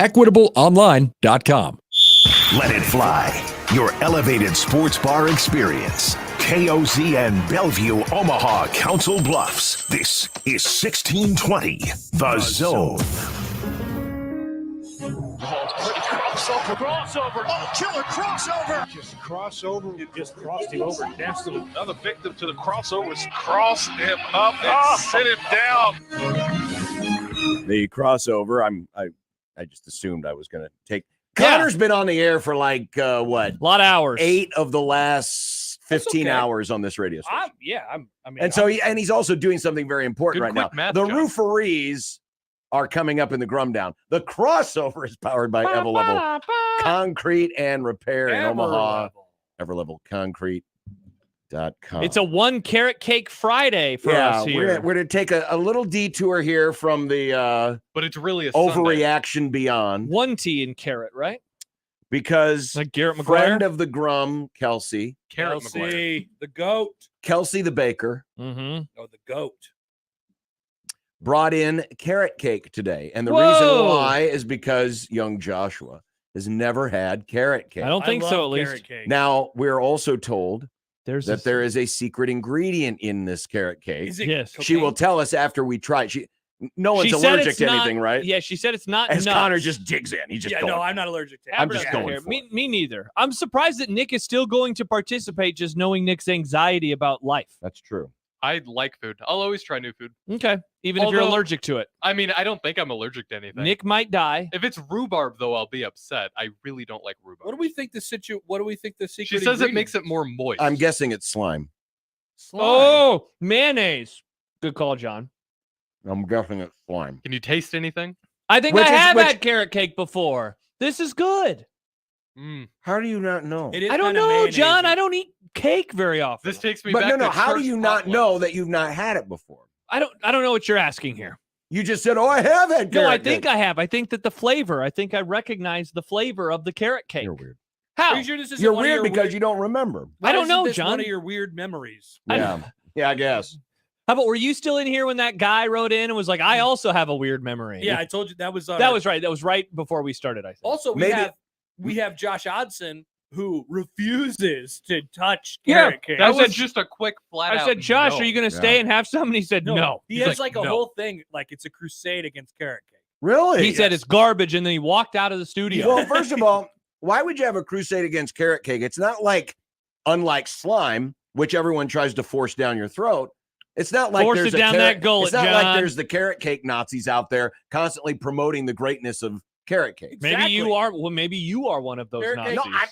EquitableOnline.com. Let it fly. Your elevated sports bar experience. KOZN Bellevue, Omaha, Council Bluffs. This is 1620, The Zone. Crossover. Oh, killer crossover. Just crossover. You just crossed him over. Nasty. Another victim to the crossovers. Cross him up and sit him down. The crossover, I just assumed I was going to take. Connor's been on the air for like, what? A lot of hours. 8 of the last 15 hours on this radio station. And he's also doing something very important right now. Math, the John. Rooferees are coming up in the Grum Down. The crossover is powered by Everlevel Concrete and Repair in Omaha. Everlevel Concrete.com. It's a 1 carrot cake Friday for us here. We're going to take a little detour here from the but it's really a overreaction Sunday. Beyond. 1 tea in carrot, right? Because like Garrett McGuire? Friend of the Grum, Kelsey. Kelsey, the goat. Kelsey the baker. Mm-hmm. Oh, the goat. Brought in carrot cake today. And the reason why is because young Joshua has never had carrot cake. I don't think so, at least. Cake. Now, we're also told there is a secret ingredient in this carrot cake. Is it Yes. cocaine? She will tell us after we try. No one's allergic to anything, right? Yeah, she said it's not As nuts. Connor just digs in. He just Yeah, going. no, I'm not allergic to it. I'm just going for it. Me neither. I'm surprised that Nick is still going to participate, just knowing Nick's anxiety about life. That's true. I like food. I'll always try new food. Okay, even if you're Although- allergic to it. I mean, I don't think I'm allergic to anything. Nick might die. If it's rhubarb, though, I'll be upset. I really don't like rhubarb. What do we think the secret? She says it makes it more moist. I'm guessing it's slime. Oh, mayonnaise. Good call, John. I'm guessing it's slime. Can you taste anything? I think I have had carrot cake before. This is good. How do you not know? I don't know, John. I don't eat cake very often. This takes me But back no. to How do church you not potlucks. know that you've not had it before? I don't know what you're asking here. You just said, "Oh, I have had carrot No, I cake." think I have. I think that the flavor. I think I recognize the flavor of the carrot cake. You're weird. How? Are you sure this isn't You're one of weird your because you don't remember. I don't know, This John. One of your weird memories. Yeah, I guess. How about, were you still in here when that guy wrote in and was like, I also have a weird memory? Yeah, I told you that was. That was right. That was right before we started, I think. Also, Maybe- we have Josh Odson who refuses to touch Yeah, carrot cake. That I was said- just a quick flat I out said, Josh, no. are you going to stay and have some? And he said, no. He He's has like, like a no. whole thing, like it's a crusade against carrot cake. Really? He said it's garbage, and then he walked out of the studio. Well, first of all, why would you have a crusade against carrot cake? It's not like, unlike slime, which everyone tries to force down your throat. It's not like Force there's it down that gullet, It's not John. like there's the carrot cake Nazis out there constantly promoting the greatness of carrot cake. Maybe you are. Well, maybe you are one of those Carrot Nazis. cake-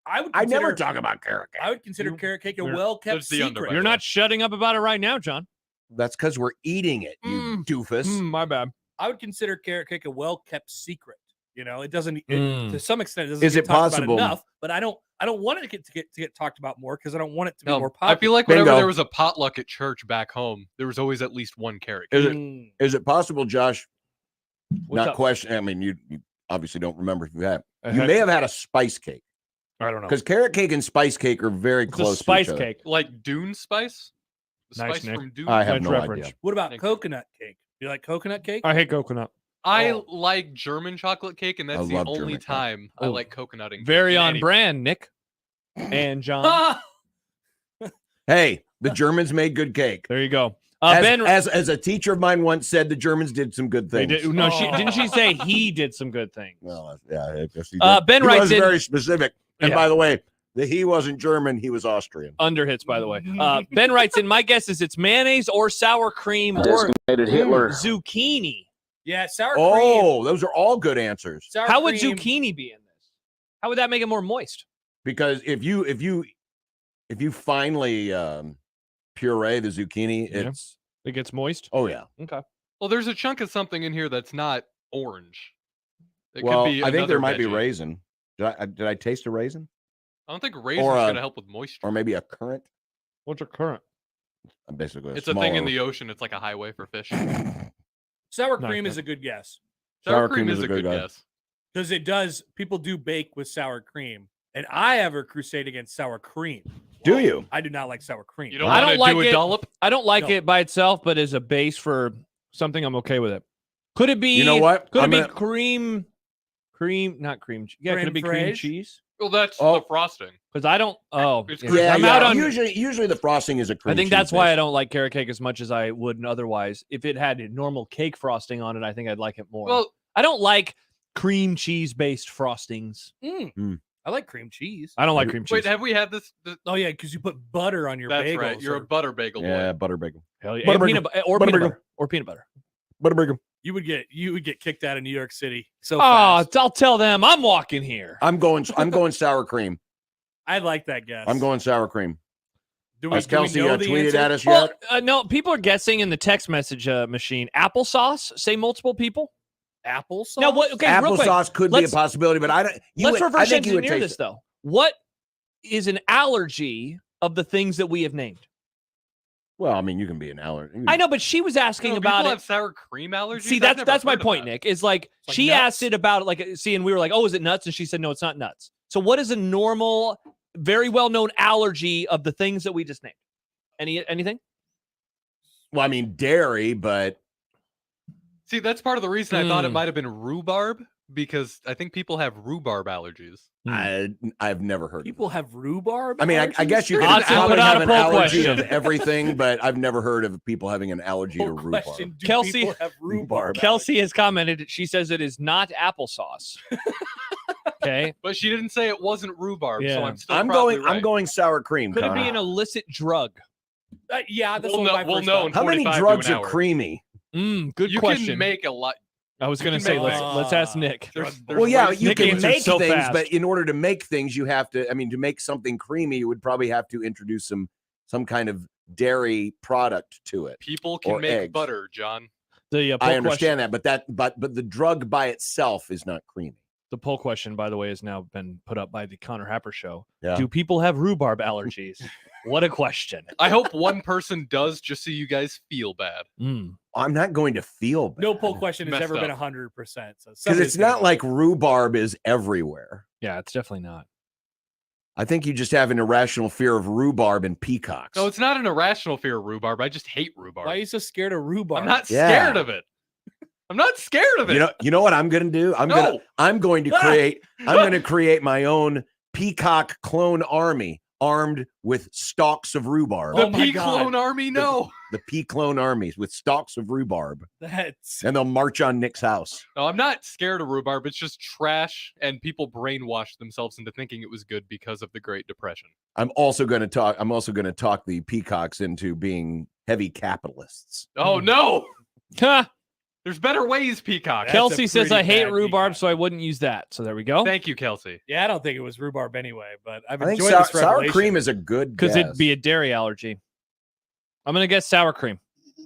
I would. I never consider- talk about carrot cake. I would consider carrot cake a You're- well-kept There's the secret. You're not shutting up about it right now, John. That's because we're eating it, you doofus. My bad. I would consider carrot cake a well-kept secret. You know, it doesn't. Mm. To some extent, it doesn't Is get it talked possible- about enough. But I don't want it to get talked about more because I don't want it to be No, more popular. I feel like whenever Bingo. there was a potluck at church back home, there was always at least one carrot cake. Is it is it possible, Josh? What's Not up? question. I mean, you obviously don't remember if you have. I You had- may have had a spice cake I don't know. because carrot cake and spice cake are very It's close. a spice to each other. cake. Like Dune spice? The Nice, spice Nick. from Dune? I have Nice no reference. idea. What about Thank you. coconut cake? You like coconut cake? I hate coconut. I Oh. like German chocolate cake, and I that's the love only German cake. time I Oh. like coconutting. Very in on anything. brand, Nick and John. Ah! Hey, the Germans made good cake. There you go. As, Ben, as a teacher of mine once said, the Germans did some good they things. did, no, didn't she say he did some good things? Well, yeah, I guess he Ben did. He writes was in- very specific. And Yeah. by the way, he wasn't German; he was Austrian. Underhits, by the way. Ben writes in, my guess is it's mayonnaise or sour cream or Hitler. zucchini. Yeah, sour cream. Oh, those are all good answers. Sour How would cream. zucchini be in this? How would that make it more moist? Because if you finally puree the zucchini, Yeah. it's It gets moist? oh yeah. Okay. Well, there's a chunk of something in here that's not orange. It Well, could be I think there another might be veggie. raisin. Did I taste a raisin I don't think raisin's Or, going to help with moisture. or maybe a currant? What's a current? Basically, It's a thing in the ocean. It's like a highway for fish. Sour No, cream no. is a good guess Sour cream is a good guy. guess. because it does. People do bake with sour cream, and I have a crusade against sour cream. Do you? I do not like sour cream. You don't I want don't to like do a it. dollop? I don't like No. it by itself, but as a base for something, I'm okay with it. Could it be? You know what? Could I'm it be gonna- cream not cream. Yeah, Creme could it be cream fraiche? cheese? Well, that's Oh. the frosting. Because I don't. Oh, It's yeah. cream. Yeah, I'm yeah. out on. Usually the frosting is a cream I think cheese that's why base. I don't like carrot cake as much as I would otherwise. If it had normal cake frosting on it, I think I'd like it more. Well, I don't like cream cheese based frostings. I like cream cheese. I don't like cream cheese. wait, have we had this? Oh yeah, because you put butter on your That's bagels. right. You're a butter bagel boy. Yeah, butter bagel. Hell yeah. Butter And bagel. peanut butter. Butter bagel. you would get kicked out of New York City so Oh, fast. I'll tell them I'm walking here. I'm going sour cream. I like that guess. I'm going sour cream. Do Has do Kelsey know the tweeted answer? at us Well, yet? no, people are guessing in the text message machine. Applesauce? Say multiple people. Applesauce? Now, what? Okay, real quick. Applesauce could be a Let's- possibility, but I don't. Let's I reverse think you would engineer taste this though. What is an allergy of the things that we have named? Well, I mean, you can be an allergy. I know, but she was asking No, about people it. have sour cream allergies. See, I've that's never my heard of point, that. Nick. Is like Like she nuts? asked it about like see, and we were like, oh, is it nuts? And she said, no, it's not nuts. So, what is a normal, very well known allergy of the things that we just named? Anything? Well, I mean, dairy, but See, that's part of the reason I thought it might have been rhubarb because I think people have rhubarb allergies. I've never heard. People have rhubarb. I mean, I allergies? guess you Austin, can probably put out have a an poll allergy question. of everything, but I've never heard of people having an allergy to Poll rhubarb. question, do Kelsey- people have rhubarb? Kelsey has commented. She says it is not applesauce. Okay. But she didn't say it wasn't rhubarb, so Yeah. I'm still I'm probably going. right. I'm going sour cream. Could it be Connor. an illicit drug? Yeah, that's We'll what know- my we'll first know thought. in How many 45 to drugs an are hour. creamy? Good You question. can make a lot. I was going to you say, can make- let's ask Nick. There's Well, yeah, ways- you Nick can answered make so things, fast. but in order to make things, you have to. I mean, to make something creamy, you would probably have to introduce some kind of dairy product to it. people can or make eggs. butter, John. The I understand that, but the drug by itself is not creamy. The poll question, by the way, has now been put up by the Connor Happer Show. Yeah. Do people have rhubarb allergies? What a question. I hope one person does, just so you guys feel bad. I'm not going to feel bad. No poll question has Messed ever been up. 100%. So because it's not like rhubarb is everywhere. Yeah, it's definitely not. I think you just have an irrational fear of rhubarb and peacocks. No, it's not an irrational fear of rhubarb. I just hate rhubarb. Why are you so scared of rhubarb? I'm not Yeah. scared of it. I'm not scared of it. You know what I'm going to do? I'm going to create my own peacock clone army armed with stalks of rhubarb. the Oh my pea God. clone army, no. The pea clone armies with stalks of rhubarb, That's and they'll march on Nick's house. No, I'm not scared of rhubarb. It's just trash, and people brainwash themselves into thinking it was good because of the Great Depression. I'm also going to talk the peacocks into being heavy capitalists. Oh no, Huh. there's better ways, Peacock. That's Kelsey a says, pretty I hate bad rhubarb, peacock. so I wouldn't use that. So there we go. Thank you, Kelsey. yeah. I don't think it was rhubarb anyway, but I've I think enjoyed this sour revelation. cream is a good Because guess. it'd be a dairy allergy. I'm going to guess sour cream.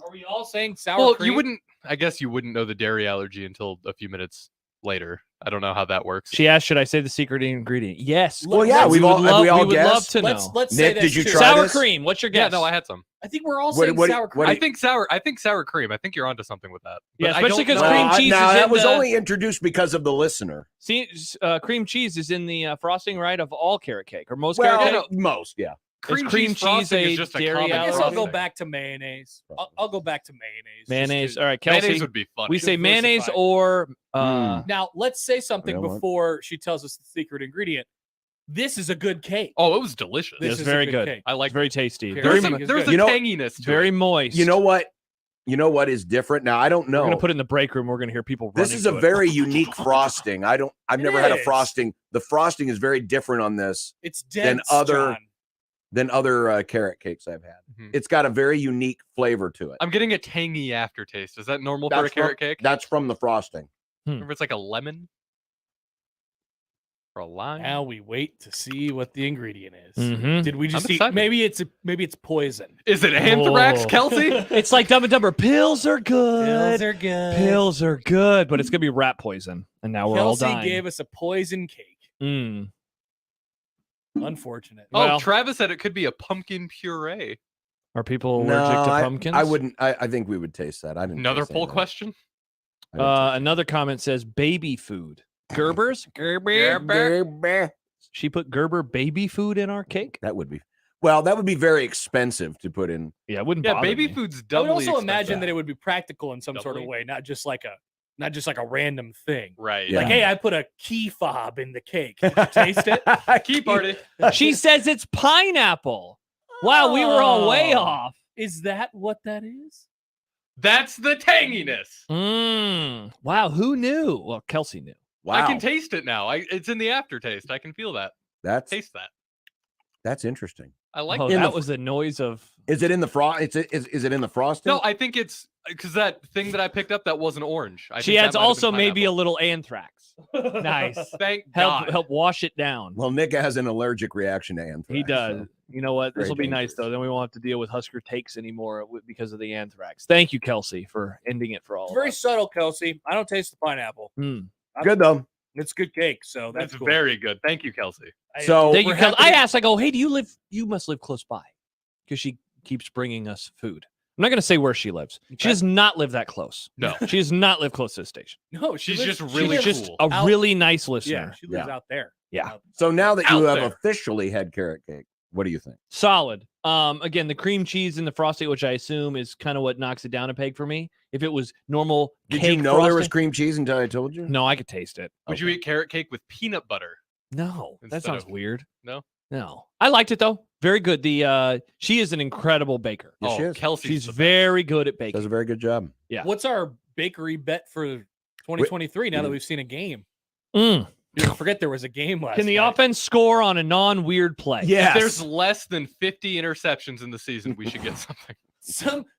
Are we all saying sour Well, cream? you wouldn't. I guess you wouldn't know the dairy allergy until a few minutes later. I don't know how that works. She asked, should I say the secret ingredient? Yes. Well, yeah, we we would love all love to guessed. know. Let's Nick, say did this you too. try Sour this? cream. What's your Yeah, guess? no, I had some. I think we're all What- saying what- sour what- cream. I think sour cream. I think you're onto something with that. Yeah, But I especially don't 'cause know- cream cheese now is that in was the- only introduced because of the listener. See, cream cheese is in the frosting, right, of all carrot cake or most Well, carrot cake. most, yeah. cream cream cheese cheese frosting a is just a dairy common I guess allergy? I'll go thing. back to mayonnaise. I'll go back to mayonnaise. just Mayonnaise. to- All right, Kelsey. Mayonnaise would be funny. We say mayonnaise Diversify. or Now, let's say something You know what? before she tells us the secret ingredient. This is a good cake. Oh, it was delicious. This It's is a very good good. cake. I like. very tasty. Carrot Very, cake There's is a, there's good. a You know- tanginess to very it. moist. You know what is different? Now I don't know. We're going to put it in the break room. We're going to hear people run This is a into it. very unique frosting. I've It never had a is. frosting. The frosting is very different on this It's dense, other- John. than other carrot cakes I've had. Mhm. It's got a very unique flavor to it. I'm getting a tangy aftertaste. Is that normal for a That's carrot cake? That's from the frosting. If it's like a lemon or a lime. Now we wait to see what the ingredient is. Mhm. Did we just I'm eat? excited. Maybe it's poison. Is it anthrax, Oh. Kelsey? It's like Dumb and Dumber. Pills are good. are good. Pills are good, but it's going to be rat poison. And now we're Kelsey all dying. gave us a poison cake. Mm. Unfortunate. Oh, Well- Travis said it could be a pumpkin puree. Are people allergic to pumpkins? I wouldn't. I think we would taste that. I didn't. Another taste any poll of that. question. I didn't taste Another comment says baby food. Gerber's? it. She put Gerber baby food in our cake? That would be. Well, that would be very expensive to put in. Yeah, it wouldn't Yeah, bother baby me. food's I would doubly also expensive. imagine that it would be practical in some sort of Doubly? way, not just like not just like a random thing. Right. Yeah. Like, hey, I put a key fob in the cake. Did you taste it? Key party. She says it's pineapple. Wow, we were all way Oh. off. Is that what that is? That's the tanginess. Wow, who knew? Well, Kelsey knew. Wow. I can taste it now. It's in the aftertaste. I can feel that. Taste that. That's interesting. I like Oh, that. that was the noise of. Is it in the frost? Is it in the frosting? No, I think it's because that thing that I picked up that wasn't orange. She adds also maybe a little anthrax. Nice. Thank help God. wash it down. Well, Nick has an allergic reaction to anthrax. He does. so- You know what? This Very will be nice dangerous. though. Then we won't have to deal with Husker takes anymore because of the anthrax. Thank you, Kelsey, for ending it for all. It's of very us. subtle, Kelsey. I don't taste the pineapple. Good though. It's good cake, so that's That's cool. very good. Thank you, Kelsey. So Thank you, we're Kelsey. happy I to- asked. I go, hey, do you live? You must live close by, because she keeps bringing us food. I'm not going to say where she lives. She Okay. does not live that close. No. She does not live close to the station. No, She's lives- just she really lives- She's just cool. a Out- really nice Yeah, listener. she lives out there. Yeah. So now that you Out have there. officially had carrot cake, what do you think? Solid. Again, the cream cheese and the frosting, which I assume is kind of what knocks it down a peg for me. If it was normal Did cake you know there was frosting- cream cheese until I told you? No, I could taste it. Would you eat carrot cake with peanut butter? No, that Instead sounds of- weird. No? No, I liked it though. Very good. The she is an incredible baker. Yes, she is. Kelsey's She's the best. very good at baking. Does a very good job. Yeah. What's our bakery bet for 2023 now that we've seen a game? Mm. You forget there was a game last Can the night. offense score on a non-weird play? If there's less than 50 interceptions in the season, we should get something.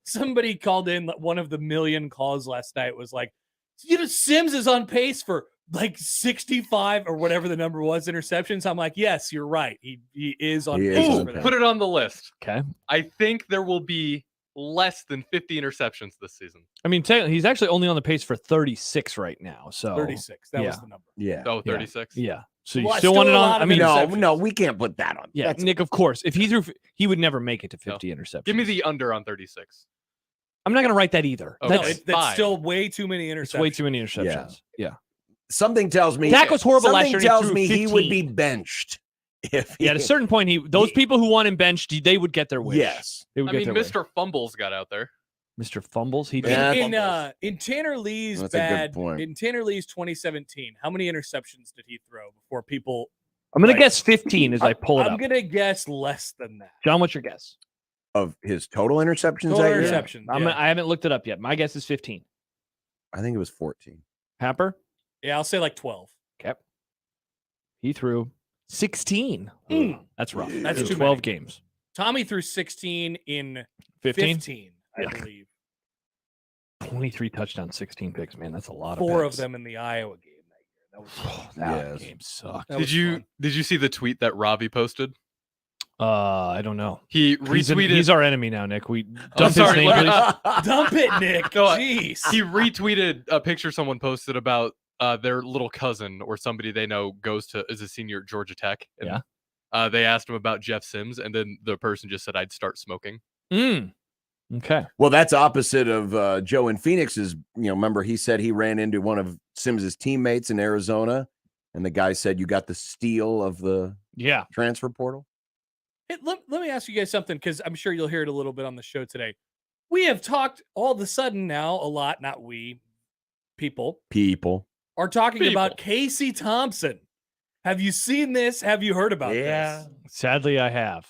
Somebody called in one of the million calls last night was like, Sims is on pace for like 65 or whatever the number was interceptions. I'm like, yes, you're right. He is on He is pace on for pace. that. Put it on the list. Okay. I think there will be less than 50 interceptions this season. I mean, he's actually only on the pace for 36 right now. So 36. That was yeah. the number. Yeah. Oh, 36? Yeah. So you Well, still still want it a on? lot I of mean, interceptions. No, we can't put that on. yeah, That's- Nick. Of course, if he would never make it to 50 interceptions. Give me the under on 36. I'm not going to write that either. Okay. No, That's that's fine. still way too many interceptions. it's way too many interceptions. Yeah. Something tells me Dak was horrible last year. Something tells and me threw he would be 15. benched if he, Yeah, at a certain point, those people who want him benched, they would get their wish. Yes. They would I get mean, their wish. Mr. Fumbles got out there. Mr. Fumbles. He Yeah. did. In Tanner Lee's That's a good bad point. in Tanner Lee's 2017, how many interceptions did he throw before people? I'm going like- to guess 15 as I pull it I'm up. gonna guess less than that. John, what's your guess? Of his total interceptions Total that year? interceptions. I haven't looked it up yet. My guess is 15. I think it was 14. Happer? Yeah, I'll say like 12. Okay. He threw 16. Mm. That's rough. That's In too 12 many. games. Tommy threw 16 in 15? 15, I Yeah. believe. 23 touchdowns, 16 picks. Man, that's a lot of Four of picks. them in the Iowa game that year. That was That Yes. game sucked. that Did was you fun. did you see the tweet that Ravi posted? I don't know. He He's retweeted our enemy now, Nick. We Oh, dump his sorry, name, let me- please. Dump it, Nick. No, Jeez. he retweeted a picture someone posted about their little cousin or somebody they know is a senior at Georgia Tech. And, Yeah. they asked him about Jeff Sims, and then the person just said, "I'd start smoking." Okay. Well, that's opposite of Joe in Phoenix's. Remember he said he ran into one of Sims's teammates in Arizona, and the guy said, "You got the steal of the Yeah. transfer portal." Hey, let me ask you guys something, because I'm sure you'll hear it a little bit on the show today. We have talked all of a sudden now a lot, not we, people are talking about Casey Thompson. Have you seen this? Have you heard about this? Sadly, I have.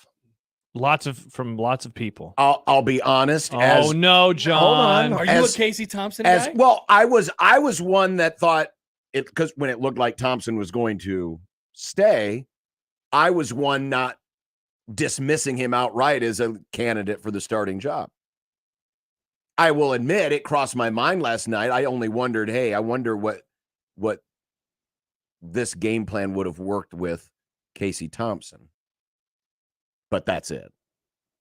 From lots of people. I'll be honest. Oh no, John. Are you a Casey Thompson As guy? well, I was one that thought it, because when it looked like Thompson was going to stay, I was one not dismissing him outright as a candidate for the starting job. I will admit it crossed my mind last night. I only wondered, hey, I wonder what this game plan would have worked with Casey Thompson. But that's it.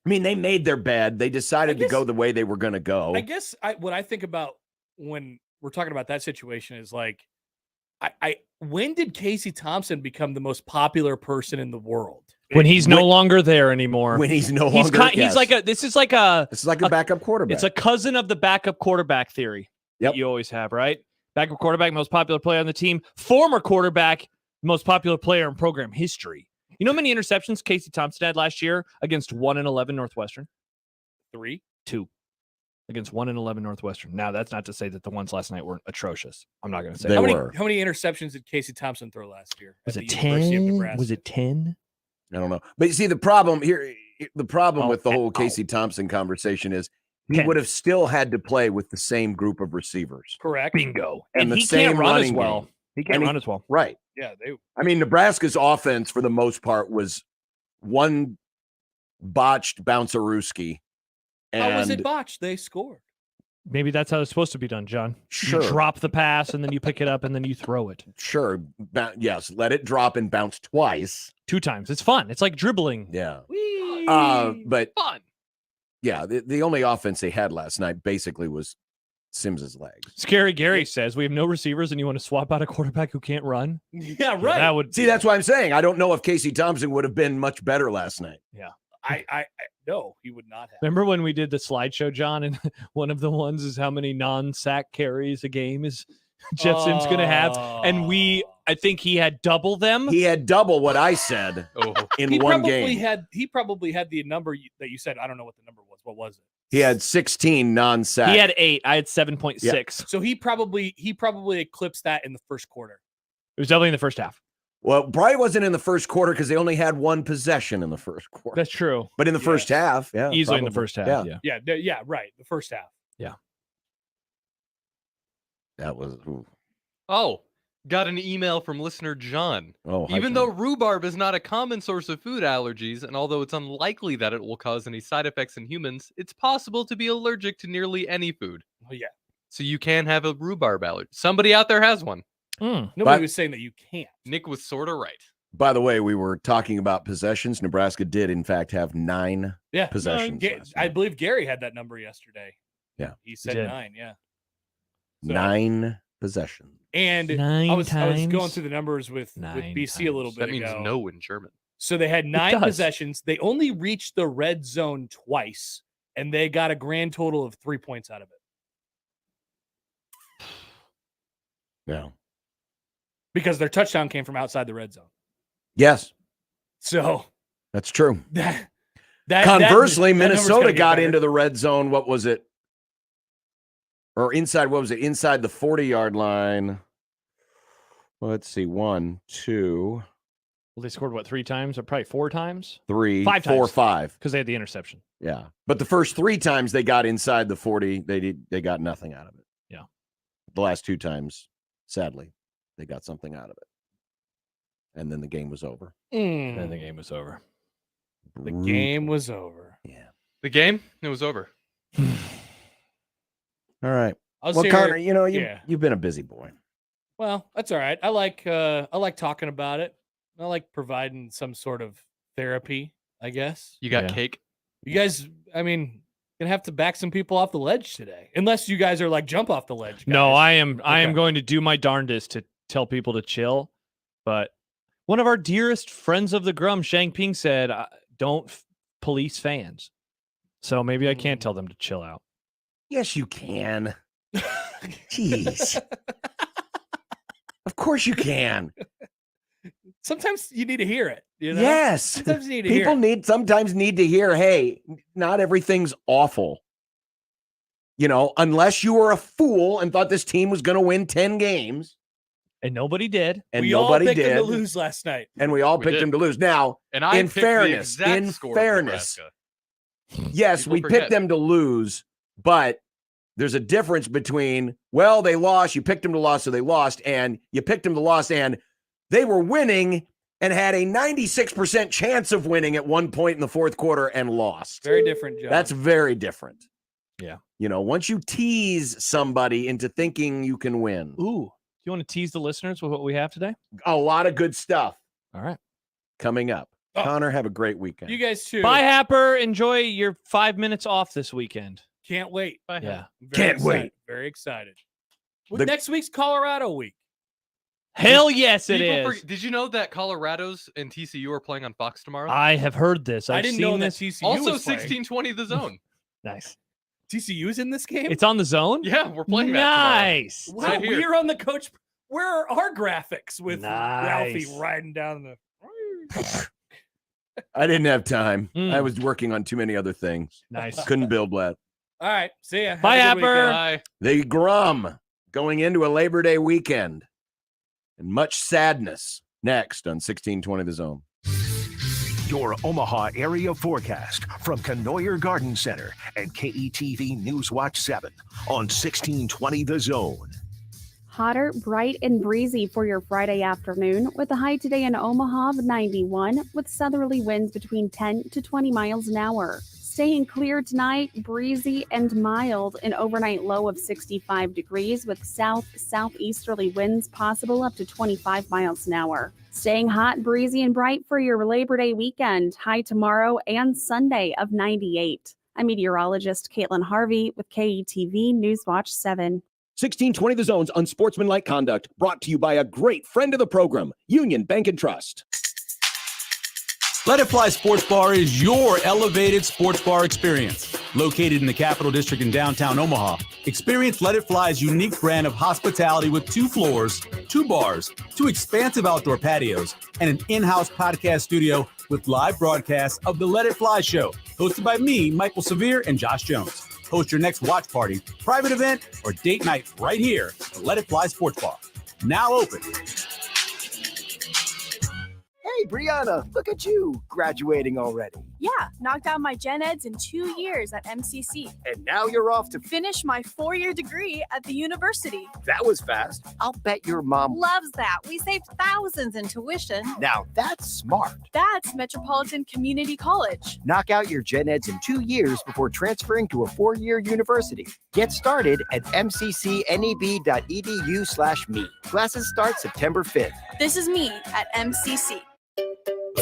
I mean, they made their bed. They decided to go the way they were going to go. I guess what I think about when we're talking about that situation is like, when did Casey Thompson become the most popular person in the world? When he's no longer there anymore. When he's no longer, he's like this is like a backup quarterback. It's a cousin of the backup quarterback theory that you always have, right? Backup quarterback, most popular player on the team. Former quarterback, most popular player in program history. You know how many interceptions Casey Thompson had last year against 1-11 Northwestern? 3, 2. against 1-11 Northwestern. Now, that's not to say that the ones last night weren't atrocious. I'm not going to say They how that. many, how many interceptions did Casey Thompson throw last year? Was at it the University of 10? Nebraska? Was it 10? I don't know. But you see, the problem here, the problem Oh, with the whole ow. Casey Thompson conversation is he 10. would have still had to play with the same group of receivers. Correct. Bingo. And And the he same can't run as running well. game. He can't And he- run as well. Right. Yeah, they. I mean, Nebraska's offense, for the most part, was one botched bouncerooski. How was it And botched? They scored. Maybe that's how it's supposed to be done, John. Sure. You drop the pass, and then you pick it up, and then you throw it. sure, yes, let it drop and bounce twice. 2 times. It's fun. It's like dribbling. Yeah. Whee! But Fun. yeah, the only offense they had last night basically was Sims's legs. Scary Gary says, we have no receivers, and you want to swap out a quarterback who can't run? Yeah, right. That would See, that's why I'm saying I don't know if Casey Thompson would have been much better last night. I no, he would not have. Remember when we did the slideshow, John, and one of the ones is how many non-sack carries a game is Jeff Sims going to have? And I think he had double them. He had double what I said Oh, in He one probably game. he probably had the number that you said. I don't know what the number was. What was it? He had 16 non-sack. He had 8. I had 7.6. So he probably eclipsed that in the first quarter. It was definitely in the first half. Well, probably wasn't in the first quarter because they only had one possession in the first quarter. That's true. But in the first half, yeah. Easily in the probably. first half. Yeah. Yeah. Yeah, right. The first half. That was oh, got an email from listener John. hi, Even John. though rhubarb is not a common source of food allergies, and although it's unlikely that it will cause any side effects in humans, it's possible to be allergic to nearly any food. Oh yeah. So you can have a rhubarb allergy. Somebody out there has one. Mm. Nobody But- was saying that you can't. Nick was sort of right. By the way, we were talking about possessions. Nebraska did, in fact, have 9 Yeah. possessions. last I night. believe Gary had that number yesterday. Yeah. He said did. 9. Yeah. So- 9 possessions. And 9 I was going times. through the numbers with 9 BC a little times. bit That means ago. no in German. So they had 9 does. possessions. They only reached the red zone twice, and they got a grand total of 3 points out of it Yeah. because their touchdown came from outside the red zone. Yes, So that's true. that Conversely, that number's Minnesota gotta get got better. into the red zone. What was it? Or inside, what was it? Inside the 40-yard line. Well, let's see. 1, 2, Well, they scored, what, 3 times? Or probably 4 times? 3, 5 4, times. 5. Because they had the interception. Yeah. But the first 3 times they got inside the 40, they got nothing out of it. Yeah. The last 2 times, sadly, they got something out of it. And then the game was over. And the game was over. The game was over. Yeah. The game? It was over. All right. I was Well, here- Connor, yeah. you've been a busy boy. Well, that's all right. I like talking about it. I like providing some sort of therapy, I guess. You got Yeah. cake? You guys, I mean, gonna have to back some people off the ledge today, unless you guys are like jump off the ledge. No, guys. I am Okay. going to do my darndest to tell people to chill. But one of our dearest friends of the Grum, Shang Ping, said, don't police fans. So maybe I can't tell them to chill out. Yes, you can. Jeez. Of course you can. Sometimes you need to hear it. You know? Yes. Sometimes you need to hear People it. sometimes need to hear, hey, not everything's awful. You know, unless you were a fool and thought this team was going to win 10 games And nobody did. and we nobody all picked them did. to lose last night. And we all We picked did. them to lose. Now, And I In picked the fairness, exact in score of fairness, Nebraska. yes, People we forget. picked them to lose, but there's a difference between, well, they lost, you picked them to lose, so they lost, and you picked them to lose, and they were winning and had a 96% chance of winning at one point in the fourth quarter and lost. Very different, John. That's very different. Yeah. You know, once you tease somebody into thinking you can win, Ooh. Do you want to tease the listeners with what we have today? a lot of good stuff All right. coming up. Oh. Connor, have a great weekend. you guys too. Bye, Happer. Enjoy your 5 minutes off this weekend. Can't wait. Bye. Yeah. Very Can't excited. wait. Very excited. The- Next week's Colorado week. Hell yes, it People is. did you know that Colorado's and TCU are playing on Fox tomorrow? I have heard this. I I've didn't seen know that this. TCU also, was playing. 1620 the zone. Nice. TCU's in this game. It's on the zone? Yeah, we're playing that Nice. wow, right here. we're on the coach. Where are our graphics with Ralphie Nice. riding down the? I didn't have time. Mm. I was working on too many other things. Nice. Couldn't build that. All right. See ya. Have Bye, a good Apper. weekend. Bye. The Grum going into a Labor Day weekend and much sadness next on 1620 The Zone. Your Omaha area forecast from Canoyer Garden Center and KETV Newswatch 7 on 1620 The Zone. Hotter, bright, and breezy for your Friday afternoon with a high today in Omaha of 91 with southerly winds between 10 to 20 miles an hour. Staying clear tonight, breezy and mild, an overnight low of 65 degrees with southeasterly winds possible up to 25 miles an hour. Staying hot, breezy, and bright for your Labor Day weekend, high tomorrow and Sunday of 98. I'm meteorologist Caitlin Harvey with KETV Newswatch 7. 1620 The Zone's Unsportsmanlike Conduct, brought to you by a great friend of the program, Union Bank and Trust. Let It Fly Sports Bar is your elevated sports bar experience. Located in the Capital District in downtown Omaha, experience Let It Fly's unique brand of hospitality with 2 floors, 2 bars, 2 expansive outdoor patios, and an in-house podcast studio with live broadcasts of the Let It Fly show, hosted by me, Michael Severe, and Josh Jones. Host your next watch party, private event, or date night right here at Let It Fly Sports Bar. Now open. Hey, Brianna, look at you, graduating already. Yeah, knocked out my gen eds in 2 years at MCC. And now you're off to Finish my 4-year degree at the university. That was fast. I'll bet your mom loves that. We saved thousands in tuition. Now that's smart. That's Metropolitan Community College. Knock out your gen eds in 2 years before transferring to a 4-year university. Get started at mccneb.edu/me. Classes start September 5th. This is me at MCC.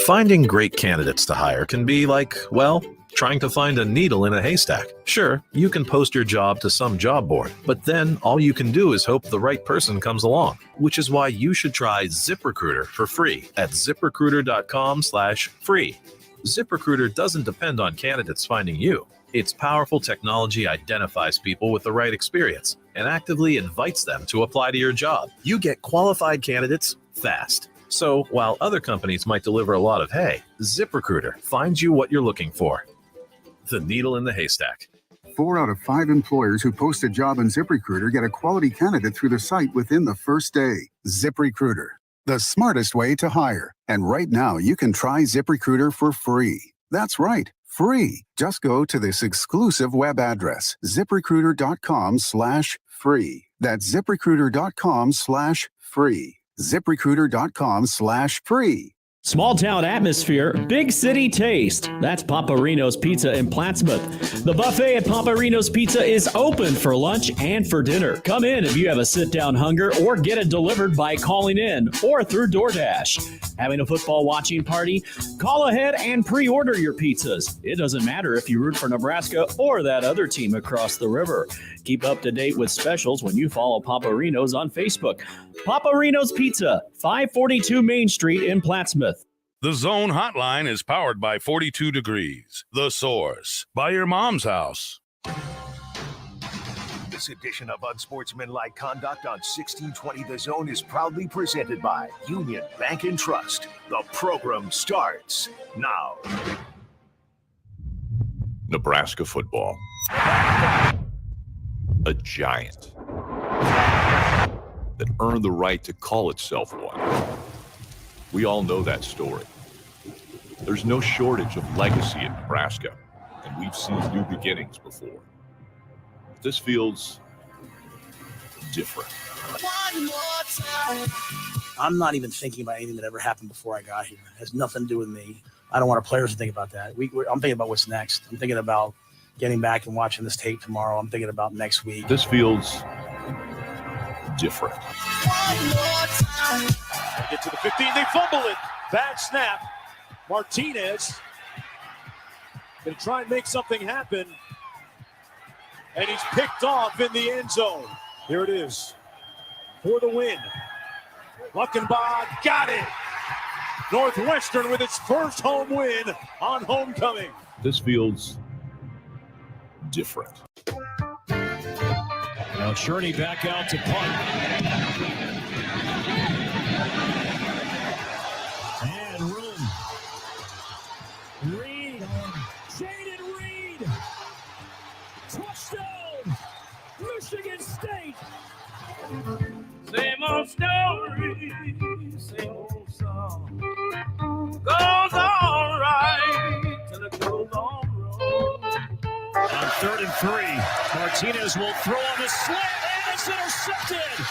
Finding great candidates to hire can be like, well, trying to find a needle in a haystack. Sure, you can post your job to some job board, but then all you can do is hope the right person comes along, which is why you should try ZipRecruiter for free at ZipRecruiter.com/free. ZipRecruiter doesn't depend on candidates finding you. Its powerful technology identifies people with the right experience and actively invites them to apply to your job. You get qualified candidates fast. So while other companies might deliver a lot of hay, ZipRecruiter finds you what you're looking for. The needle in the haystack. 4 out of 5 employers who post a job on ZipRecruiter get a quality candidate through the site within the first day. ZipRecruiter, the smartest way to hire. And right now, you can try ZipRecruiter for free. That's right, free. Just go to this exclusive web address, ZipRecruiter.com/free. That's ZipRecruiter.com/free. ZipRecruiter.com/free. Small town atmosphere, big city taste. That's Paparino's Pizza in Plattsmouth. The buffet at Paparino's Pizza is open for lunch and for dinner. Come in if you have a sit-down hunger or get it delivered by calling in or through DoorDash. Having a football watching party? Call ahead and pre-order your pizzas. It doesn't matter if you root for Nebraska or that other team across the river. Keep up to date with specials when you follow Paparino's on Facebook. Paparino's Pizza, 542 Main Street in Plattsmouth. The Zone Hotline is powered by 42 Degrees, The Source, by your mom's house. This edition of Unsportsmanlike Conduct on 1620 The Zone is proudly presented by Union Bank and Trust. The program starts now. Nebraska football. A giant that earned the right to call itself one. We all know that story. There's no shortage of legacy in Nebraska, and we've seen new beginnings before. This feels different. One more time. I'm not even thinking about anything that ever happened before I got here. It has nothing to do with me. I don't want our players to think about that. I'm thinking about what's next. I'm thinking about getting back and watching this tape tomorrow. I'm thinking about next week. This feels different. One more time. Get to the 15, they fumble it. Bad snap. Martinez going to try and make something happen. And he's picked off in the end zone. Here it is for the win. Luckenbach got it. Northwestern with its first home win on homecoming. This feels different. Now Sherney back out to punt. And room. Reed. Jaden Reed. Touchdown. touchdown, Michigan State. Same old story, same old song. Goes all right till it goes all wrong. On 3rd and 3, Martinez will throw on the slant, and it's intercepted.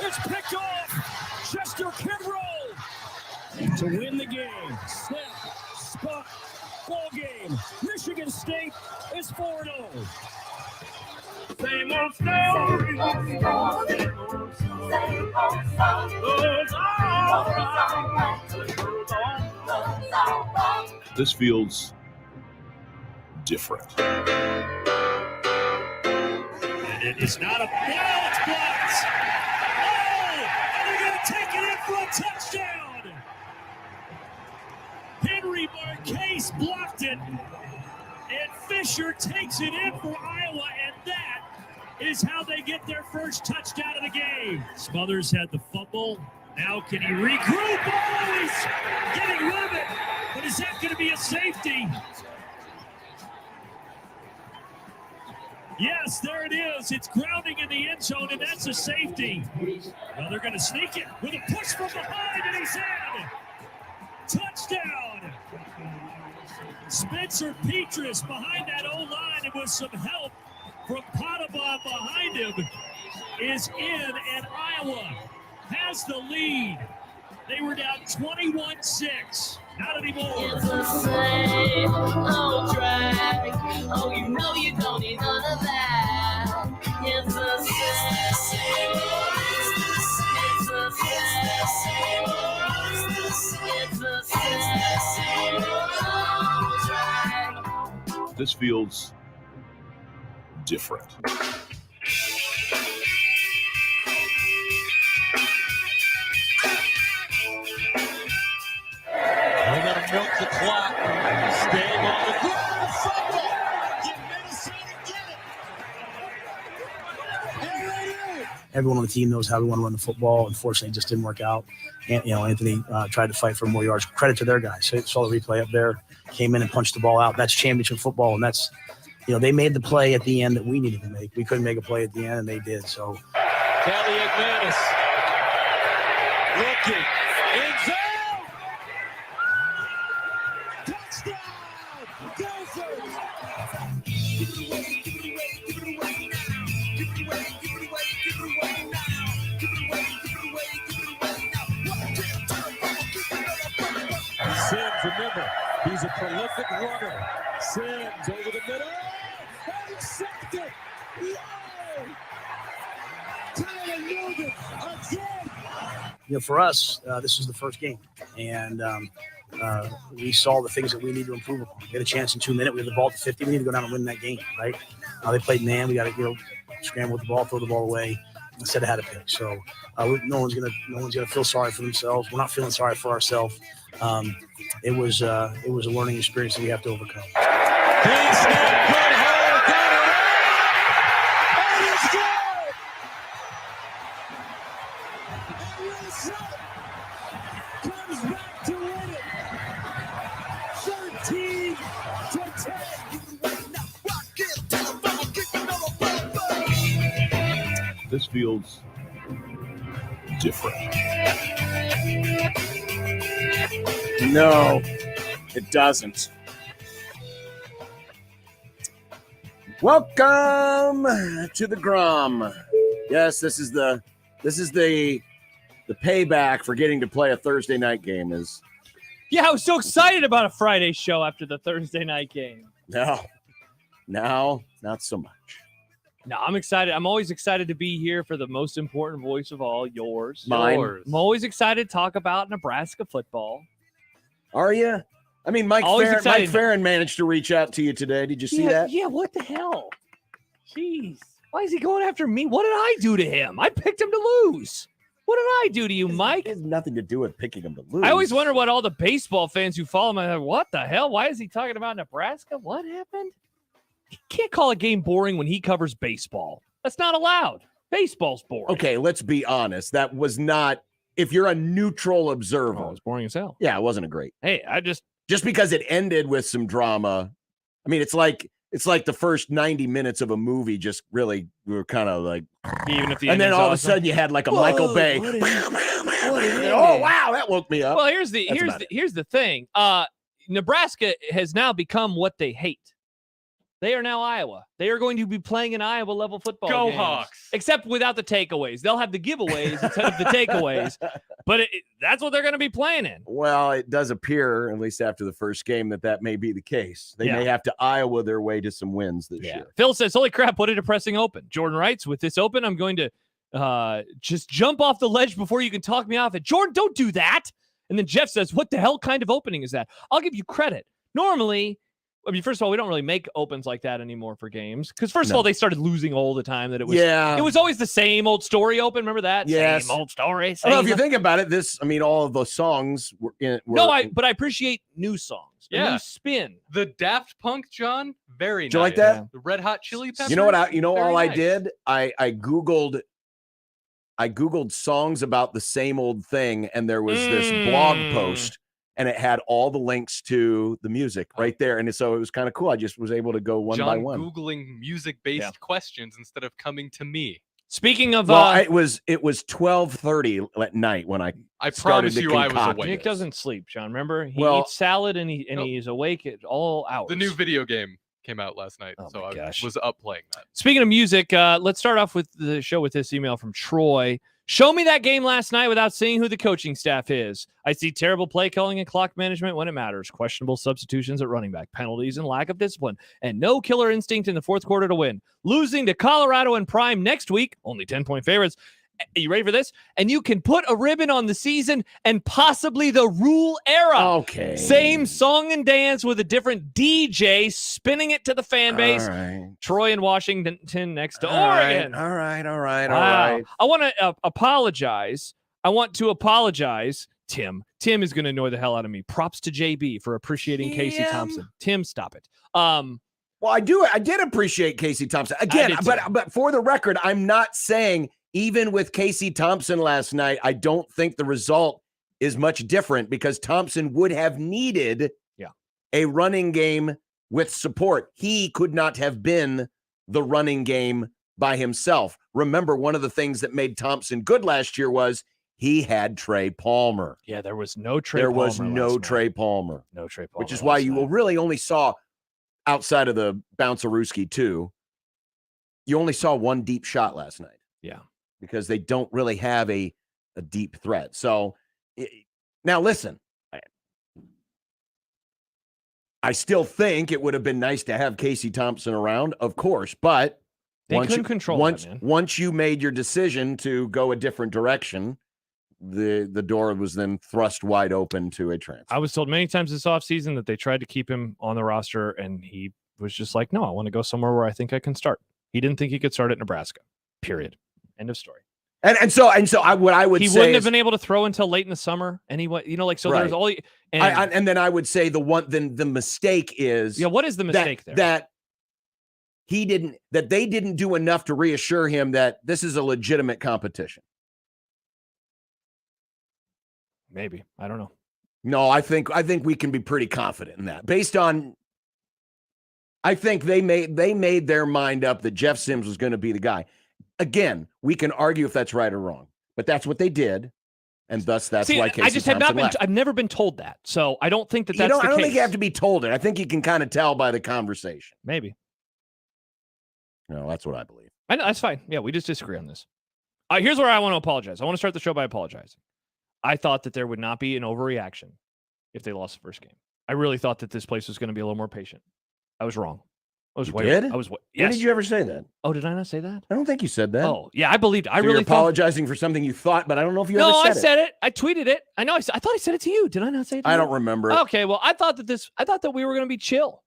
It's picked off. Chester Kidrow to win the game. Snap, spot, ball game. Michigan State is 4-0. Same old story, same old song. Goes all right till it goes all wrong. This feels different. It's not a ball, it's blocked. Oh, and they're going to take it in for a touchdown. Henry Marquez blocked it, and Fisher takes it in for Iowa, and that is how they get their first touchdown of the game. Smothers had the fumble. Now can he regroup? Oh, he's getting rid of it, but is that going to be a safety? Yes, there it is. It's grounding in the end zone, and that's a safety. Well, they're going to sneak it with a push from behind, and he's in. Touchdown. Spencer Petras behind that O-line, and with some help from Potabon behind him, is in, and Iowa has the lead. They were down 21-6. Not anymore. It's the same old drag. Oh, you know you don't need none of that. It's the same old. It's the same old drag. This feels different. They're going to milk the clock. Staying on the ground. Fumble. Get Minnesota, get it. Everyone on the team knows how we want to run the football. Unfortunately, it just didn't work out. And, Anthony tried to fight for more yards. Credit to their guys. So saw the replay up there. Came in and punched the ball out. That's championship football, and that's, they made the play at the end that we needed to make. We couldn't make a play at the end, and they did. So, Kelly McManus looking in zone. Touchdown! Gophers! Sims, remember, he's a prolific runner. Sims over the middle. Intercepted. Whoa! Tyler Nugent again. for us, this is the first game. And we saw the things that we need to improve upon. We had a chance in 2 minutes. We had the ball at 50. We need to go down and win that game, right? They played man. We got to, scramble with the ball, throw the ball away instead of had a pick. So no one's gonna feel sorry for themselves. We're not feeling sorry for ourselves. It was a learning experience that we have to overcome. Clean snap, good hold, got it out, and it's good. And Wilson comes back to win it, 13-10. This feels different. No, it doesn't. Welcome to the Grum. Yes, this is the payback for getting to play a Thursday night game. Yeah, I was so excited about a Friday show after the Thursday night game. No, not so much. No, I'm excited. I'm always excited to be here for the most important voice of all, yours. Mine. I'm always excited to talk about Nebraska football. Are you? I mean, Mike Farron managed to reach out to you today. Did you see that? Yeah, what the hell? Jeez. Why is he going after me? What did I do to him? I picked him to lose. What did I do to you, Mike? It has nothing to do with picking him to lose. I always wonder what all the baseball fans who follow him are like, what the hell? Why is he talking about Nebraska? What happened? He can't call a game boring when he covers baseball. That's not allowed. Baseball's boring. Okay, let's be honest. That was not, if you're a neutral observer. It was boring as hell. Yeah, it wasn't a great. Hey, Just because it ended with some drama. I mean, it's like it's like the first 90 minutes of a movie just really were kind of like, even if the and then ending's all of a awesome. sudden you had like a Michael Bay. Oh wow, that woke me up. Well, here's the thing. Nebraska has now become what they hate. They are now Iowa. They are going to be playing an Iowa level football. Go games, Hawks! Except without the takeaways. They'll have the giveaways instead of the takeaways. But that's what they're going to be playing in. Well, it does appear, at least after the first game, that may be the case. They may have to Iowa their way to some wins this year. Phil says, holy crap, what a depressing open. Jordan writes, with this open, I'm going to just jump off the ledge before you can talk me off it. Jordan, don't do that. And then Jeff says, what the hell kind of opening is that? I'll give you credit. Normally, I mean, first of all, we don't really make opens like that anymore for games. Because first of all, they started losing all the time. That it was always the same old story open. Remember that? Yes. Same old story. Well, if you think about it, all of those songs were but I appreciate new songs. A new spin. The Daft Punk, John, very nice. Do you like that? The Red Hot Chili Peppers. You know what? I nice. did. I googled songs about the same old thing, and there was this blog post, and it had all the links to the music right there, and so it was kind of cool. I just was able to go one by one. Googling music-based questions instead of coming to me. Speaking of, it was 12:30 at night when I promise you I was awake. Nick doesn't sleep, John. Remember, he eats salad and he's awake at all hours. The new video game came out last night, so I was up playing that. Speaking of music, let's start off with the show with this email from Troy. Show me that game last night without seeing who the coaching staff is. I see terrible play calling and clock management when it matters, questionable substitutions at running back, penalties and lack of discipline, and no killer instinct in the fourth quarter to win. Losing to Colorado in prime next week, only 10-point favorites. Are you ready for this? And you can put a ribbon on the season and possibly the rule era. Okay. Same song and dance with a different DJ spinning it to the fan base. All right. Troy in Washington next to All Oregon. right. All right. I want to apologize. I want to apologize, Tim. Tim is going to annoy the hell out of me. Props to JB for appreciating Casey Thompson. Tim, stop it. Well, I did appreciate Casey Thompson. Again, but for the record, I'm not saying even with Casey Thompson last night, I don't think the result is much different because Thompson would have needed a running game with support. He could not have been the running game by himself. Remember, one of the things that made Thompson good last year was he had Trey Palmer. Yeah, there was no Trey Palmer. Palmer. There was no Trey Palmer. No Trey Palmer. Which is why you really only saw, outside of the Bouncer-Ruski too, you only saw one deep shot last night. Yeah. Because they don't really have a deep threat. So now listen, I still think it would have been nice to have Casey Thompson around, of course, but once you made your decision to go a different direction, the door was then thrust wide open to a transfer. I was told many times this offseason that they tried to keep him on the roster, and he was just like, no, I want to go somewhere where I think I can start. He didn't think he could start at Nebraska, period. End of story. And so what I would say he wouldn't have been able to throw until late in the summer, and he went, there's all. And then I would say the mistake is what is the mistake there? That they didn't do enough to reassure him that this is a legitimate competition. Maybe, I don't know. No, I think we can be pretty confident in that based on. I think they made their mind up that Jeff Sims was going to be the guy. Again, we can argue if that's right or wrong, but that's what they did, and thus that's why Casey Thompson left. I've never been told that, so I don't think that's the case. I don't think you have to be told it. I think you can kind of tell by the conversation. Maybe. No, that's what I believe. I know, that's fine. Yeah, we just disagree on this. Here's where I want to apologize. I want to start the show by apologizing. I thought that there would not be an overreaction if they lost the first game. I really thought that this place was going to be a little more patient. I was wrong. Yes. When did you ever say that? Oh, did I not say that? I don't think you said that. Oh, yeah, I believed. I really really apologizing for something you thought, but I don't know if you ever said it. No, I said it. I tweeted it. I know. I thought I said it to you. Did I not say it to you? I don't remember. Okay, well, I thought that we were going to be chill.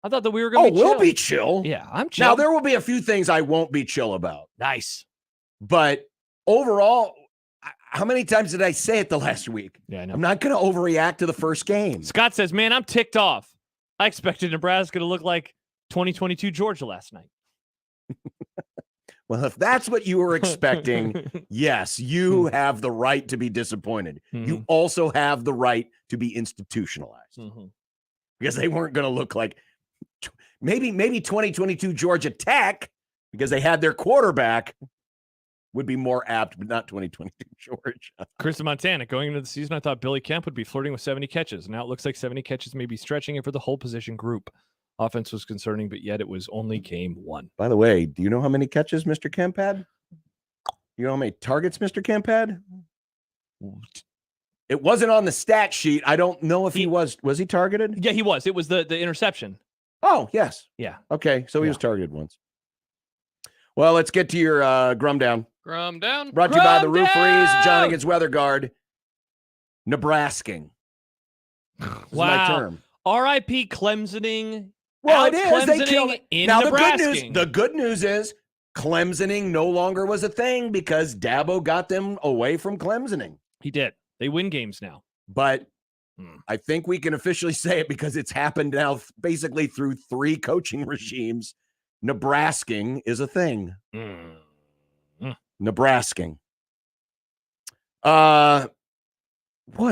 I thought that we were going to be chill. We'll be chill. Yeah, I'm chill. Now, there will be a few things I won't be chill about. Nice. But overall, how many times did I say it the last week? Yeah, I know. I'm not going to overreact to the first game. Scott says, man, I'm ticked off. I expected Nebraska to look like 2022 Georgia last night. Well, if that's what you were expecting, yes, you have the right to be disappointed. Mm-hmm. You also have the right to be institutionalized because they weren't going to look like Maybe 2022 Georgia Tech, because they had their quarterback, would be more apt, but not 2022 Georgia. Chris in Montana, going into the season, I thought Billy Kemp would be flirting with 70 catches. Now it looks like 70 catches may be stretching it for the whole position group. Offense was concerning, but yet it was only game 1. By the way, do you know how many catches Mr. Kemp had? You know how many targets Mr. Kemp had? It wasn't on the stat sheet. I don't know if he was he targeted? Yeah, he was. It was the interception. Oh, yes. Yeah. Okay, so he was targeted once. Well, let's get to your Grum Down. Grum Down. Brought to you by the Rooferys, John against Weather Guard. Nebrasking. This is my term. R.I.P. Clemsoning. Well, it is. They killed it. In Now, Nebrasking. the good news is Clemsoning no longer was a thing because Dabo got them away from Clemsoning. He did. They win games now. But I think we can officially say it because it's happened now basically through 3 coaching regimes. Nebrasking is a thing. Nebrasking. What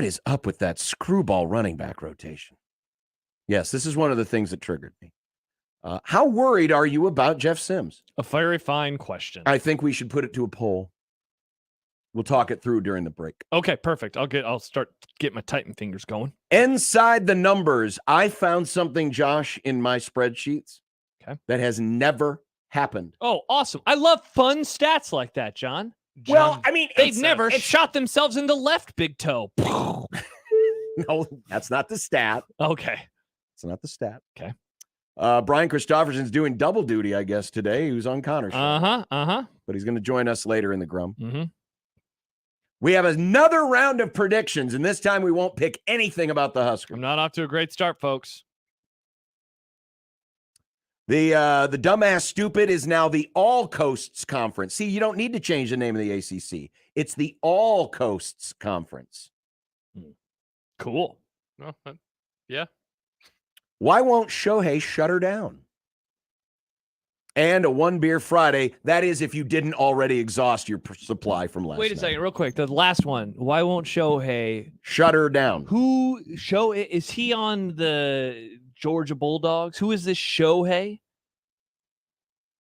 is up with that screwball running back rotation? Yes, this is one of the things that triggered me. How worried are you about Jeff Sims? A very fine question. I think we should put it to a poll. We'll talk it through during the break. Okay, perfect. I'll start getting my Titan fingers going. Inside the numbers, I found something, Josh, in my spreadsheets that has never happened. Oh, awesome. I love fun stats like that, John. Well, I mean, they've never shot themselves in the left big toe. No, that's not the stat. Okay. It's not the stat. Okay. Brian Christopherson's doing double duty, I guess, today. He was on Connor's show. But he's going to join us later in the Grum. Mm-hmm. We have another round of predictions, and this time we won't pick anything about the Huskers. I'm not off to a great start, folks. The dumbass stupid is now the All Coasts Conference. See, you don't need to change the name of the ACC. It's the All Coasts Conference. Cool. Well, yeah. Why won't Shohei shut her down? And a 1 beer Friday. That is if you didn't already exhaust your supply from last Wait a night. second, real quick. The last one. Why won't Shohei shut her down? Is he on the Georgia Bulldogs? Who is this Shohei?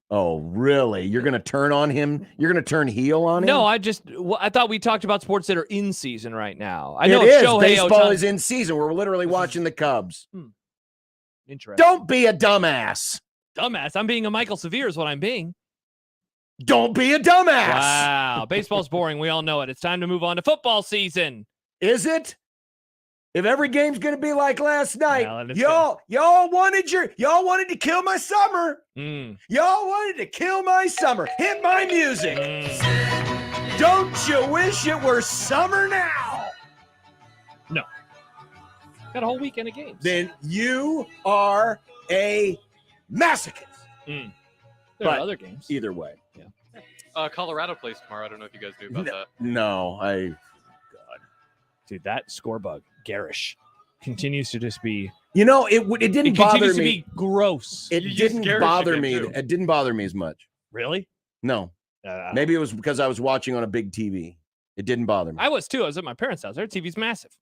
Oh, really? You're going to turn on him? You're going to turn heel on him? No, I thought we talked about sports that are in season right now. I know it is. Shohei Baseball Ohtani is in season. We're literally watching the Cubs. Interesting. Don't be a dumbass. Dumbass. I'm being a Michael Severe is what I'm being. Don't be a dumbass. Wow. Baseball's boring. We all know it. It's time to move on to football season. Is it? If every game's going to be like last night, well, y'all wanted to kill my summer. Y'all wanted to kill my summer. Hit my music. Don't you wish it were summer now? No. Got a whole weekend of games. Then you are a masochist. There But are other games. Either way. Yeah. Colorado plays tomorrow. I don't know if you guys knew about that. No, Dude, that score bug, garish, continues to just be. You know, it didn't bother continues me. to be gross. It didn't bother me. It didn't bother me as much. Really? No. Maybe it was because I was watching on a big TV. It didn't bother me. I was too. I was at my parents' house. Their TV's massive.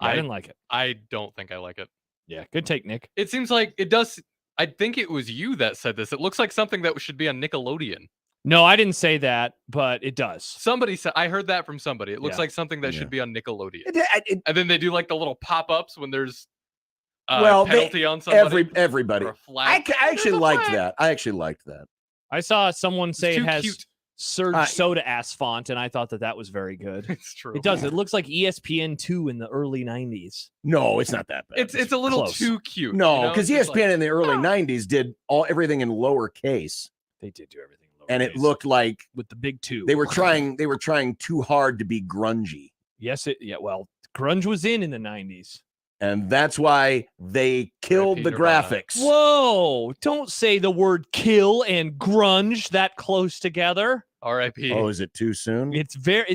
I didn't like it. I don't think I like it. Yeah, good take, Nick. It seems like it does. I think it was you that said this. It looks like something that should be on Nickelodeon. No, I didn't say that, but it does. Somebody said, I heard that from somebody. It looks like something that should be on Nickelodeon. And then they do like the little pop-ups when there's penalty on somebody. Everybody. I actually liked that. I saw someone say it has cute. Surge Soda ass font, and I thought that was very good. It's true. It does. It looks like ESPN2 in the early 90s. No, it's not that bad. It's a little close. too cute. No, because ESPN in the early 90s did everything in lowercase. They did do everything. And it looked like with the big 2. They were trying too hard to be grungy. Yes, well, grunge was in the 90s. And that's why they killed the graphics. Whoa, don't say the word kill and grunge that close together. R.I.P. Oh, is it too soon? It's been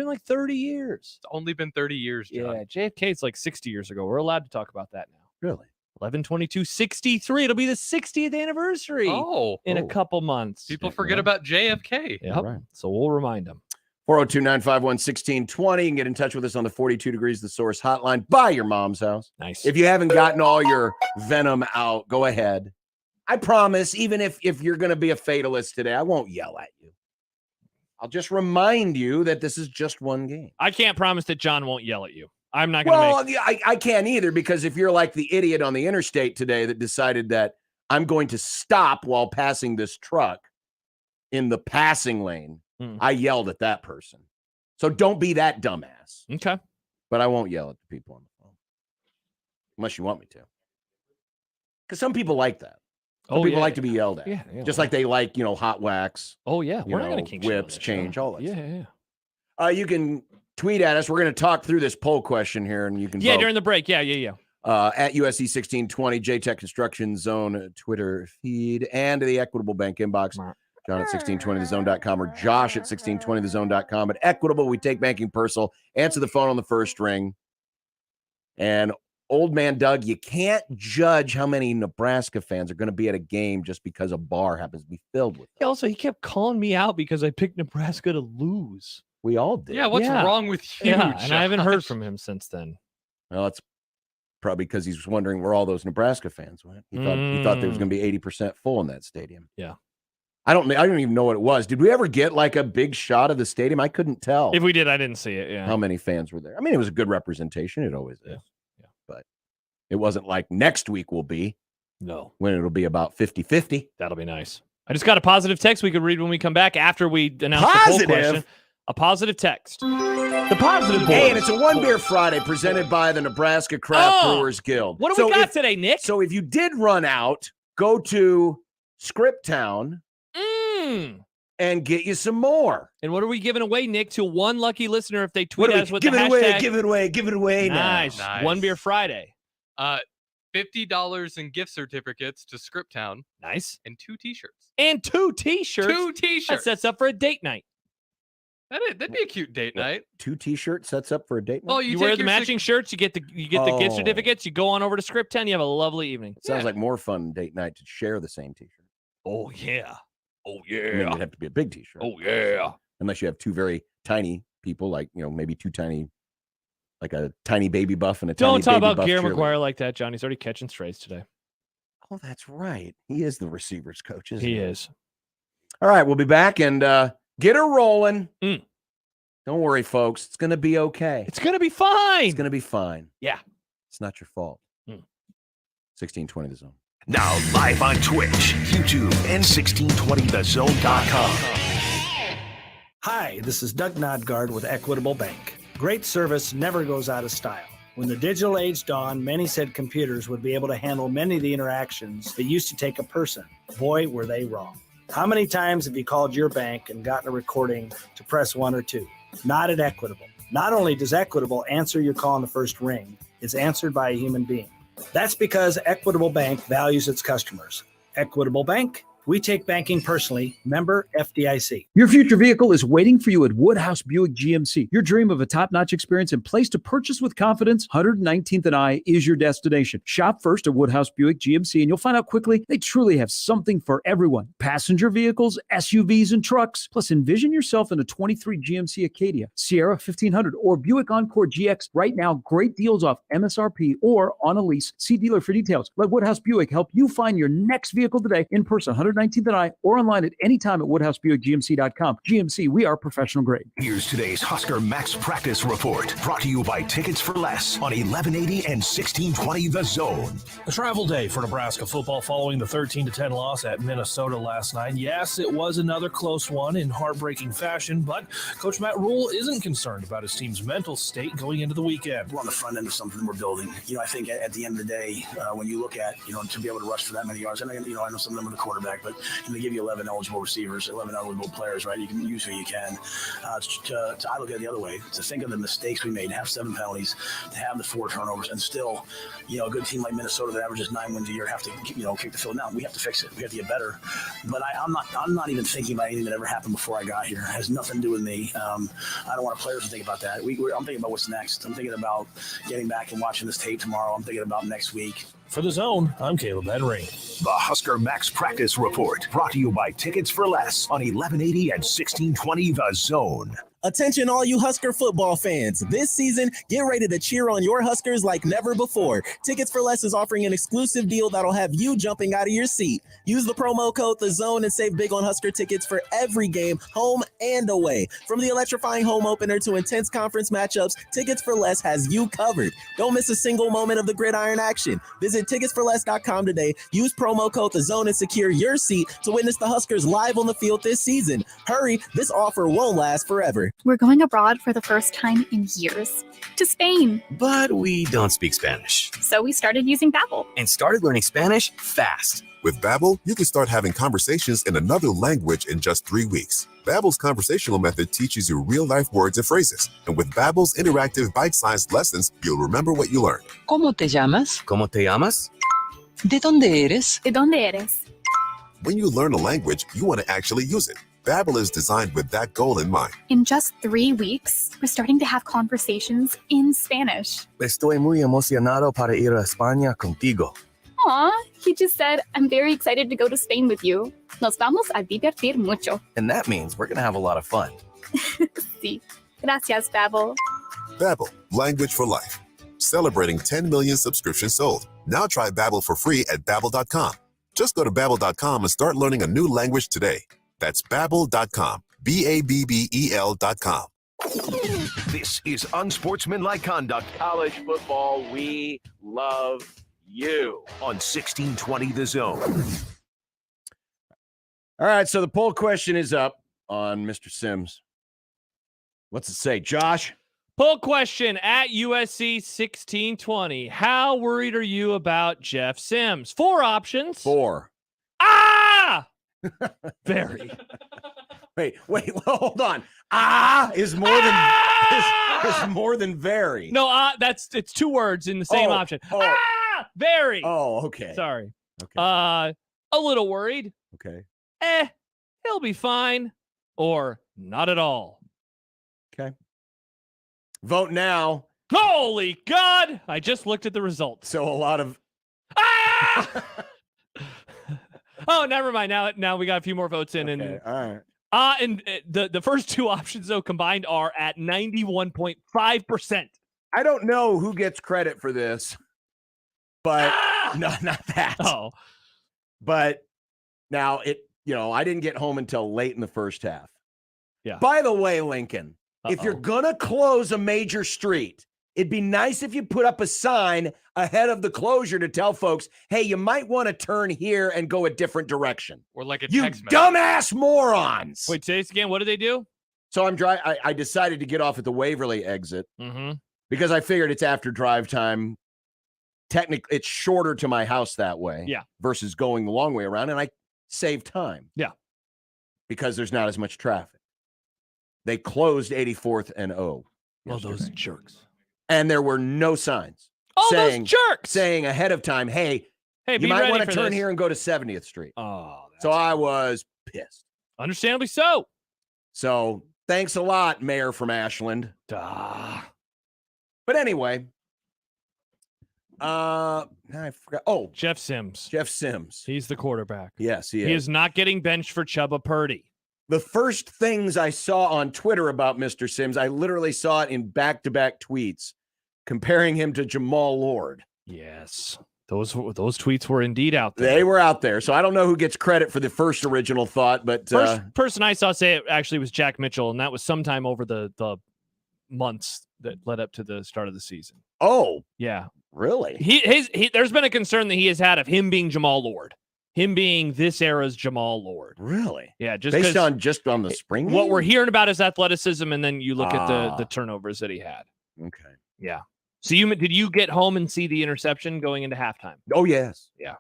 like 30 years. It's only been 30 years, John. Yeah, JFK's like 60 years ago. We're allowed to talk about that now. Really? 11/22/63. It'll be the 60th anniversary in a couple months. People forget about JFK. Yep. Right. So we'll remind them. 402-951-1620. You can get in touch with us on the 42 Degrees The Source hotline by your mom's house. Nice. If you haven't gotten all your venom out, go ahead. I promise, even if you're going to be a fatalist today, I won't yell at you. I'll just remind you that this is just one game. I can't promise that John won't yell at you. I'm not going to I can't either, because if you're like the idiot on the interstate today that decided that I'm going to stop while passing this truck in the passing lane, I yelled at that person. So don't be that dumbass. Okay. But I won't yell at the people on the phone. Unless you want me to. Because some people like that. Some people like to be yelled at. Yeah, just like they like, hot wax. Oh, yeah. We're not going to kink shame on whips, this change, show. all that stuff. Yeah. You can tweet at us. We're going to talk through this poll question here, and you can vote. During the break. Yeah. At USC 1620, JTech Construction Zone Twitter feed, and the Equitable Bank inbox. John at 1620thezone.com or Josh at 1620thezone.com. At Equitable, we take banking personal. Answer the phone on the first ring. And old man Doug, you can't judge how many Nebraska fans are going to be at a game just because a bar happens to be filled with them. Also, he kept calling me out because I picked Nebraska to lose. We all did. Yeah, what's wrong with you, and I haven't heard from him since then. Well, it's probably because he's wondering where all those Nebraska fans went. He thought there was going to be 80% full in that stadium. Yeah. I don't even know what it was. Did we ever get like a big shot of the stadium? I couldn't tell. If we did, I didn't see it. Yeah. How many fans were there? I mean, it was a good representation. It always is. Yeah. But it wasn't like next week will be. No. When it'll be about 50-50. That'll be nice. I just got a positive text we could read when we come back after we announce the poll question. A positive text. The positive board. Hey, and it's a One Beer Friday presented by the Nebraska Craft Brewers Guild. What do we got today, Nick? So if you did run out, go to Scriptown and get you some more. And what are we giving away, Nick, to one lucky listener if they tweet us with give the it hashtag? Give it away. Nice. One Beer Friday. $50 in gift certificates to Scriptown. Nice. And 2 t-shirts. And 2 t-shirts. 2 t-shirts. That sets up for a date night. That'd be a cute date night. 2 t-shirts sets up for a date night? Oh, you wear the matching shirts, you get the gift certificates, you go on over to Scriptown, you have a lovely evening. Sounds like more fun date night to share the same t-shirt. Oh, yeah. Oh, I mean, it'd have to be a big t-shirt. Oh, yeah. Unless you have 2 very tiny people, like, maybe 2 tiny, like a tiny baby buff and a tiny Don't talk baby about buff Gary cheerleader. McGuire like that, John. He's already catching strays today. Oh, that's right. He is the receivers coach, isn't he? He is. All right, we'll be back and get her rolling. Don't worry, folks. It's going to be okay. It's going to be fine. It's going to be fine. Yeah. It's not your fault. 1620 The Zone. Now live on Twitch, YouTube, and 1620thezone.com. Hi, this is Doug Nodgard with Equitable Bank. Great service never goes out of style. When the digital age dawned, many said computers would be able to handle many of the interactions that used to take a person. Boy, were they wrong. How many times have you called your bank and gotten a recording to press 1 or 2? Not at Equitable. Not only does Equitable answer your call on the first ring, it's answered by a human being. That's because Equitable Bank values its customers. Equitable Bank, we take banking personally. Member FDIC. Your future vehicle is waiting for you at Woodhouse Buick GMC. Your dream of a top-notch experience and place to purchase with confidence, 119th and I is your destination. Shop first at Woodhouse Buick GMC and you'll find out quickly they truly have something for everyone. Passenger vehicles, SUVs, and trucks. Plus, envision yourself in a 23 GMC Acadia, Sierra 1500, or Buick Encore GX. Right now, great deals off MSRP or on a lease. See dealer for details. Let Woodhouse Buick help you find your next vehicle today in person, 119th and I, or online at any time at WoodhouseBuickGMC.com. GMC, we are professional grade. Here's today's Husker Max Practice Report, brought to you by Tickets for Less on 1180 and 1620 The Zone. A travel day for Nebraska football following the 13-10 loss at Minnesota last night. Yes, it was another close one in heartbreaking fashion, but Coach Matt Rule isn't concerned about his team's mental state going into the weekend. We're on the front end of something we're building. I think at the end of the day, when you look at, to be able to rush for that many yards, and I know some of them are the quarterback, but they give you 11 eligible receivers, 11 eligible players, right? You can use who you can. I look at it the other way. To think of the mistakes we made, to have 7 penalties, to have the 4 turnovers, and still, a good team like Minnesota that averages 9 wins a year have to, kick the field down. We have to fix it. We have to get better. But I'm not even thinking about anything that ever happened before I got here. It has nothing to do with me. I don't want our players to think about that. I'm thinking about what's next. I'm thinking about getting back and watching this tape tomorrow. I'm thinking about next week. For The Zone, I'm Caleb Henry. The Husker Max Practice Report, brought to you by Tickets for Less on 1180 and 1620 The Zone. Attention all you Husker football fans. This season, get ready to cheer on your Huskers like never before. Tickets for Less is offering an exclusive deal that'll have you jumping out of your seat. Use the promo code THEZONE and save big on Husker tickets for every game, home and away. From the electrifying home opener to intense conference matchups, Tickets for Less has you covered. Don't miss a single moment of the gridiron action. Visit ticketsforless.com today. Use promo code THEZONE and secure your seat to witness the Huskers live on the field this season. Hurry, this offer won't last forever. We're going abroad for the first time in years. To Spain. But we don't speak Spanish. So we started using Babbel. And started learning Spanish fast. With Babbel, you can start having conversations in another language in just 3 weeks. Babbel's conversational method teaches you real-life words and phrases. And with Babbel's interactive bite-sized lessons, you'll remember what you learned. ¿Cómo te llamas? ¿Cómo te llamas? ¿De dónde eres? ¿De dónde eres? When you learn a language, you want to actually use it. Babbel is designed with that goal in mind. In just 3 weeks, we're starting to have conversations in Spanish. Estoy muy emocionado para ir a España contigo. Aw, he just said, I'm very excited to go to Spain with you. Nos vamos a divertir mucho. And that means we're going to have a lot of fun. Sí. Gracias, Babbel. Babbel, language for life. Celebrating 10 million subscriptions sold. Now try Babbel for free at Babbel.com. Just go to Babbel.com and start learning a new language today. That's Babbel.com. Babbel.com. This is Unsportsmanlike Conduct. College football, we love you. On 1620 The Zone. All right, so the poll question is up on Mr. Sims. What's it say, Josh? Poll question at USC 1620. How worried are you about Jeff Sims? 4 options. 4. Ah! Very. Wait, hold on. Is more than very. No, it's 2 words in the same option. Very. Oh, okay. Sorry. Okay. A little worried. Okay. He'll be fine. Or not at all. Okay. Vote now. Holy God! I just looked at the results. So a lot of. Oh, never mind. Now we got a few more votes in. Okay, and all right. And the first 2 options though combined are at 91.5%. I don't know who gets credit for this, but no, not that. Oh, but now I didn't get home until late in the first half. Yeah. By the way, Lincoln, if you're gonna close a major street, it'd be nice if you put up a sign ahead of the closure to tell folks, hey, you might want to turn here and go a different direction. Or like a You text message. dumbass morons. wait, say this again. What did they do? So I decided to get off at the Waverly exit Mm-hmm. because I figured it's after drive time. Technically, it's shorter to my house that way. Yeah. Versus going the long way around, and I save time. Yeah. Because there's not as much traffic. They closed 84th and O. Oh, those jerks. And there were no signs. Oh, those jerks! Saying ahead of time, hey, Hey, you be might ready want for to turn this. here and go to 70th Street. Oh, so I was pissed. Understandably so. So thanks a lot, Mayor from Ashland. Duh. But anyway, I forgot. Oh, Jeff Sims. Jeff Sims. He's the quarterback. Yes, he He is. is not getting benched for Chubba Purdy. The first things I saw on Twitter about Mr. Sims, I literally saw it in back-to-back tweets comparing him to Jamal Lord. Yes. Those tweets were indeed out there. They were out there. So I don't know who gets credit for the first original thought, but First person I saw say it actually was Jack Mitchell, and that was sometime over the months that led up to the start of the season. Oh, yeah. Really? He there's been a concern that he has had of him being Jamal Lord. Him being this era's Jamal Lord. Really? Yeah, just based on the spring What game? we're hearing about is athleticism, and then you look at the turnovers that he had. Okay. Yeah. So did you get home and see the interception going into halftime? Oh, yes. Yeah.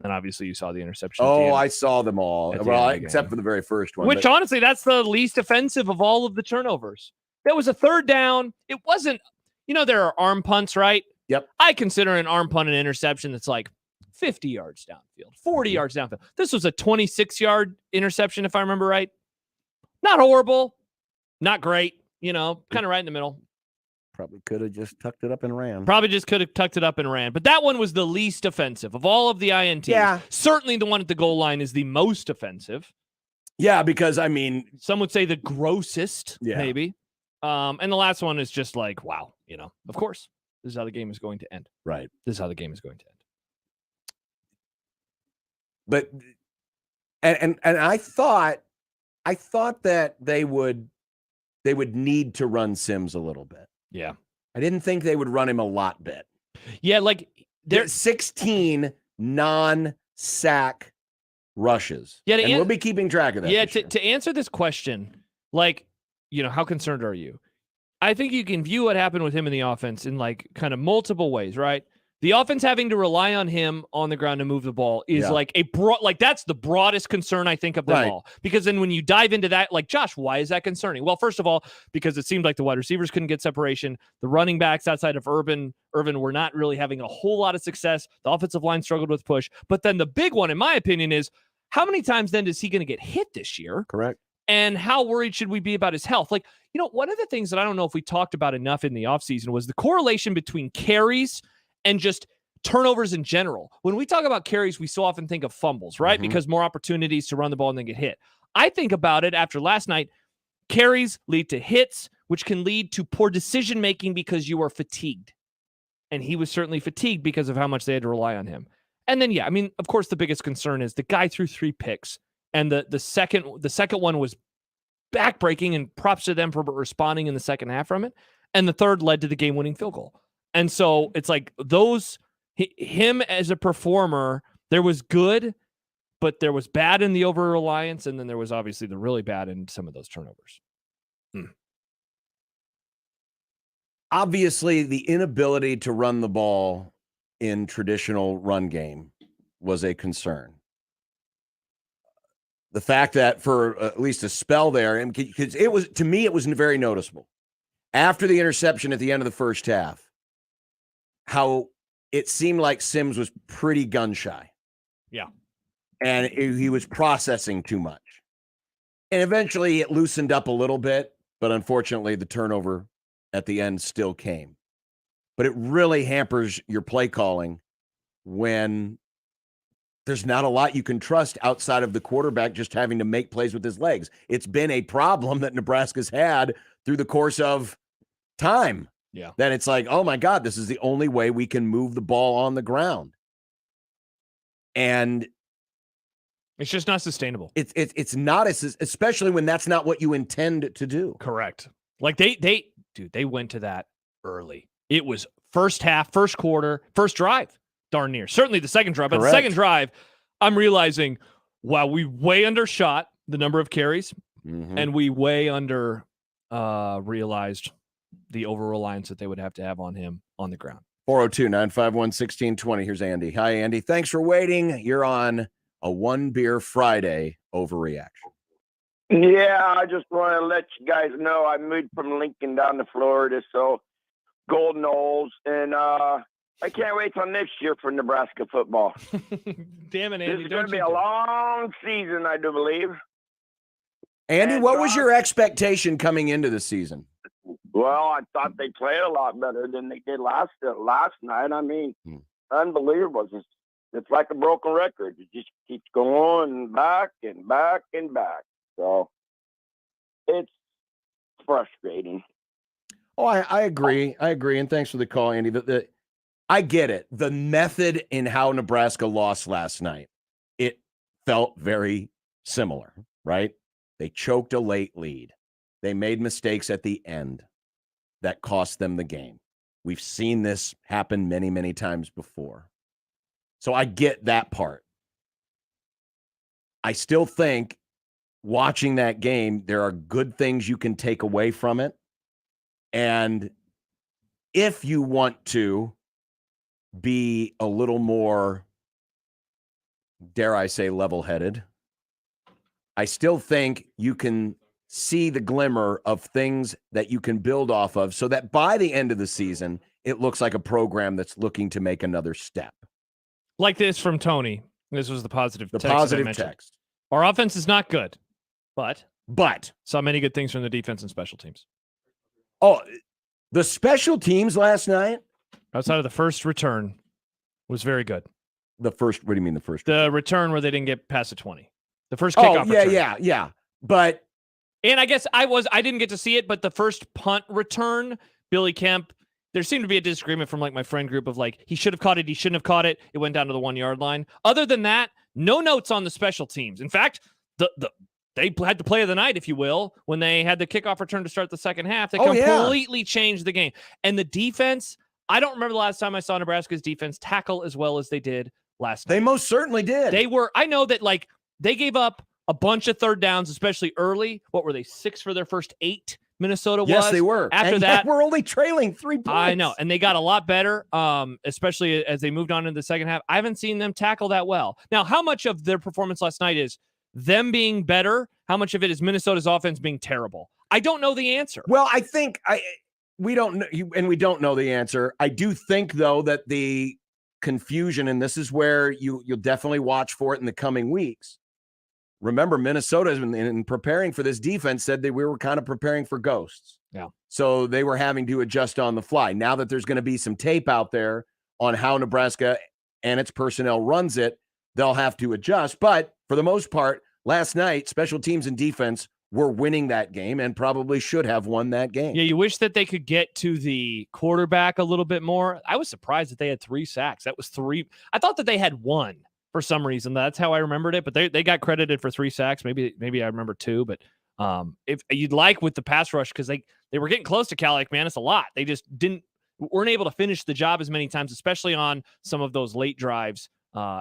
And obviously you saw the interception. At the Oh, end. I saw them all. At the Well, end of the except game. for the very first one. Which, but- honestly, that's the least offensive of all of the turnovers. That was a third down. It wasn't, there are arm punts, right? Yep. I consider an arm punt an interception that's like 50 yards downfield, 40 yards downfield. This was a 26-yard interception, if I remember right. Not horrible. Not great. Kind of right in the middle. Probably could have just tucked it up and ran. Probably just could have tucked it up and ran. But that one was the least offensive of all of the INTs. Yeah. Certainly the one at the goal line is the most offensive. Yeah, because I mean, some would say the grossest, Yeah. maybe. And the last one is just like, wow, of course, this is how the game is going to end. Right. This is how the game is going to end. But and I thought that they would need to run Sims a little bit. Yeah. I didn't think they would run him a lot bit. Yeah, like there's 16 non-sack rushes. Yeah, and we'll be keeping track of that. Yeah, for sure. to answer this question, like, how concerned are you? I think you can view what happened with him in the offense in like kind of multiple ways, right? The offense having to rely on him on the ground to move the ball is like that's the broadest concern I think of them all. Because then when you dive into that, like, Josh, why is that concerning? Well, first of all, because it seemed like the wide receivers couldn't get separation. The running backs outside of Irvin were not really having a whole lot of success. The offensive line struggled with push. But then the big one, in my opinion, is how many times then is he going to get hit this year? Correct. And how worried should we be about his health? Like, one of the things that I don't know if we talked about enough in the offseason was the correlation between carries and just turnovers in general. When we talk about carries, we so often think of fumbles, right? Because more opportunities to run the ball and then get hit. I think about it after last night. Carries lead to hits, which can lead to poor decision-making because you are fatigued. And he was certainly fatigued because of how much they had to rely on him. And then, of course, the biggest concern is the guy threw 3 picks. And the second one was backbreaking, and props to them for responding in the second half from it. And the third led to the game-winning field goal. And so it's like him as a performer, there was good, but there was bad in the over-reliance, and then there was obviously the really bad in some of those turnovers. Obviously, the inability to run the ball in traditional run game was a concern. The fact that for at least a spell there, and because it was, to me, it was very noticeable after the interception at the end of the first half, how it seemed like Sims was pretty gun shy. Yeah. And he was processing too much. And eventually it loosened up a little bit, but unfortunately the turnover at the end still came. But it really hampers your play calling when there's not a lot you can trust outside of the quarterback just having to make plays with his legs. It's been a problem that Nebraska's had through the course of time. Yeah. That it's like, oh my God, this is the only way we can move the ball on the ground. And it's just not sustainable. It's not, especially when that's not what you intend to do. Correct. Like they went to that early. It was first half, first quarter, first drive. Darn near. Certainly the second drive. But the second drive, I'm realizing, wow, we way undershot the number of carries, and we way under realized the over-reliance that they would have to have on him on the ground. 402-951-1620. Here's Andy. Hi, Andy. Thanks for waiting. You're on a One Beer Friday overreaction. Yeah, I just want to let you guys know I moved from Lincoln down to Florida, so Golden Knolls, and I can't wait till next year for Nebraska football. Damn it, Andy. This is going to be a long season, I do believe. Andy, what was your expectation coming into the season? Well, I thought they played a lot better than they did last night. I mean, unbelievable. It's like a broken record. It just keeps going back and back and back. So it's frustrating. Oh, I agree. I agree. And thanks for the call, Andy. I get it. The method in how Nebraska lost last night, it felt very similar, right? They choked a late lead. They made mistakes at the end that cost them the game. We've seen this happen many, many times before. So I get that part. I still think watching that game, there are good things you can take away from it. And if you want to be a little more, dare I say, level-headed, I still think you can see the glimmer of things that you can build off of so that by the end of the season, it looks like a program that's looking to make another step. Like this from Tony. This was the positive text. Positive text. Our offense is not good, but But saw many good things from the defense and special teams. Oh, the special teams last night, outside of the first return, was very good. The first, what do you mean the first? The return where they didn't get past the 20. The first kickoff return. Yeah. But and I guess I didn't get to see it, but the first punt return, Billy Kemp, there seemed to be a disagreement from like my friend group of like, he should have caught it, he shouldn't have caught it. It went down to the 1 yard line. Other than that, no notes on the special teams. In fact, they had the play of the night, if you will, when they had the kickoff return to start the second half. They completely changed the game. And the defense, I don't remember the last time I saw Nebraska's defense tackle as well as they did last night. They most certainly did. I know that like they gave up a bunch of third downs, especially early. What were they, 6 for their first 8? Minnesota was. Yes, they were. After and that, we're only trailing 3 points. I know, and they got a lot better, especially as they moved on into the second half. I haven't seen them tackle that well. Now, how much of their performance last night is them being better? How much of it is Minnesota's offense being terrible? I don't know the answer. Well, I think we don't know, and we don't know the answer. I do think, though, that the confusion, and this is where you'll definitely watch for it in the coming weeks. Remember, Minnesota, in preparing for this defense, said that we were kind of preparing for ghosts. Yeah. So they were having to adjust on the fly. Now that there's going to be some tape out there on how Nebraska and its personnel runs it, they'll have to adjust. But for the most part, last night, special teams and defense were winning that game and probably should have won that game. Yeah, you wish that they could get to the quarterback a little bit more. I was surprised that they had 3 sacks. That was 3. I thought that they had 1. For some reason, that's how I remembered it. But they got credited for 3 sacks. Maybe I remember 2. But if you'd like with the pass rush, because they were getting close to Cal McManus a lot. They just weren't able to finish the job as many times, especially on some of those late drives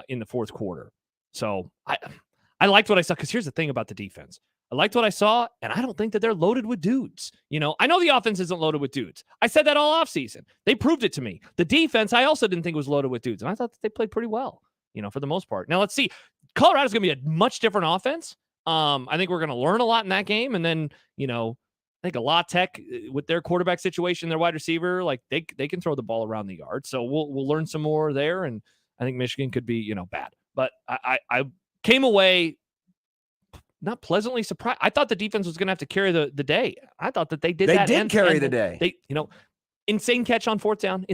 in the fourth quarter. So I liked what I saw, because here's the thing about the defense. I liked what I saw, and I don't think that they're loaded with dudes. You know, I know the offense isn't loaded with dudes. I said that all offseason. They proved it to me. The defense, I also didn't think was loaded with dudes, and I thought that they played pretty well. You know, for the most part. Now, let's see. Colorado's going to be a much different offense. I think we're going to learn a lot in that game. And then, you know, I think La Tech with their quarterback situation, their wide receiver, like they can throw the ball around the yard. So we'll learn some more there. And I think Michigan could be, you know, bad. But I came away not pleasantly surprised. I thought the defense was going to have to carry the day. I thought that they did that. They did carry the day. They, you know, insane catch on fourth down.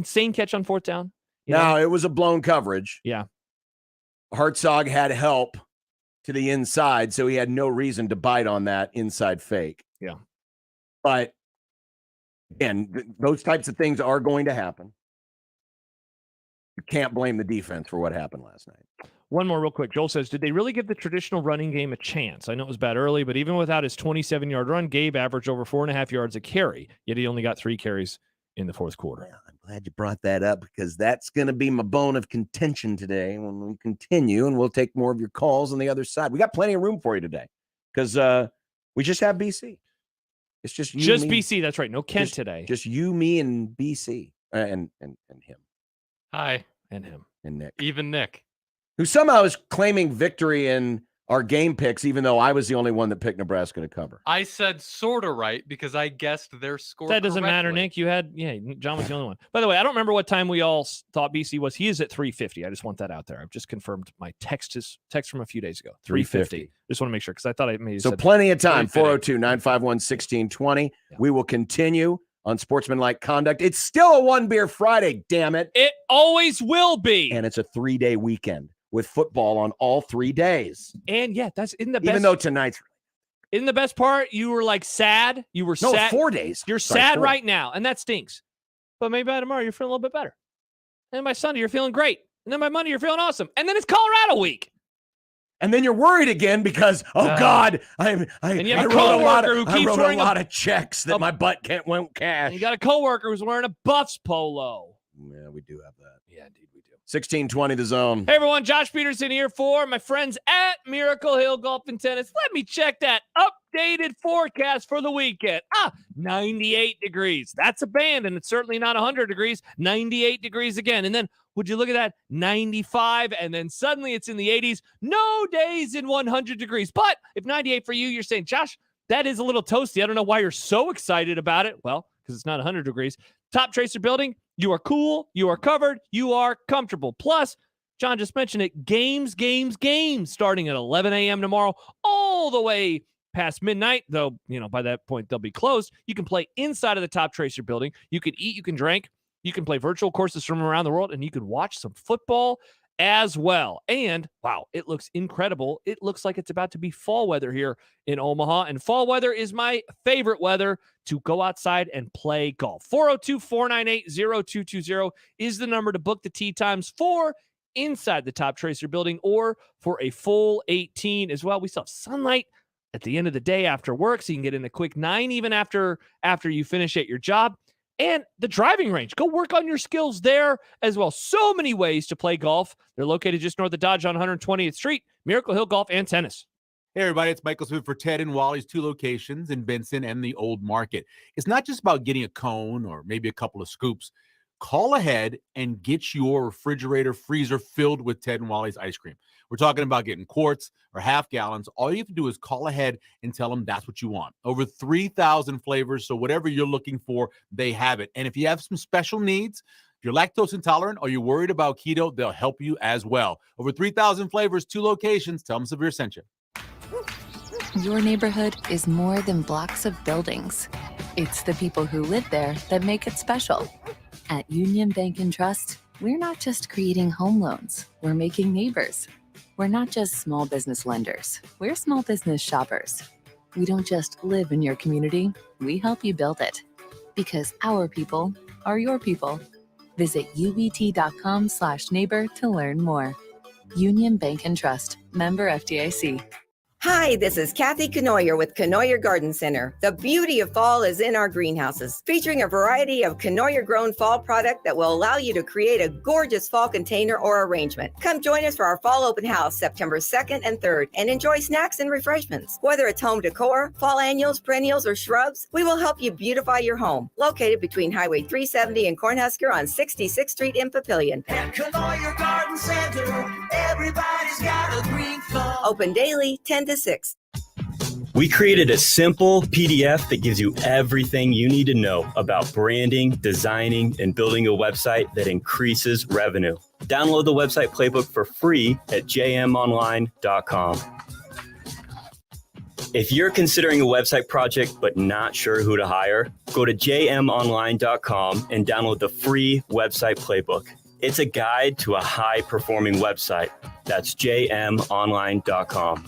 No, it was a blown coverage. Yeah. Hartzog had help to the inside, so he had no reason to bite on that inside fake. Yeah. But, again, those types of things are going to happen. You can't blame the defense for what happened last night. One more real quick. Joel says, did they really give the traditional running game a chance? I know it was bad early, but even without his 27-yard run, Gabe averaged over 4.5 yards a carry, yet he only got 3 carries in the fourth quarter. Well, I'm glad you brought that up, because that's going to be my bone of contention today when we continue, and we'll take more of your calls on the other side. We got plenty of room for you today, because we just have BC. It's just you, just me. BC. That's right. No Kent today. Just you, me, and BC, and him. Hi. And him. And Nick. Even Nick. Who somehow is claiming victory in our game picks, even though I was the only one that picked Nebraska to cover. I said sort of right because I guessed their score. That doesn't matter, correctly. Nick. You had, John was the only one. By the way, I don't remember what time we all thought BC was. He is at 3:50. I just want that out there. I've just confirmed my text from a few days ago. 3:50. Just want to make sure, because I thought I maybe So said plenty of time. 3:50. 402-951-1620. Yeah. We will continue on Sportsmanlike Conduct. It's still a one beer Friday, damn it. It always will be. And it's a 3-day weekend with football on all 3 days. And yeah, that's in the best. Even though tonight's. In the best part, you were like sad. You were sad. 4 days. You're sad right now, and that stinks. But maybe by tomorrow, you're feeling a little bit better. And by Sunday, you're feeling great. And then by Monday, you're feeling awesome. And then it's Colorado week. And then you're worried again because, God, I you have wrote a coworker who I keeps wrote wearing a lot of checks that my butt won't cash. And you got a coworker who's wearing a Buffs polo. Yeah, we do have that. Yeah, indeed we do. 1620 the zone. Hey, everyone. Josh Peterson here for my friends at Miracle Hill Golf and Tennis. Let me check that updated forecast for the weekend. 98 degrees. That's a band, and it's certainly not 100 degrees. 98 degrees again. And then, would you look at that? 95, and then suddenly it's in the 80s. No days in 100 degrees. But if 98 for you, you're saying, Josh, that is a little toasty. I don't know why you're so excited about it. Well, because it's not 100 degrees. Top Tracer Building, you are cool, you are covered, you are comfortable. Plus, John just mentioned it, games starting at 11 a.m. tomorrow all the way past midnight, though, by that point, they'll be closed. You can play inside of the Top Tracer Building. You can eat, you can drink, you can play virtual courses from around the world, and you can watch some football as well. And wow, it looks incredible. It looks like it's about to be fall weather here in Omaha. And fall weather is my favorite weather to go outside and play golf. 402-498-0220 is the number to book the tee times for inside the Top Tracer building or for a full 18 as well. We still have sunlight at the end of the day after work, so you can get in a quick 9 even after you finish at your job. And the driving range. Go work on your skills there as well. So many ways to play golf. They're located just north of Dodge on 120th Street, Miracle Hill Golf and Tennis. Hey, everybody, it's Michael Smith for Ted and Wally's 2 locations in Benson and the Old Market. It's not just about getting a cone or maybe a couple of scoops. Call ahead and get your refrigerator, freezer filled with Ted and Wally's ice cream. We're talking about getting quarts or half gallons. All you have to do is call ahead and tell them that's what you want. Over 3,000 flavors, so whatever you're looking for, they have it. And if you have some special needs, if you're lactose intolerant or you're worried about keto, they'll help you as well. Over 3,000 flavors, 2 locations. Tell them Severe sent you. Your neighborhood is more than blocks of buildings. It's the people who live there that make it special. At Union Bank and Trust, we're not just creating home loans, we're making neighbors. We're not just small business lenders, we're small business shoppers. We don't just live in your community, we help you build it. Because our people are your people. Visit ubt.com/neighbor to learn more. Union Bank and Trust, member FDIC. Hi, this is Kathy Kenoyer with Kenoyer Garden Center. The beauty of fall is in our greenhouses, featuring a variety of Kenoyer-grown fall product that will allow you to create a gorgeous fall container or arrangement. Come join us for our fall open house September 2nd and 3rd and enjoy snacks and refreshments. Whether it's home decor, fall annuals, perennials, or shrubs, we will help you beautify your home. Located between Highway 370 and Cornhusker on 66th Street in Papillion. At Kenoyer Garden Center, everybody's got a green thumb. Open daily, 10 to 6. We created a simple PDF that gives you everything you need to know about branding, designing, and building a website that increases revenue. Download the website playbook for free at jmonline.com. If you're considering a website project but not sure who to hire, go to jmonline.com and download the free website playbook. It's a guide to a high-performing website. That's jmonline.com.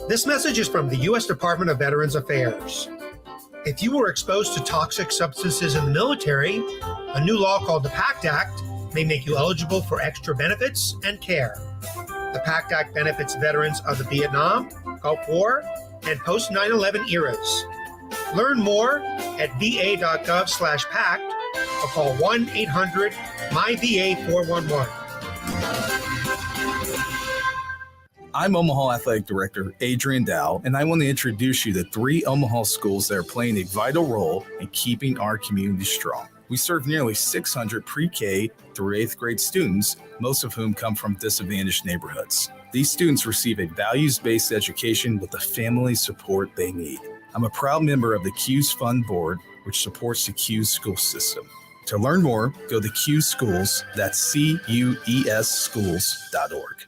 This message is from the U.S. Department of Veterans Affairs. If you were exposed to toxic substances in the military, a new law called the PACT Act may make you eligible for extra benefits and care. The PACT Act benefits veterans of the Vietnam, Gulf War, and post 9/11 eras. Learn more at va.gov/PACT or call 1-800-MyVA411. I'm Omaha Athletic Director Adrian Dow, and I want to introduce you to 3 Omaha schools that are playing a vital role in keeping our community strong. We serve nearly 600 pre-K through 8th grade students, most of whom come from disadvantaged neighborhoods. These students receive a values-based education with the family support they need. I'm a proud member of the CUES Fund Board, which supports the CUES school system. To learn more, go to CUES Schools, that's CUES schools.org.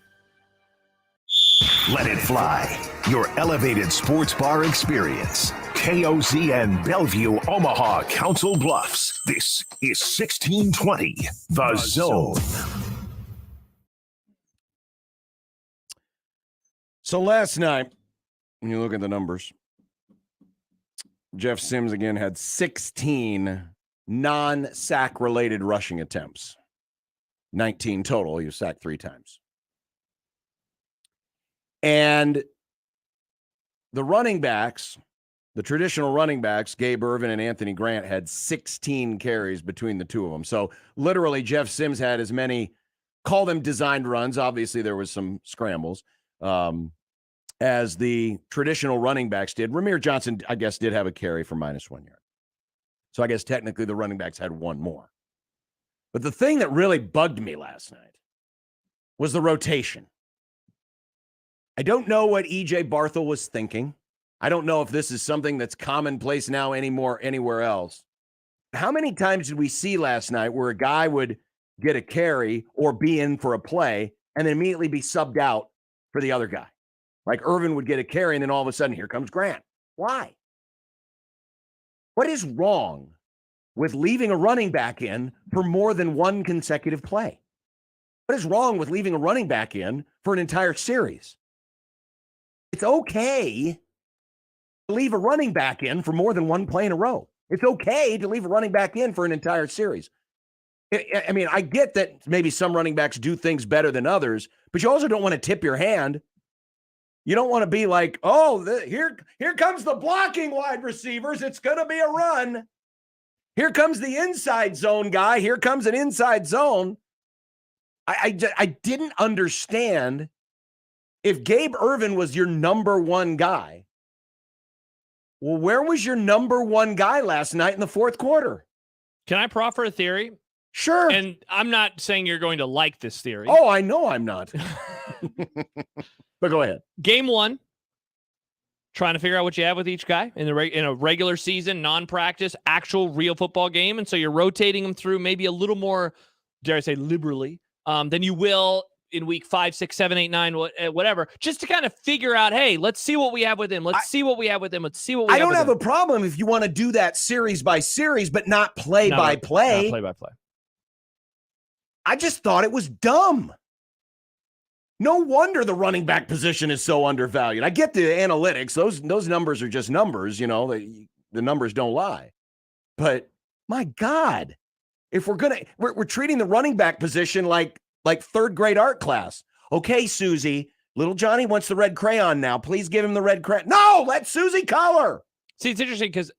Let it fly. Your elevated sports bar experience. KOZN Bellevue, Omaha, Council Bluffs. This is 1620, The Zone. So last night, when you look at the numbers, Jeff Sims again had 16 non-sack related rushing attempts. 19 total. He was sacked 3 times. And the running backs, the traditional running backs, Gabe Irvin and Anthony Grant, had 16 carries between the two of them. So literally Jeff Sims had as many, call them designed runs. Obviously there was some scrambles as the traditional running backs did. Ramir Johnson, I guess, did have a carry for -1 yard. So I guess technically the running backs had one more. But the thing that really bugged me last night was the rotation. I don't know what E.J. Barthel was thinking. I don't know if this is something that's commonplace now anymore anywhere else. How many times did we see last night where a guy would get a carry or be in for a play and then immediately be subbed out for the other guy? Like Irvin would get a carry and then all of a sudden, here comes Grant. Why? What is wrong with leaving a running back in for more than one consecutive play? What is wrong with leaving a running back in for an entire series? It's okay to leave a running back in for more than one play in a row. It's okay to leave a running back in for an entire series. I mean, I get that maybe some running backs do things better than others, but you also don't want to tip your hand. You don't want to be like, oh, here comes the blocking wide receivers. It's going to be a run. Here comes the inside zone guy. Here comes an inside zone. I didn't understand if Gabe Ervin was your number one guy. Well, where was your number one guy last night in the fourth quarter? Can I proffer a theory? Sure. And I'm not saying you're going to like this theory. Oh, I know I'm not. But go ahead. Game 1, trying to figure out what you have with each guy in a regular season, non-practice, actual real football game. And so you're rotating them through maybe a little more, dare I say, liberally than you will in week 5, 6, 7, 8, 9, whatever, just to kind of figure out, hey, let's see what we have with him. Let's see what we have with him. Let's see what we have with him. I don't have a problem if you want to do that series by series, but not play by play. Not play by play. I just thought it was dumb. No wonder the running back position is so undervalued. I get the analytics. Those numbers are just numbers, you know, the numbers don't lie. But my God, if we're treating the running back position like third grade art class. Okay, Susie, little Johnny wants the red crayon now. Please give him the red crayon. No, let Susie color. See, it's interesting because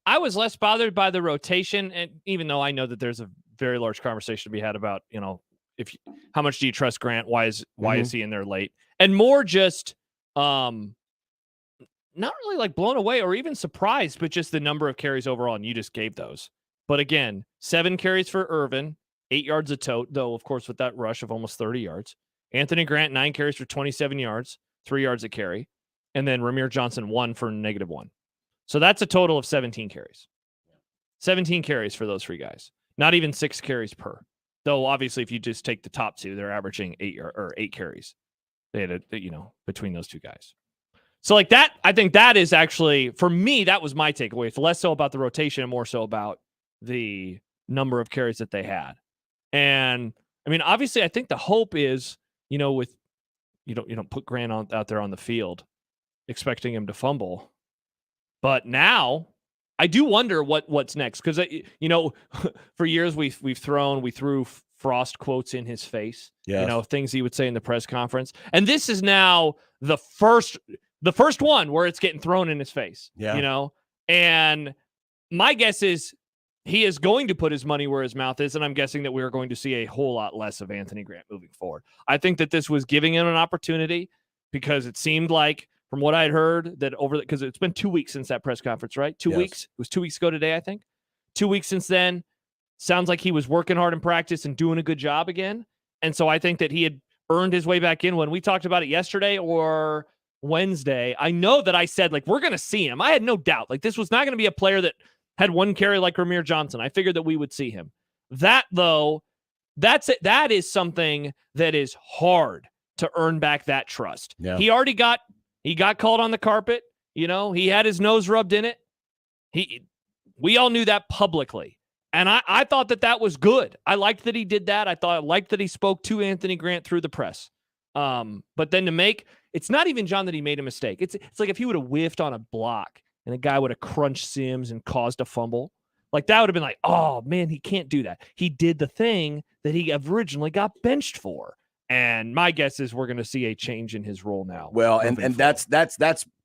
I was less bothered by the rotation, and even though I know that there's a very large conversation to be had about, you know, how much do you trust Grant? Why is he in there late? And more just not really like blown away or even surprised, but just the number of carries overall, and you just gave those. But again, 7 carries for Ervin, 8 yards a tote, though, of course, with that rush of almost 30 yards. Anthony Grant, 9 carries for 27 yards, 3 yards a carry. And then Ramir Johnson, 1 for -1. So that's a total of 17 carries. 17 carries for those 3 guys. Not even 6 carries per. Though, obviously, if you just take the top 2, they're averaging 8 carries. They had, between those 2 guys. So, like that, I think that is actually, for me, that was my takeaway. It's less so about the rotation and more so about the number of carries that they had. And, I mean, obviously, I think the hope is, you know, with, you don't put Grant out there on the field expecting him to fumble. But now, I do wonder what's next, because you know, for years we threw Frost quotes in his face, you know, things he would say in the press conference, and this is now the first one where it's getting thrown in his face, you know. And my guess is he is going to put his money where his mouth is, and I'm guessing that we are going to see a whole lot less of Anthony Grant moving forward. I think that this was giving him an opportunity because it seemed like, from what I'd heard, that because it's been 2 weeks since that press conference, right? 2 weeks. It was 2 weeks ago today, I think. 2 weeks since then. Sounds like he was working hard in practice and doing a good job again. And so I think that he had earned his way back in. When we talked about it yesterday or Wednesday, I know that I said, like, we're going to see him. I had no doubt. Like, this was not going to be a player that had 1 carry like Ramir Johnson. I figured that we would see him. That, though, that's it. That is something that is hard to earn back that trust. Yeah. He got called on the carpet. You know, he had his nose rubbed in it. We all knew that publicly. And I thought that was good. I liked that he did that. I liked that he spoke to Anthony Grant through the press. But then it's not even, John, that he made a mistake. It's like if he would have whiffed on a block and a guy would have crunched Sims and caused a fumble. Like, that would have been like, oh, man, he can't do that. He did the thing that he originally got benched for. And my guess is we're going to see a change in his role now. Well, and that's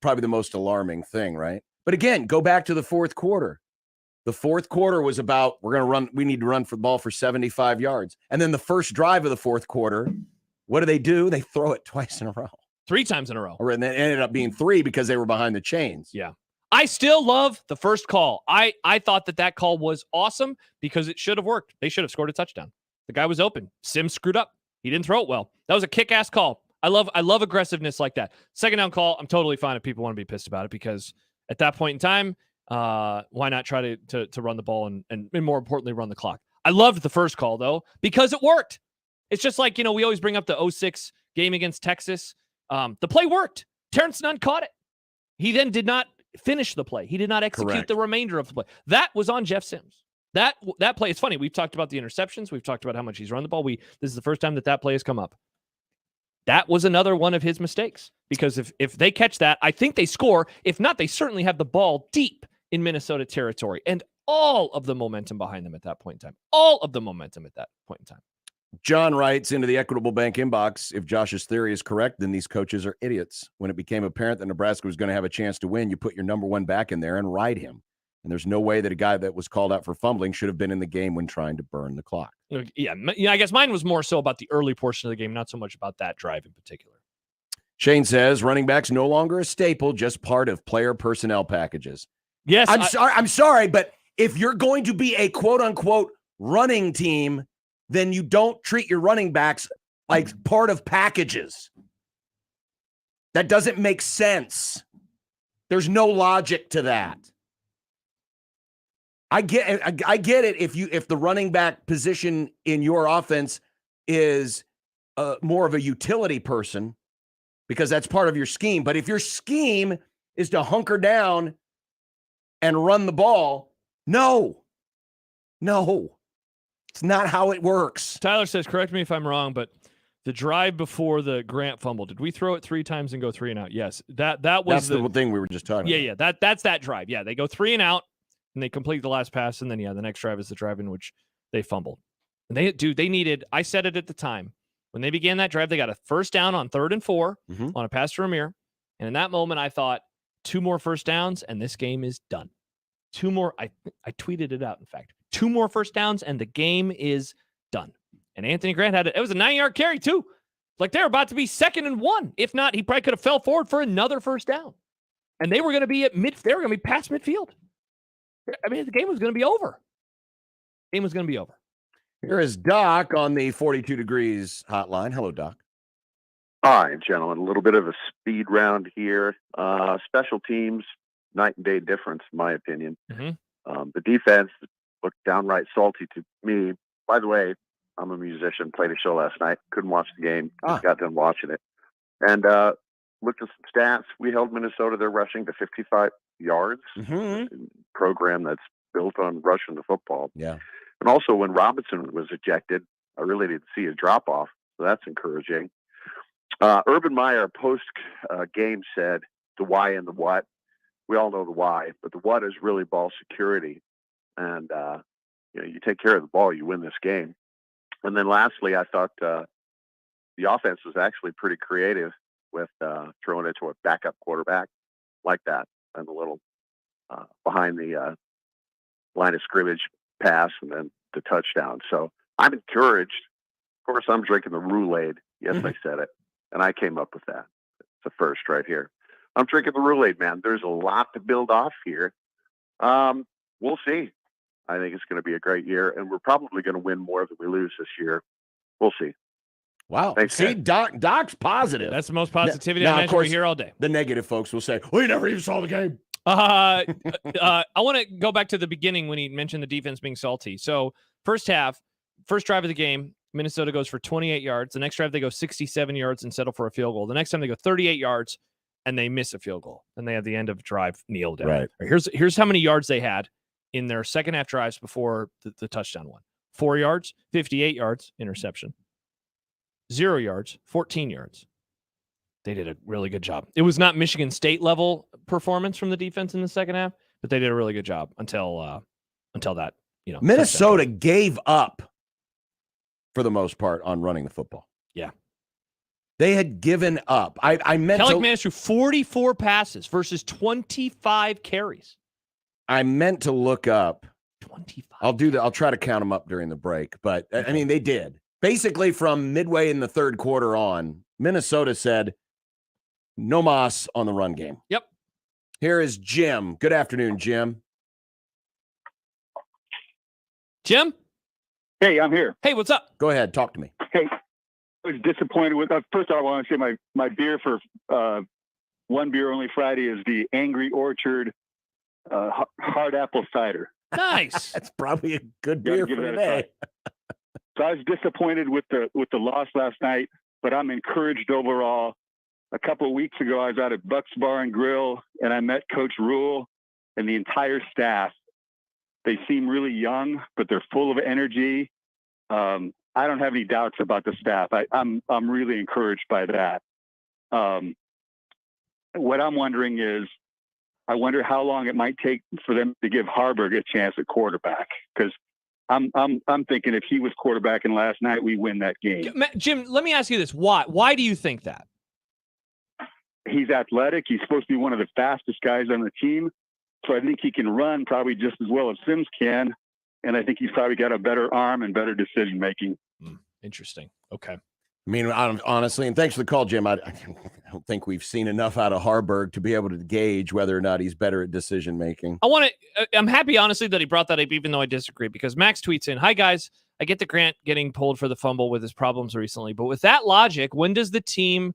probably the most alarming thing, right? But again, go back to the fourth quarter. The fourth quarter was about, we need to run for the ball for 75 yards. And then the first drive of the fourth quarter, what do? They throw it twice in a row. 3 times in a row. And then it ended up being 3 because they were behind the chains. Yeah. I still love the first call. I thought that call was awesome because it should have worked. They should have scored a touchdown. The guy was open. Sims screwed up. He didn't throw it well. That was a kick-ass call. I love aggressiveness like that. Second down call, I'm totally fine if people want to be pissed about it, because at that point in time, why not try to run the ball and more importantly, run the clock? I loved the first call, though, because it worked. It's just like, you know, we always bring up the 2006 game against Texas. The play worked. Terrence Nunn caught it. He then did not finish the play. He did not execute the remainder of the play. That was on Jeff Sims. That play, it's funny. We've talked about the interceptions. We've talked about how much he's run the ball. This is the first time that play has come up. That was another one of his mistakes, because if they catch that, I think they score. If not, they certainly have the ball deep in Minnesota territory and all of the momentum behind them at that point in time. All of the momentum at that point in time. John writes into the Equitable Bank inbox, if Josh's theory is correct, then these coaches are idiots. When it became apparent that Nebraska was going to have a chance to win, you put your number one back in there and ride him. And there's no way that a guy that was called out for fumbling should have been in the game when trying to burn the clock. Yeah, I guess mine was more so about the early portion of the game, not so much about that drive in particular. Shane says, running back's no longer a staple, just part of player personnel packages. Yes. I'm sorry, but if you're going to be a quote-unquote running team, then you don't treat your running backs like part of packages. That doesn't make sense. There's no logic to that. I get it if the running back position in your offense is more of a utility person, because that's part of your scheme. But if your scheme is to hunker down and run the ball, no, it's not how it works. Tyler says, correct me if I'm wrong, but the drive before the Grant fumble, did we throw it 3 times and go 3 and out? Yes, that was the thing we were just talking about. Yeah, that's that drive. Yeah, they go 3 and out. And they complete the last pass, and then, the next drive is the drive in which they fumbled. And they needed, I said it at the time, when they began that drive, they got a first down on 3rd and 4 on a pass to Ramir. And in that moment, I thought, 2 more first downs, and this game is done. 2 more, I tweeted it out, in fact. 2 more first downs, and the game is done. And Anthony Grant it was a 9-yard carry, too. Like, they were about to be 2nd and 1. If not, he probably could have fell forward for another first down. And they were going to be they were going to be past midfield. I mean, the game was going to be over. Here is Doc on the 42 Degrees hotline. Hello, Doc. Hi, gentlemen. A little bit of a speed round here. Special teams, night and day difference, in my opinion. The defense looked downright salty to me. By the way, I'm a musician, played a show last night, couldn't watch the game, got done watching it. And looked at some stats. We held Minnesota, they're rushing to 55 yards. Program that's built on rushing the football. Yeah. And also when Robinson was ejected, I really didn't see a drop off. So that's encouraging. Urban Meyer post game said the why and the what. We all know the why, but the what is really ball security. And you take care of the ball, you win this game. And then lastly, I thought the offense was actually pretty creative with throwing it to a backup quarterback like that, and a little behind the line of scrimmage pass and then the touchdown. So I'm encouraged. Of course, I'm drinking the Roulade. Yes, I said it. And I came up with that. It's the first right here. I'm drinking the Roulade, man. There's a lot to build off here. We'll see. I think it's going to be a great year, and we're probably going to win more than we lose this year. We'll see. Wow. Thanks, see, Doc's positive. That's the most positivity I imagine we hear all day. The negative folks will say, we never even saw the game. I want to go back to the beginning when he mentioned the defense being salty. So first drive of the game, Minnesota goes for 28 yards. The next drive, they go 67 yards and settle for a field goal. The next time they go 38 yards and they miss a field goal. And they have the end of drive kneel down. Right. Here's how many yards they had in their second half drives before the touchdown one. 4 yards, 58 yards, interception. 0 yards, 14 yards. They did a really good job. It was not Michigan State level performance from the defense in the second half, but they did a really good job until that, Minnesota gave up for the most part on running the football. Yeah. They had given up. I meant Kelly managed through 44 passes versus 25 carries. I meant to look up 25. I'll try to count them up during the break, but I mean, they did. Basically from midway in the third quarter on, Minnesota said, no mas on the run game. Yep. Here is Jim. Good afternoon, Jim. Jim? Hey, I'm here. Hey, what's up? Go ahead. Talk to me. Hey, I was disappointed with first of all, I want to say my beer for One Beer Only Friday is the Angry Orchard hard apple cider. Nice. That's probably a good beer for today. So I was disappointed with the loss last night, but I'm encouraged overall. A couple of weeks ago, I was out at Buck's Bar and Grill, and I met Coach Rule and the entire staff. They seem really young, but they're full of energy. I don't have any doubts about the staff. I'm really encouraged by that. What I'm wondering is, I wonder how long it might take for them to give Harburg a chance at quarterback, because I'm thinking if he was quarterbacking last night, we win that game. Jim, let me ask you this: Why do you think that? He's athletic. He's supposed to be one of the fastest guys on the team, so I think he can run probably just as well as Sims can, and I think he's probably got a better arm and better decision making. Interesting. Okay. I mean, honestly, and thanks for the call, Jim. I don't think we've seen enough out of Harburg to be able to gauge whether or not he's better at decision making. I'm happy, honestly, that he brought that up, even though I disagree, because Max tweets in, "Hi guys, I get the Grant getting pulled for the fumble with his problems recently, but with that logic, what does the team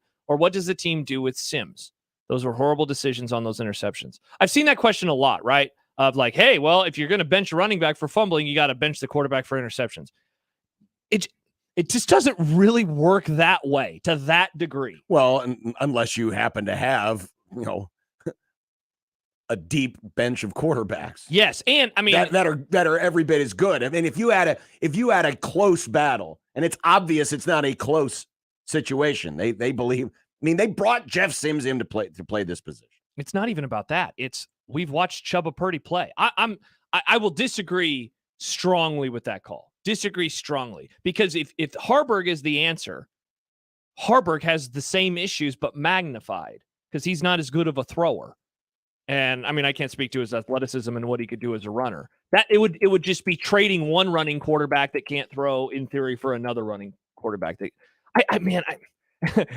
do with Sims? Those were horrible decisions on those interceptions." I've seen that question a lot, right? Of like, hey, well, if you're going to bench a running back for fumbling, you got to bench the quarterback for interceptions. It just doesn't really work that way, to that degree. Well, unless you happen to have, a deep bench of quarterbacks. Yes, and I mean that are every bit as good. I mean, if you had a close battle, and it's obvious it's not a close situation. They believe. I mean, they brought Jeff Sims in to play this position. It's not even about that. We've watched Chubba Purdy play. I will disagree strongly with that call. Disagree strongly, because if Harburg is the answer, Harburg has the same issues but magnified, because he's not as good of a thrower. And I mean, I can't speak to his athleticism and what he could do as a runner. That it would just be trading one running quarterback that can't throw, in theory, for another running quarterback.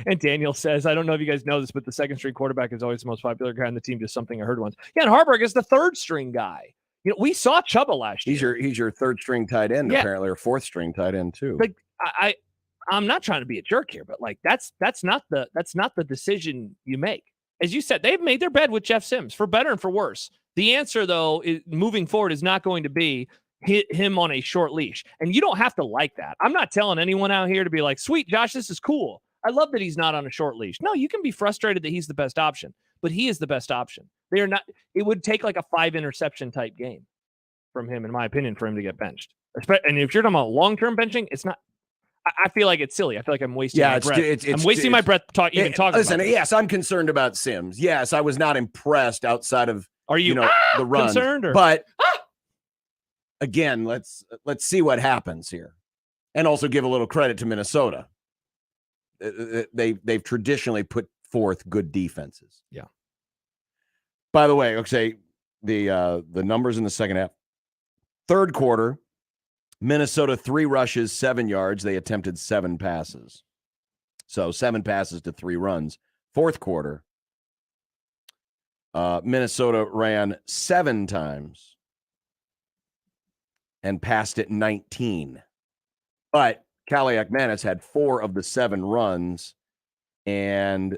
And Daniel says, I don't know if you guys know this, but the second string quarterback is always the most popular guy on the team. Just something I heard once. Yeah, and Harburg is the third string guy. We saw Chubba last year. He's your third string tight end, apparently, or fourth string tight end too. Like I'm not trying to be a jerk here, but like that's not the decision you make. As you said, they've made their bed with Jeff Sims, for better and for worse. The answer, though, moving forward, is not going to be hit him on a short leash. And you don't have to like that. I'm not telling anyone out here to be like, sweet, Josh, this is cool. I love that he's not on a short leash. No, you can be frustrated that he's the best option, but he is the best option. They are not. It would take like a 5 interception type game from him, in my opinion, for him to get benched. And if you're talking about long-term benching, it's not. I feel like it's silly. I feel like I'm wasting my breath. I'm wasting my breath talking about this. Yes, I'm concerned about Sims. Yes, I was not impressed outside of the run. Concerned? But again, let's see what happens here, and also give a little credit to Minnesota. They've traditionally put forth good defenses. Yeah. By the way, okay, the numbers in the second half. Third quarter, Minnesota 3 rushes, 7 yards. They attempted 7 passes. So 7 passes to 3 runs. Fourth quarter, Minnesota ran 7 times and passed it 19. But Kaliakmanis had 4 of the 7 runs, and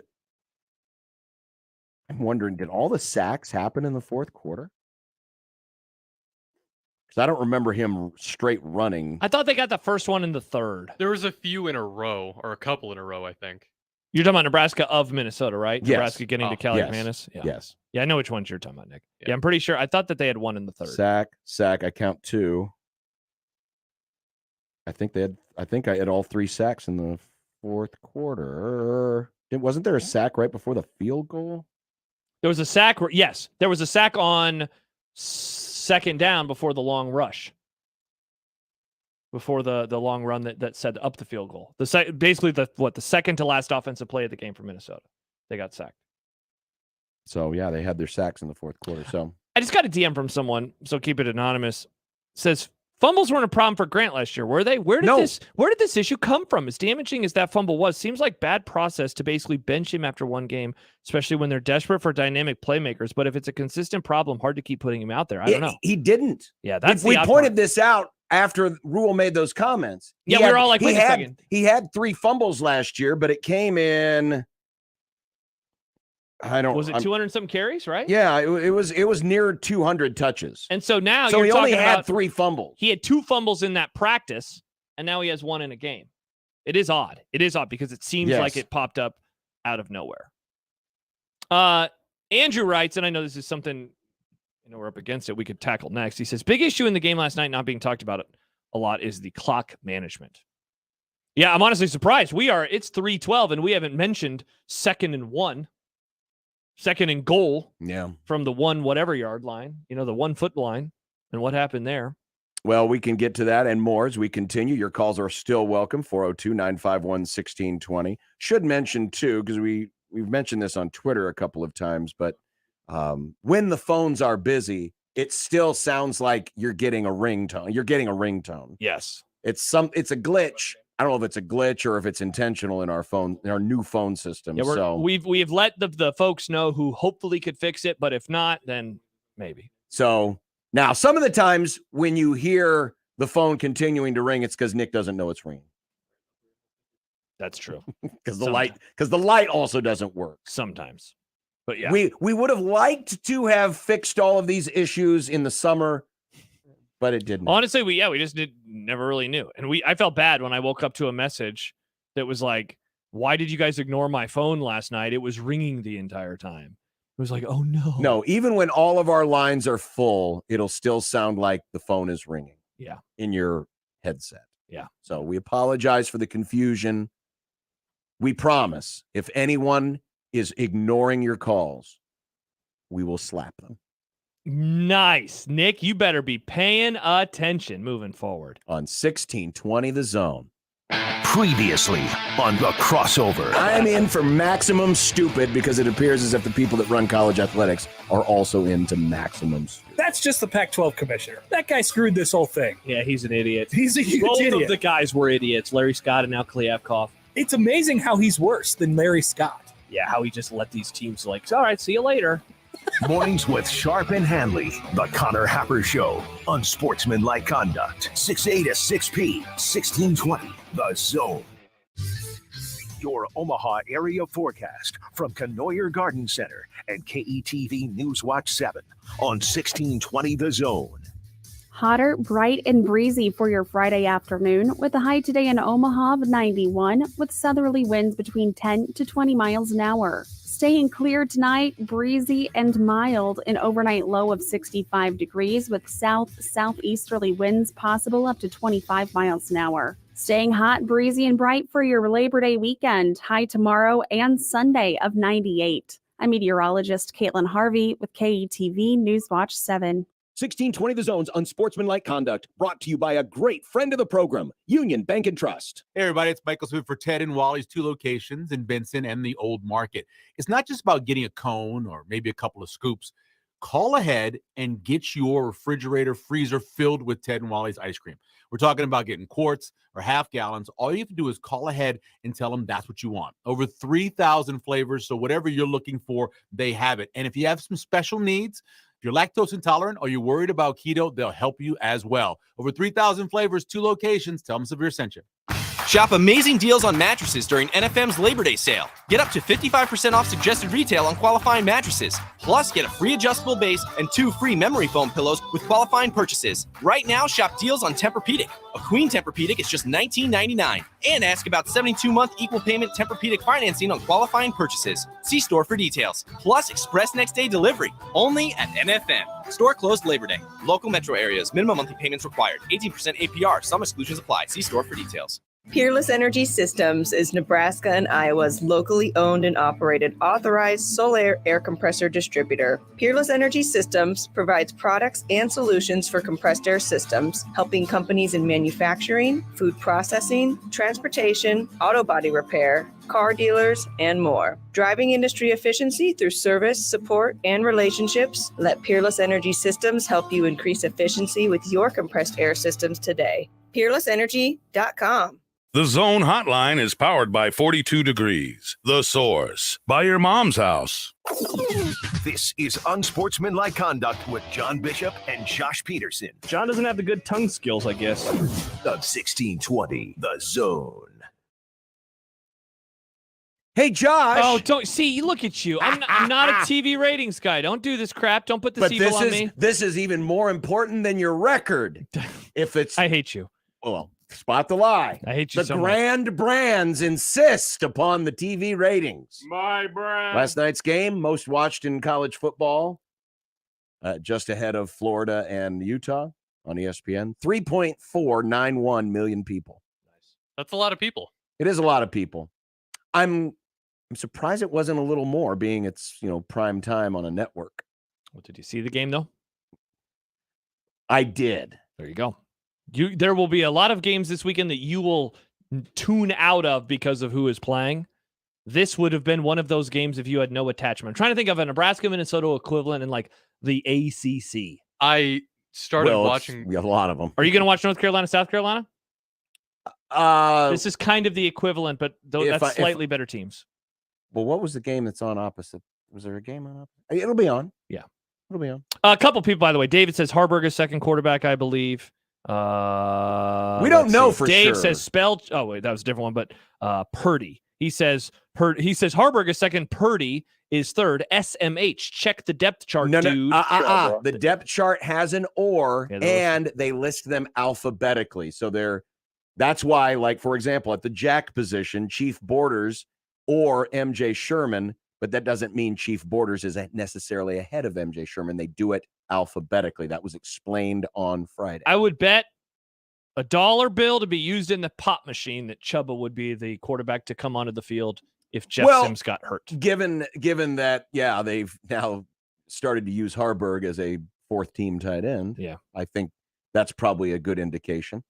I'm wondering, did all the sacks happen in the fourth quarter? Because I don't remember him straight running. I thought they got the first one in the third. There was a few in a row, or a couple in a row, I think. You're talking about Nebraska of Minnesota, right? Yes. Nebraska getting to Kaliakmanis? Yes. Yes. Yeah, I know which ones you're talking about, Nick. Yeah, I'm pretty sure. I thought that they had 1 in the third. Sack. I count 2. I think I had all 3 sacks in the fourth quarter. Wasn't there a sack right before the field goal? There was a sack. Yes, there was a sack on second down before the long rush. Before the long run that set up the field goal. Basically the second to last offensive play of the game for Minnesota. They got sacked. So yeah, they had their sacks in the fourth quarter. So I just got a DM from someone, so keep it anonymous. Says fumbles weren't a problem for Grant last year, were they? Where did this issue come from? As damaging as that fumble was, seems like bad process to basically bench him after one game, especially when they're desperate for dynamic playmakers. But if it's a consistent problem, hard to keep putting him out there. I don't know. He didn't. Yeah, that's we pointed this out after Rule made those comments. Yeah, we were all like, wait a second. He had 3 fumbles last year, but it came in. Was it 200 some carries, right? Yeah, it was near 200 touches. And so now he only had 3 fumbles. He had 2 fumbles in that practice, and now he has 1 in a game. It is odd. It is odd because it seems like it popped up out of nowhere. Andrew writes, and I know this is something we're up against it, we could tackle next. He says, big issue in the game last night not being talked about a lot is the clock management. Yeah, I'm honestly surprised. It's 3:12, and we haven't mentioned 2nd and 1. 2nd and goal. Yeah. From the 1 whatever yard line, the 1 foot line, and what happened there. Well, we can get to that and more as we continue. Your calls are still welcome, 402-951-1620. Should mention, too, because we've mentioned this on Twitter a couple of times, but when the phones are busy, it still sounds like you're getting a ringtone. You're getting a ringtone. Yes. It's a glitch. I don't know if it's a glitch or if it's intentional in our new phone system. Yeah, so we've let the folks know who hopefully could fix it, but if not, then maybe. So now, some of the times when you hear the phone continuing to ring, it's because Nick doesn't know it's ringing. That's true. Because the light also doesn't work sometimes. But yeah, we would have liked to have fixed all of these issues in the summer, but it didn't. Honestly, we just never really knew, and I felt bad when I woke up to a message that was like, "Why did you guys ignore my phone last night? It was ringing the entire time." It was like, oh, no. No, even when all of our lines are full, it'll still sound like the phone is ringing. Yeah. In your headset. Yeah. So we apologize for the confusion. We promise if anyone is ignoring your calls, we will slap them. Nice. Nick, you better be paying attention moving forward. On 1620 The Zone. Previously on The Crossover. I'm in for maximum stupid because it appears as if the people that run college athletics are also into maximum stupid. That's just the Pac-12 commissioner. That guy screwed this whole thing. Yeah, he's an idiot. He's a huge Both idiot. of the guys were idiots. Larry Scott and now Kliavkoff. It's amazing how he's worse than Larry Scott. Yeah, how he just let these teams all right, see you later. Mornings with Sharp and Hanley. The Connor Happer Show. Unsportsmanlike Conduct. 6A to 6P. 1620. The Zone. Your Omaha area forecast from Contextualizing Garden Center and KETV Newswatch 7 on 1620 The Zone. Hotter, bright, and breezy for your Friday afternoon with a high today in Omaha of 91 with southerly winds between 10 to 20 miles an hour. Staying clear tonight, breezy and mild, an overnight low of 65 degrees with southeasterly winds possible up to 25 miles an hour. Staying hot, breezy, and bright for your Labor Day weekend, high tomorrow and Sunday of 98. I'm meteorologist Caitlin Harvey with KETV Newswatch 7. 1620 The Zone's Unsportsmanlike Conduct, brought to you by a great friend of the program, Union Bank and Trust. Hey, everybody, it's Michael Smith for Ted and Wally's 2 locations in Benson and the Old Market. It's not just about getting a cone or maybe a couple of scoops. Call ahead and get your refrigerator, freezer filled with Ted and Wally's ice cream. We're talking about getting quarts or half gallons. All you have to do is call ahead and tell them that's what you want. Over 3,000 flavors, so whatever you're looking for, they have it. And if you have some special needs, if you're lactose intolerant or you're worried about keto, they'll help you as well. Over 3,000 flavors, 2 locations. Tell them Severe sent you. Shop amazing deals on mattresses during NFM's Labor Day sale. Get up to 55% off suggested retail on qualifying mattresses. Plus, get a free adjustable base and 2 free memory foam pillows with qualifying purchases. Right now, shop deals on Tempur-Pedic. A queen Tempur-Pedic is just $19.99. And ask about 72-month equal payment Tempur-Pedic financing on qualifying purchases. See store for details. Plus, express next day delivery. Only at NFM. Store closed Labor Day. Local metro areas. Minimum monthly payments required. 18% APR. Some exclusions apply. See store for details. Peerless Energy Systems is Nebraska and Iowa's locally owned and operated authorized solar air compressor distributor. Peerless Energy Systems provides products and solutions for compressed air systems, helping companies in manufacturing, food processing, transportation, auto body repair, car dealers, and more. Driving industry efficiency through service, support, and relationships, let Peerless Energy Systems help you increase efficiency with your compressed air systems today. PeerlessEnergy.com. The Zone Hotline is powered by 42 Degrees, The Source, by your mom's house. This is Unsportsmanlike Conduct with John Bishop and Josh Peterson. John doesn't have the good tongue skills, I guess. On 1620, The Zone. Hey, Josh. Oh, don't see. Look at you. I'm not a TV ratings guy. Don't do this crap. Don't put this evil on me. This is even more important than your record. If it's, I hate you. Well, spot the lie. I hate you the so much. The grand brands insist upon the TV ratings. My brand. Last night's game, most watched in college football. just ahead of Florida and Utah on ESPN. 3.491 million people. That's a lot of people. It is a lot of people. I'm surprised it wasn't a little more, being it's, prime time on a network. Well, did you see the game, though? I did. There you go. There will be a lot of games this weekend that you will tune out of because of who is playing. This would have been one of those games if you had no attachment. I'm trying to think of a Nebraska-Minnesota equivalent in like the ACC. I started watching. We have a lot of them. Are you going to watch North Carolina, South Carolina? This is kind of the equivalent, but that's slightly better teams. Well, what was the game that's on opposite? Was there a game on opposite? It'll be on. Yeah. It'll be on. A couple people, by the way. David says Harburg is second quarterback, I believe. We don't know for Dave sure. says spelled. Oh, wait, that was a different one, but Purdy. He says Harburg is second, Purdy is third, SMH. Check the depth chart, dude. The depth chart has an or, and they list them alphabetically. So that's why, like, for example, at the jack position, Chief Borders or MJ Sherman, but that doesn't mean Chief Borders is necessarily ahead of MJ Sherman. They do it alphabetically. That was explained on Friday. I would bet a dollar bill to be used in the pop machine that Chubba would be the quarterback to come onto the field if Jeff Sims got hurt. Given that, they've now started to use Harburg as a fourth team tight end. Yeah. I think that's probably a good indication.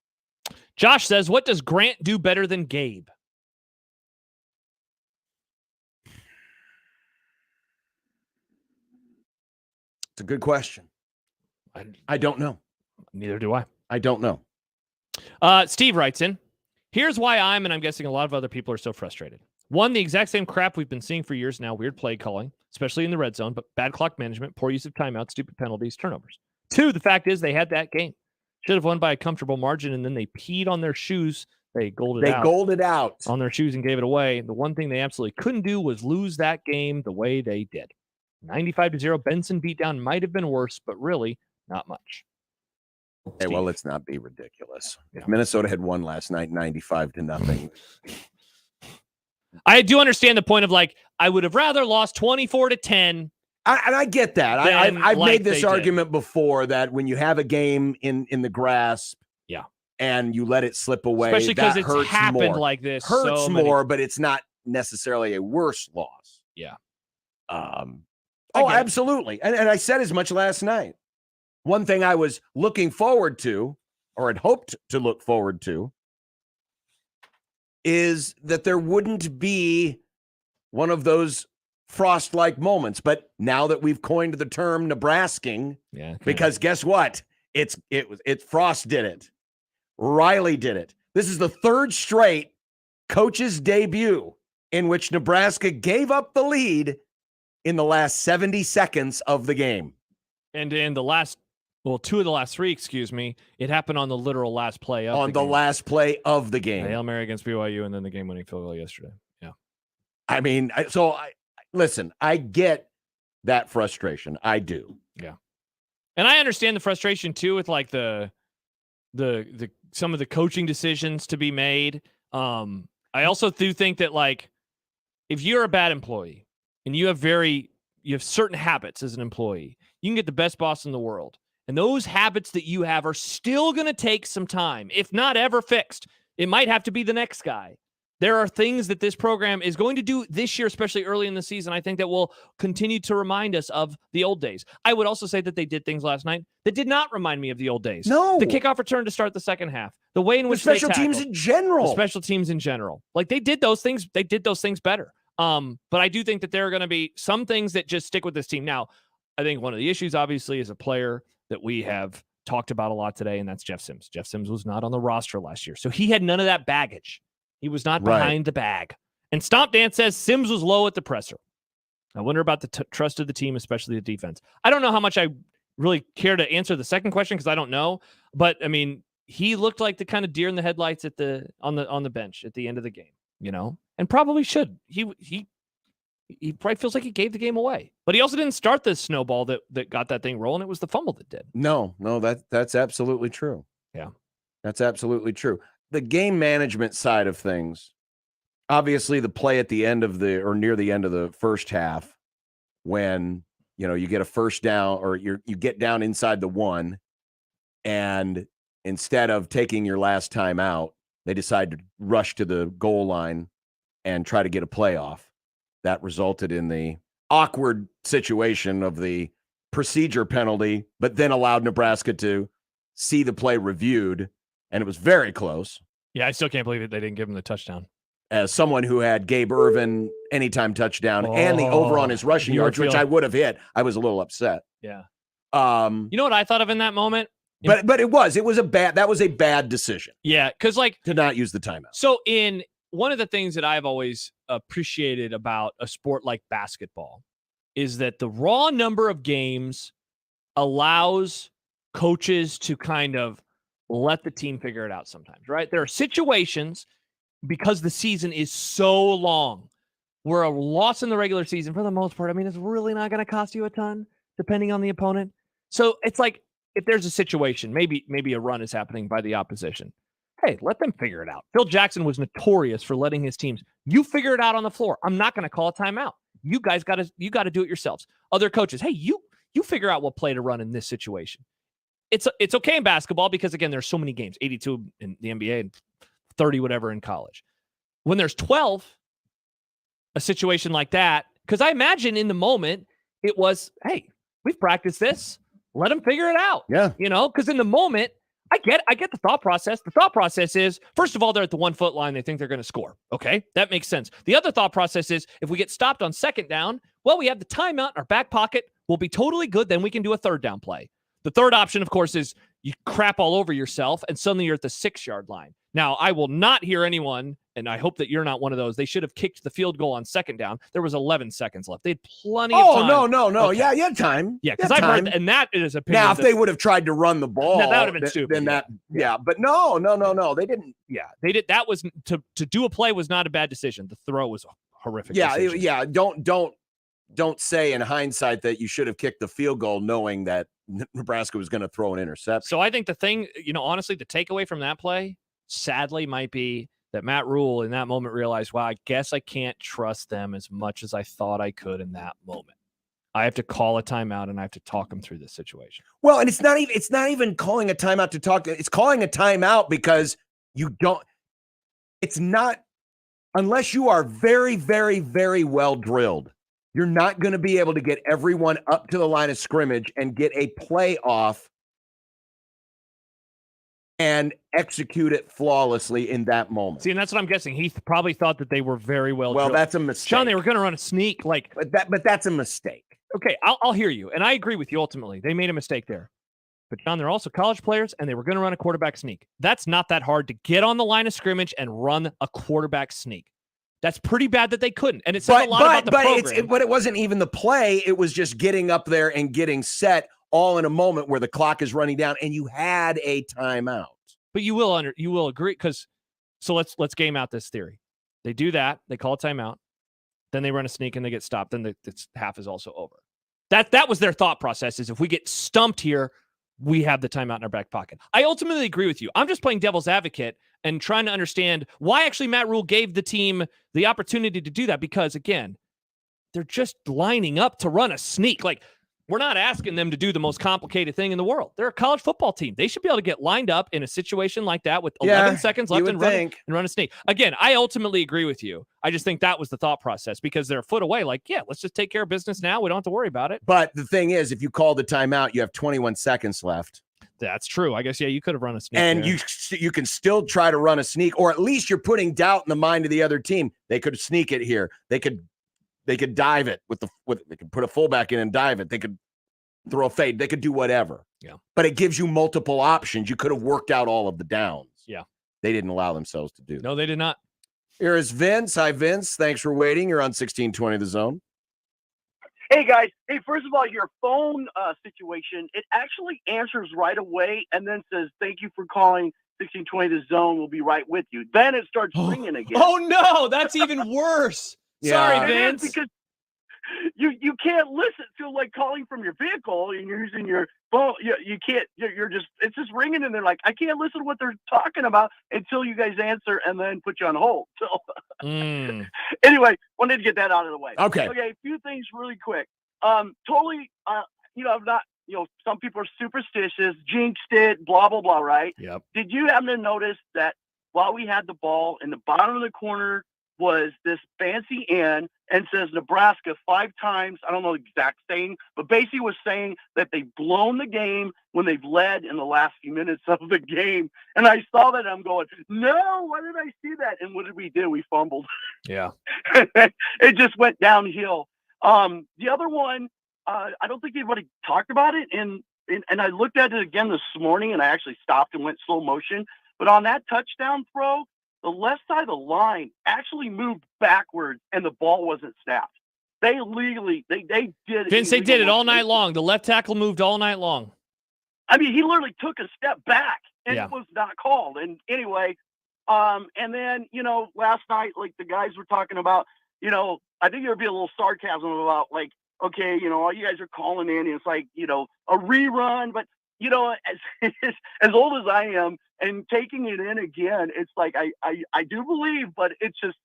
Josh says, what does Grant do better than Gabe? It's a good question. I don't know. Neither do I. I don't know. Steve writes in, here's why I'm guessing a lot of other people are so frustrated. One, the exact same crap we've been seeing for years now, weird play calling, especially in the red zone, but bad clock management, poor use of timeouts, stupid penalties, turnovers. Two, the fact is they had that game. Should have won by a comfortable margin, and then they peed on their shoes. They golded out on their shoes and gave it away. The one thing they absolutely couldn't do was lose that game the way they did. 95-0, Benson beatdown might have been worse, but really not much. Hey, well, let's not be ridiculous. If Minnesota had won last night 95-0. I do understand the point of, like, I would have rather lost 24-10. And I get that. I've made this argument before that when you have a game in the grasp, and you let it slip away, especially because it's hurts happened more. like this, Hurts more, but it's not necessarily a worse loss. Yeah. Absolutely. And I said as much last night. One thing I was looking forward to, or had hoped to look forward to, is that there wouldn't be one of those Frost-like moments. But now that we've coined the term Nebrasking, because guess what? It's Frost did it. Riley did it. This is the third straight coach's debut in which Nebraska gave up the lead in the last 70 seconds of the game. And in the last, two of the last three, it happened on the literal last play of the last play of the game. The Hail Mary against BYU and then the game-winning field goal yesterday. Yeah. I mean, listen, I get that frustration. I do. Yeah. And I understand the frustration too with like the some of the coaching decisions to be made. I also do think that, like, if you're a bad employee and you have certain habits as an employee, you can get the best boss in the world. And those habits that you have are still going to take some time, if not ever fixed. It might have to be the next guy. There are things that this program is going to do this year, especially early in the season, I think that will continue to remind us of the old days. I would also say that they did things last night that did not remind me of the old days. No. The kickoff return to start the second half. The way in which the special teams in general. The special teams in general. Like, they did those things. They did those things better. But I do think that there are going to be some things that just stick with this team. Now, I think one of the issues, obviously, is a player that we have talked about a lot today, and that's Jeff Sims. Jeff Sims was not on the roster last year, so he had none of that baggage. He was not behind the bag. And Stomp Dan says Sims was low at the presser. I wonder about the trust of the team, especially the defense. I don't know how much I really care to answer the second question because I don't know. But, I mean, he looked like the kind of deer in the headlights on the bench at the end of the game, and probably should. He probably feels like he gave the game away. But he also didn't start the snowball that got that thing rolling. It was the fumble that did. No, that's absolutely true. Yeah. That's absolutely true. The game management side of things, obviously the play at the end of near the end of the first half, when, you get a first down or you get down inside the 1, and instead of taking your last time out, they decide to rush to the goal line and try to get a playoff. That resulted in the awkward situation of the procedure penalty, but then allowed Nebraska to see the play reviewed, and it was very close. Yeah, I still can't believe that they didn't give him the touchdown. As someone who had Gabe Irvin anytime touchdown and the over on his rushing yards, which I would have hit, I was a little upset. Yeah. You know what I thought of in that moment? But it was a bad decision. Yeah, because to not use the timeout. So one of the things that I've always appreciated about a sport like basketball is that the raw number of games allows coaches to kind of let the team figure it out sometimes, right? There are situations, because the season is so long, where a loss in the regular season, for the most part, it's really not going to cost you a ton, depending on the opponent. So it's like, if there's a situation, maybe a run is happening by the opposition, hey, let them figure it out. Phil Jackson was notorious for letting his teams, you figure it out on the floor. I'm not going to call a timeout. You guys got to do it yourselves. Other coaches, hey, you figure out what play to run in this situation. It's okay in basketball because, again, there's so many games, 82 in the NBA and 30 whatever in college. When there's 12, a situation like that, because I imagine in the moment it was, hey, we've practiced this. Let them figure it out. Yeah. Because in the moment, I get the thought process. The thought process is, first of all, they're at the 1 foot line. They think they're going to score. Okay, that makes sense. The other thought process is, if we get stopped on second down, well, we have the timeout in our back pocket. We'll be totally good. Then we can do a third down play. The third option, of course, is you crap all over yourself and suddenly you're at the 6-yard line. Now, I will not hear anyone, and I hope that you're not one of those, they should have kicked the field goal on second down. There was 11 seconds left. They had plenty of time. Oh, no. Okay. Yeah, you had time. Yeah, because I've heard, and that is opinion. Now, if they would have tried to run the ball, that would have been stupid. Then that, yeah. But no, they didn't. Yeah, they did. That was, to do a play was not a bad decision. The throw was a horrific decision. Yeah. Don't say in hindsight that you should have kicked the field goal knowing that Nebraska was going to throw an interception. So I think the thing, honestly, the takeaway from that play, sadly, might be that Matt Rule in that moment realized, wow, I guess I can't trust them as much as I thought I could in that moment. I have to call a timeout and I have to talk them through this situation. Well, and it's not even calling a timeout to talk. It's calling a timeout because it's not, unless you are very, very, very well drilled, you're not going to be able to get everyone up to the line of scrimmage and get a play off and execute it flawlessly in that moment. See, and that's what I'm guessing. He probably thought that they were very well drilled. That's a mistake. Sean, they were going to run a sneak. But that's a mistake. Okay, I'll hear you. And I agree with you ultimately. They made a mistake there. But, John, they're also college players, and they were going to run a quarterback sneak. That's not that hard to get on the line of scrimmage and run a quarterback sneak. That's pretty bad that they couldn't. And it says a lot about the program. But it wasn't even the play. It was just getting up there and getting set all in a moment where the clock is running down and you had a timeout. But you will agree, because so let's game out this theory. They do that. They call a timeout. Then they run a sneak and they get stopped. Then the half is also over. That was their thought process, is if we get stumped here, we have the timeout in our back pocket. I ultimately agree with you. I'm just playing devil's advocate and trying to understand why actually Matt Rule gave the team the opportunity to do that, because, again, they're just lining up to run a sneak. We're not asking them to do the most complicated thing in the world. They're a college football team. They should be able to get lined up in a situation like that with 11 seconds left and run a sneak. Again, I ultimately agree with you. I just think that was the thought process, because they're a foot away. Let's just take care of business now. We don't have to worry about it. But the thing is, if you call the timeout, you have 21 seconds left. That's true. I guess, you could have run a sneak. And you can still try to run a sneak, or at least you're putting doubt in the mind of the other team. They could sneak it here. They could dive it they could put a fullback in and dive it. They could throw a fade. They could do whatever. Yeah. But it gives you multiple options. You could have worked out all of the downs. Yeah. They didn't allow themselves to do that. No, they did not. Here is Vince. Hi, Vince. Thanks for waiting. You're on 1620 The Zone. Hey, guys. Hey, first of all, your phone situation, it actually answers right away and then says, thank you for calling 1620 The Zone. We'll be right with you. Then it starts ringing again. Oh, no. That's even worse. Sorry, Vince. Because you can't listen to calling from your vehicle and you're using your phone. You can't. It's just ringing and they're like, I can't listen to what they're talking about until you guys answer and then put you on hold. So anyway, wanted to get that out of the way. Okay. A few things really quick. totally, I'm not, some people are superstitious, jinxed it, blah, blah, blah, right? Yep. Did you happen to notice that while we had the ball in the bottom of the corner was this fancy N and says Nebraska 5 times? I don't know the exact saying, but basically was saying that they've blown the game when they've led in the last few minutes of the game. And I saw that, and I'm going, no, why did I see that? And what did we do? We fumbled. Yeah. It just went downhill. The other one, I don't think anybody talked about it, and I looked at it again this morning, and I actually stopped and went slow motion. But on that touchdown throw, the left side of the line actually moved backwards, and the ball wasn't snapped. They legally, they did. Vince, they did it all night long. The left tackle moved all night long. I mean, he literally took a step back, and Yeah. it was not called. And anyway, and then, last night, like the guys were talking about, I think there'd be a little sarcasm about, like, okay, all you guys are calling in, and it's like, a rerun, but, as old as I am and taking it in again, it's like, I do believe, but it's just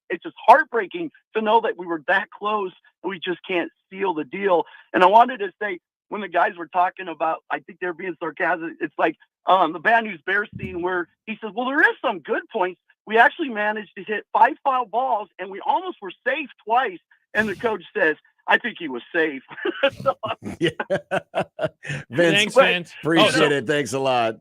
heartbreaking to know that we were that close and we just can't seal the deal. And I wanted to say, when the guys were talking about, I think they're being sarcastic, it's like the Bad News Bears scene where he says, well, there is some good points. We actually managed to hit 5 foul balls and we almost were safe twice. And the coach says, I think he was safe. Yeah. Thanks, Vince. Appreciate it. Thanks a lot.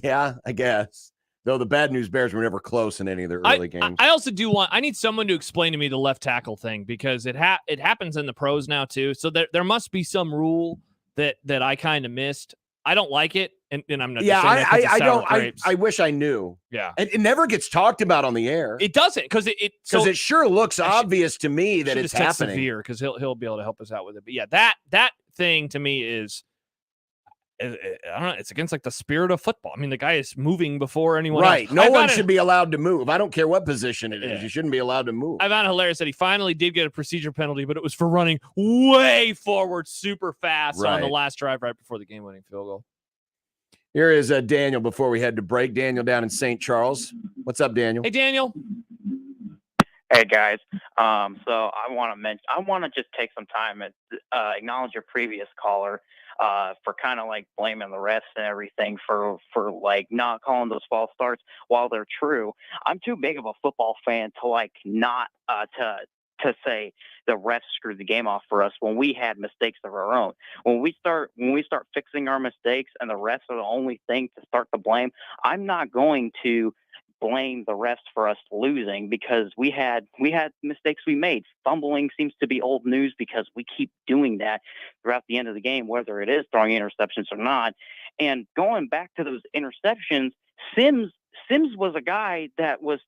Yeah, I guess. Though the Bad News Bears were never close in any of their early games. I also do I need someone to explain to me the left tackle thing, because it happens in the pros now too. So there must be some rule that I kind of missed. I don't like it, and I'm not. Yeah, just saying that 'cause it's I sour don't. grapes. I wish I knew. Yeah, it never gets talked about on the air. It doesn't, because it sure looks obvious to me that it's happening. Severe, because he'll be able to help us out with it. But yeah, that thing to me is, I don't know. It's against like the spirit of football. I mean, the guy is moving before anyone Right. else. No one should be allowed to move. I don't care what position it is. Yeah. You shouldn't be allowed to move. I found it hilarious that he finally did get a procedure penalty, but it was for running way forward super fast on the Right. last drive right before the game-winning field goal. Here is Daniel before we head to break. Daniel down in St. Charles. What's up, Daniel? Hey, Daniel. Hey guys, so I want to just take some time and acknowledge your previous caller for kind of like blaming the refs and everything for like not calling those false starts. While they're true, I'm too big of a football fan to like not to say the refs screwed the game off for us when we had mistakes of our own. When we start fixing our mistakes and the refs are the only thing to start to blame, I'm not going to blame the refs for us losing, because we had mistakes we made. Fumbling seems to be old news because we keep doing that throughout the end of the game, whether it is throwing interceptions or not. And going back to those interceptions, Sims was a guy that was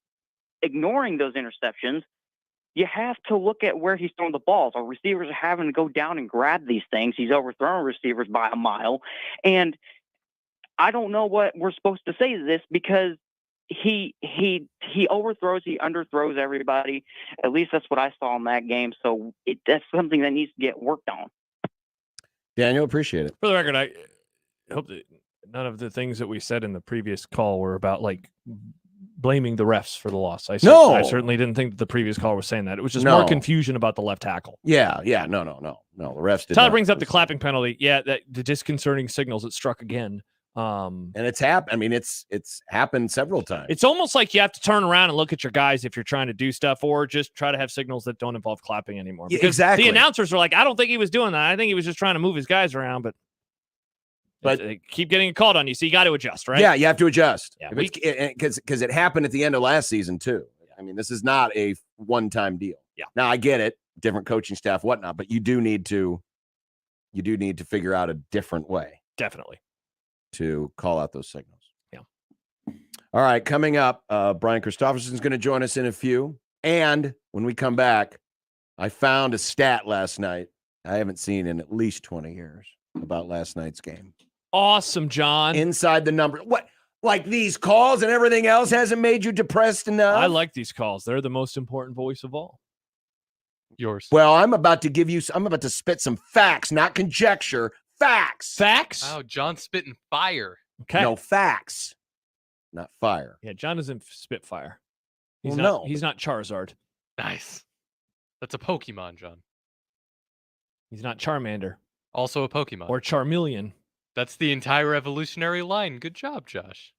ignoring those interceptions. You have to look at where he's throwing the balls. Our receivers are having to go down and grab these things. He's overthrowing receivers by a mile. And I don't know what we're supposed to say to this, because he overthrows, he underthrows everybody. At least that's what I saw in that game. So that's something that needs to get worked on. Daniel, appreciate it. For the record, I hope that none of the things that we said in the previous call were about like blaming the refs for the loss. I certainly didn't think that the previous caller was saying that. It was just more confusion about the left tackle. Yeah. No. The refs did Tyler not. brings up the clapping penalty. Yeah, the disconcerting signals it struck again. And it's happened. I mean, it's happened several times. It's almost like you have to turn around and look at your guys if you're trying to do stuff, or just try to have signals that don't involve clapping anymore. Yeah, Because exactly. the announcers are like, I don't think he was doing that. I think he was just trying to move his guys around, but they keep getting called on you, so you got to adjust, right? Yeah, you have to adjust. Yeah, because it happened at the end of last season too. I mean, this is not a one-time deal. Yeah. Now I get it, different coaching staff, whatnot, but you do need to figure out a different way. Definitely. To call out those signals. Yeah. All right, coming up, Brian Christopherson is going to join us in a few. And when we come back, I found a stat last night I haven't seen in at least 20 years about last night's game. Awesome, John. Inside the number. What? Like these calls and everything else hasn't made you depressed enough? I like these calls. They're the most important voice of all. Yours. Well, I'm about to spit some facts, not conjecture. Facts. Wow, John spitting fire. Okay. No, facts. Not fire. Yeah, John doesn't spit fire. Well, no. He's not Charizard. Nice. That's a Pokemon, John. He's not Charmander. Also a Pokemon. Or Charmeleon. That's the entire evolutionary line. Good job, Josh.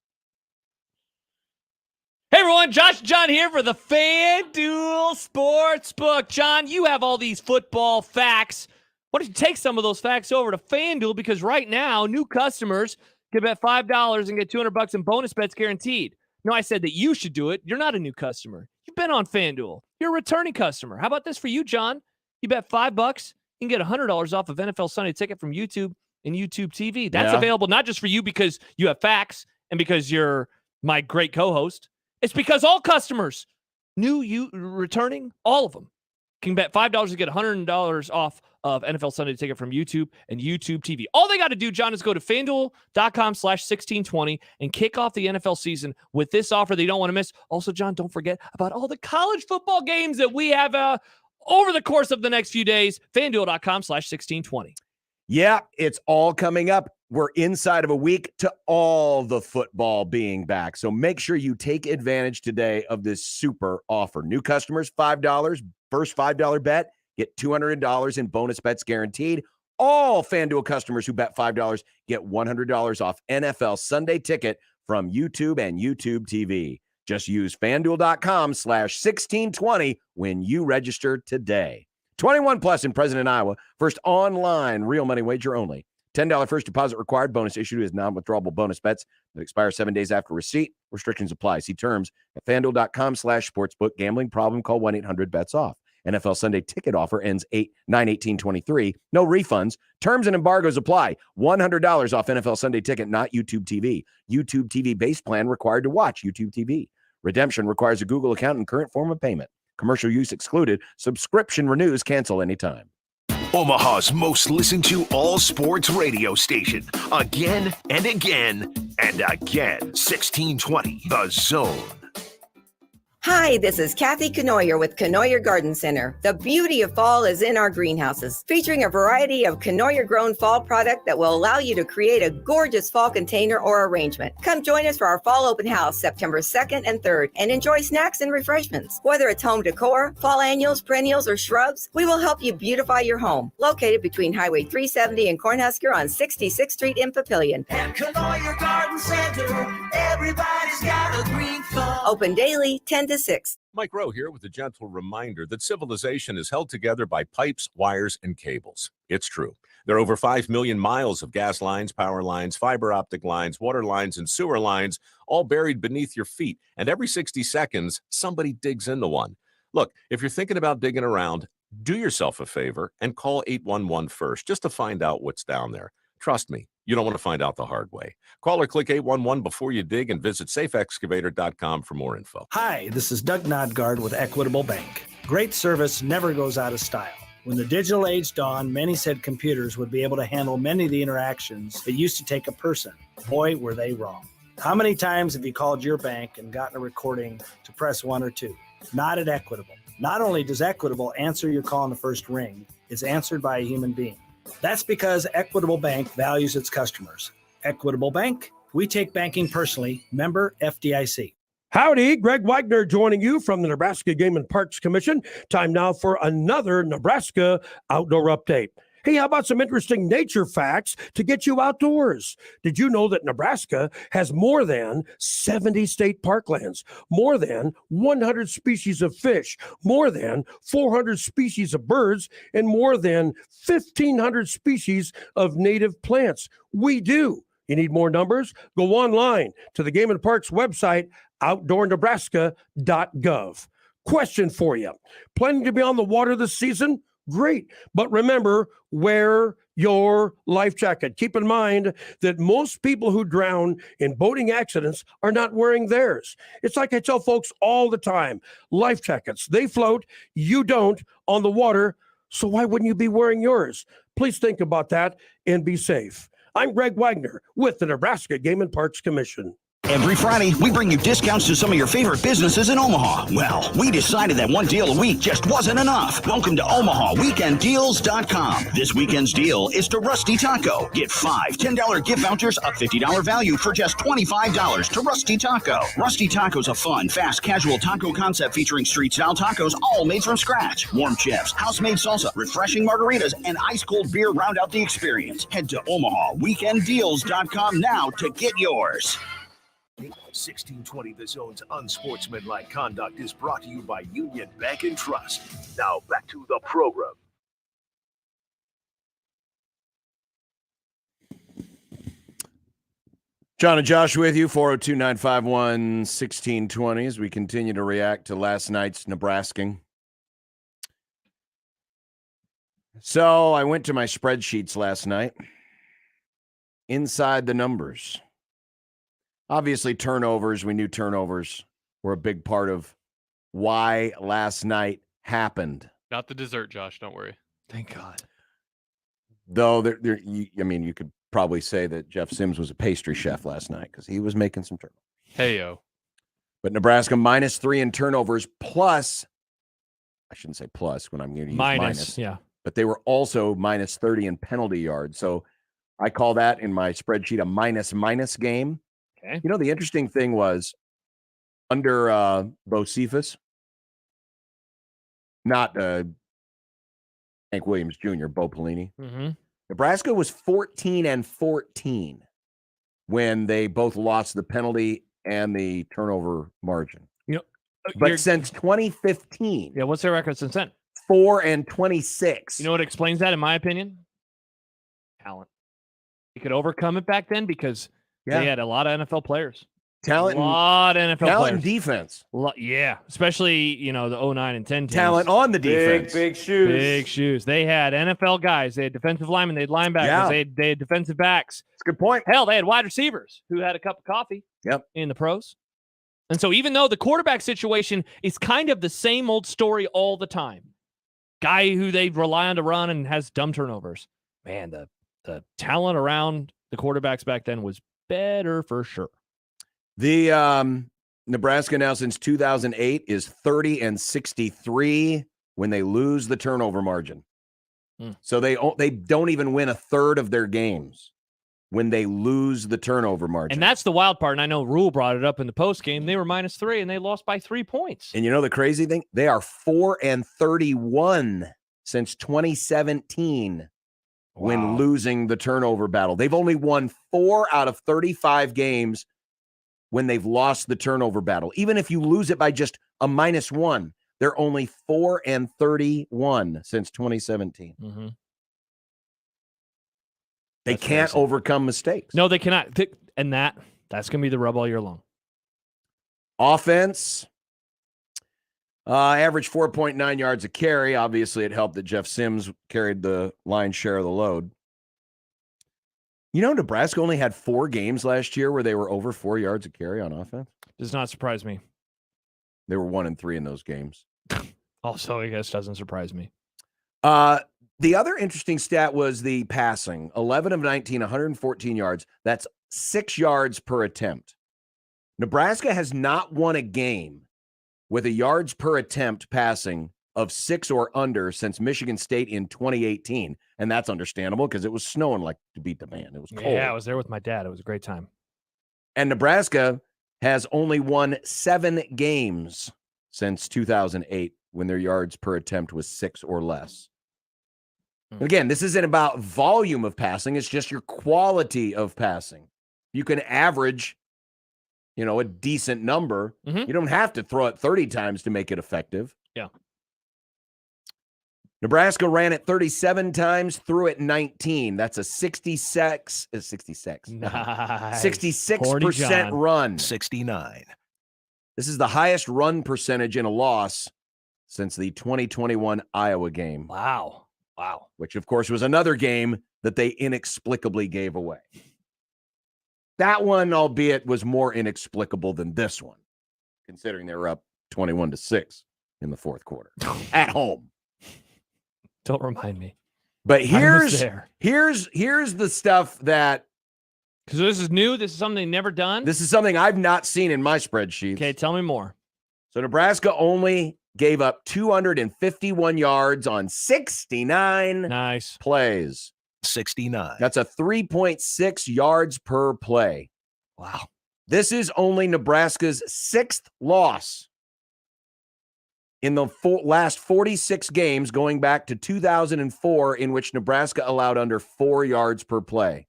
Hey everyone, Josh and John here for the FanDuel Sportsbook. John, you have all these football facts. Why don't you take some of those facts over to FanDuel, because right now, new customers can bet $5 and get $200 in bonus bets guaranteed. No, I said that you should do it. You're not a new customer. You've been on FanDuel. You're a returning customer. How about this for you, John? You bet $5, you can get $100 off of NFL Sunday Ticket from YouTube and YouTube TV. That's available not just for you because you have facts and because you're my great co-host. It's because all customers, new, you, returning, all of them, can bet $5 to get $100 off of NFL Sunday Ticket from YouTube and YouTube TV. All they got to do, John, is go to FanDuel.com/1620 and kick off the NFL season with this offer that you don't want to miss. Also, John, don't forget about all the college football games that we have over the course of the next few days. FanDuel.com/1620. Yeah, it's all coming up. We're inside of a week to all the football being back. So make sure you take advantage today of this super offer. New customers, $5. First $5 bet, get $200 in bonus bets guaranteed. All FanDuel customers who bet $5 get $100 off NFL Sunday Ticket from YouTube and YouTube TV. Just use FanDuel.com/1620 when you register today. 21 plus and present in Iowa. First online real money wager only. $10 first deposit required. Bonus issued is non-withdrawable bonus bets that expire 7 days after receipt. Restrictions apply. See terms at FanDuel.com/sportsbook. Gambling problem? Call 1-800-BETS-OFF. NFL Sunday Ticket offer ends 9/18/23. No refunds. Terms and embargoes apply. $100 off NFL Sunday Ticket, not YouTube TV. YouTube TV base plan required to watch YouTube TV. Redemption requires a Google account and current form of payment. Commercial use excluded. Subscription renews. Cancel anytime. Omaha's most listened to all sports radio station. Again and again and again. 1620 The Zone. Hi, this is Kathy Knoyer with Knoyer Garden Center. The beauty of fall is in our greenhouses, featuring a variety of Knoyer-grown fall product that will allow you to create a gorgeous fall container or arrangement. Come join us for our fall open house September 2nd and 3rd and enjoy snacks and refreshments. Whether it's home decor, fall annuals, perennials, or shrubs, we will help you beautify your home. Located between Highway 370 and Cornhusker on 66th Street in Papillion. At Knoyer Garden Center, everybody's got a green thumb. Open daily, 10 to 6. Mike Rowe here with a gentle reminder that civilization is held together by pipes, wires, and cables. It's true. There are over 5 million miles of gas lines, power lines, fiber optic lines, water lines, and sewer lines, all buried beneath your feet. And every 60 seconds, somebody digs into one. Look, if you're thinking about digging around, do yourself a favor and call 811 first just to find out what's down there. Trust me, you don't want to find out the hard way. Call or click 811 before you dig and visit safeexcavator.com for more info. Hi, this is Doug Nodgard with Equitable Bank. Great service never goes out of style. When the digital age dawned, many said computers would be able to handle many of the interactions that used to take a person. Boy, were they wrong. How many times have you called your bank and gotten a recording to press 1 or 2? Not at Equitable. Not only does Equitable answer your call in the first ring, it's answered by a human being. That's because Equitable Bank values its customers. Equitable Bank, we take banking personally. Member FDIC. Howdy, Greg Wagner joining you from the Nebraska Game and Parks Commission. Time now for another Nebraska Outdoor Update. Hey, how about some interesting nature facts to get you outdoors? Did you know that Nebraska has more than 70 state parklands, more than 100 species of fish, more than 400 species of birds, and more than 1,500 species of native plants? We do. You need more numbers? Go online to the Game and Parks website, outdoornebraska.gov. Question for you. Planning to be on the water this season? Great. But remember, wear your life jacket. Keep in mind that most people who drown in boating accidents are not wearing theirs. It's like I tell folks all the time, life jackets, they float, you don't on the water. So why wouldn't you be wearing yours? Please think about that and be safe. I'm Greg Wagner with the Nebraska Game and Parks Commission. Every Friday, we bring you discounts to some of your favorite businesses in Omaha. Well, we decided that one deal a week just wasn't enough. Welcome to OmahaWeekendDeals.com. This weekend's deal is to Rusty Taco. Get 5 $10 gift vouchers, a $50 value for just $25 to Rusty Taco. Rusty Taco's a fun, fast, casual taco concept featuring street-style tacos, all made from scratch. Warm chips, house-made salsa, refreshing margaritas, and ice-cold beer round out the experience. Head to OmahaWeekendDeals.com now to get yours. 1620 The Zone's Unsportsmanlike Conduct is brought to you by Union Bank and Trust. Now back to the program. John and Josh with you, 402-951-1620 as we continue to react to last night's Nebrasking. So I went to my spreadsheets last night. Inside the numbers. Obviously, turnovers. We knew turnovers were a big part of why last night happened. Not the dessert, Josh. Don't worry. Thank God. Though, you could probably say that Jeff Sims was a pastry chef last night because he was making some turnovers. Hey-yo. But Nebraska -3 in turnovers plus, I shouldn't say plus when I'm going to use minus. Yeah. But they were also -30 in penalty yards. So I call that in my spreadsheet a minus game. Okay. You know, the interesting thing was under Bo Cephas, not Hank Williams Jr., Bo Pelini. Mm-hmm. Nebraska was 14-14 when they both lost the penalty and the turnover margin. You know, but since 2015, yeah, what's their record since then? 4-26. You know what explains that, in my opinion? Talent. You could overcome it back then because they had a lot of NFL players. Talent, a lot of NFL talent players. and defense. Yeah, especially the 09 and 10 teams. Talent on the defense. Big shoes. Big shoes. They had NFL guys. They had defensive linemen. They had linebackers. Yeah. They had defensive backs. That's a good point. Hell, they had wide receivers who had a cup of coffee. Yep. In the pros. And so even though the quarterback situation is kind of the same old story all the time, guy who they rely on to run and has dumb turnovers, man, the talent around the quarterbacks back then was better for sure. The Nebraska now since 2008 is 30-63 when they lose the turnover margin. So they don't even win a third of their games when they lose the turnover margin. And that's the wild part. And I know Rule brought it up in the post game. They were -3 and they lost by 3 points. And you know the crazy thing? They are 4-31 since 2017 when losing the turnover battle. They've only won 4 out of 35 games when they've lost the turnover battle. Even if you lose it by just a -1, they're only 4-31 since 2017. Mm-hmm. They can't overcome mistakes. No, they cannot. And that's going to be the rub all year long. Offense, average 4.9 yards a carry. Obviously, it helped that Jeff Sims carried the lion's share of the load. You know, Nebraska only had 4 games last year where they were over 4 yards a carry on offense. Does not surprise me. They were 1-3 in those games. Also, I guess doesn't surprise me. The other interesting stat was the passing. 11 of 19, 114 yards. That's 6 yards per attempt. Nebraska has not won a game with a yards per attempt passing of 6 or under since Michigan State in 2018. And that's understandable because it was snowing like to beat the man. It was cold. Yeah, I was there with my dad. It was a great time. And Nebraska has only won 7 games since 2008 when their yards per attempt was 6 or less. Again, this isn't about volume of passing. It's just your quality of passing. You can average, a decent number. Mm-hmm. You don't have to throw it 30 times to make it effective. Yeah. Nebraska ran it 37 times, threw it 19. That's a 66% run. 69. This is the highest run percentage in a loss since the 2021 Iowa game. Wow. Which, of course, was another game that they inexplicably gave away. That one, albeit, was more inexplicable than this one, considering they were up 21-6 in the fourth quarter at home. Don't remind me. But here's the stuff that Because this is new. This is something they've never done. This is something I've not seen in my spreadsheets. Okay, tell me more. So Nebraska only gave up 251 yards on 69 plays. 69. That's a 3.6 yards per play. Wow. This is only Nebraska's 6th loss in the last 46 games going back to 2004 in which Nebraska allowed under 4 yards per play.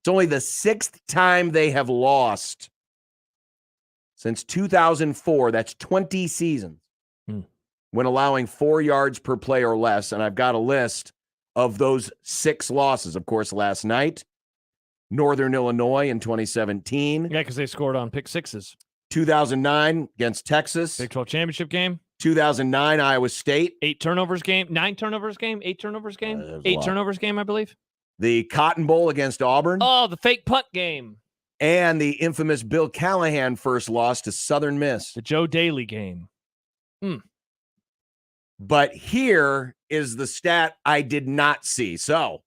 It's only the 6th time they have lost since 2004. That's 20 seasons when allowing 4 yards per play or less. And I've got a list of those 6 losses. Of course, last night, Northern Illinois in 2017. Yeah, because they scored on pick sixes. 2009 against Texas. Big 12 championship game. 2009 Iowa State. 8 turnovers game. 9 turnovers game. 8 turnovers game. 8 turnovers game, I believe. The Cotton Bowl against Auburn. Oh, the fake punt game. And the infamous Bill Callahan first loss to Southern Miss. The Joe Daly game. But here is the stat I did not see. So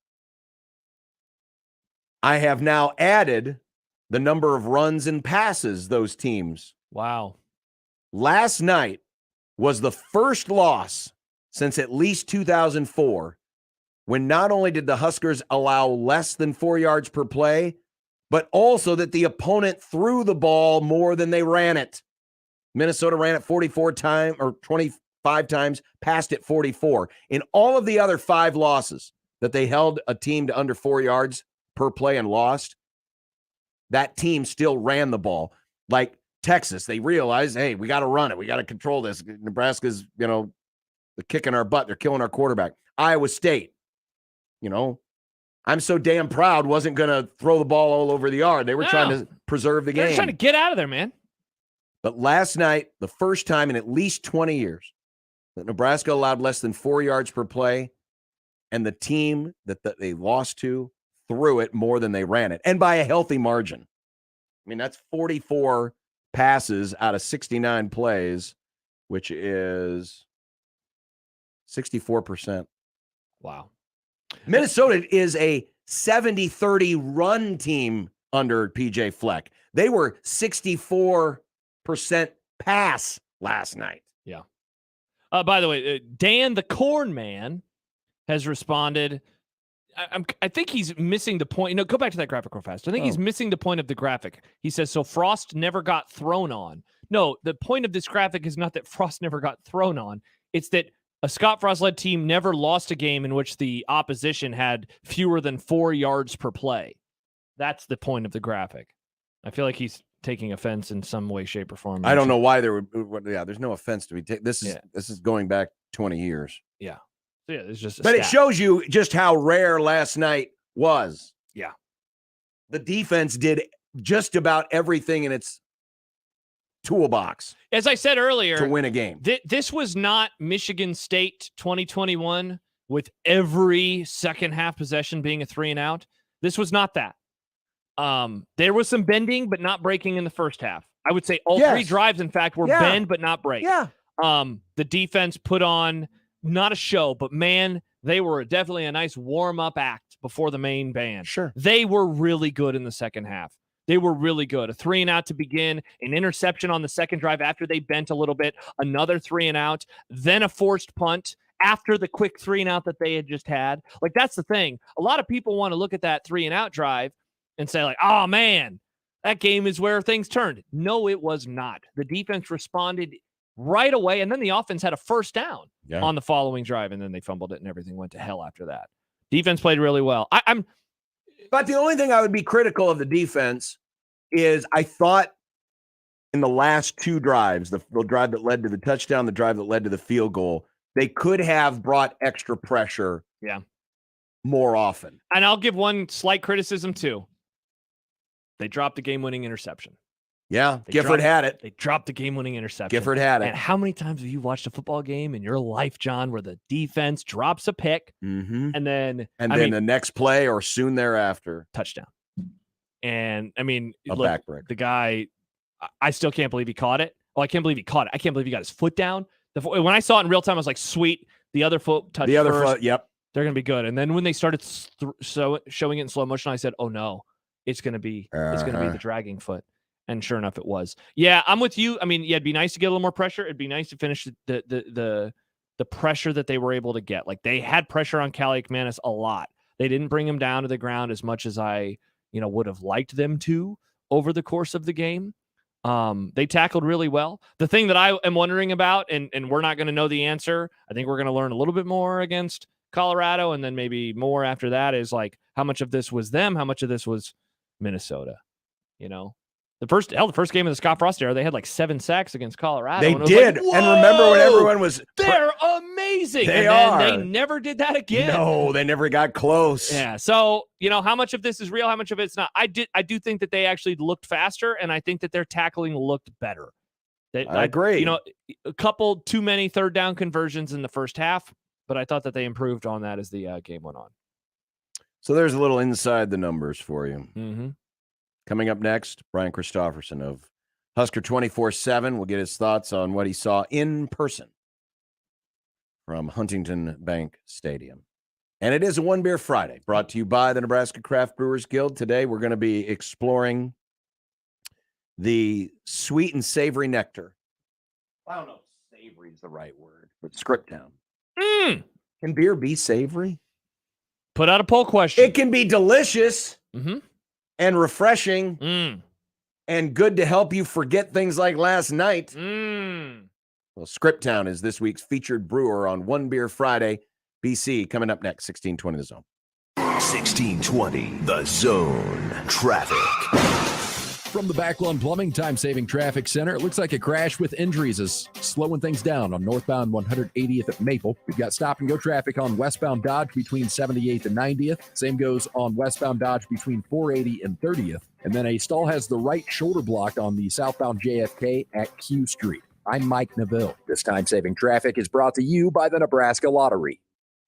I have now added the number of runs and passes those teams. Wow. Last night was the first loss since at least 2004 when not only did the Huskers allow less than 4 yards per play, but also that the opponent threw the ball more than they ran it. Minnesota ran it 44 times or 25 times, passed it 44. In all of the other 5 losses that they held a team to under 4 yards per play and lost, that team still ran the ball. Like Texas, they realized, hey, we got to run it. We got to control this. Nebraska's, they're kicking our butt. They're killing our quarterback. Iowa State, I'm so damn proud wasn't going to throw the ball all over the yard. They were trying to preserve the game. They're trying to get out of there, man. But last night, the first time in at least 20 years that Nebraska allowed less than 4 yards per play, and the team that they lost to threw it more than they ran it, and by a healthy margin. I mean, that's 44 passes out of 69 plays, which is 64%. Wow. Minnesota is a 70-30 run team under PJ Fleck. They were 64% pass last night. Yeah. By the way, Dan the Corn Man has responded. I think he's missing the point. Go back to that graphic real fast. I think he's missing the point of the graphic. He says, so Frost never got thrown on. No, the point of this graphic is not that Frost never got thrown on. It's that a Scott Frost-led team never lost a game in which the opposition had fewer than 4 yards per play. That's the point of the graphic. I feel like he's taking offense in some way, shape, or form. I don't know why there would. Yeah, there's no offense to be taken. This is going back 20 years. Yeah. So yeah, it's just. But it shows you just how rare last night was. Yeah. The defense did just about everything in its toolbox. As I said earlier, to win a game. This was not Michigan State 2021 with every second half possession being a 3-and-out. This was not that. There was some bending, but not breaking in the first half. I would say all 3 drives, in fact, were bend but not break. Yeah. The defense put on not a show, but man, they were definitely a nice warm-up act before the main band. Sure. They were really good in the second half. They were really good. A 3-and-out to begin, an interception on the second drive after they bent a little bit, another 3-and-out, then a forced punt after the quick 3-and-out that they had just had. Like, that's the thing. A lot of people want to look at that 3-and-out drive and say, like, oh, man, that game is where things turned. No, it was not. The defense responded right away, and then the offense had a first down on the following drive, and then they fumbled it, and everything went to hell after that. Defense played really well. But the only thing I would be critical of the defense is I thought in the last 2 drives, the drive that led to the touchdown, the drive that led to the field goal, they could have brought extra pressure more often. And I'll give one slight criticism, too. They dropped the game-winning interception. Yeah, Gifford had it. They dropped the game-winning interception. Gifford had it. And how many times have you watched a football game in your life, John, where the defense drops a pick and then the next play or soon thereafter, touchdown? And I mean, back break. The guy, I still can't believe he caught it. Oh, I can't believe he caught it. I can't believe he got his foot down. When I saw it in real time, I was like, sweet. The other foot touched first. Foot, yep. They're going to be good. And then when they started showing it in slow motion, I said, oh, no. it's going to be the dragging foot. And sure enough, it was. Yeah, I'm with you. I mean, yeah, it'd be nice to get a little more pressure. It'd be nice to finish the pressure that they were able to get. Like, they had pressure on Cali McManus a lot. They didn't bring him down to the ground as much as I, would have liked them to over the course of the game. They tackled really well. The thing that I am wondering about, and we're not going to know the answer, I think we're going to learn a little bit more against Colorado, and then maybe more after that, is like, how much of this was them? How much of this was Minnesota? The first game of the Scott Frost era, they had like 7 sacks against Colorado. They did. Like, and remember when everyone was... They're amazing. They and are. They never did that again. No, they never got close. Yeah. So, how much of this is real? How much of it's not? I do think that they actually looked faster, and I think that their tackling looked better. I agree. A couple too many third down conversions in the first half, but I thought that they improved on that as the game went on. So there's a little inside the numbers for you. Mm-hmm. Coming up next, Brian Christopherson of Husker 24/7 will get his thoughts on what he saw in person from Huntington Bank Stadium. And it is a One Beer Friday, brought to you by the Nebraska Craft Brewers Guild. Today, we're going to be exploring the sweet and savory nectar. I don't know if savory is the right word, but Script Town. Can beer be savory? Put out a poll question. It can be delicious. Mm-hmm. And refreshing and good to help you forget things like last night. Well, Script Town is this week's featured brewer on One Beer Friday. BC coming up next, 1620 The Zone. 1620 The Zone. Traffic. From the Backlund Plumbing Time-Saving Traffic Center, it looks like a crash with injuries is slowing things down on northbound 180th at Maple. We've got stop-and-go traffic on westbound Dodge between 78th and 90th. Same goes on westbound Dodge between 480 and 30th. And then a stall has the right shoulder blocked on the southbound JFK at Q Street. I'm Mike Neville. This time-saving traffic is brought to you by the Nebraska Lottery.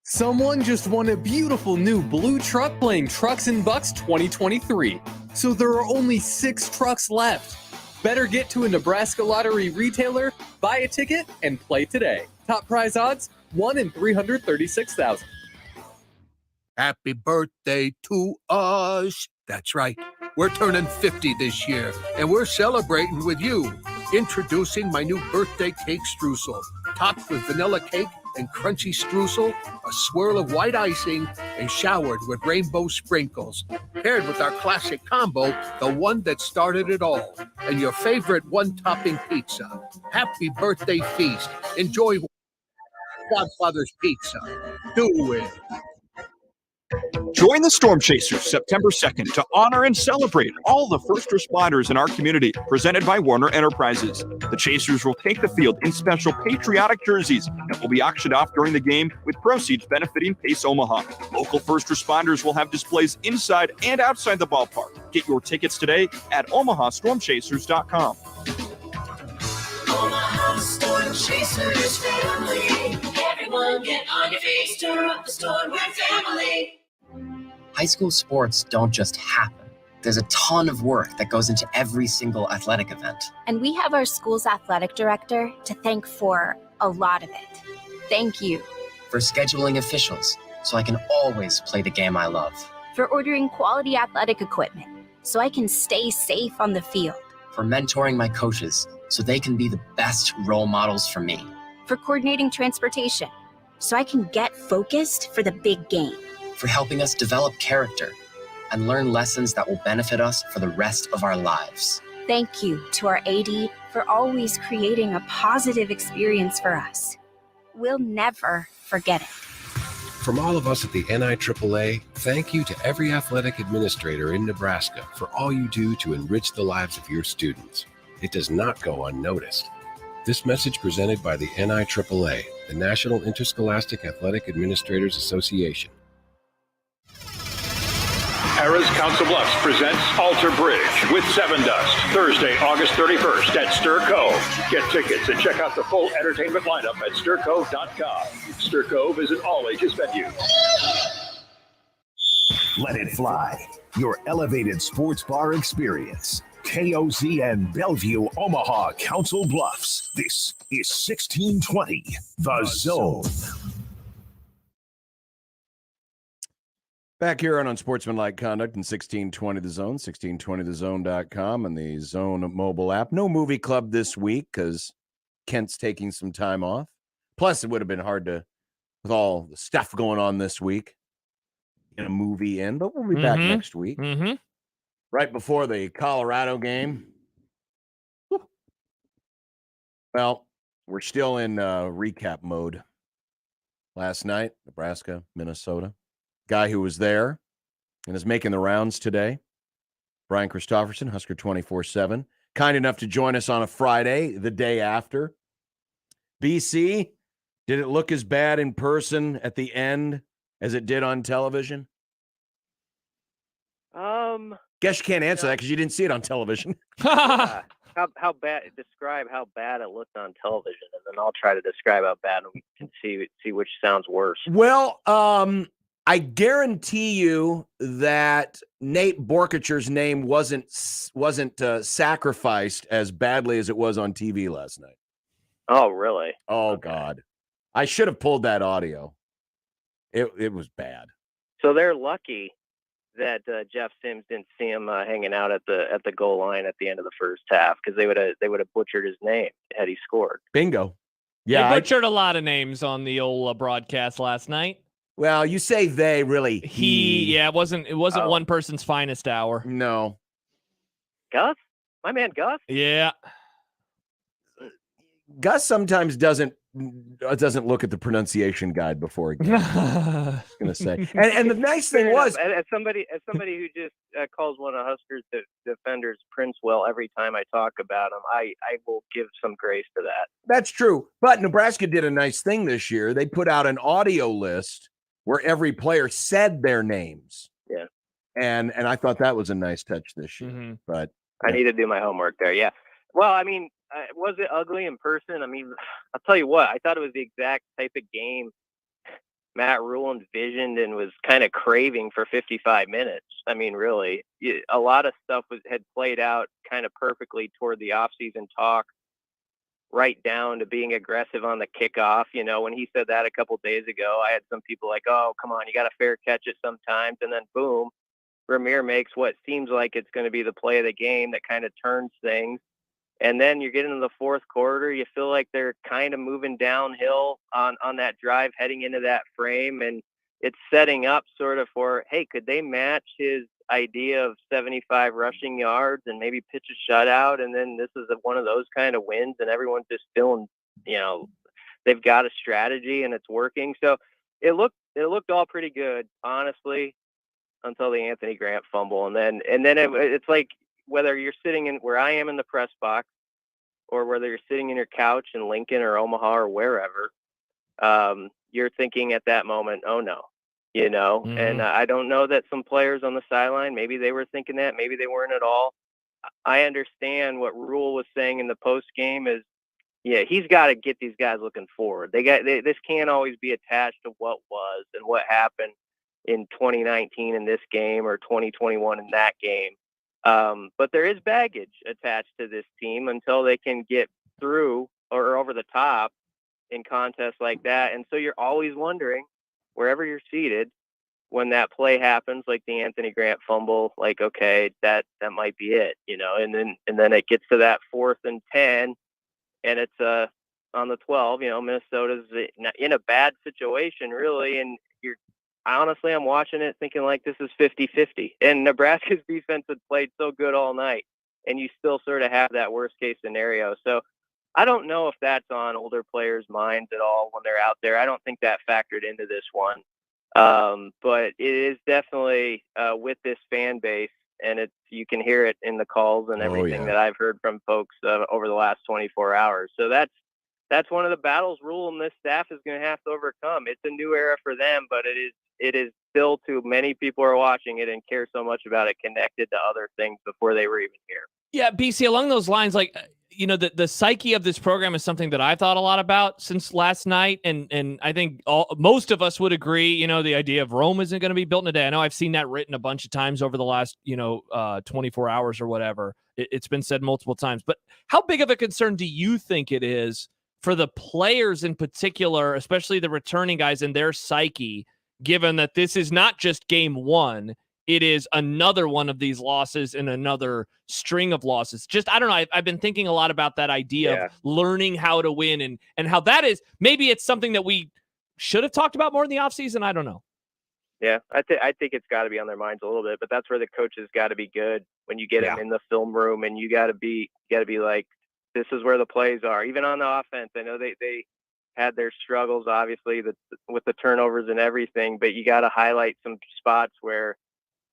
Someone just won a beautiful new blue truck playing Trucks and Bucks 2023. So there are only 6 trucks left. Better get to a Nebraska Lottery retailer, buy a ticket, and play today. Top prize odds, 1 in 336,000. Happy birthday to us. That's right. We're turning 50 this year, and we're celebrating with you. Introducing my new birthday cake streusel, topped with vanilla cake and crunchy streusel, a swirl of white icing, and showered with rainbow sprinkles. Paired with our classic combo, the one that started it all, and your favorite one-topping pizza. Happy birthday feast. Enjoy Godfather's Pizza. Do it. Join the Storm Chasers September 2nd to honor and celebrate all the first responders in our community, presented by Warner Enterprises. The Chasers will take the field in special patriotic jerseys that will be auctioned off during the game, with proceeds benefiting Pace Omaha. Local first responders will have displays inside and outside the ballpark. Get your tickets today at omahastormchasers.com. Omaha Storm Chasers family. Everyone get on your feet, stir up the storm, we're family. High school sports don't just happen. There's a ton of work that goes into every single athletic event. And we have our school's athletic director to thank for a lot of it. Thank you. For scheduling officials, so I can always play the game I love. For ordering quality athletic equipment, so I can stay safe on the field. For mentoring my coaches, so they can be the best role models for me. For coordinating transportation, so I can get focused for the big game. For helping us develop character and learn lessons that will benefit us for the rest of our lives. Thank you to our AD for always creating a positive experience for us. We'll never forget it. From all of us at the NIAAA, thank you to every athletic administrator in Nebraska for all you do to enrich the lives of your students. It does not go unnoticed. This message presented by the NIAAA, the National Interscholastic Athletic Administrators Association. Harrah's Council Bluffs presents Alter Bridge with Seven Dust, Thursday, August 31st at Stir Cove. Get tickets and check out the full entertainment lineup at stircove.com. Stir Cove is an all-ages venue. Let it fly. Your elevated sports bar experience. KOZN Bellevue, Omaha, Council Bluffs. This is 1620 The Zone. Back here on Unsportsmanlike Conduct in 1620 The Zone, 1620thezone.com, and the Zone mobile app. No movie club this week because Kent's taking some time off. Plus, it would have been hard to, with all the stuff going on this week, get a movie in, but we'll be back next week. Right before the Colorado game. Well, we're still in recap mode. Last night, Nebraska, Minnesota. Guy who was there and is making the rounds today, Brian Christopherson, Husker 24/7. Kind enough to join us on a Friday, the day after. BC, did it look as bad in person at the end as it did on television? Guess you can't answer that because you didn't see it on television. How bad? Describe how bad it looked on television, and then I'll try to describe how bad, and we can see which sounds worse. Well, I guarantee you that Nate Borkacher's name wasn't sacrificed as badly as it was on TV last night. Oh, really? Oh, God. I should have pulled that audio. It was bad. So they're lucky that Jeff Sims didn't see him hanging out at the goal line at the end of the first half, because they would have butchered his name had he scored. Bingo. Yeah, they butchered a lot of names on the old broadcast last night. Well, you say they, really he. Yeah, it wasn't one person's finest hour. No. Gus? My man Gus? Yeah. Gus sometimes doesn't look at the pronunciation guide before he goes. I was gonna say. And the nice thing was, as somebody who just calls one of Huskers defenders Princewell every time I talk about him, I will give some grace to that. That's true. But Nebraska did a nice thing this year. They put out an audio list where every player said their names. Yeah. And I thought that was a nice touch this year. But I need to do my homework there. Yeah. Well, I mean, was it ugly in person? I mean, I'll tell you what, I thought it was the exact type of game Matt Rule envisioned and was kind of craving for 55 minutes. I mean, really, a lot of stuff had played out kind of perfectly toward the offseason talk, right down to being aggressive on the kickoff. You know, when he said that a couple days ago, I had some people like, oh, come on, you got to fair catch it sometimes. And then boom, Ramir makes what seems like it's going to be the play of the game that kind of turns things. And then you're getting to the fourth quarter. You feel like they're kind of moving downhill on that drive heading into that frame. And it's setting up sort of for, hey, could they match his idea of 75 rushing yards and maybe pitch a shutout? And then this is one of those kind of wins, and everyone's just feeling, you know, they've got a strategy and it's working. So it looked all pretty good, honestly, until the Anthony Grant fumble. And then it's like, whether you're sitting in where I am in the press box, or whether you're sitting in your couch in Lincoln or Omaha or wherever, you're thinking at that moment, oh no, you know. And I don't know that some players on the sideline, maybe they were thinking that, maybe they weren't at all. I understand what Rule was saying in the post game is, yeah, he's got to get these guys looking forward. This can't always be attached to what was and what happened in 2019 in this game or 2021 in that game. But there is baggage attached to this team until they can get through or over the top in contests like that. And so you're always wondering, wherever you're seated, when that play happens, like the Anthony Grant fumble, like, okay, that might be it, you know. And then it gets to that 4th and 10, and it's on the 12. You know, Minnesota's in a bad situation, really, and I'm watching it thinking like this is 50-50. And Nebraska's defense had played so good all night, and you still sort of have that worst case scenario. So I don't know if that's on older players' minds at all when they're out there. I don't think that factored into this one. But it is definitely with this fan base, and you can hear it in the calls and everything that I've heard from folks over the last 24 hours. So that's one of the battles Rule and this staff is going to have to overcome. It's a new era for them, but it is still, to many people who are watching it and care so much about it, connected to other things before they were even here. Yeah, BC, along those lines, like, you know, the psyche of this program is something that I've thought a lot about since last night. And I think most of us would agree, you know, the idea of Rome isn't going to be built in a day. I know I've seen that written a bunch of times over the last, 24 hours or whatever. It's been said multiple times. But how big of a concern do you think it is for the players in particular, especially the returning guys and their psyche, given that this is not just game one, it is another one of these losses and another string of losses. Just, I don't know. I've been thinking a lot about that idea of learning how to win and how that is, maybe it's something that we should have talked about more in the offseason. I don't know. Yeah, I think it's got to be on their minds a little bit, but that's where the coaches got to be good when you get them in the film room, and you got to be like, this is where the plays are. Even on the offense, I know they had their struggles, obviously, with the turnovers and everything, but you got to highlight some spots where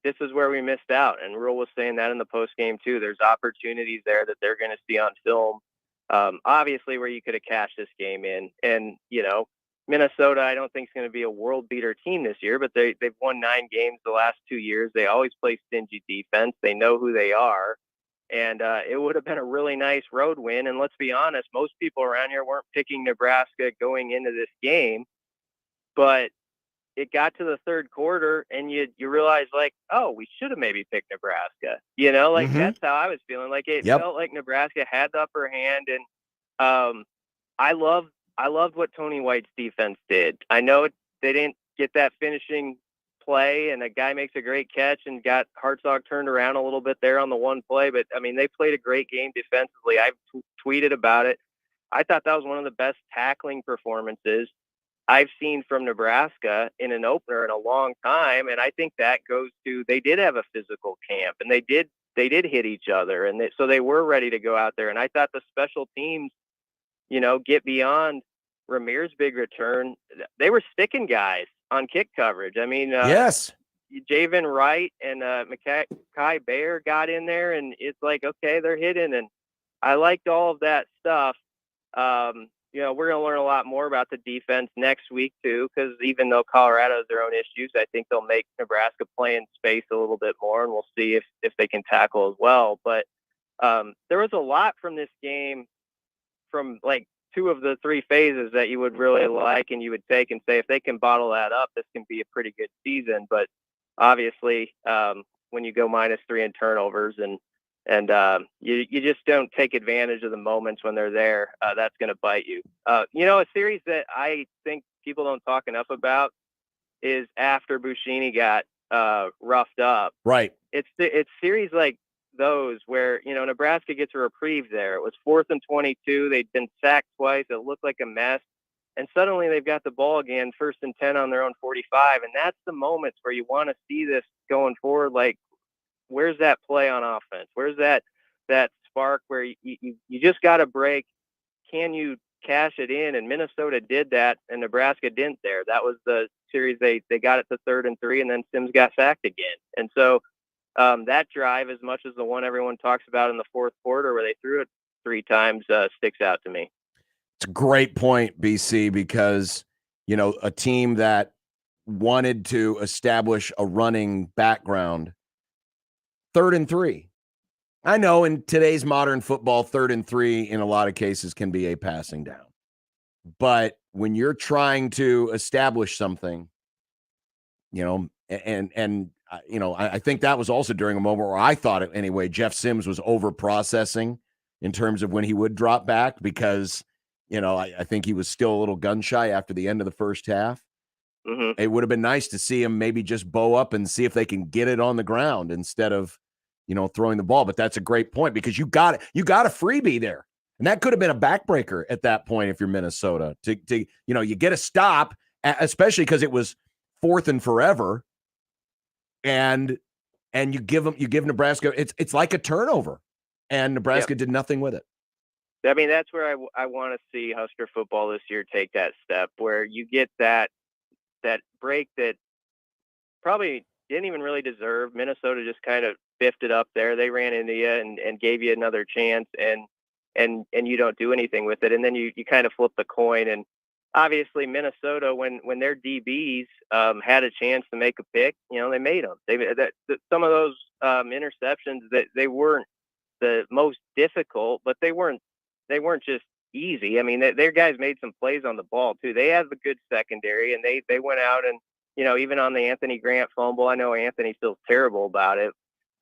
this is where we missed out. And Rule was saying that in the post game too. There's opportunities there that they're going to see on film, obviously, where you could have cashed this game in. And Minnesota, I don't think is going to be a world beater team this year, but they've won 9 games the last 2 years. They always play stingy defense. They know who they are. And it would have been a really nice road win. And let's be honest, most people around here weren't picking Nebraska going into this game. But it got to the third quarter, and you realize, like, oh, we should have maybe picked Nebraska. That's how I was feeling. Like, it felt like Nebraska had the upper hand. And I loved what Tony White's defense did. I know they didn't get that finishing play, and a guy makes a great catch and got Hartzog turned around a little bit there on the one play. But, I mean, they played a great game defensively. I've tweeted about it. I thought that was one of the best tackling performances I've seen from Nebraska in an opener in a long time. And I think that goes to, they did have a physical camp, and they did hit each other. And so they were ready to go out there. And I thought the special teams, get beyond Ramir's big return. They were sticking guys on kick coverage. I mean, yes, Javen Wright and Kai Bayer got in there, and it's like, okay, they're hitting. And I liked all of that stuff. We're going to learn a lot more about the defense next week too, because even though Colorado has their own issues, I think they'll make Nebraska play in space a little bit more, and we'll see if they can tackle as well. But there was a lot from this game, from like 2 of the 3 phases that you would really like, and you would take and say, if they can bottle that up, this can be a pretty good season. But obviously, when you go -3 in turnovers and you just don't take advantage of the moments when they're there, that's going to bite you. A series that I think people don't talk enough about is after Buschini got roughed up. Right. It's series like those where, Nebraska gets a reprieve there. It was 4th and 22. They'd been sacked twice. It looked like a mess. And suddenly they've got the ball again, 1st and 10 on their own 45. And that's the moments where you want to see this going forward. Like, where's that play on offense? Where's that spark where you just got to break? Can you cash it in? And Minnesota did that, and Nebraska didn't there. That was the series they got it to 3rd and 3, and then Sims got sacked again. And so that drive, as much as the one everyone talks about in the 4th quarter where they threw it 3 times, sticks out to me. It's a great point, BC, because, a team that wanted to establish a running background, 3rd and 3. I know in today's modern football, 3rd and 3 in a lot of cases can be a passing down. But when you're trying to establish something, I think that was also during a moment where I thought it anyway, Jeff Sims was over processing in terms of when he would drop back, because, I think he was still a little gun shy after the end of the first half. Mm-hmm. It would have been nice to see him maybe just bow up and see if they can get it on the ground instead of, throwing the ball. But that's a great point, because you got a freebie there. And that could have been a backbreaker at that point if you're Minnesota. You get a stop, especially because it was 4th and forever. And you give Nebraska, it's like a turnover. And Nebraska did nothing with it. I mean, that's where I want to see Husker football this year take that step, where you get that break that probably didn't even really deserve. Minnesota just kind of biffed it up there. They ran into you and gave you another chance, and you don't do anything with it. And then you kind of flip the coin. And obviously Minnesota, when their DBs had a chance to make a pick, they made them. Some of those interceptions, that they weren't the most difficult, but they weren't just easy. I mean, their guys made some plays on the ball too. They have a good secondary, and they went out and, even on the Anthony Grant fumble, I know Anthony feels terrible about it.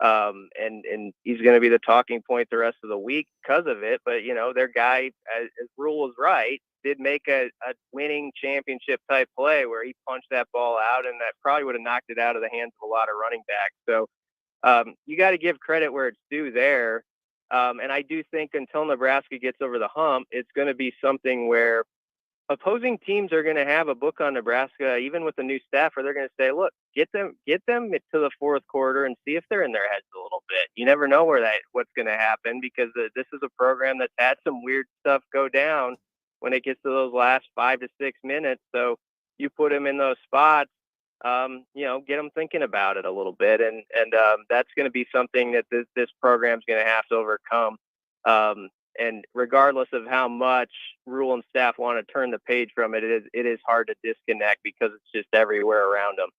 And he's going to be the talking point the rest of the week because of it. But, their guy, as Rule was right, did make a winning championship type play where he punched that ball out, and that probably would have knocked it out of the hands of a lot of running backs. So you got to give credit where it's due there. And I do think until Nebraska gets over the hump, it's going to be something where opposing teams are going to have a book on Nebraska, even with the new staff, where they're going to say, look, get them to the fourth quarter and see if they're in their heads a little bit. You never know what's going to happen, because this is a program that's had some weird stuff go down when it gets to those last 5 to 6 minutes. So you put them in those spots, get them thinking about it a little bit. And that's going to be something that this program's going to have to overcome. And regardless of how much Rule and staff want to turn the page from it, it is hard to disconnect because it's just everywhere around them.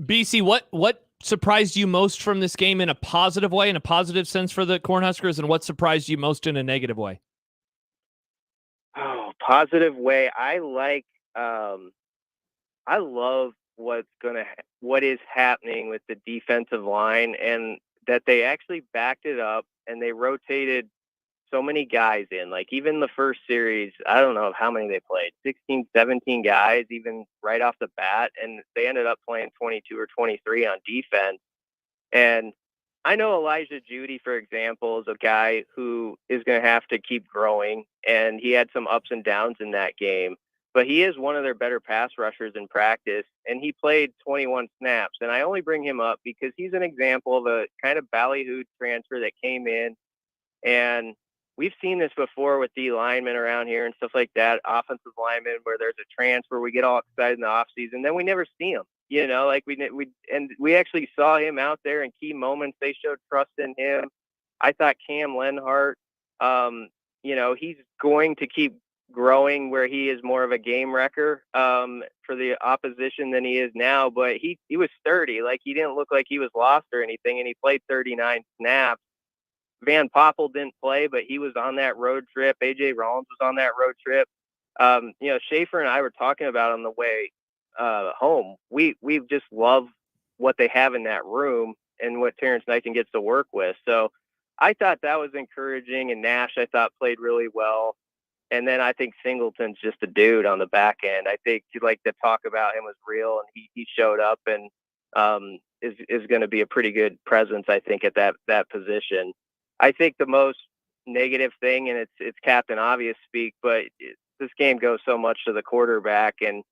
BC, what surprised you most from this game in a positive way, in a positive sense for the Cornhuskers, and what surprised you most in a negative way? Oh, positive way. I love what is happening with the defensive line, and that they actually backed it up and they rotated so many guys in. Like, even the first series, I don't know how many they played, 16, 17 guys, even right off the bat. And they ended up playing 22 or 23 on defense. And I know Elijah Judy, for example, is a guy who is going to have to keep growing. And he had some ups and downs in that game. But he is one of their better pass rushers in practice. And he played 21 snaps. And I only bring him up because he's an example of a kind of ballyhooed transfer that came in. And we've seen this before with D linemen around here and stuff like that, offensive linemen, where there's a transfer, we get all excited in the offseason, then we never see them. Like we actually saw him out there in key moments. They showed trust in him. I thought Cam Lenhart, he's going to keep growing where he is more of a game wrecker for the opposition than he is now. But he was sturdy. Like, he didn't look like he was lost or anything, and he played 39 snaps. Van Poppel didn't play, but he was on that road trip. A.J. Rollins was on that road trip. Schaefer and I were talking about on the way home. We just love what they have in that room and what Terrence Knighton gets to work with. So I thought that was encouraging, and Nash, I thought, played really well. And then I think Singleton's just a dude on the back end. I think the talk about him was real, and he showed up and is going to be a pretty good presence, I think, at that position. I think the most negative thing, and it's Captain Obvious speak, but this game goes so much to the quarterback, and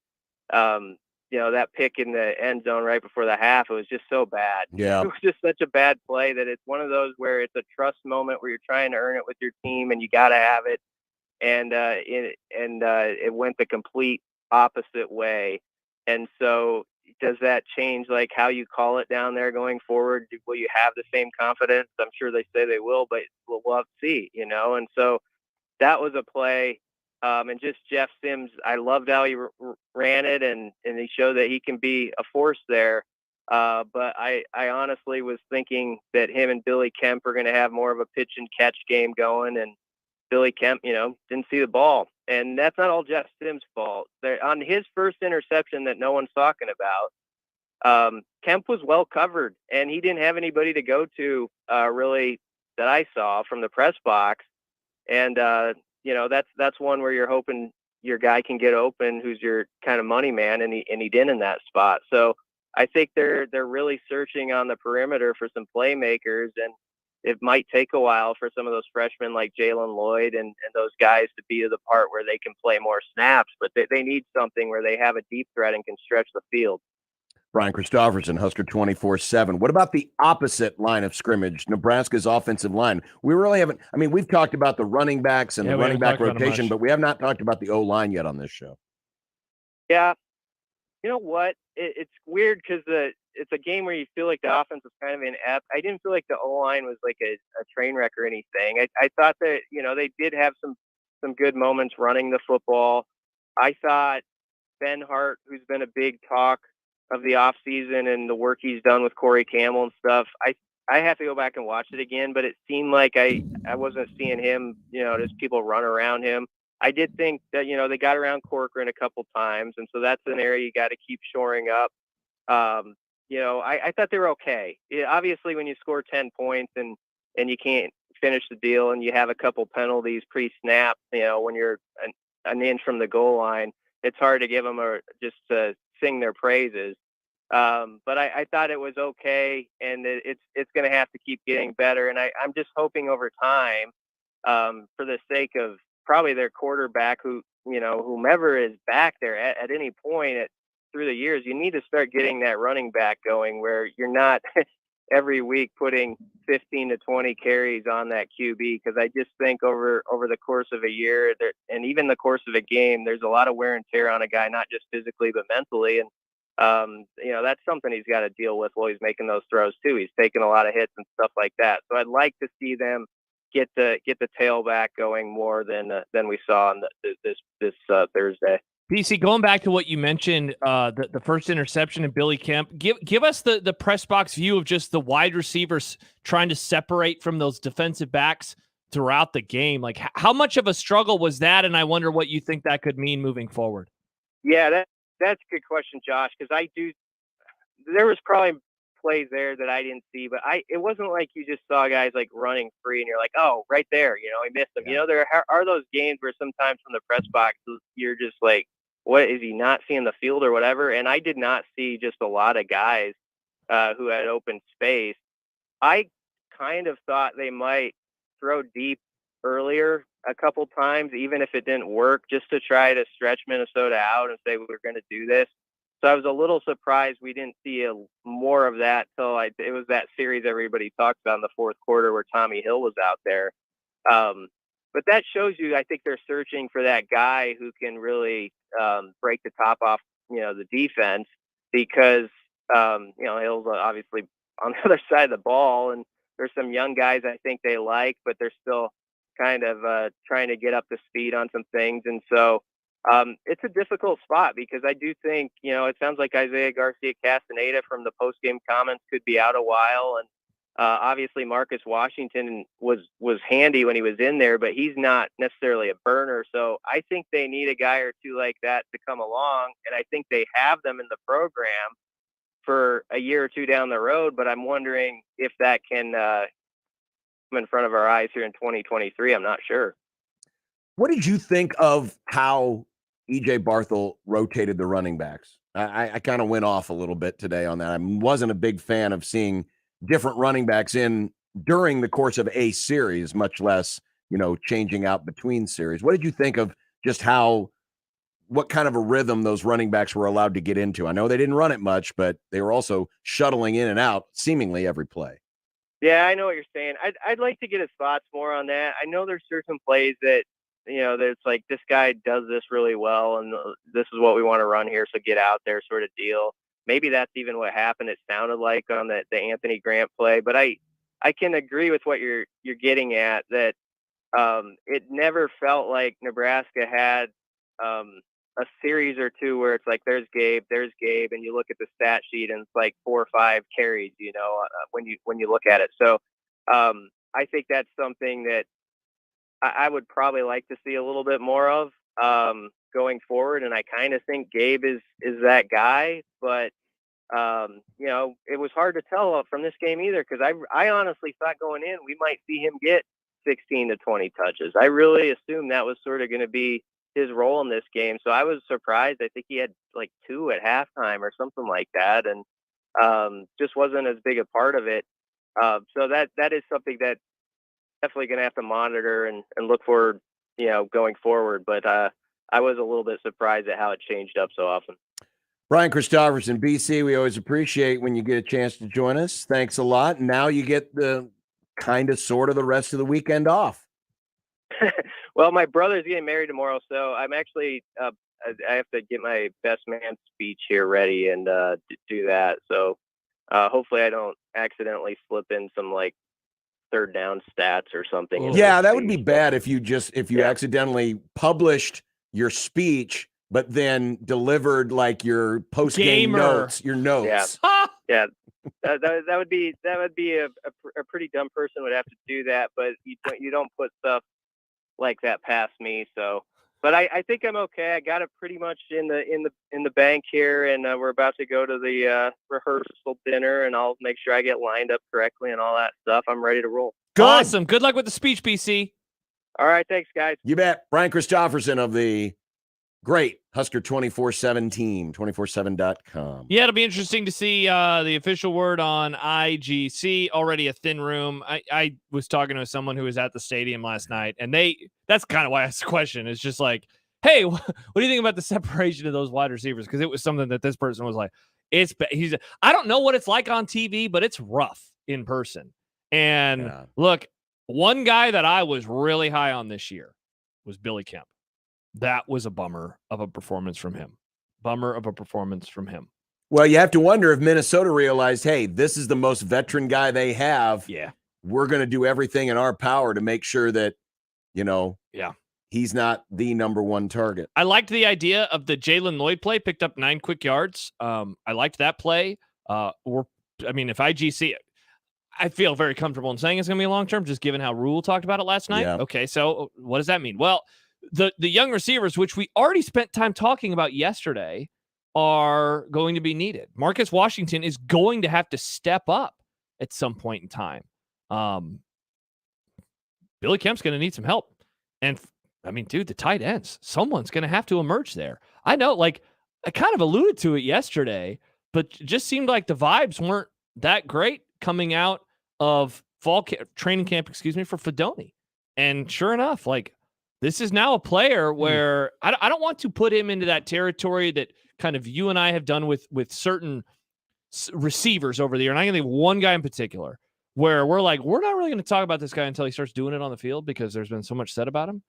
that pick in the end zone right before the half, it was just so bad. Yeah, it was just such a bad play that it's one of those where it's a trust moment where you're trying to earn it with your team, and you got to have it, and it went the complete opposite way, and so. Does that change how you call it down there going forward? Will you have the same confidence? I'm sure they say they will, but we'll have to see, And so that was a play. And just Jeff Sims, I loved how he ran it, and he showed that he can be a force there. But I honestly was thinking that him and Billy Kemp are going to have more of a pitch and catch game going, and Billy Kemp, didn't see the ball. And that's not all Jeff Sims' fault. On his first interception that no one's talking about, Kemp was well covered, and he didn't have anybody to go to really that I saw from the press box. And, that's one where you're hoping your guy can get open, who's your kind of money man, and he didn't in that spot. So I think they're really searching on the perimeter for some playmakers, and it might take a while for some of those freshmen like Jalen Lloyd and those guys to be to the part where they can play more snaps, but they need something where they have a deep threat and can stretch the field. Brian Christopherson, Husker 24/7. What about the opposite line of scrimmage, Nebraska's offensive line? We really haven't. I mean, we've talked about the running backs and the running back rotation, but we have not talked about the O-line yet on this show. Yeah. You know what? It's weird because it's a game where you feel like the offense was kind of inept. I didn't feel like the O-line was like a train wreck or anything. I thought that, they did have some good moments running the football. I thought Ben Hart, who's been a big talk of the offseason and the work he's done with Corey Campbell and stuff, I have to go back and watch it again, but it seemed like I wasn't seeing him, just people run around him. I did think that, they got around Corcoran a couple times, and so that's an area you got to keep shoring up. I thought they were okay. Obviously, when you score 10 points and you can't finish the deal and you have a couple penalties pre-snap, when you're an inch from the goal line, it's hard to give them just to sing their praises. But I thought it was okay, and it's going to have to keep getting better. And I'm just hoping over time, for the sake of probably their quarterback, whomever is back there at any point through the years, you need to start getting that running back going where you're not every week putting 15 to 20 carries on that QB, because I just think over the course of a year and even the course of a game, there's a lot of wear and tear on a guy, not just physically but mentally. And that's something he's got to deal with while he's making those throws too. He's taking a lot of hits and stuff like that. So I'd like to see them get the tailback going more than we saw on this Thursday. BC, going back to what you mentioned, the first interception in Billy Kemp, give us the press box view of just the wide receivers trying to separate from those defensive backs throughout the game. Like, how much of a struggle was that? And I wonder what you think that could mean moving forward. Yeah, that's a good question, Josh, because there was probably plays there that I didn't see, but it wasn't like you just saw guys like running free and you're like, oh, right there, he missed them. Yeah. There are those games where sometimes from the press box, you're just like, what, is he not seeing the field or whatever? And I did not see just a lot of guys who had open space. I kind of thought they might throw deep earlier a couple times, even if it didn't work, just to try to stretch Minnesota out and say we're going to do this. So I was a little surprised we didn't see more of that till it was that series everybody talked about in the fourth quarter where Tommy Hill was out there. But that shows you, I think they're searching for that guy who can really break the top off, the defense, because, Hill's obviously on the other side of the ball, and there's some young guys I think they like, but they're still kind of trying to get up to speed on some things. And so it's a difficult spot because I do think, it sounds like Isaiah Garcia-Castaneda from the post-game comments could be out a while. And obviously Marcus Washington was handy when he was in there, but he's not necessarily a burner. So I think they need a guy or two like that to come along. And I think they have them in the program for a year or two down the road, but I'm wondering if that can come in front of our eyes here in 2023. I'm not sure. What did you think of how E.J. Barthel rotated the running backs? I kind of went off a little bit today on that. I wasn't a big fan of seeing different running backs in during the course of a series, much less, changing out between series. What did you think of just what kind of a rhythm those running backs were allowed to get into? I know they didn't run it much, but they were also shuttling in and out seemingly every play. Yeah, I know what you're saying. I'd like to get his thoughts more on that. I know there's certain plays that, that it's like, this guy does this really well, and this is what we want to run here, so get out there sort of deal. Maybe that's even what happened. It sounded like on the Anthony Grant play, but I can agree with what you're getting at, that it never felt like Nebraska had a series or two where it's like, there's Gabe, and you look at the stat sheet and it's like 4 or 5 carries, when you look at it. So I think that's something that I would probably like to see a little bit more of going forward. And I kind of think Gabe is that guy, but it was hard to tell from this game either, because I honestly thought going in we might see him get 16 to 20 touches. I really assumed that was sort of going to be his role in this game. So I was surprised. I think he had like 2 at halftime or something like that, and just wasn't as big a part of it. So that is something that definitely going to have to monitor and look for, going forward. But I was a little bit surprised at how it changed up so often. Brian Christopherson, BC, we always appreciate when you get a chance to join us. Thanks a lot. Now you get the sort of the rest of the weekend off. Well, my brother's getting married tomorrow, so I'm actually I have to get my best man speech here ready and do that. So hopefully I don't accidentally slip in some like third down stats or something. Yeah, that would be bad if you accidentally published your speech, but then delivered like your post-game notes, your notes. Yeah. That would be a pretty dumb person would have to do that, but you don't put stuff like that past me. So, but I think I'm okay. I got it pretty much in the bank here, and we're about to go to the rehearsal dinner, and I'll make sure I get lined up correctly and all that stuff. I'm ready to roll. Good. Awesome. Good luck with the speech, BC. All right. Thanks, guys. You bet. Brian Christopherson of the great Husker 24/7 team, 247.com. Yeah, it'll be interesting to see the official word on IGC. Already a thin room. I was talking to someone who was at the stadium last night, and that's kind of why I asked the question. It's just like, hey, what do you think about the separation of those wide receivers? Because it was something that this person was like, I don't know what it's like on TV, but it's rough in person. And look, one guy that I was really high on this year was Billy Kemp. That was a bummer of a performance from him. Well, you have to wonder if Minnesota realized, hey, this is the most veteran guy they have. Yeah. We're going to do everything in our power to make sure that, he's not the number one target. I liked the idea of the Jalen Lloyd play, picked up 9 quick yards. I liked that play. If IGC, I feel very comfortable in saying it's going to be long-term, just given how Rule talked about it last night. Yeah. Okay, so what does that mean? Well, the young receivers, which we already spent time talking about yesterday, are going to be needed. Marcus Washington is going to have to step up at some point in time. Billy Kemp's going to need some help. And, the tight ends, someone's going to have to emerge there. I know, I kind of alluded to it yesterday, but it just seemed like the vibes weren't that great coming out of training camp, for Fedoni. And sure enough, this is now a player where I don't want to put him into that territory that kind of you and I have done with certain receivers over the year. And I'm going to think one guy in particular where we're like, we're not really going to talk about this guy until he starts doing it on the field because there's been so much said about him.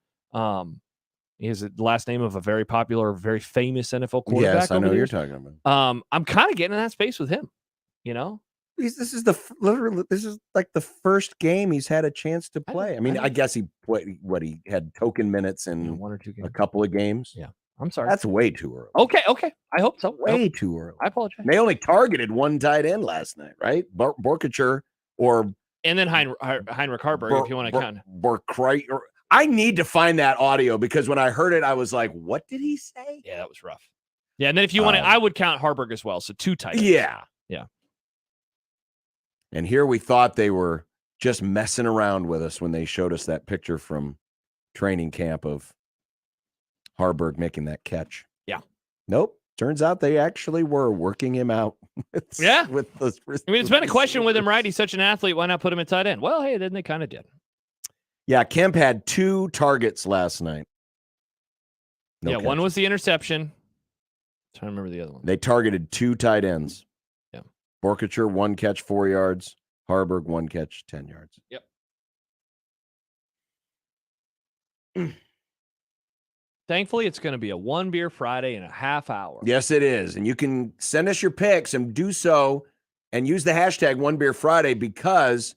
He has the last name of a very popular, very famous NFL quarterback. Yes, I know who you're talking about. I'm kind of getting in that space with him, This is like the first game he's had a chance to play. I guess he played he had token minutes in 1 or 2 games. a couple of games. Yeah, I'm sorry. That's way too early. Okay. I hope so. Way too early. I apologize. They only targeted one tight end last night, right? Borkacher and then Heinrich Harburg, if you want to count. I need to find that audio because when I heard it, I was like, "What did he say?" Yeah, that was rough. Yeah, and then if you want to, I would count Harburg as well. So 2 tight ends. Yeah. And here we thought they were just messing around with us when they showed us that picture from training camp of Harburg making that catch. Yeah. Nope. Turns out they actually were working him out. With those. It's been a question with him, right? He's such an athlete. Why not put him at tight end? Well, hey, then they kind of did. Yeah, Kemp had 2 targets last night. One was the interception. I'm trying to remember the other one. They targeted 2 tight ends. Yeah. Borkacher, 1 catch, 4 yards. Harburg, 1 catch, 10 yards. Yep. Thankfully, it's going to be a 1 beer Friday in a half hour. Yes, it is. And you can send us your picks and do so and use the hashtag 1 beer Friday because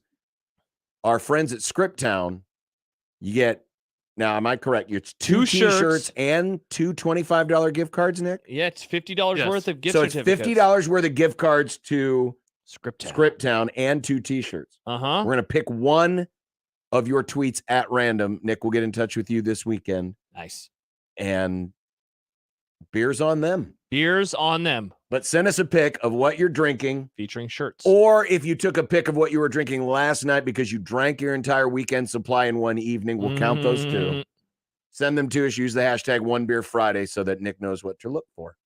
our friends at Scriptown, you get, now, am I correct? It's 2 T-shirts and 2 $25 gift cards, Nick? Yeah, it's $50 worth of gift certificates. So it's $50 worth of gift cards to Scriptown and 2 T-shirts. Uh-huh. We're going to pick one of your tweets at random. Nick will get in touch with you this weekend. Nice. And beers on them. Beers on them. But send us a pic of what you're drinking. Featuring shirts. Or if you took a pic of what you were drinking last night because you drank your entire weekend supply in one evening, we'll count those too. Send them to us. Use the hashtag 1 beer Friday so that Nick knows what to look for.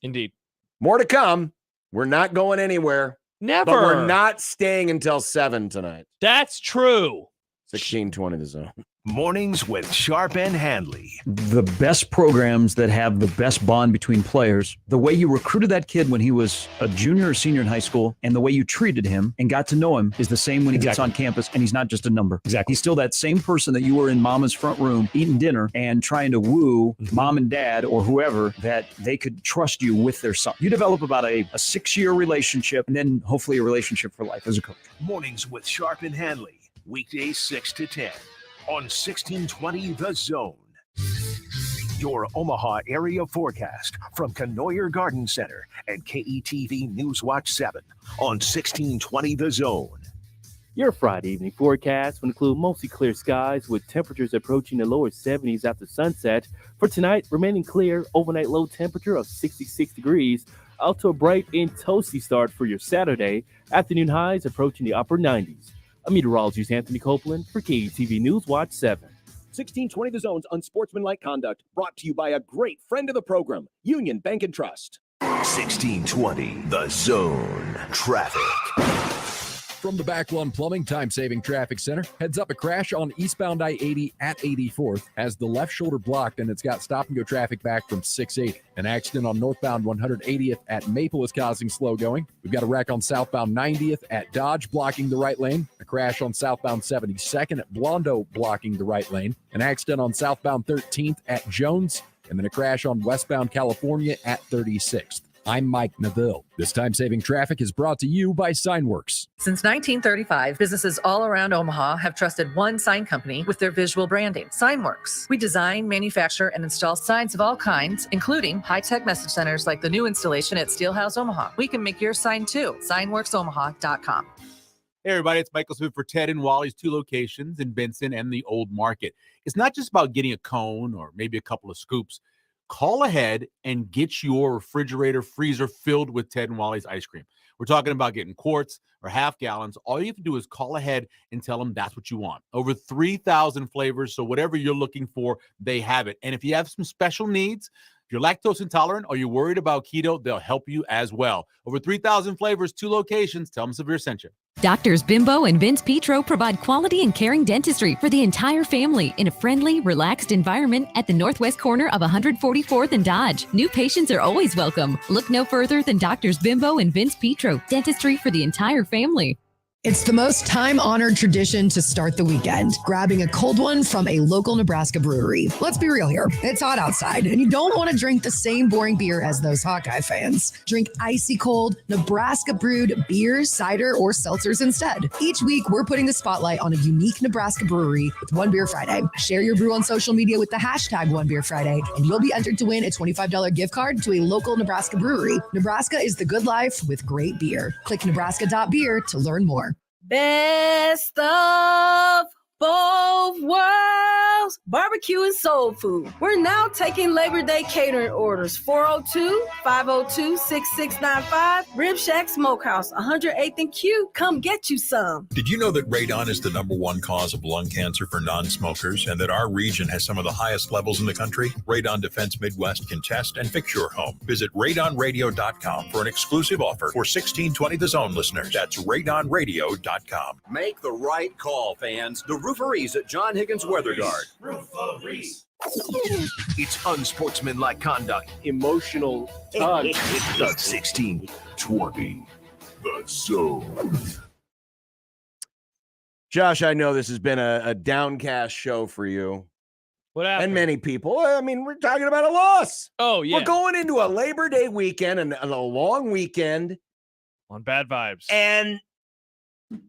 Indeed. More to come. We're not going anywhere. Never. But we're not staying until 7 tonight. That's true. 1620 the zone. Mornings with Sharp and Handley. The best programs that have the best bond between players, the way you recruited that kid when he was a junior or senior in high school, and the way you treated him and got to know him is the same when he gets on campus, and he's not just a number. Exactly. He's still that same person that you were in mama's front room eating dinner and trying to woo mom and dad or whoever that they could trust you with their son. You develop about a 6-year relationship and then hopefully a relationship for life as a coach. Mornings with Sharp and Handley. Weekdays 6 to 10 on 1620 The Zone. Your Omaha area forecast from Contextualizing Garden Center and KETV Newswatch 7 on 1620 The Zone. Your Friday evening forecast will include mostly clear skies with temperatures approaching the lower 70s after sunset. For tonight, remaining clear, overnight low temperature of 66 degrees, out to a bright and toasty start for your Saturday. Afternoon highs approaching the upper 90s. I'm meteorologist Anthony Copeland for KETV Newswatch 7. 1620 The Zone's Unsportsmanlike Conduct, brought to you by a great friend of the program, Union Bank and Trust. 1620 The Zone Traffic. From the Backlund Plumbing Time-Saving Traffic Center, heads up a crash on eastbound I-80 at 84th, has the left shoulder blocked, and it's got stop-and-go traffic back from 6-8. An accident on northbound 180th at Maple is causing slow going. We've got a wreck on southbound 90th at Dodge blocking the right lane. A crash on southbound 72nd at Blondo blocking the right lane. An accident on southbound 13th at Jones, and then a crash on westbound California at 36th. I'm Mike Neville. This time-saving traffic is brought to you by Signworks. Since 1935, businesses all around Omaha have trusted one sign company with their visual branding, Signworks. We design, manufacture, and install signs of all kinds, including high-tech message centers like the new installation at Steelhouse Omaha. We can make your sign too. Signworksomaha.com. Hey everybody, it's Michael Smith for Ted and Wally's 2 locations in Benson and the Old Market. It's not just about getting a cone or maybe a couple of scoops. Call ahead and get your refrigerator, freezer filled with Ted and Wally's ice cream. We're talking about getting quarts or half gallons. All you have to do is call ahead and tell them that's what you want. Over 3,000 flavors, so whatever you're looking for, they have it. And if you have some special needs, if you're lactose intolerant or you're worried about keto, they'll help you as well. Over 3,000 flavors, 2 locations. Tell them Severe sent you. Doctors Bimbo and Vince Petro provide quality and caring dentistry for the entire family in a friendly, relaxed environment at the northwest corner of 144th and Dodge. New patients are always welcome. Look no further than Doctors Bimbo and Vince Petro, dentistry for the entire family. It's the most time-honored tradition to start the weekend, grabbing a cold one from a local Nebraska brewery. Let's be real here. It's hot outside, and you don't want to drink the same boring beer as those Hawkeye fans. Drink icy cold, Nebraska-brewed beers, cider, or seltzers instead. Each week, we're putting the spotlight on a unique Nebraska brewery with One Beer Friday. Share your brew on social media with the hashtag One Beer Friday, and you'll be entered to win a $25 gift card to a local Nebraska brewery. Nebraska is the good life with great beer. Click nebraska.beer to learn more. Best of both worlds, barbecue and soul food. We're now taking Labor Day catering orders. 402-502-6695. Rib Shack Smokehouse, 108th and Q. Come get you some. Did you know that radon is the #1 cause of lung cancer for non-smokers and that our region has some of the highest levels in the country? Radon Defense Midwest can test and fix your home. Visit radonradio.com for an exclusive offer for 1620 The Zone listeners. That's radonradio.com. Make the right call, fans. The Rooferees at John Higgins Weather Guard. Rooferees. It's unsportsmanlike conduct. Emotional touch. The 1620 The Zone. Josh, I know this has been a downcast show for you. What happened? And many people. I mean, we're talking about a loss. Oh, yeah. We're going into a Labor Day weekend and a long weekend. On bad vibes. And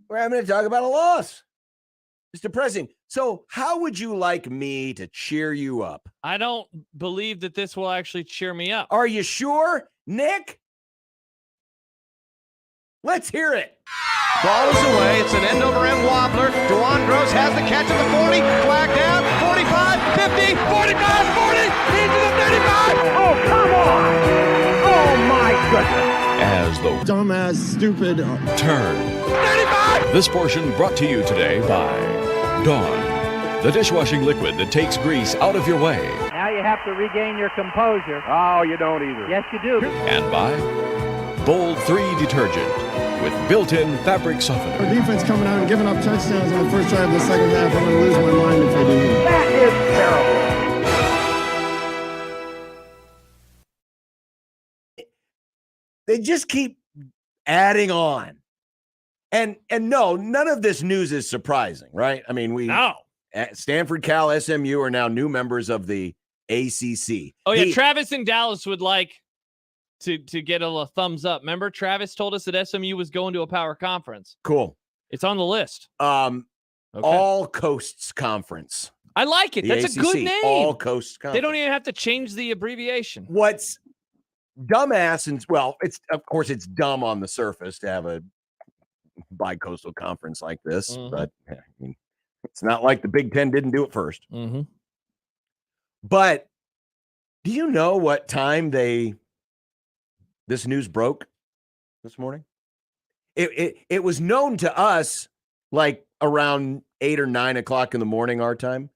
we're having to talk about a loss. It's depressing. So how would you like me to cheer you up? I don't believe that this will actually cheer me up. Are you sure, Nick? Let's hear it. Ball is away. It's an end-over-end wobbler. DeJuan Gross has the catch at the 40. Flag down. 45, 50, 45, 40. Into the 35. Oh, come on. Oh, my goodness. As the dumbass, stupid turn. 35. This portion brought to you today by Dawn, the dishwashing liquid that takes grease out of your way. Now you have to regain your composure. Oh, you don't either. Yes, you do. And by Bold 3 detergent with built-in fabric softener. Our defense coming out and giving up touchdowns on the first drive of the second half. I'm going to lose my mind if they do. That is terrible. They just keep adding on. And no, none of this news is surprising, right? I mean, Stanford, Cal, SMU are now new members of the ACC. Oh, yeah, Travis in Dallas would like to get a thumbs up. Remember, Travis told us that SMU was going to a power conference. Cool. It's on the list. All Coasts Conference. I like it. That's ACC, a good name. All Coasts Conference. They don't even have to change the abbreviation. What's dumbass, and well, it's of course it's dumb on the surface to have a bi-coastal conference like this, but I mean, it's not like the Big Ten didn't do it first. But do you know what time this news broke this morning? It was known to us like around 8 or 9 o'clock in the morning, our time.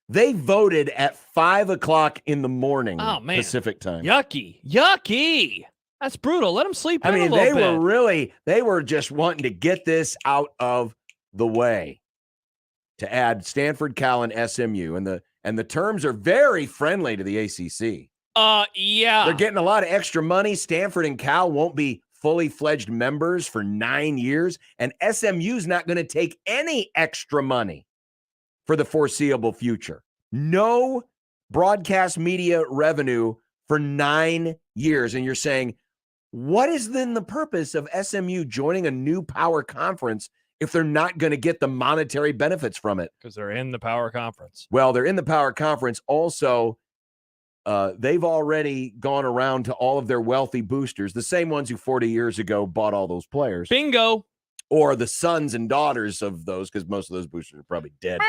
They voted at 5 o'clock in the morning Pacific time. Yucky. That's brutal. Let them sleep in a little bit. They were just wanting to get this out of the way to add Stanford, Cal, and SMU. And the terms are very friendly to the ACC. Yeah. They're getting a lot of extra money. Stanford and Cal won't be fully fledged members for 9 years. And SMU's not going to take any extra money for the foreseeable future. No broadcast media revenue for 9 years. And you're saying, what is then the purpose of SMU joining a new power conference if they're not going to get the monetary benefits from it? Because they're in the power conference. Well, they're in the power conference. Also, they've already gone around to all of their wealthy boosters, the same ones who 40 years ago bought all those players. Bingo. Or the sons and daughters of those, because most of those boosters are probably dead now.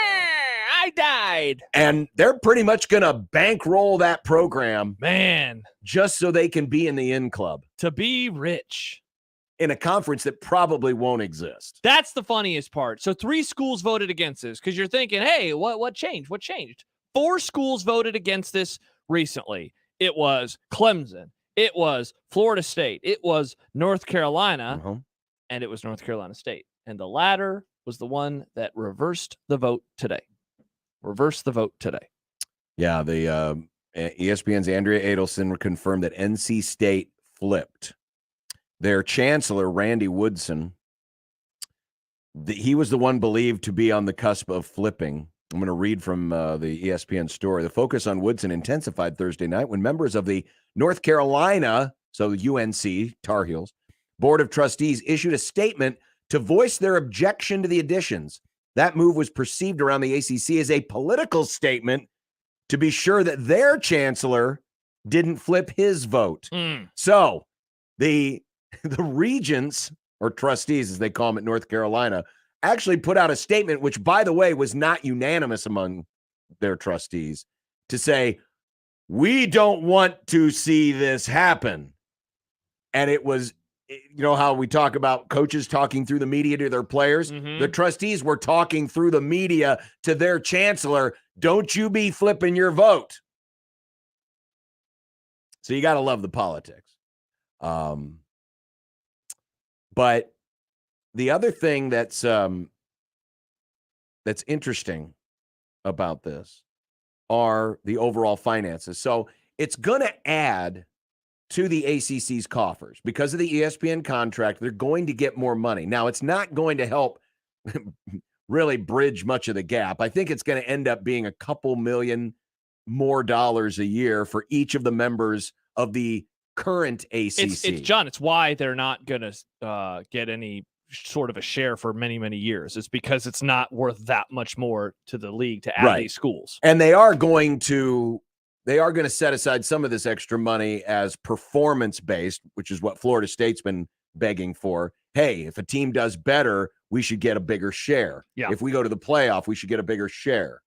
I died. And they're pretty much going to bankroll that program. Man. Just so they can be in the in club. To be rich. In a conference that probably won't exist. That's the funniest part. So 3 schools voted against this because you're thinking, hey, what changed? What changed? 4 schools voted against this recently. It was Clemson. It was Florida State. It was North Carolina. And it was North Carolina State. And the latter was the one that reversed the vote today. Yeah, the ESPN's Andrea Adelson confirmed that NC State flipped. Their chancellor, Randy Woodson, he was the one believed to be on the cusp of flipping. I'm going to read from the ESPN story. The focus on Woodson intensified Thursday night when members of the North Carolina, so UNC, Tar Heels, Board of Trustees issued a statement to voice their objection to the additions. That move was perceived around the ACC as a political statement to be sure that their chancellor didn't flip his vote. So the regents, or trustees as they call them at North Carolina, actually put out a statement, which, by the way, was not unanimous among their trustees, to say, we don't want to see this happen. And it was, you know how we talk about coaches talking through the media to their players? The trustees were talking through the media to their chancellor. Don't you be flipping your vote. So you got to love the politics. But the other thing that's interesting about this are the overall finances. So it's going to add to the ACC's coffers because of the ESPN contract. They're going to get more money. Now, it's not going to help really bridge much of the gap. I think it's going to end up being a couple million more dollars a year for each of the members of the current ACC. It's John, it's why they're not going to get any sort of a share for many, many years. It's because it's not worth that much more to the league to add these schools. And they are going to set aside some of this extra money as performance-based, which is what Florida State's been begging for. Hey, if a team does better, we should get a bigger share. Yeah. If we go to the playoff, we should get a bigger share.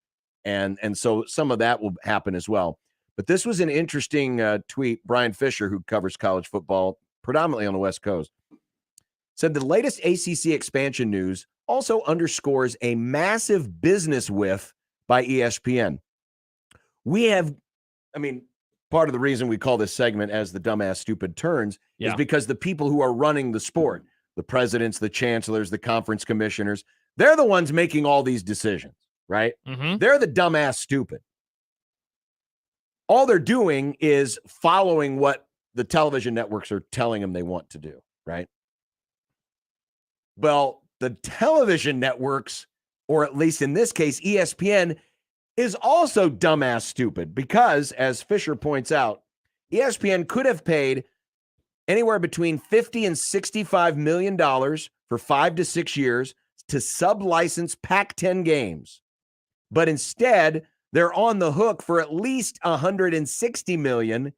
And so some of that will happen as well. But this was an interesting tweet. Brian Fisher, who covers college football predominantly on the West Coast, said the latest ACC expansion news also underscores a massive business whiff by ESPN. Part of the reason we call this segment as the dumbass stupid turns is because the people who are running the sport, the presidents, the chancellors, the conference commissioners, they're the ones making all these decisions, right? They're the dumbass stupid. All they're doing is following what the television networks are telling them they want to do, right? Well, the television networks, or at least in this case, ESPN, is also dumbass stupid because, as Fisher points out, ESPN could have paid anywhere between $50 and $65 million for 5 to 6 years to sub-license Pac-10 games. But instead, they're on the hook for at least $160 million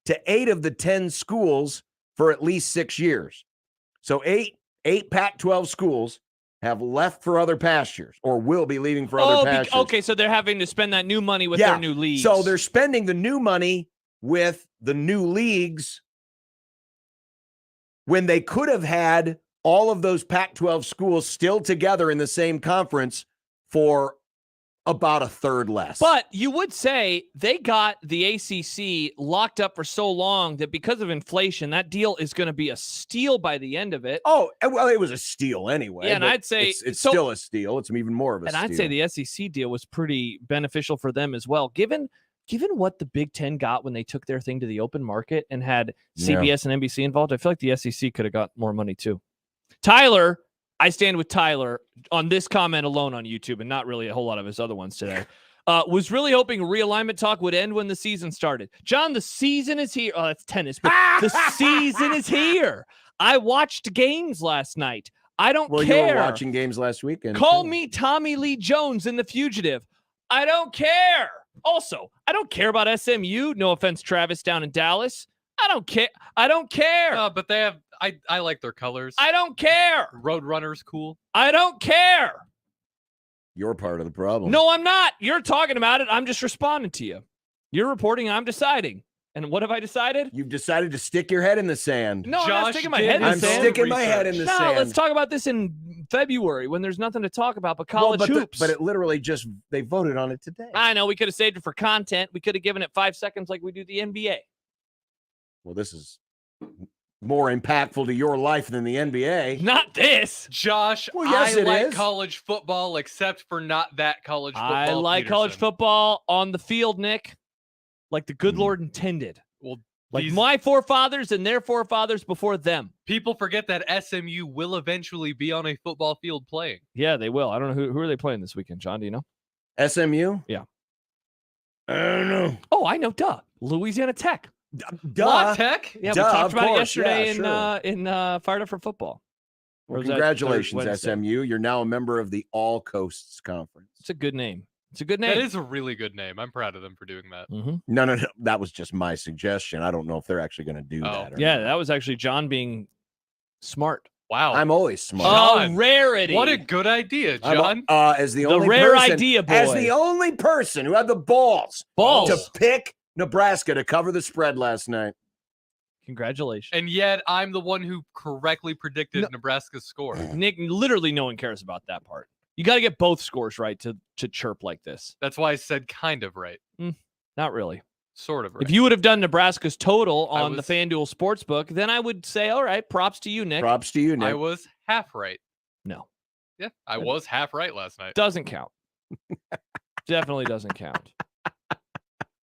to 8 of the 10 schools for at least 6 years. So eight Pac-12 schools have left for other pastures or will be leaving for other pastures. Okay, so they're having to spend that new money with their new leagues. So they're spending the new money with the new leagues when they could have had all of those Pac-12 schools still together in the same conference for about a third less. But you would say they got the ACC locked up for so long that because of inflation, that deal is going to be a steal by the end of it. Oh, well, it was a steal anyway. Yeah, and I'd say it's still a steal. It's even more of a steal. And I'd say the SEC deal was pretty beneficial for them as well, given what the Big Ten got when they took their thing to the open market and had CBS and NBC involved. I feel like the SEC could have got more money too. Tyler, I stand with Tyler on this comment alone on YouTube and not really a whole lot of his other ones today. Was really hoping realignment talk would end when the season started. John, the season is here. Oh, that's tennis, but the season is here. I watched games last night. I don't care. You were watching games last weekend. Call me Tommy Lee Jones in The Fugitive. I don't care. Also, I don't care about SMU. No offense, Travis, down in Dallas. I don't care. I don't care. But they have. I like their colors. I don't care. Roadrunner's cool. I don't care. You're part of the problem. No, I'm not. You're talking about it. I'm just responding to you. You're reporting. I'm deciding. And what have I decided? You've decided to stick your head in the sand. No, I'm not sticking my head in the sand. I'm sticking my head in the sand. No, let's talk about this in February when there's nothing to talk about but college hoops. But it literally just, they voted on it today. I know. We could have saved it for content. We could have given it 5 seconds like we do the NBA. Well, this is more impactful to your life than the NBA. Not this. Josh, well, yes, I like college football except for not that college football. I like college football on the field, Nick, like the good Lord intended. Well, like my forefathers and their forefathers before them. People forget that SMU will eventually be on a football field playing. Yeah, they will. I don't know who are they playing this weekend, John? Do you know? SMU? Yeah. I don't know. Oh, I know. Duh. Louisiana Tech. La Tech? Yeah, we talked about it yesterday in Fired Up for Football. Well, congratulations, SMU. You're now a member of the All Coasts Conference. It's a good name. It's a good name. That is a really good name. I'm proud of them for doing that. Mm-hmm. No. That was just my suggestion. I don't know if they're actually going to do that. Yeah, that was actually John being smart. Wow. I'm always smart. Oh, rarity. What a good idea, John. As the only rare person, idea boy. As the only person who had the balls to pick Nebraska to cover the spread last night. Congratulations. And yet I'm the one who correctly predicted Nebraska's score. Nick, literally no one cares about that part. You got to get both scores right to chirp like this. That's why I said kind of right. Not really. Sort of right. If you would have done Nebraska's total on the FanDuel Sportsbook, then I would say, all right, props to you, Nick. Props to you, Nick. I was half right. No. Yeah, I was half right last night. Doesn't count. Definitely doesn't count.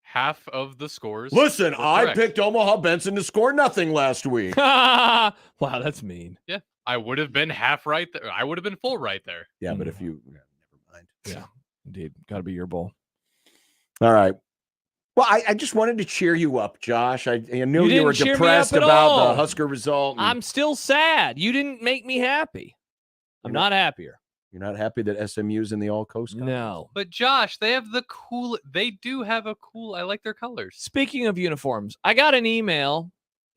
Half of the scores. Listen, I picked Omaha Benson to score nothing last week. Wow, that's mean. Yeah, I would have been half right there. I would have been full right there. Yeah, but if you never mind. Yeah, indeed. Got to be your bowl. All right. Well, I just wanted to cheer you up, Josh. I knew you were cheer me depressed up at about all. the Husker result. I'm still sad. You didn't make me happy. I'm not happier. You're not happy that SMU's in the All Coast Conference? No. But Josh, they have the cool. They do have a cool. I like their colors. Speaking of uniforms, I got an email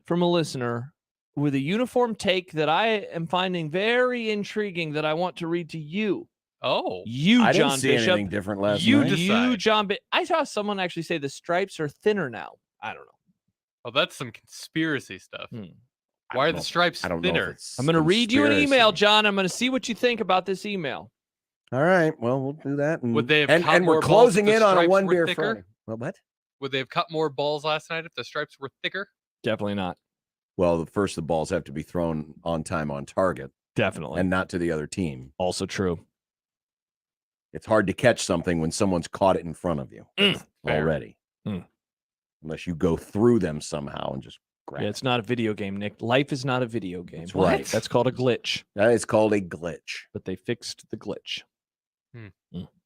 from a listener with a uniform take that I am finding very intriguing that I want to read to you. Oh, I John didn't see Bishop. anything different last night. You, John. I saw someone actually say the stripes are thinner now. I don't know. Oh, that's some conspiracy stuff. Why are the stripes thinner? I'm going to read you an email, John. I'm going to see what you think about this email. All right. Well, we'll do that. And, Would they have cut and more we're closing balls if in the on a stripes one were beer thicker? Friday. Well, what? Would they have cut more balls last night if the stripes were thicker? Definitely not. Well, the balls have to be thrown on time on target. Definitely. And not to the other team. Also true. It's hard to catch something when someone's caught it in front of you already. Unless you go through them somehow and just grab it. It's not a video game, Nick. Life is not a video game. That's right. That's called a glitch. That is called a glitch. But they fixed the glitch.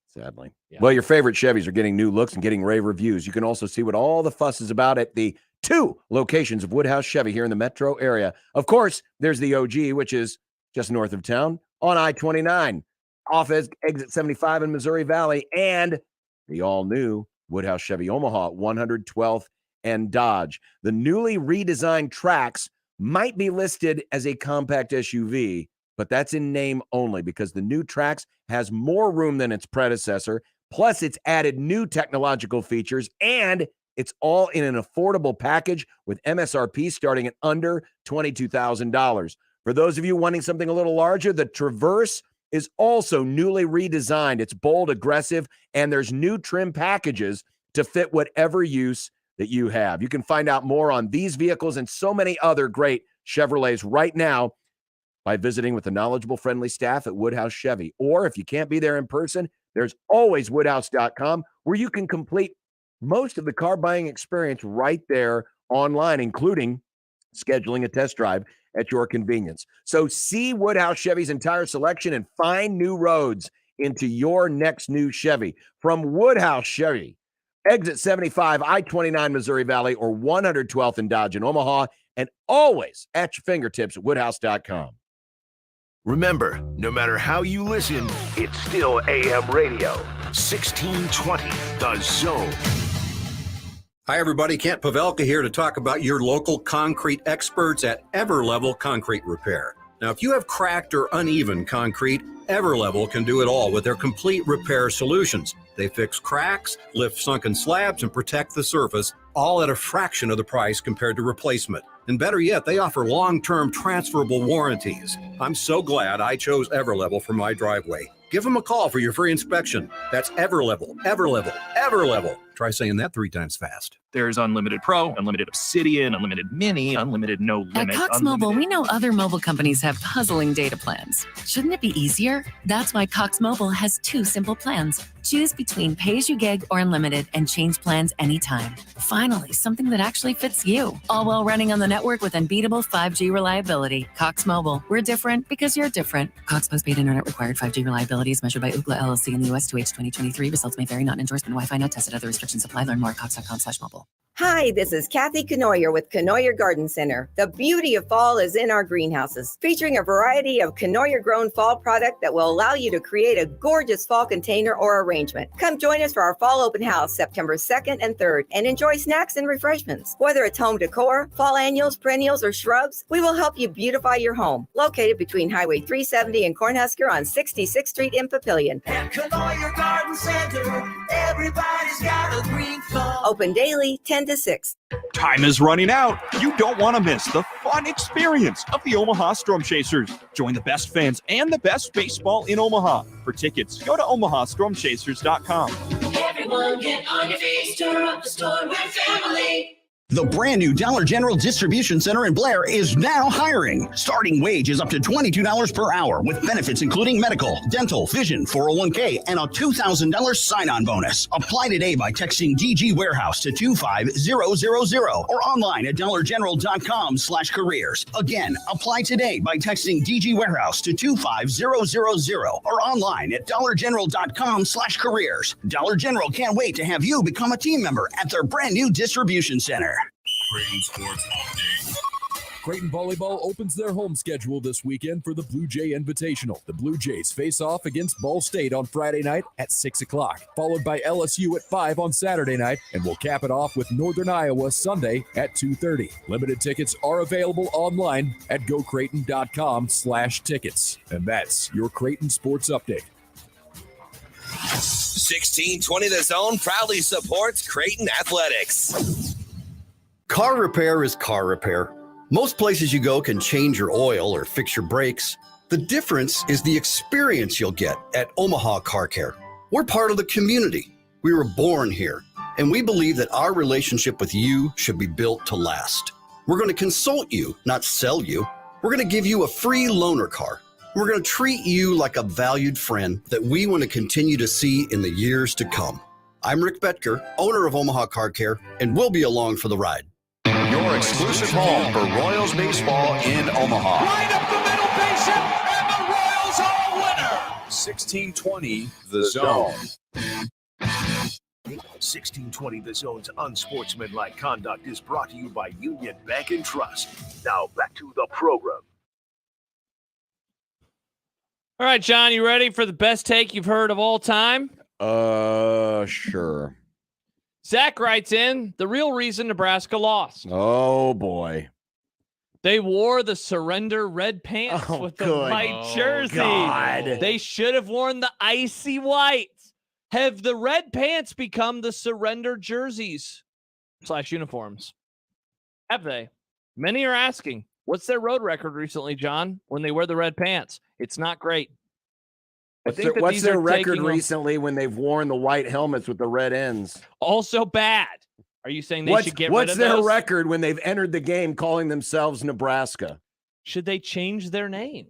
Sadly. Yeah. Well, your favorite Chevys are getting new looks and getting rave reviews. You can also see what all the fuss is about at the 2 locations of Woodhouse Chevy here in the metro area. Of course, there's the OG, which is just north of town on I-29, off exit 75 in Missouri Valley, and the all-new Woodhouse Chevy Omaha, 112th and Dodge. The newly redesigned Trax might be listed as a compact SUV, but that's in name only because the new Trax has more room than its predecessor, plus it's added new technological features, and it's all in an affordable package with MSRP starting at under $22,000. For those of you wanting something a little larger, the Traverse is also newly redesigned. It's bold, aggressive, and there's new trim packages to fit whatever use that you have. You can find out more on these vehicles and so many other great Chevrolets right now by visiting with the knowledgeable, friendly staff at Woodhouse Chevy. Or if you can't be there in person, there's always woodhouse.com, where you can complete most of the car buying experience right there online, including scheduling a test drive at your convenience. So see Woodhouse Chevy's entire selection and find new roads into your next new Chevy. From Woodhouse Chevy, exit 75, I-29 Missouri Valley, or 112th and Dodge in Omaha, and always at your fingertips at woodhouse.com. Remember, no matter how you listen, it's still AM radio. 1620, The Zone. Hi, everybody. Kent Pavelka here to talk about your local concrete experts at Everlevel Concrete Repair. Now, if you have cracked or uneven concrete, Everlevel can do it all with their complete repair solutions. They fix cracks, lift sunken slabs, and protect the surface, all at a fraction of the price compared to replacement. And better yet, they offer long-term transferable warranties. I'm so glad I chose Everlevel for my driveway. Give them a call for your free inspection. That's Everlevel, Everlevel, Everlevel. Try saying that 3 times fast. There's Unlimited Pro, Unlimited Obsidian, Unlimited Mini, Unlimited No Limit. At Cox Mobile, we know other mobile companies have puzzling data plans. Shouldn't it be easier? That's why Cox Mobile has 2 simple plans. Choose between pay-as-you-gig or unlimited and change plans anytime. Finally, something that actually fits you. All while running on the network with unbeatable 5G reliability. Cox Mobile. We're different because you're different. Cox postpaid internet required 5G reliability is measured by Ookla LLC in the U.S. to H 2023. Results may vary. Not endorsement. Wi-Fi not tested. Other restrictions apply. Learn more at cox.com/mobile. Hi, this is Kathy Kenoyer with Kenoyer Garden Center. The beauty of fall is in our greenhouses, featuring a variety of Kenoyer-grown fall product that will allow you to create a gorgeous fall container or arrangement. Come join us for our fall open house September 2nd and 3rd and enjoy snacks and refreshments. Whether it's home decor, fall annuals, perennials, or shrubs, we will help you beautify your home. Located between Highway 370 and Cornhusker on 66th Street in Papillion. At Kenoyer Garden Center, everybody's got a green thumb. Open daily, 10 to 6. Time is running out. You don't want to miss the fun experience of the Omaha Storm Chasers. Join the best fans and the best baseball in Omaha. For tickets, go to omahastormchasers.com. Everyone get on your feet, stir up the storm with family. The brand new Dollar General Distribution Center in Blair is now hiring. Starting wage is up to $22 per hour with benefits including medical, dental, vision, 401k, and a $2,000 sign-on bonus. Apply today by texting DG Warehouse to 25000 or online at dollargeneral.com/careers. Again, apply today by texting DG Warehouse to 25000 or online at dollargeneral.com/careers. Dollar General can't wait to have you become a team member at their brand new distribution center. Creighton Sports Update. Creighton Volleyball opens their home schedule this weekend for the Blue Jay Invitational. The Blue Jays face off against Ball State on Friday night at 6 o'clock, followed by LSU at 5 on Saturday night, and we'll cap it off with Northern Iowa Sunday at 2:30. Limited tickets are available online at gocreighton.com/tickets. And that's your Creighton Sports Update. 1620 The Zone proudly supports Creighton Athletics. Car repair is car repair. Most places you go can change your oil or fix your brakes. The difference is the experience you'll get at Omaha Car Care. We're part of the community. We were born here, and we believe that our relationship with you should be built to last. We're going to consult you, not sell you. We're going to give you a free loaner car. We're going to treat you like a valued friend that we want to continue to see in the years to come. I'm Rick Betker, owner of Omaha Car Care, and we'll be along for the ride. Your exclusive home for Royals baseball in Omaha. Right up the middle, base hit, and the Royals are a winner. 1620 The Zone. 1620 The Zone's Unsportsmanlike Conduct is brought to you by Union Bank and Trust. Now back to the program. All right, John, you ready for the best take you've heard of all time? Sure. Zach writes in, the real reason Nebraska lost. Oh, boy. They wore the surrender red pants with the white jersey. God. They should have worn the icy whites. Have the red pants become the surrender jerseys / uniforms? Have they? Many are asking, what's their road record recently, John, when they wear the red pants? It's not great. What's their record recently when they've worn the white helmets with the red ends? Also bad. Are you saying they should get rid of What's their those? record when they've entered the game calling themselves Nebraska? Should they change their name?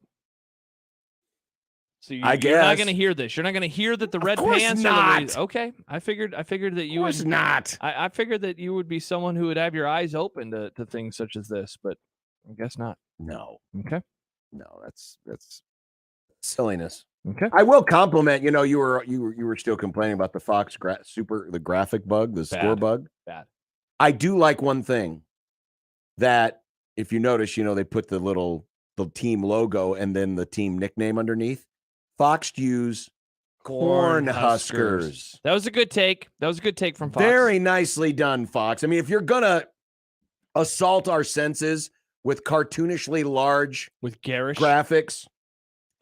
So I guess you're not going to hear this. You're not going to hear that the red pants are the reason. Okay, I figured that you would not. I figured that you would be someone who would have your eyes open to things such as this, but I guess not. No. Okay. No, that's silliness. Okay. I will compliment. You were still complaining about the Fox the graphic bug, the score bug. Bad. I do like one thing that if you notice, they put the team logo and then the team nickname underneath. Fox used Corn Huskers. That was a good take. That was a good take from Fox. Very nicely done, Fox. I mean, if you're gonna assault our senses with cartoonishly large, with garish graphics,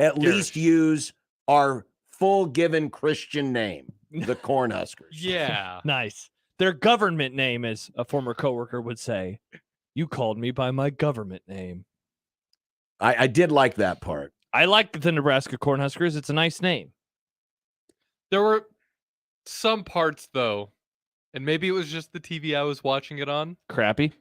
at least use our full given Christian name, the Corn Huskers. Yeah. Nice. Their government name, as a former coworker would say. You called me by my government name. I did like that part. I like the Nebraska Cornhuskers. It's a nice name. There were some parts, though, and maybe it was just the TV I was watching it on. Crappy.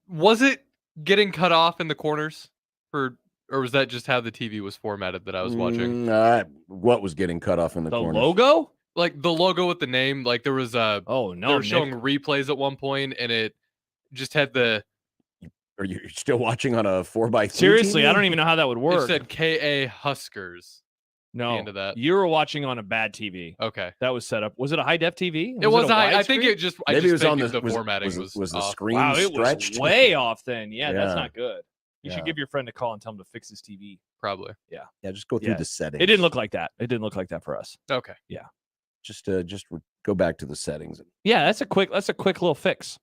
Was it getting cut off in the corners, or was that just how the TV was formatted that I was watching? What was getting cut off in the corners? The logo? Like the logo with the name. Like there was a. Oh no! They were showing replays at one point, and it just had the. Are you still watching on a 4x3? Seriously, TV? I don't even know how that would work. It said KA Huskers. No, Into that. You were watching on a bad TV. Okay, that was set up. Was it a high def TV? It was. I think it just. Maybe it was on the formatting was the off. screen wow, stretched? It was way off. Then, yeah, that's not good. You should give your friend a call and tell him to fix his TV. Probably. Yeah. Yeah. Just go through the settings. It didn't look like that. It didn't look like that for us. Okay. Yeah. Just go back to the settings. Yeah, that's a quick little fix.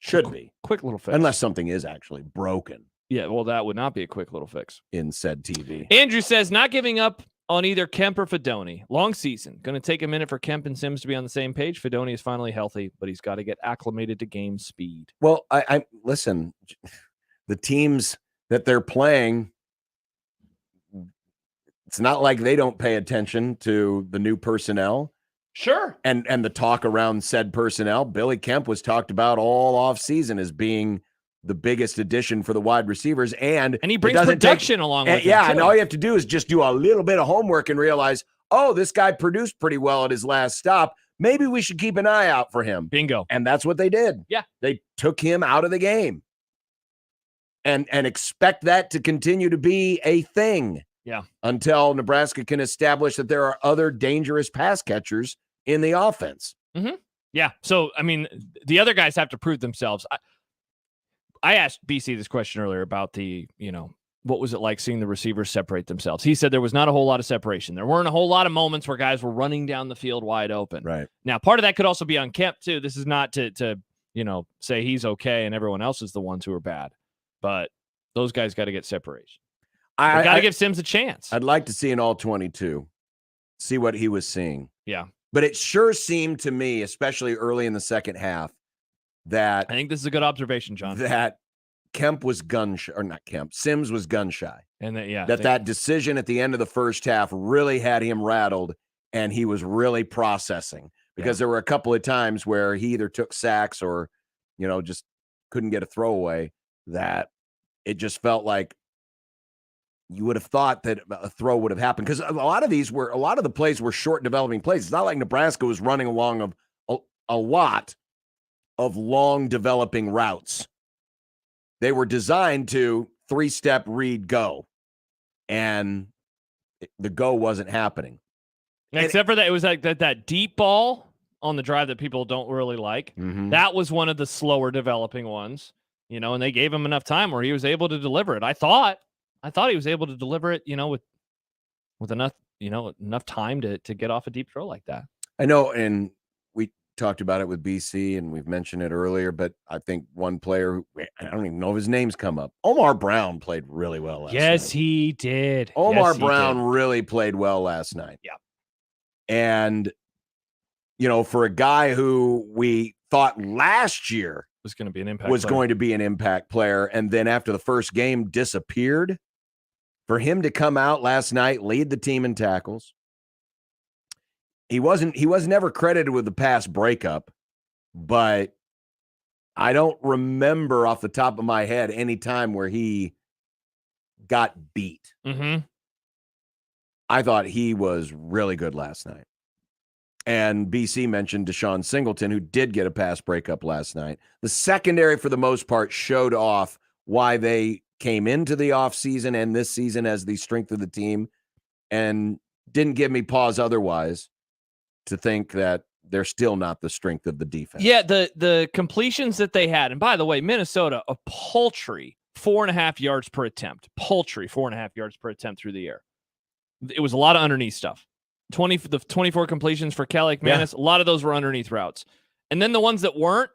Should be quick little fix, unless something is actually broken. Yeah, well, that would not be a quick little fix in said TV. Andrew says not giving up on either Kemp or Fedoni. Long season. Going to take a minute for Kemp and Sims to be on the same page. Fedoni is finally healthy, but he's got to get acclimated to game speed. Well, I listen. The teams that they're playing, it's not like they don't pay attention to the new personnel. Sure. And the talk around said personnel. Billy Kemp was talked about all off season as being the biggest addition for the wide receivers. And he brings production along with him. Yeah, and all you have to do is just do a little bit of homework and realize, oh, this guy produced pretty well at his last stop. Maybe we should keep an eye out for him. Bingo. And that's what they did. Yeah. They took him out of the game. And expect that to continue to be a thing. Yeah. Until Nebraska can establish that there are other dangerous pass catchers in the offense. Mm-hmm. Yeah. So, I mean, the other guys have to prove themselves. I asked BC this question earlier about what was it like seeing the receivers separate themselves? He said there was not a whole lot of separation. There weren't a whole lot of moments where guys were running down the field wide open. Right. Now, part of that could also be on Kemp, too. This is not to say he's okay and everyone else is the ones who are bad. But those guys got to get separation. I got to give Sims a chance. I'd like to see an all-22, see what he was seeing. Yeah. But it sure seemed to me, especially early in the second half, that I think this is a good observation, John. That Kemp was Sims was gun shy. And that decision at the end of the first half really had him rattled, and he was really processing because there were a couple of times where he either took sacks or, just couldn't get a throwaway. That it just felt like you would have thought that a throw would have happened because a lot of the plays were short developing plays. It's not like Nebraska was running along a lot of long developing routes. They were designed to 3-step read go, and the go wasn't happening. Except for that, it was like that deep ball on the drive that people don't really like. Mm-hmm. That was one of the slower developing ones. And they gave him enough time where he was able to deliver it. I thought he was able to deliver it, with enough, enough time to get off a deep throw like that. I know, and we talked about it with BC, and we've mentioned it earlier, but I think one player, I don't even know if his name's come up. Omar Brown played really well last night. Yes, he did. Omar Brown really played well last night. Yeah. And, for a guy who we thought last year was going to be an impact player. And then after the first game disappeared. For him to come out last night, lead the team in tackles. He was never credited with the pass breakup, but I don't remember off the top of my head any time where he got beat. Mm-hmm. I thought he was really good last night. And BC mentioned Deshaun Singleton, who did get a pass breakup last night. The secondary, for the most part, showed off why they came into the offseason and this season as the strength of the team, and didn't give me pause otherwise to think that they're still not the strength of the defense. Yeah, the completions that they had, and by the way, Minnesota, a paltry 4.5 yards per attempt. Paltry 4.5 yards per attempt through the air. It was a lot of underneath stuff. The 24 completions for Calic Manis, a lot of those were underneath routes. And then the ones that weren't,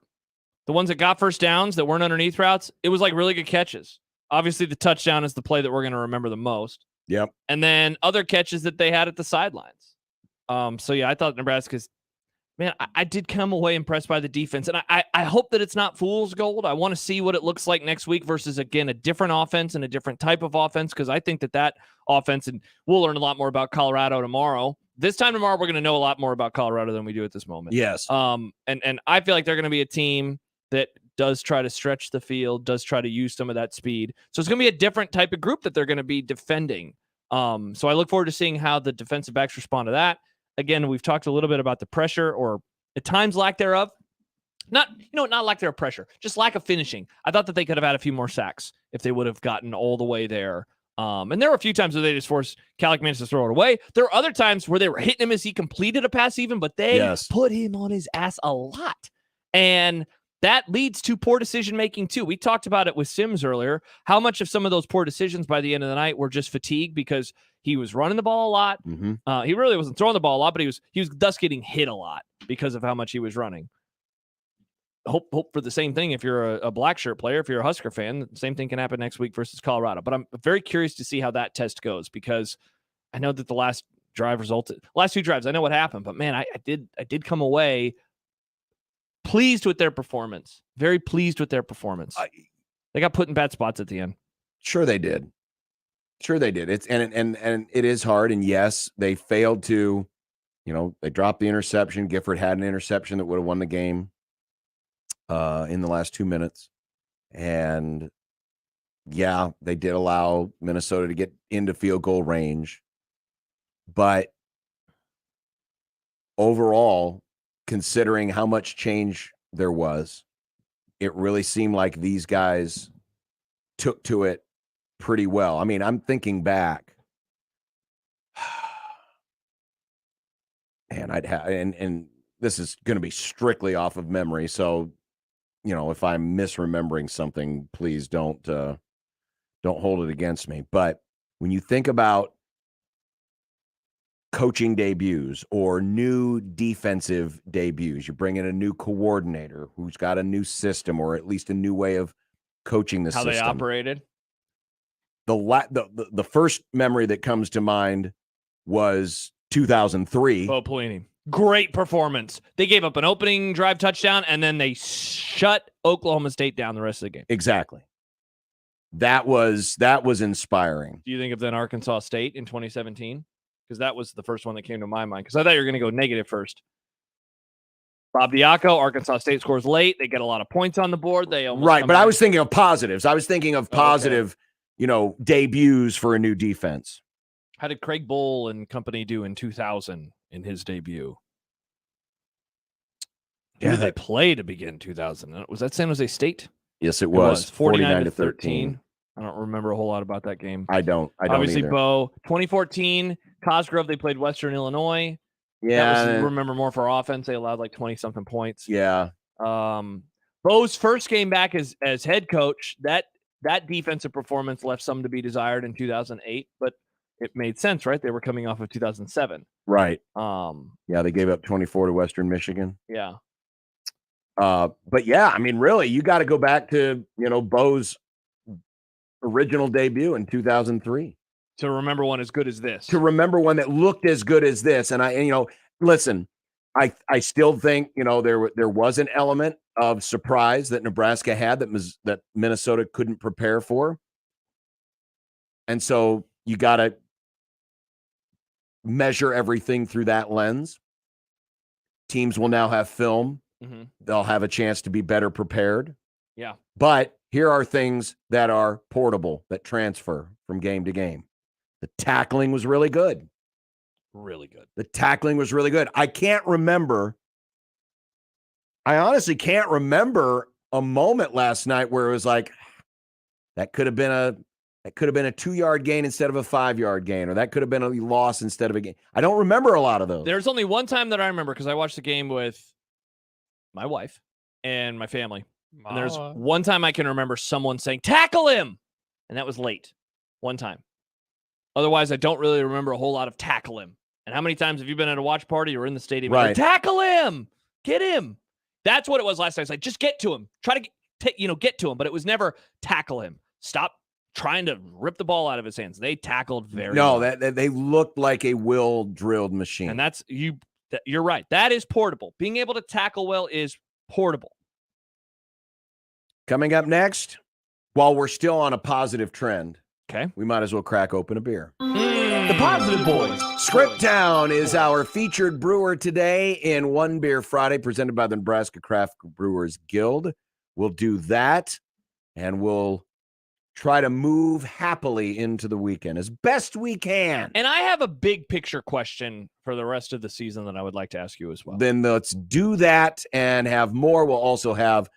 the ones that got first downs that weren't underneath routes, it was like really good catches. Obviously, the touchdown is the play that we're going to remember the most. Yep. And then other catches that they had at the sidelines. So, yeah, I thought Nebraska's, man, I did come away impressed by the defense. And I hope that it's not fool's gold. I want to see what it looks like next week versus, again, a different offense and a different type of offense, because I think that offense, and we'll learn a lot more about Colorado tomorrow. This time tomorrow, we're going to know a lot more about Colorado than we do at this moment. Yes. And I feel like they're going to be a team that does try to stretch the field, does try to use some of that speed. So it's going to be a different type of group that they're going to be defending. So I look forward to seeing how the defensive backs respond to that. Again, we've talked a little bit about the pressure, or at times lack thereof. Not lack thereof pressure, just lack of finishing. I thought that they could have had a few more sacks if they would have gotten all the way there. And there were a few times where they just forced Calic Manis to throw it away. There were other times where they were hitting him as he completed a pass even, but they put him on his ass a lot. And that leads to poor decision-making too. We talked about it with Sims earlier, how much of some of those poor decisions by the end of the night were just fatigue because he was running the ball a lot. Mm-hmm. He really wasn't throwing the ball a lot, but he was thus getting hit a lot because of how much he was running. Hope for the same thing if you're a black shirt player. If you're a Husker fan, the same thing can happen next week versus Colorado. But I'm very curious to see how that test goes, because I know that the last two drives, I know what happened, but man, I did come away pleased with their performance. Very pleased with their performance. They got put in bad spots at the end. Sure they did. It's and it is hard. And yes, they failed to, they dropped the interception. Gifford had an interception that would have won the game in the last 2 minutes. And yeah, they did allow Minnesota to get into field goal range. But overall, considering how much change there was, it really seemed like these guys took to it pretty well. I mean, I'm thinking back, and and this is going to be strictly off of memory. So, if I'm misremembering something, please don't hold it against me. But when you think about coaching debuts or new defensive debuts, you bring in a new coordinator who's got a new system, or at least a new way of coaching the system. How they operated. The first memory that comes to mind was 2003. Bo Pelini. Great performance. They gave up an opening drive touchdown, and then they shut Oklahoma State down the rest of the game. Exactly. That was inspiring. Do you think of then Arkansas State in 2017? Because that was the first one that came to my mind. Because I thought you were going to go negative first. Bob Diaco, Arkansas State scores late. They get a lot of points on the board. They almost right, but back. I was thinking of positives. I was thinking of positive, debuts for a new defense. How did Craig Bull and company do in 2000 in his debut? Who did they play to begin 2000? Was that San Jose State? Yes, it was. 49-13. I don't remember a whole lot about that game. I don't Obviously, either. Bo. 2014, Cosgrove, they played Western Illinois. Yeah. Remember more for offense. They allowed like 20-something points. Yeah. Bo's first game back as head coach, that defensive performance left some to be desired in 2008, but it made sense, right? They were coming off of 2007. Right. Yeah, they gave up 24 to Western Michigan. Yeah. But yeah, I mean, really, you got to go back to, Bo's original debut in 2003. To remember one as good as this. To remember one that looked as good as this. And listen, I still think, there was an element of surprise that Nebraska had that Minnesota couldn't prepare for. And so you got to measure everything through that lens. Teams will now have film. Mm-hmm. They'll have a chance to be better prepared. Yeah. But here are things that are portable, that transfer from game to game. The tackling was really good. Really good. The tackling was really good. I honestly can't remember a moment last night where it was like, that could have been a 2-yard gain instead of a 5-yard gain, or that could have been a loss instead of a gain. I don't remember a lot of those. There's only one time that I remember because I watched the game with my wife and my family. And there's one time I can remember someone saying, tackle him! And that was late. One time. Otherwise, I don't really remember a whole lot of tackle him. And how many times have you been at a watch party or in the stadium? Right. Like, tackle him! Get him! That's what it was last night. It's like, just get to him. Try to get to him. But it was never tackle him. Stop trying to rip the ball out of his hands. They tackled very well. They looked like a well-drilled machine. And you're right. That is portable. Being able to tackle well is portable. Coming up next, while we're still on a positive trend, okay, we might as well crack open a beer. The Positive Boys. Scriptown is our featured brewer today in One Beer Friday, presented by the Nebraska Craft Brewers Guild. We'll do that, and we'll try to move happily into the weekend as best we can. And I have a big picture question for the rest of the season that I would like to ask you as well. Then let's do that and have more. We'll also have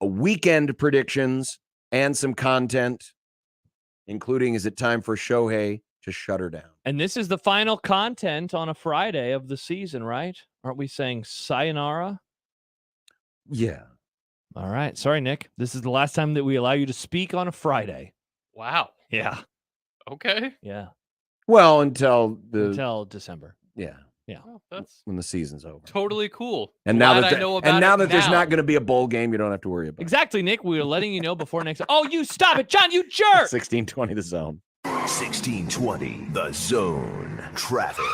a weekend predictions and some content, including, is it time for Shohei to shut her down? And this is the final content on a Friday of the season, right? Aren't we saying sayonara? Yeah. All right. Sorry, Nick. This is the last time that we allow you to speak on a Friday. Wow. Yeah. Okay. Yeah. Well, until December. Yeah. Yeah. Well, that's when the season's over. totally cool. And Glad now that I know about now it that there's now. not going to be a bowl game, you don't have to worry about Exactly, Nick. We are letting you know before next. Oh, you stop it, John, you jerk. 1620 The Zone. 1620 The Zone. Traffic.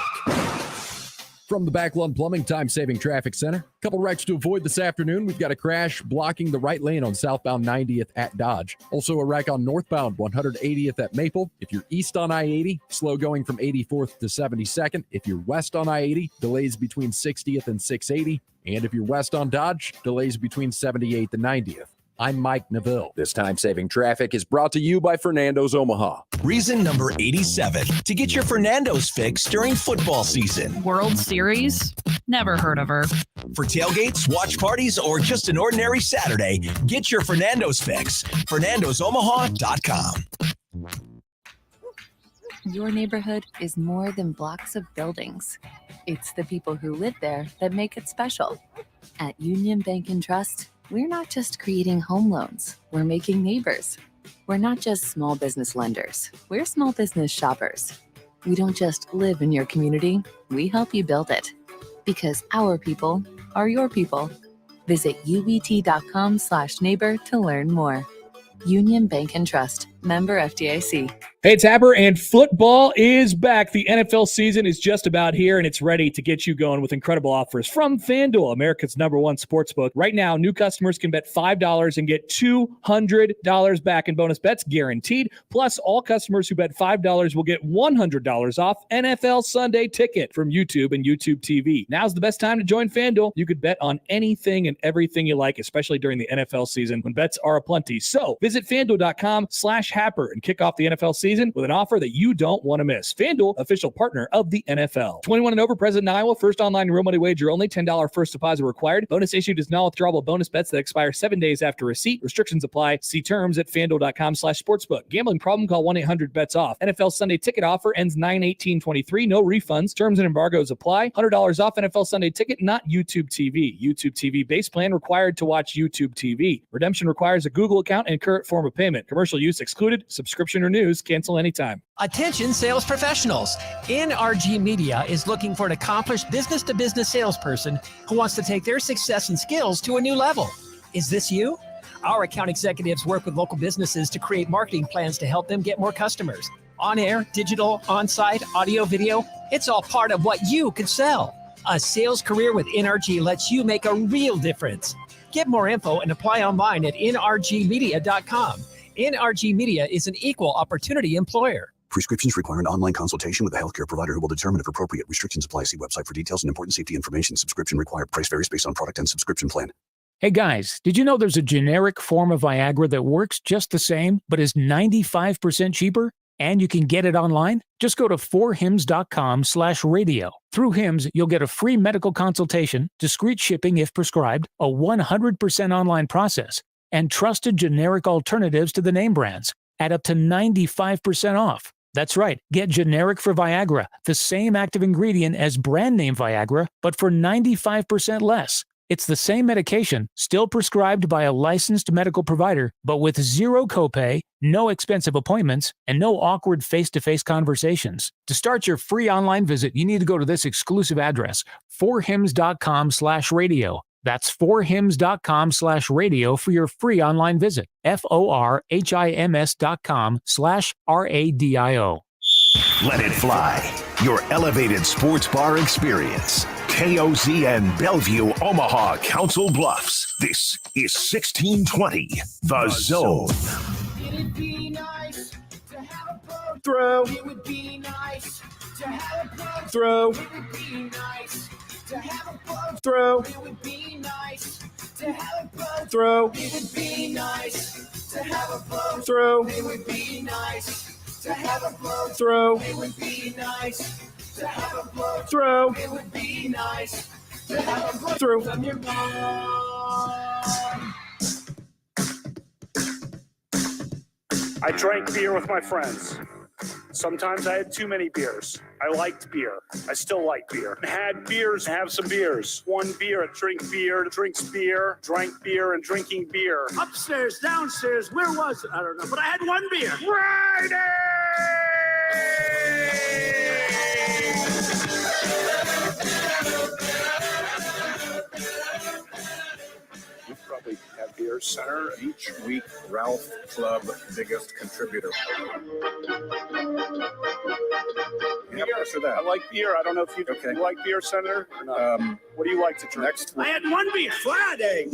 From the Backlund Plumbing Time-Saving Traffic Center, a couple wrecks to avoid this afternoon. We've got a crash blocking the right lane on southbound 90th at Dodge. Also a wreck on northbound 180th at Maple. If you're east on I-80, slow going from 84th to 72nd. If you're west on I-80, delays between 60th and 680. And if you're west on Dodge, delays between 78th and 90th. I'm Mike Neville. This time-saving traffic is brought to you by Fernando's Omaha. Reason number 87 to get your Fernando's fix during football season. World Series? Never heard of her. For tailgates, watch parties, or just an ordinary Saturday, get your Fernando's fix. FernandosOmaha.com. Your neighborhood is more than blocks of buildings. It's the people who live there that make it special. At Union Bank and Trust, we're not just creating home loans, we're making neighbors. We're not just small business lenders, we're small business shoppers. We don't just live in your community, we help you build it. Because our people are your people. Visit ubt.com/neighbor to learn more. Union Bank and Trust, member FDIC. Hey, it's Happer, and football is back. The NFL season is just about here, and it's ready to get you going with incredible offers from FanDuel, America's #1 sportsbook. Right now, new customers can bet $5 and get $200 back in bonus bets, guaranteed. Plus, all customers who bet $5 will get $100 off NFL Sunday Ticket from YouTube and YouTube TV. Now's the best time to join FanDuel. You could bet on anything and everything you like, especially during the NFL season when bets are aplenty. So visit FanDuel.com/Happer and kick off the NFL season with an offer that you don't want to miss. FanDuel, official partner of the NFL. 21 and over, present in Iowa. First online real money wager only. $10 first deposit required. Bonus issued is non-withdrawable bonus bets that expire 7 days after receipt. Restrictions apply. See terms at FanDuel.com/sportsbook. Gambling problem? Call 1-800-BETS-OFF. NFL Sunday Ticket offer ends 9/18/23. No refunds. Terms and embargoes apply. $100 off NFL Sunday Ticket, not YouTube TV. YouTube TV base plan required to watch YouTube TV. Redemption requires a Google account and current form of payment. Commercial use excluded. Subscription or news cancel anytime. Attention sales professionals. NRG Media is looking for an accomplished business-to-business salesperson who wants to take their success and skills to a new level. Is this you? Our account executives work with local businesses to create marketing plans to help them get more customers. On air, digital, on-site, audio, video, it's all part of what you could sell. A sales career with NRG lets you make a real difference. Get more info and apply online at nrgmedia.com. NRG Media is an equal opportunity employer. Prescriptions require an online consultation with a healthcare provider who will determine if appropriate. Restrictions apply. See website for details and important safety information. Subscription required. Price varies based on product and subscription plan. Hey guys, did you know there's a generic form of Viagra that works just the same, but is 95% cheaper? And you can get it online? Just go to 4hims.com/radio. Through Hims, you'll get a free medical consultation, discreet shipping if prescribed, a 100% online process, and trusted generic alternatives to the name brands at up to 95% off. That's right. Get generic for Viagra, the same active ingredient as brand name Viagra, but for 95% less. It's the same medication, still prescribed by a licensed medical provider, but with zero copay, no expensive appointments, and no awkward face-to-face conversations. To start your free online visit, you need to go to this exclusive address, 4hims.com/radio. That's 4hims.com/radio for your free online visit. FORHIMS.com/RADIO. Let it fly. Your elevated sports bar experience. KOZN Bellevue, Omaha, Council Bluffs. This is 1620, The Zone. It'd be nice to have a boat. Throw. It would be nice to have a boat. Throw. It would be nice to have a boat. Throw. It would be nice to have a boat. Throw. It would be nice to have a boat. Throw. It would be nice to have a boat. Throw. It would be nice to have a boat. Throw. It would be nice to have a boat. Throw. From your mom. I drank beer with my friends. Sometimes I had too many beers. I liked beer. I still like beer. Had beers, have some beers. One beer, drink beer, drinks beer, drank beer, and drinking beer. Upstairs, downstairs, where was it? I don't know, but I had one beer. Friday! We probably have beer center each week. Ralph Club, biggest contributor. Beer. I like beer. I don't know if you like beer center or not. What do you like to drink? Next week. I had one beer. Friday.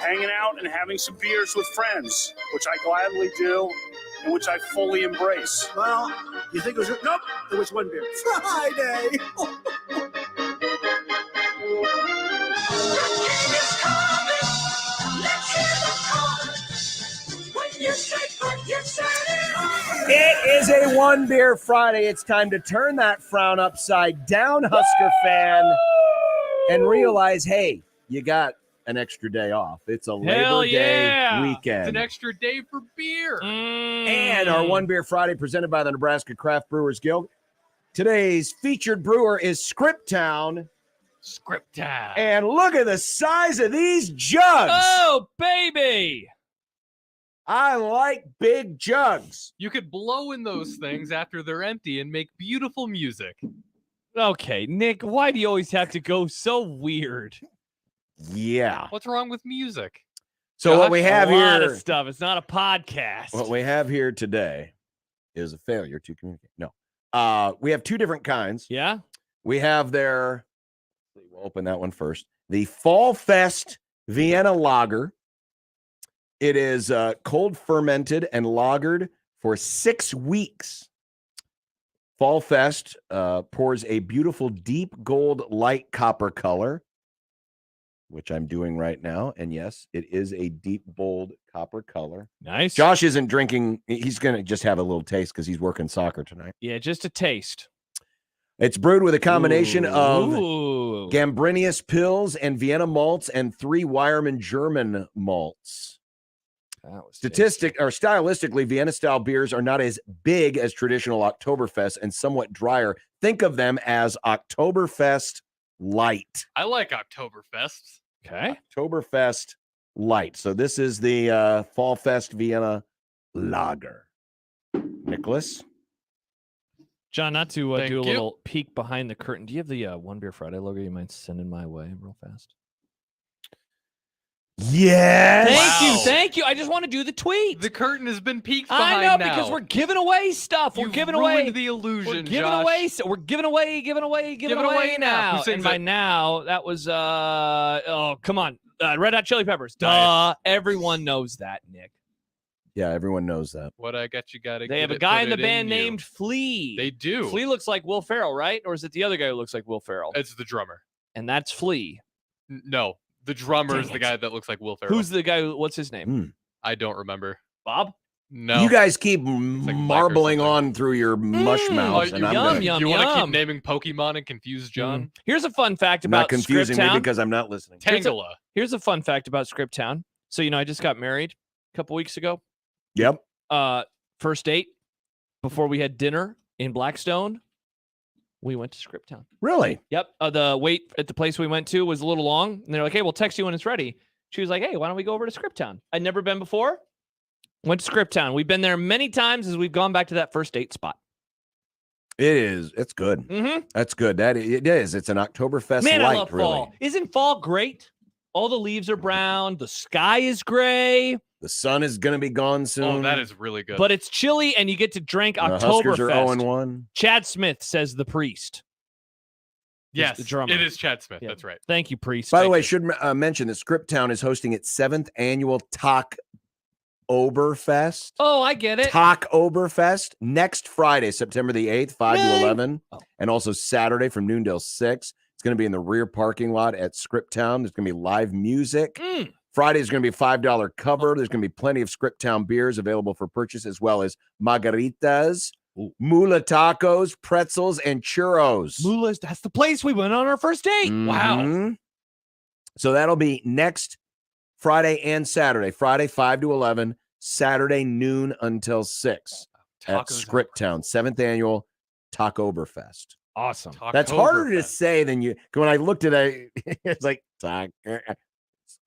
Hanging out and having some beers with friends, which I gladly do and which I fully embrace. Well, you think it was... Nope, it was one beer. Friday. It is a one beer Friday. It's time to turn that frown upside down, Husker fan, and realize, hey, you got an extra day off. It's a Labor Day weekend. It's an extra day for beer. And our One Beer Friday presented by the Nebraska Craft Brewers Guild. Today's featured brewer is Scriptown. Scriptown. And look at the size of these jugs. Oh, baby. I like big jugs. You could blow in those things after they're empty and make beautiful music. Okay, Nick, why do you always have to go so weird? Yeah. What's wrong with music? So what we have a lot here, of stuff. It's not a podcast. what we have here today is a failure to communicate. No. We have two different kinds. Yeah. We have their, we'll open that one first. The Fall Fest Vienna Lager. It is cold fermented and lagered for 6 weeks. Fall Fest pours a beautiful deep gold light copper color, which I'm doing right now. And yes, it is a deep, bold copper color. Nice. Josh isn't drinking. He's going to just have a little taste because he's working soccer tonight. Yeah, just a taste. It's brewed with a combination of Ooh. Gambrinus Pils and Vienna malts and 3 Weyermann German malts. Stylistically, Vienna-style beers are not as big as traditional Oktoberfest and somewhat drier. Think of them as Oktoberfest light. I like Oktoberfests. Okay. Oktoberfest light. So this is the Fall Fest Vienna Lager. Nicholas? John, not to do a you. little peek behind the curtain. Do you have the One Beer Friday logo you mind sending my way real fast? Yes. Thank you. I just want to do the tweet. The curtain has been peeked I behind know now. because we're giving away stuff. We're You've giving ruined away the illusion. We're giving Josh. away. So we're giving away now. Who sings And by it? now, that was oh come on, Red Hot Chili Peppers. Duh. Everyone knows that, Nick. Yeah, everyone knows that. What I got, you got to. They have a guy in the band named Flea. They do. Flea looks like Will Ferrell, right? Or is it the other guy who looks like Will Ferrell? It's the drummer. And that's Flea. No, the drummer is the guy that looks like Will Ferrell. Who's the guy? What's his name? I don't remember. Bob? No. You guys keep marbling on through your mush mouths. Oh, and you want to keep naming Pokemon and confuse John? Here's a fun fact Not about confusing me Scriptown. because I'm not listening. Tangela. Here's a fun fact about Scriptown. So, I just got married a couple weeks ago. Yep. First date, before we had dinner in Blackstone, we went to Scriptown. Really? Yep. The wait at the place we went to was a little long. And they're like, hey, we'll text you when it's ready. She was like, hey, why don't we go over to Scriptown? I'd never been before. Went to Scriptown. We've been there many times as we've gone back to that first date spot. It is. It's good. Mm-hmm. That's good. It is. It's an Oktoberfest Man, light, I love really. fall. Isn't fall great? All the leaves are brown. The sky is gray. The sun is going to be gone soon. Oh, that is really good. But it's chilly, and you get to drink The Huskers are Oktoberfest. 0-1. Chad Smith says the priest. Yes, the drummer. it is Chad Smith. Yeah. That's right. Thank you, priest. By the way, I should mention that Scriptown is hosting its 7th annual Oberfest. Oh, I get it. Oberfest next Friday, September the 8th, 5 to Yay. 11. And also Saturday from noon till 6. It's going to be in the rear parking lot at Scriptown. There's going to be live music. Friday is going to be a $5 cover. There's going to be plenty of Scriptown beers available for purchase, as well as margaritas, mula tacos, pretzels, and churros. Mula's, that's the place we went on our first date. Wow. Mhm. So that'll be next Friday and Saturday. Friday, 5 to 11. Saturday, noon until 6 at Scriptown. 7th annual Tacoberfest. Awesome. That's harder to say than you. When I looked at it, it's like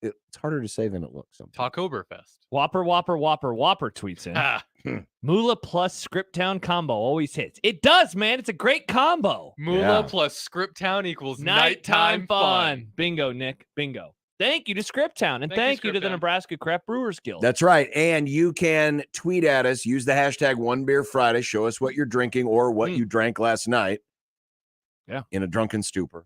it's harder to say than it looks. Talkoberfest. Whopper tweets in. Mula plus Scriptown combo always hits. It does, man. It's a great combo. Mula plus Scriptown equals nighttime fun. Bingo, Nick. Bingo. Thank you to Scriptown, and thank you to the Nebraska Craft Brewers Guild. That's right. And you can tweet at us. Use the hashtag OneBeerFriday. Show us what you're drinking or what you drank last night. Yeah. In a drunken stupor.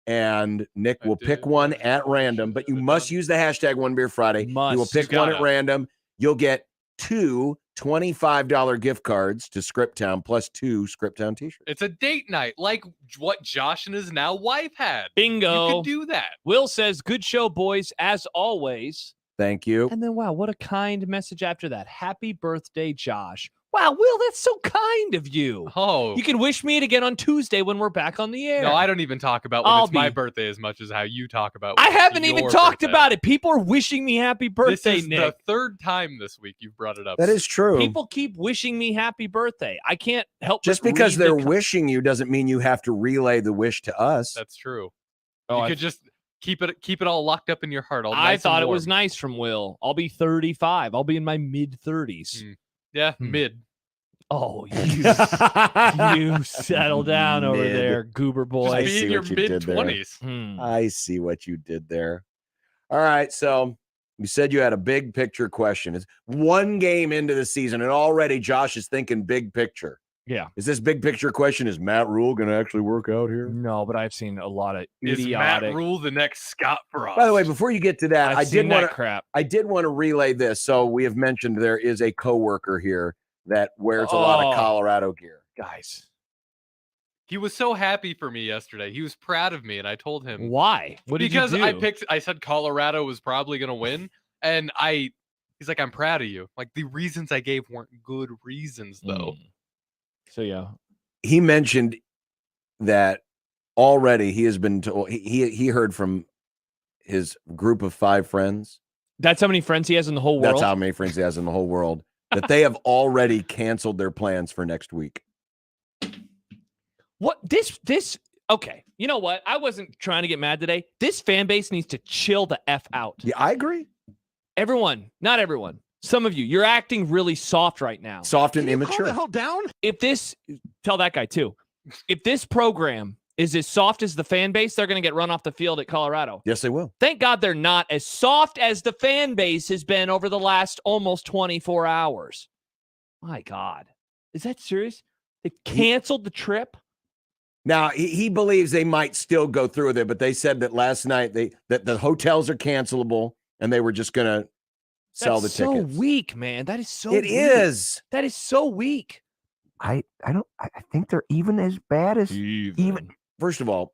And Nick will pick one at random, but you must use the hashtag OneBeerFriday. He will pick one at random. You'll get 2 $25 gift cards to Scriptown plus 2 Scriptown t-shirts. It's a date night, like what Josh and his now wife had. Bingo. You could do that. Will says, good show, boys, as always. Thank you. And then, wow, what a kind message after that. Happy birthday, Josh. Wow, Will, that's so kind of you. Oh. You can wish me it again on Tuesday when we're back on the air. No, I don't even talk about when it's my birthday as much as how you talk about I when haven't it's even your talked birthday. about it. People are wishing me happy birthday, This is Nick. the third time this week you've brought it up. That is true. People keep wishing me happy birthday. I can't help Just but because read the they're wishing you doesn't mean you have to relay the wish to us. That's true. Oh, you I- could just keep it all locked up in your heart. All I nice and thought it was warm. nice from Will. I'll be 35. I'll be in my mid-30s. Yeah, mid. Oh, you settle down over Mid. there, goober boy. I see what you did there. I see what you did there. All right, so you said you had a big picture question. It's one game into the season, and already Josh is thinking big picture. Yeah. Is this big picture question? Is Matt Rule going to actually work out here? No, but I've seen a lot of Is idiotic. Matt Rule the next Scott Frost? By the way, before you get to that, I've I seen did that want to crap. I did want to relay this. So we have mentioned there is a coworker here that wears a lot of Colorado gear. Guys. He was so happy for me yesterday. He was proud of me, and I told him Why? What did because you do? I said Colorado was probably going to win, and he's like, I'm proud of you. Like, the reasons I gave weren't good reasons, though. So yeah, He mentioned that already he has been told he heard from his group of 5 friends. that's how many friends he has in the whole world. That's how many friends he has in the whole world. That they have already canceled their plans for next week. What this okay. You know what? I wasn't trying to get mad today. This fan base needs to chill the F out. Yeah, I agree. Everyone, not everyone. Some of you, you're acting really soft right now. Soft and immature. down? If this, tell that guy too. If this program is as soft as the fan base, they're going to get run off the field at Colorado. Yes, they will. Thank God they're not as soft as the fan base has been over the last almost 24 hours. My God. Is that serious? They canceled the trip? Now, he believes they might still go through with it, but they said that last night that the hotels are cancelable and they were just going to sell That's the tickets. so weak, man. That is so It weak. is. That is so weak. I think they're even as bad as even. First of all,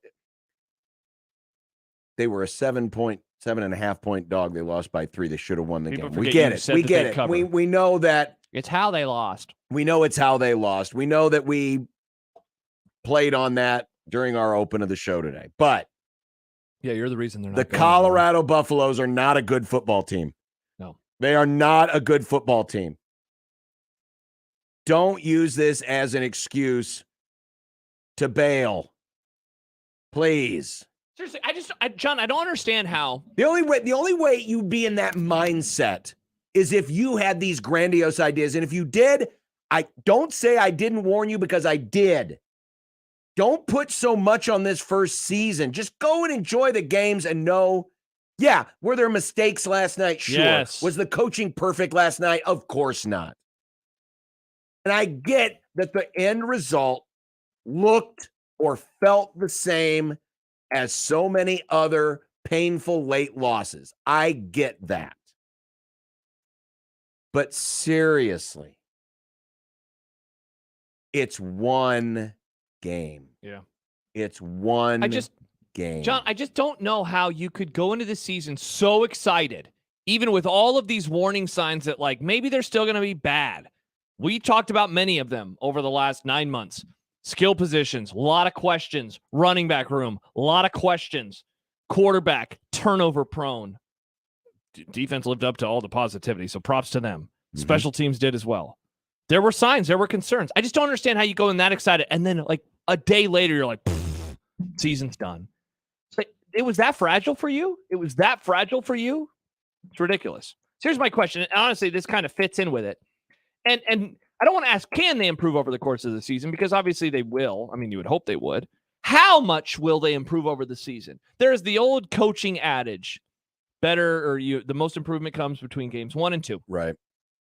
they were a 7.5 point dog. They lost by 3. They should have won the People game. We forget get you it. said We that get they it. cover. We know that. It's how they lost. We know it's how they lost. We know that we played on that during our open of the show today. But Yeah, you're the reason they're not the going Colorado Buffaloes are not a good football team. No. They are not a good football team. Don't use this as an excuse to bail. Please. Seriously, John, I don't understand how. The only way you'd be in that mindset is if you had these grandiose ideas. And if you did, I don't say I didn't warn you, because I did. Don't put so much on this first season. Just go and enjoy the games and know, yeah, were there mistakes last night? Sure. Yes. Was the coaching perfect last night? Of course not. And I get that the end result looked or felt the same as so many other painful late losses. I get that. But seriously, it's one game. Yeah. It's one game. John, I just don't know how you could go into this season so excited, even with all of these warning signs that, like, maybe they're still going to be bad. We talked about many of them over the last 9 months. Skill positions, a lot of questions. Running back room, a lot of questions. Quarterback, turnover prone. Defense lived up to all the positivity, so props to them. Mm-hmm. Special teams did as well. There were signs, there were concerns. I just don't understand how you go in that excited, and then, like, a day later, you're like, season's done. It was that fragile for you? It was that fragile for you? It's ridiculous. So here's my question. And honestly, this kind of fits in with it. And I don't want to ask, can they improve over the course of the season? Because obviously they will. I mean, you would hope they would. How much will they improve over the season? There's the old coaching adage, the most improvement comes between games 1 and 2. Right.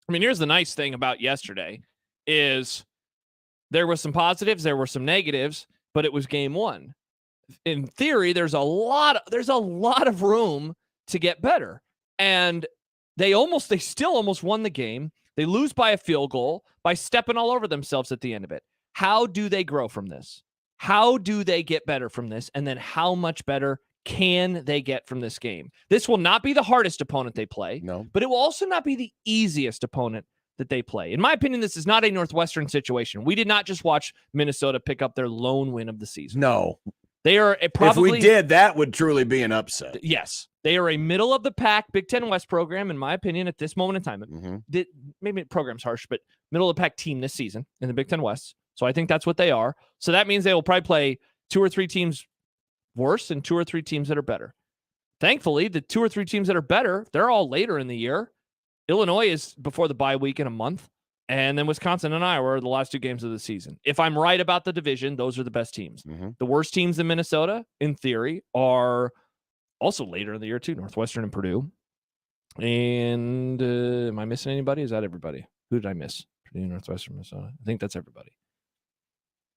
I mean, here's the nice thing about yesterday is there were some positives, there were some negatives, but it was game 1. In theory, there's a lot of room to get better. And they still almost won the game. They lose by a field goal by stepping all over themselves at the end of it. How do they grow from this? How do they get better from this? And then how much better can they get from this game? This will not be the hardest opponent they play, but it will also not be the easiest opponent that they play. In my opinion, this is not a Northwestern situation. We did not just watch Minnesota pick up their lone win of the season. No. They are probably... If we did, that would truly be an upset. Yes. They are a middle-of-the-pack Big Ten West program, in my opinion, at this moment in time. Mm-hmm. Maybe program's harsh, but middle-of-the-pack team this season in the Big Ten West. So I think that's what they are. So that means they will probably play 2 or 3 teams worse and 2 or 3 teams that are better. Thankfully, the 2 or 3 teams that are better, they're all later in the year. Illinois is before the bye week in a month. And then Wisconsin and Iowa are the last 2 games of the season. If I'm right about the division, those are the best teams. Mm-hmm. The worst teams in Minnesota, in theory, are also later in the year too, Northwestern and Purdue. And am I missing anybody? Is that everybody? Who did I miss? Purdue, Northwestern, Minnesota. I think that's everybody.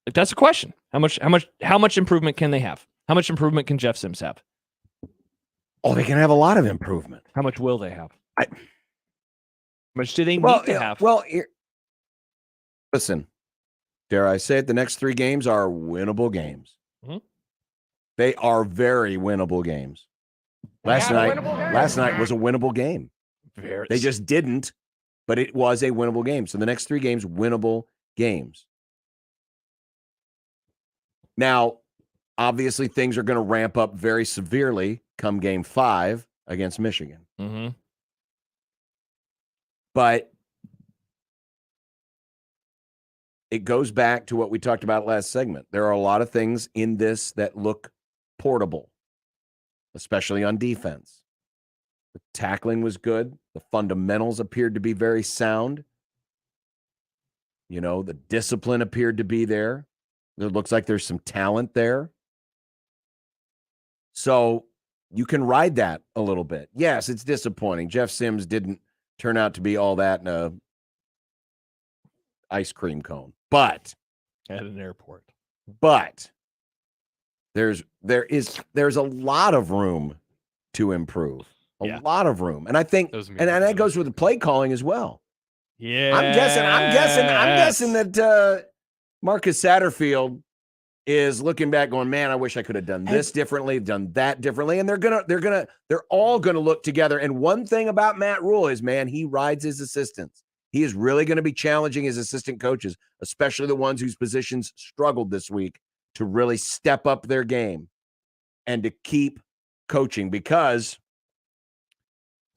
Like, that's a question. How much improvement can they have? How much improvement can Jeff Sims have? Oh, they can have a lot of improvement. How much will they have? How much do they need to have? Well, listen, dare I say it, the next 3 games are winnable games. Mm-hmm. They are very winnable games. Last night was a winnable game. They just didn't, but it was a winnable game. So the next 3 games, winnable games. Now, obviously, things are going to ramp up very severely come game 5 against Michigan. Mm-hmm. But it goes back to what we talked about last segment. There are a lot of things in this that look portable, especially on defense. The tackling was good. The fundamentals appeared to be very sound. You know, the discipline appeared to be there. It looks like there's some talent there. So you can ride that a little bit. Yes, it's disappointing. Jeff Sims didn't turn out to be all that in a ice cream cone. But at an airport. But there's a lot of room to improve. A lot of room. And I think, and that goes with the play calling as well. Yeah. I'm guessing that Marcus Satterfield is looking back going, man, I wish I could have done this differently, done that differently. And they're all gonna look together. And one thing about Matt Rule is, man, he rides his assistants. He is really going to be challenging his assistant coaches, especially the ones whose positions struggled this week, to really step up their game and to keep coaching. Because is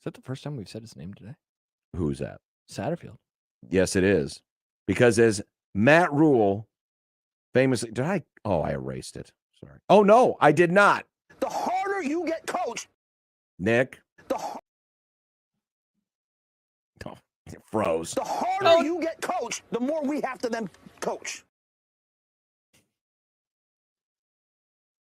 that the first time we've said his name today? Who's that? Satterfield. Yes, it is. Because as Matt Rule famously, I erased it. Sorry. Oh, no, I did not. The harder you get coached, Nick. It froze. The harder you get coached, the more we have to then coach.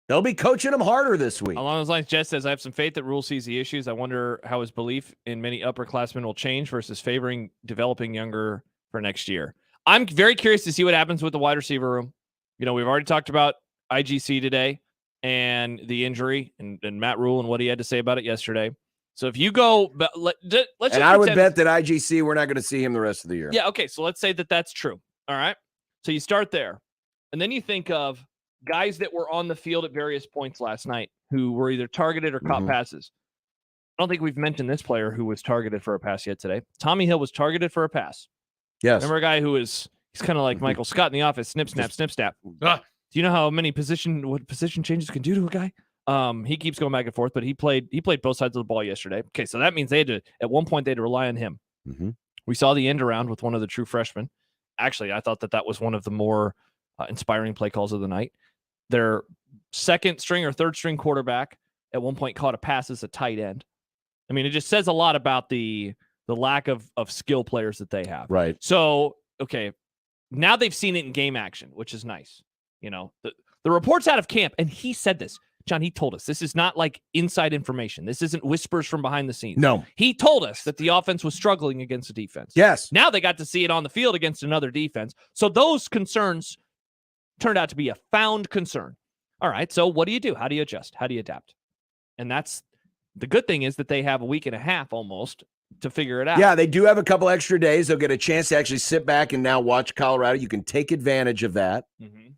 They'll be coaching them harder this week. Along those lines, Jess says, I have some faith that Rule sees the issues. I wonder how his belief in many upperclassmen will change versus favoring developing younger for next year. I'm very curious to see what happens with the wide receiver room. We've already talked about IGC today and the injury and Matt Rule and what he had to say about it yesterday. So if you go, let's just and I would bet that IGC, we're not going to see him the rest of the year. Yeah, okay. So let's say that that's true. All right. So you start there. And then you think of guys that were on the field at various points last night who were either targeted or caught passes. I don't think we've mentioned this player who was targeted for a pass yet today. Tommy Hill was targeted for a pass. Yes. Remember a guy who he's kind of like Michael Scott in The Office, snip, snap, snip, snap. Do you know how many position changes can do to a guy? He keeps going back and forth, but he played both sides of the ball yesterday. Okay, so that means at one point they had to rely on him. Mm-hmm. We saw the end around with one of the true freshmen. Actually, I thought that was one of the more inspiring play calls of the night. Their second string or third string quarterback at one point caught a pass as a tight end. I mean, it just says a lot about the lack of skill players that they have. Right. So, okay, now they've seen it in game action, which is nice. The reports out of camp, and he said this. John, he told us this is not like inside information. This isn't whispers from behind the scenes. No. He told us that the offense was struggling against the defense. Yes. Now they got to see it on the field against another defense. So those concerns turned out to be a found concern. All right, so what do you do? How do you adjust? How do you adapt? And that's the good thing, is that they have a week and a half almost to figure it out. Yeah, they do have a couple extra days. They'll get a chance to actually sit back and now watch Colorado. You can take advantage of that. Mm-hmm.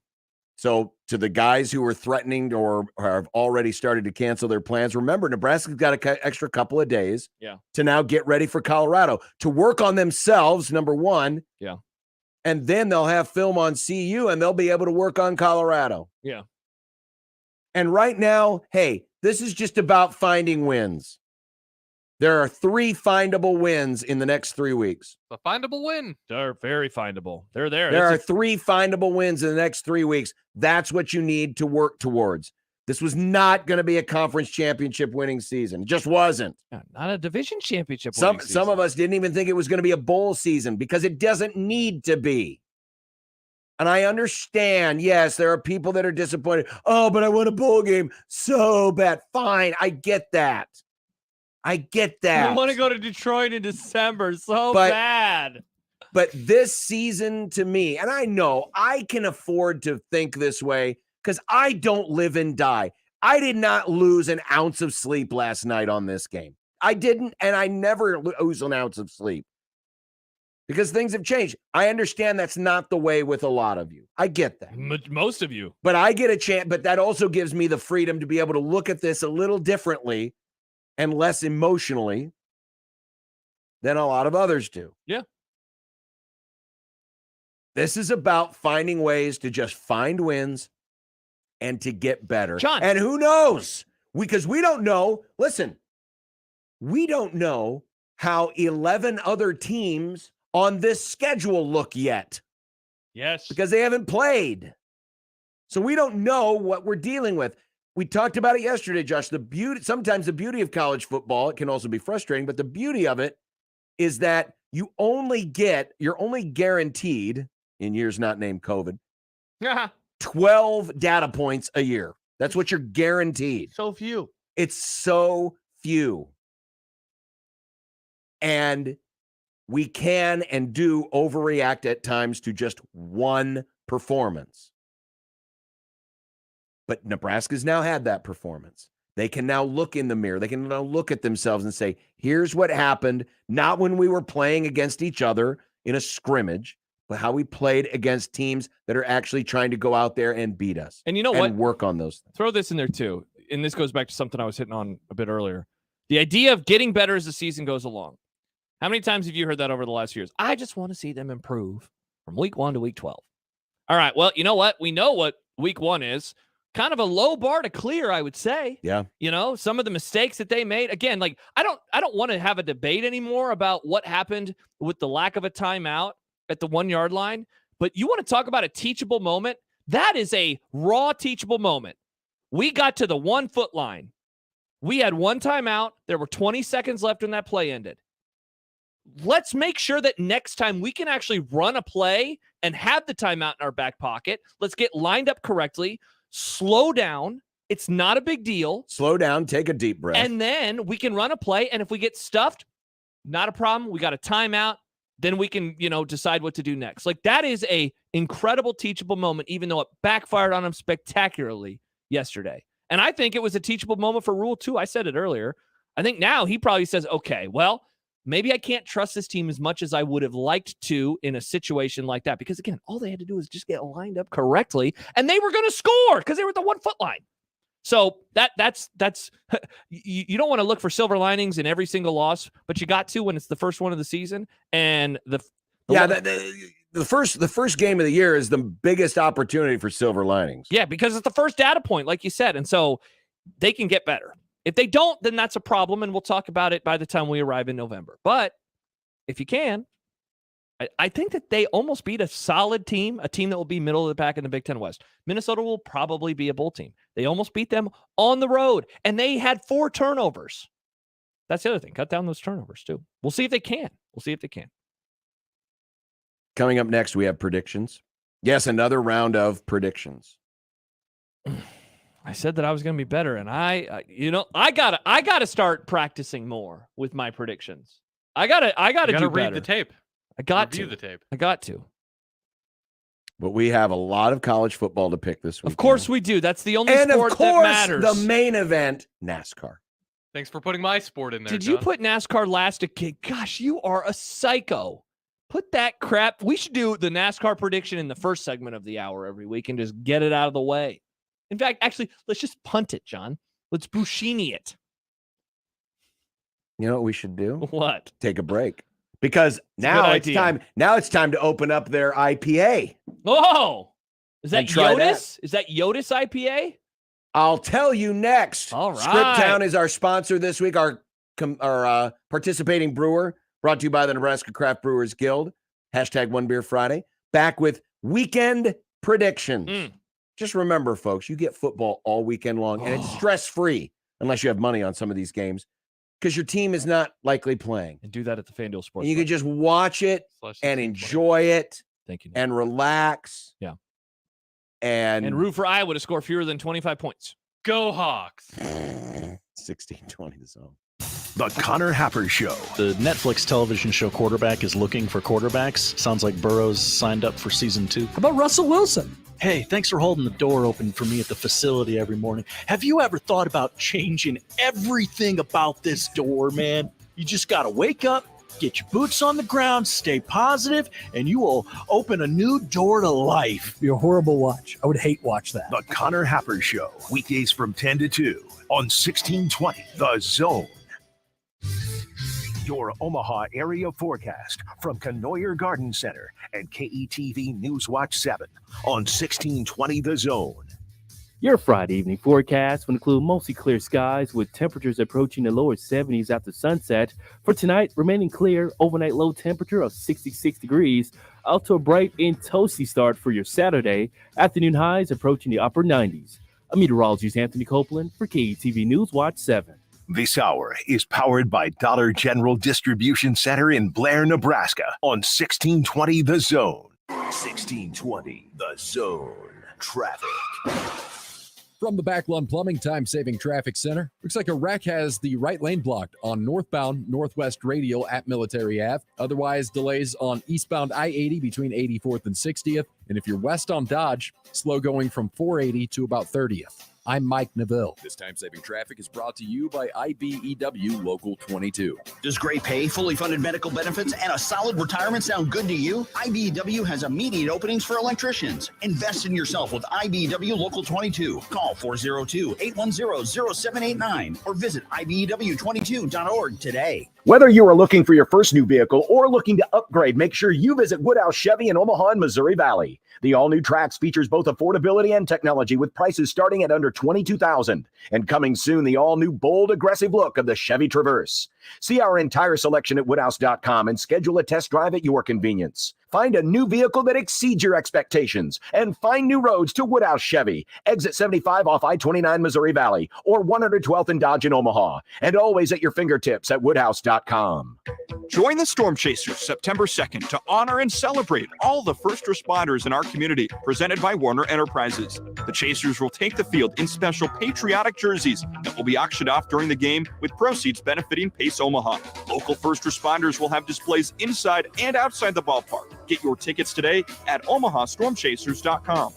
So to the guys who are threatening or have already started to cancel their plans, remember, Nebraska's got an extra couple of days to now get ready for Colorado, to work on themselves, number one. Yeah. And then they'll have film on CU and they'll be able to work on Colorado. Yeah. And right now, hey, this is just about finding wins. There are 3 findable wins in the next 3 weeks. A findable win. They're very findable. They're there. There are 3 findable wins in the next 3 weeks. That's what you need to work towards. This was not going to be a conference championship winning season. It just wasn't. Yeah, not a division championship Some winning season. of us didn't even think it was going to be a bowl season because it doesn't need to be. And I understand, yes, there are people that are disappointed. Oh, but I won a bowl game so bad. Fine, I get that. I get that. I want to go to Detroit in December so bad. But this season to me, and I know I can afford to think this way because I don't live and die. I did not lose an ounce of sleep last night on this game. I didn't, and I never lose an ounce of sleep because things have changed. I understand that's not the way with a lot of you. I get that. Most of you. But I get a chance, but that also gives me the freedom to be able to look at this a little differently and less emotionally than a lot of others do. Yeah. This is about finding ways to just find wins and to get better. John. And who knows? Because we don't know. Listen, we don't know how 11 other teams on this schedule look yet. Yes. Because they haven't played. So we don't know what we're dealing with. We talked about it yesterday, Josh. Sometimes the beauty of college football, it can also be frustrating, but the beauty of it is that you're only guaranteed, in years not named COVID, 12 data points a year. That's what you're guaranteed. So few. It's so few. And we can and do overreact at times to just one performance. But Nebraska's now had that performance. They can now look in the mirror. They can now look at themselves and say, here's what happened, not when we were playing against each other in a scrimmage, but how we played against teams that are actually trying to go out there and beat us. And you know what? Work on those things. Throw this in there too. And this goes back to something I was hitting on a bit earlier. The idea of getting better as the season goes along. How many times have you heard that over the last years? I just want to see them improve from week 1 to week 12. All right. Well, you know what? We know what week 1 is. Kind of a low bar to clear, I would say. Yeah. You know, some of the mistakes that they made. Again, like I don't want to have a debate anymore about what happened with the lack of a timeout at the 1 yard line. But you want to talk about a teachable moment? That is a raw teachable moment. We got to the 1 foot line. We had 1 timeout. There were 20 seconds left when that play ended. Let's make sure that next time we can actually run a play and have the timeout in our back pocket. Let's get lined up correctly. Slow down. It's not a big deal. Slow down. Take a deep breath. And then we can run a play. And if we get stuffed, not a problem. We got a timeout. Then we can, decide what to do next. Like that is a incredible teachable moment, even though it backfired on him spectacularly yesterday. And I think it was a teachable moment for Rule 2. I said it earlier. I think now he probably says, okay, well, maybe I can't trust this team as much as I would have liked to in a situation like that. Because, again, all they had to do was just get lined up correctly, and they were going to score because they were at the 1 foot line. So that's you don't want to look for silver linings in every single loss, but you got to when it's the first one of the season. And the first game of the year is the biggest opportunity for silver linings. Yeah, because it's the first data point, like you said. And so they can get better. If they don't, then that's a problem, and we'll talk about it by the time we arrive in November. But if you can, I think that they almost beat a solid team, a team that will be middle of the pack in the Big Ten West. Minnesota will probably be a bowl team. They almost beat them on the road, and they had 4 turnovers. That's the other thing. Cut down those turnovers, too. We'll see if they can. Coming up next, we have predictions. Yes, another round of predictions. I said that I was going to be better, and I gotta start practicing more with my predictions. I gotta do read better. the tape. I got Review to. the tape. I got to. But we have a lot of college football to pick this week. Of course we do. That's the only and sport of course, that matters. the main event, NASCAR. Thanks for putting my sport in there. Did John. you put NASCAR last? Gosh, you are a psycho. Put that crap. We should do the NASCAR prediction in the first segment of the hour every week and just get it out of the way. In fact, actually, let's just punt it, John. Let's Bushini it. You know what we should do? What? Take a break. Because now it's time. Now it's time to open up their IPA. Oh, is that Yodis? Is that Yodis IPA? I'll tell you next. All right. Scriptown is our sponsor this week. Our participating brewer, brought to you by the Nebraska Craft Brewers Guild. # One Beer Friday. Back with weekend predictions. Just remember, folks, you get football all weekend long, and it's stress-free unless you have money on some of these games because your team is not likely playing. And do that at the FanDuel Sports. And you can just watch it and enjoy it. Thank you. And relax. Yeah. And root for Iowa to score fewer than 25 points. Go Hawks. 16-20 the zone. The Connor Happer Show. The Netflix television show Quarterback is looking for quarterbacks. Sounds like Burrow's signed up for season 2. How about Russell Wilson? Hey, thanks for holding the door open for me at the facility every morning. Have you ever thought about changing everything about this door, man? You just got to wake up, get your boots on the ground, stay positive, and you will open a new door to life. Be a horrible watch. I would hate watch that. The Connor Happer Show. Weekdays from 10 to 2 on 1620 The Zone. Your Omaha area forecast from Canoyer Garden Center and KETV Newswatch 7 on 1620 The Zone. Your Friday evening forecast will include mostly clear skies with temperatures approaching the lower 70s after sunset. For tonight, remaining clear, overnight low temperature of 66 degrees, out to a bright and toasty start for your Saturday. Afternoon highs approaching the upper 90s. I'm meteorologist Anthony Copeland for KETV Newswatch 7. This hour is powered by Dollar General Distribution Center in Blair, Nebraska on 1620 The Zone. 1620 The Zone. Traffic. From the Backlund Plumbing Time-Saving Traffic Center, looks like a wreck has the right lane blocked on northbound Northwest Radial at Military Ave. Otherwise, delays on eastbound I-80 between 84th and 60th. And if you're west on Dodge, slow going from 480 to about 30th. I'm Mike Neville. This time-saving traffic is brought to you by IBEW Local 22. Does great pay, fully funded medical benefits, and a solid retirement sound good to you? IBEW has immediate openings for electricians. Invest in yourself with IBEW Local 22. Call 402-810-0789 or visit IBEW22.org today. Whether you are looking for your first new vehicle or looking to upgrade, make sure you visit Woodhouse Chevy in Omaha and Missouri Valley. The all-new Trax features both affordability and technology with prices starting at under $22,000. And coming soon, the all-new bold, aggressive look of the Chevy Traverse. See our entire selection at woodhouse.com and schedule a test drive at your convenience. Find a new vehicle that exceeds your expectations and find new roads to Woodhouse Chevy. Exit 75 off I-29 Missouri Valley or 112th and Dodge in Omaha. And always at your fingertips at woodhouse.com. Join the Storm Chasers September 2nd to honor and celebrate all the first responders in our community, presented by Warner Enterprises. The Chasers will take the field in special patriotic jerseys that will be auctioned off during the game, with proceeds benefiting Pace Omaha. Local first responders will have displays inside and outside the ballpark. Get your tickets today at omahastormchasers.com.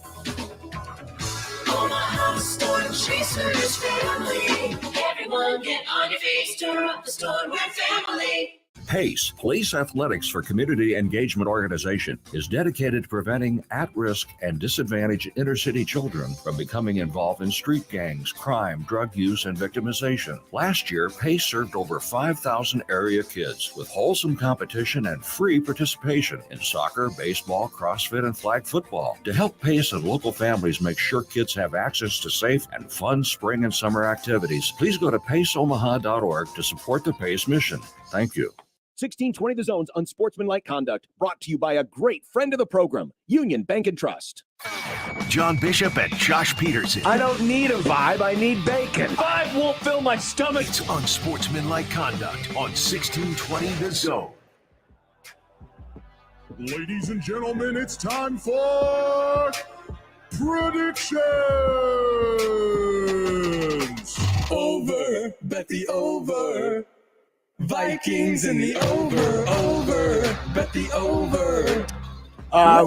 Omaha Storm Chasers family. Everyone get on your feet, stir up the storm, we're family. PACE, Police Athletics for Community Engagement Organization, is dedicated to preventing at-risk and disadvantaged inner-city children from becoming involved in street gangs, crime, drug use, and victimization. Last year, PACE served over 5,000 area kids with wholesome competition and free participation in soccer, baseball, CrossFit, and flag football. To help PACE and local families make sure kids have access to safe and fun spring and summer activities, please go to paceomaha.org to support the PACE mission. Thank you. 1620 The Zone's Unsportsmanlike Conduct, brought to you by a great friend of the program, Union Bank and Trust. John Bishop and Josh Peterson. I don't need a vibe, I need bacon. Vibe won't fill my stomach. It's Unsportsmanlike Conduct on 1620 The Zone. Ladies and gentlemen, it's time for predictions. Over, bet the over. Vikings in the over, bet the over.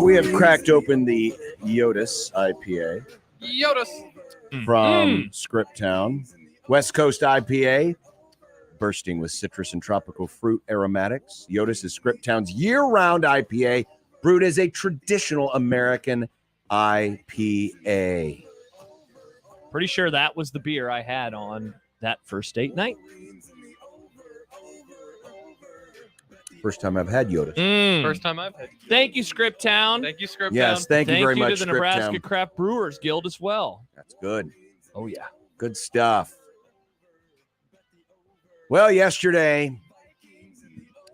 We have cracked open the Yotis IPA. Yotis. From Scriptown. West Coast IPA, bursting with citrus and tropical fruit aromatics. Yotis is Scriptown's year-round IPA, brewed as a traditional American IPA. Pretty sure that was the beer I had on that first date night. First time I've had Yotis. First time I've had. Thank you, Scriptown. Thank you, Scriptown. Yes, thank you very much, to the Nebraska Scriptown. Craft Brewers Guild as well. That's good. Oh, yeah. Good stuff. Well, yesterday,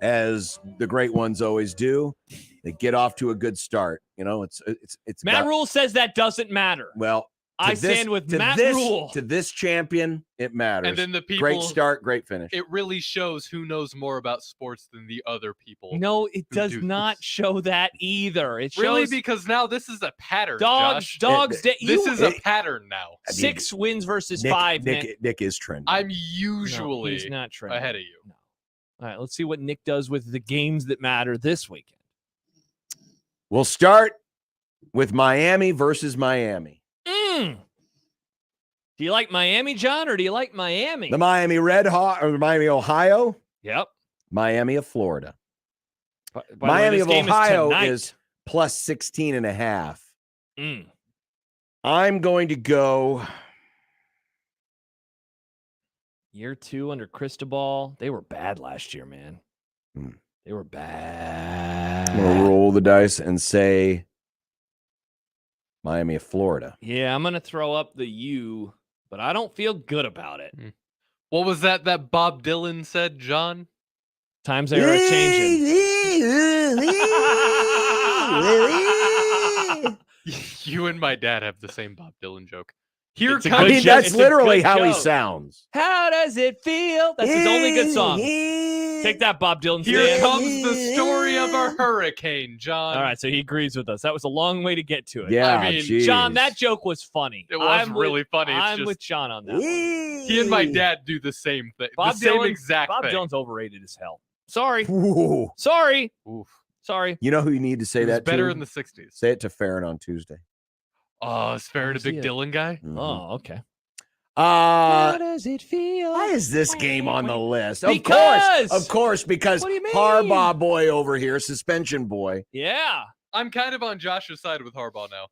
as the great ones always do, they get off to a good start. You know, it's Matt Rule says that doesn't matter. Well, I stand with Matt Rule. To this champion, it matters. And then the people. Great start, great finish. It really shows who knows more about sports than the other people. No, it does not show that either. It shows Really, because now this is a pattern. Dogs. This is a pattern now. 6 wins versus Nick, 5. Nick is trending. I'm usually he's not trending. ahead of you. No. All right, let's see what Nick does with the games that matter this weekend. We'll start with Miami versus Miami. Do you like Miami, John, or do you like Miami? The Miami Red Hawk, or Miami, Ohio. Yep. Miami of Florida. By Miami the of way, this game Ohio tonight. is plus 16.5. I'm going to go. Year 2 under Cristobal. They were bad last year, man. They were bad. I'm going to roll the dice and say Miami of Florida. Yeah, I'm going to throw up the U, but I don't feel good about it. What was that Bob Dylan said, John? Times they are changing. You and my dad have the same Bob Dylan joke. That's literally how he sounds. How does it feel? That's his only good song. Take that, Bob Dylan. Here comes the story of a hurricane, John. All right, so he agrees with us. That was a long way to get to it. Yeah, I mean, geez. John, that joke was funny. It was really funny. It's I'm just, with John on that one. He and my dad do the same thing. Bob the same Dylan, exact Bob thing. Dylan's overrated as hell. Sorry. Ooh. Sorry. Oof. Sorry. You know who you need to say He was that better to? in the 60s. Say it to Farron on Tuesday. Oh, is Farron a big he a- Dylan guy? Mm-hmm. Oh, okay. How does it feel? Why is this game on the list? Because Of course, because What do you mean? Harbaugh boy over here, suspension boy. Yeah. I'm kind of on Josh's side with Harbaugh now.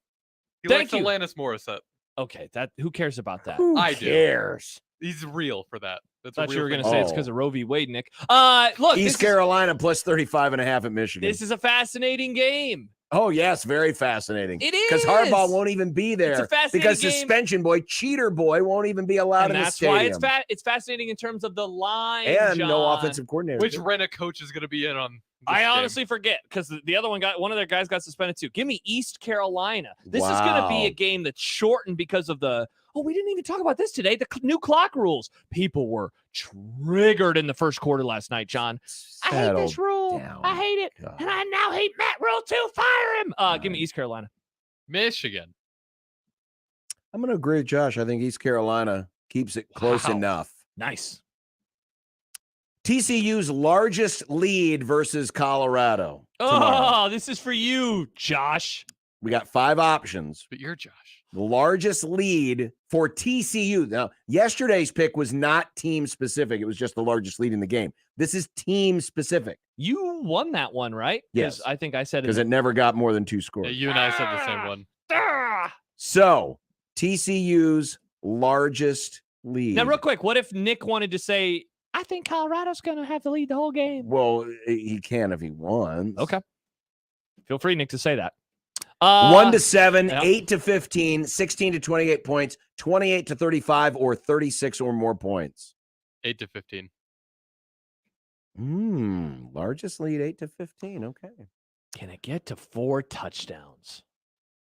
He Thank likes you. Alanis Morissette. Okay, who cares about that? I do. Cares? He's real for that. That's Thought a you real were going thing. to say it's because of Roe v. Wade, Nick. Look, East Carolina plus 35.5 at Michigan. This is a fascinating game. Oh, yes, very fascinating. It Because is. Harbaugh won't even be there. It's a fascinating because game. suspension boy, cheater boy, won't even be allowed And in the that's stadium. why it's fascinating in terms of the line. And no John. offensive coordinator. Which Renna coach is going to be in on? I game? honestly forget because the other one one of their guys got suspended too. Give me East Carolina. This is going to be a game that's shortened because of we didn't even talk about this today. The new clock rules. People were triggered in the first quarter last night, John. I hate this rule. I hate it. God. And I now hate Matt Rule too. Fire him. Give me East Carolina. Michigan. I'm going to agree with Josh. I think East Carolina keeps it close Wow. enough. Nice. TCU's largest lead versus Colorado. tomorrow. Oh, this is for you, Josh. We got 5 options. But you're Josh. The largest lead for TCU. Now, yesterday's pick was not team specific. It was just the largest lead in the game. This is team specific. You won that one, right? Yes. I think I said Because it never got more than 2 scores. Yeah, you and I said the same one. So, TCU's largest lead. Now, real quick, what if Nick wanted to say, I think Colorado's going to have to lead the whole game? Well, he can if he wants. Okay. Feel free, Nick, to say that. 1 to 7, yeah. 8 to 15, 16 to 28 points, 28 to 35, or 36 or more points. 8 to 15. Largest lead 8 to 15. Okay. Can it get to 4 touchdowns?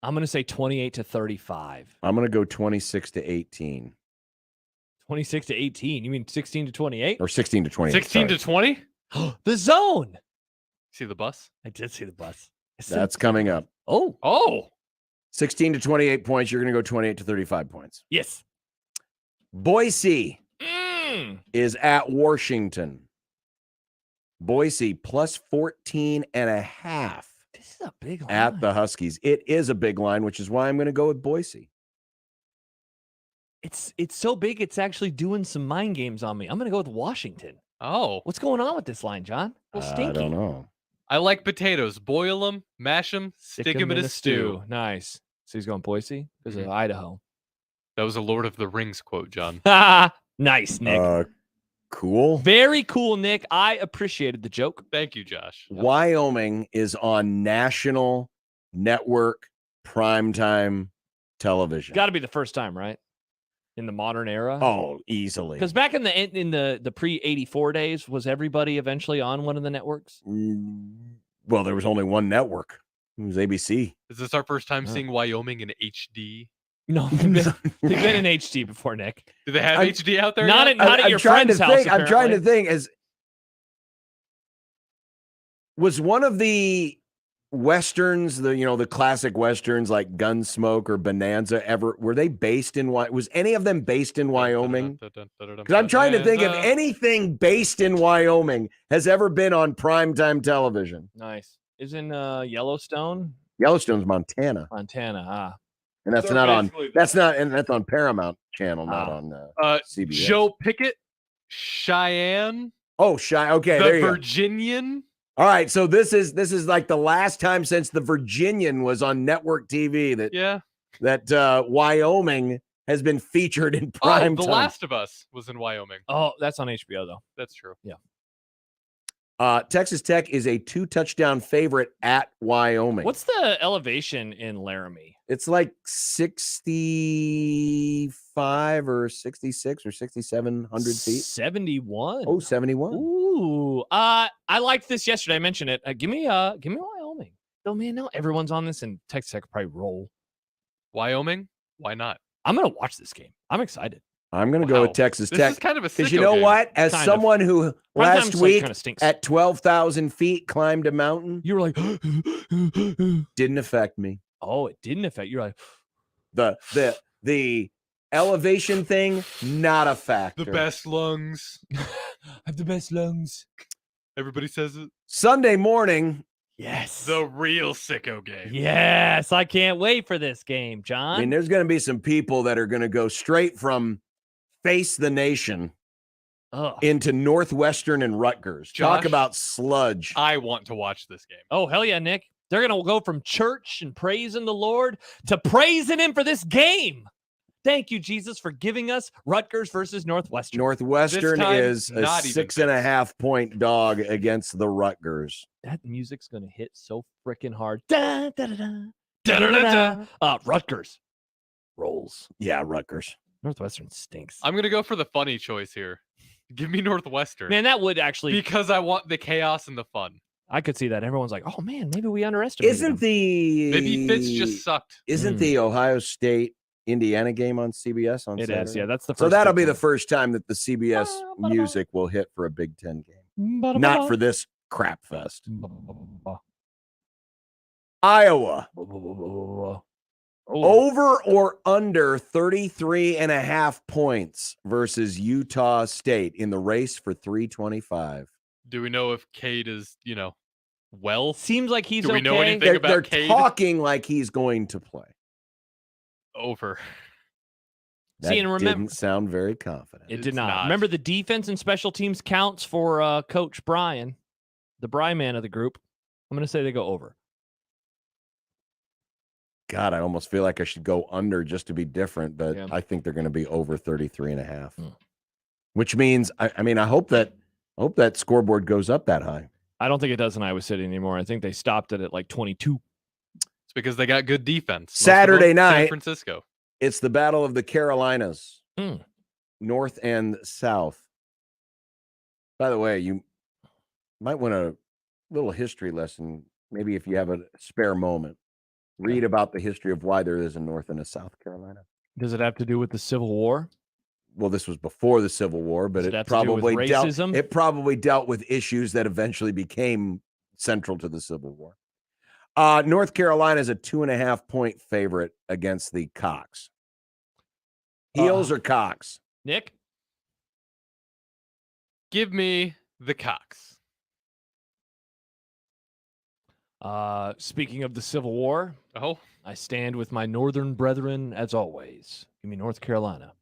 I'm going to say 28 to 35. I'm going to go 26 to 18. 26 to 18. You mean 16 to 28? Or 16 to 28. 16 to 20? The zone. See the bus? I did see the bus. That's coming up. Oh. 16 to 28 points. You're going to go 28 to 35 points. Yes. Boise is at Washington. Boise plus 14.5. This is a big line. At the Huskies. It is a big line, which is why I'm going to go with Boise. It's so big, it's actually doing some mind games on me. I'm going to go with Washington. Oh. What's going on with this line, John? Well, stinky. I don't know. I like potatoes. Boil them, mash them, stick them in a stew. Nice. So he's going Boise? Because of Idaho. That was a Lord of the Rings quote, John. Nice, Nick. Cool. Very cool, Nick. I appreciated the joke. Thank you, Josh. Wyoming is on national network primetime television. Got to be the first time, right? In the modern era. Oh, easily. Because back in the pre-84 days, was everybody eventually on one of the networks? Well, there was only one network. It was ABC. Is this our first time seeing Wyoming in HD? No, they've been in HD before, Nick. Do they have HD out there? Not yet? at your friend's house. I'm trying to apparently. think. Was one of the Westerns, the classic Westerns like Gunsmoke or Bonanza were they based in was any of them based in Wyoming? Because I'm trying to think if anything based in Wyoming has ever been on primetime television. Nice. Is in Yellowstone? Yellowstone's Montana. And that's So not on basically- that's on Paramount Channel, not on CBS. Joe Pickett, Cheyenne. Oh, okay, the there you go. Virginian. All right, so this is like the last time since the Virginian was on network TV that Wyoming has been featured in prime The time. Last of Us was in Wyoming. Oh, that's on HBO though. That's true. Yeah. Texas Tech is a 2-touchdown favorite at Wyoming. What's the elevation in Laramie? It's like 65 or 66 or 6,700 feet. 71. Oh, 71. Ooh. I liked this yesterday. I mentioned it. Give me Wyoming. Oh man, now everyone's on this, and Texas Tech will probably roll. Wyoming? Why not? I'm gonna watch this game. I'm excited. I'm going to go with Texas This Tech. is kind of a because you sicko know game. what? As Kind of. someone who Prime last time's, week kinda stinks. at 12,000 feet climbed a mountain, You were like, didn't affect me. oh, it didn't affect. You're like, The elevation thing, not a factor. The best lungs. I have the best lungs. Everybody says it. Sunday morning. Yes. The real sicko game. Yes. I can't wait for this game, John. I mean, there's going to be some people that are going to go straight from face the nation Ugh. into Northwestern and Rutgers. Talk Josh, about sludge. I want to watch this game. Oh, hell yeah, Nick. They're going to go from church and praising the Lord to praising him for this game. Thank you, Jesus, for giving us Rutgers versus Northwestern. Northwestern time, is a not even 6.5 point dog against the Rutgers. That music's going to hit so freaking hard. Da, da, da, da, da, da, da, da. Rutgers rolls. Yeah, Rutgers. Northwestern stinks. I'm going to go for the funny choice here. Give me Northwestern. Man, that would actually... Because I want the chaos and the fun. I could see that. Everyone's like, oh, man, maybe we underestimated him. Maybe Fitz just sucked. Isn't the Ohio State Indiana game on CBS on Saturday? It is, yeah. That's the first. So that'll be game. the first time that the CBS music will hit for a Big Ten game. Not for this crap fest. Iowa. Over or under 33.5 points versus Utah State in the race for 325. Do we know if Cade is, well? Seems like he's Do we know okay. anything about They're Cade? talking like he's going to play. Over. That See, and remember, didn't sound very confident. It did not. Remember, the defense and special teams counts for Coach Brian, the Brian man of the group. I'm going to say they go over. God, I almost feel like I should go under just to be different, but Yeah. I think they're going to be over 33.5. Which means, I hope that scoreboard goes up that high. I don't think it does in Iowa City anymore. I think they stopped it at like 22. It's because they got good defense. Most of Saturday them, night, San Francisco. It's the Battle of the Carolinas, North and South. By the way, you might want a little history lesson, maybe if you have a spare moment. Read about the history of why there is a North and a South Carolina. Does it have to do with the Civil War? Well, this was before the Civil War, but Does it it have to do with probably racism? it probably dealt with issues that eventually became central to the Civil War. North Carolina is a 2.5 point favorite against the Cox. Heels or Cox? Nick? Give me the Cox. Speaking of the Civil War, I stand with my northern brethren as always. Give me North Carolina.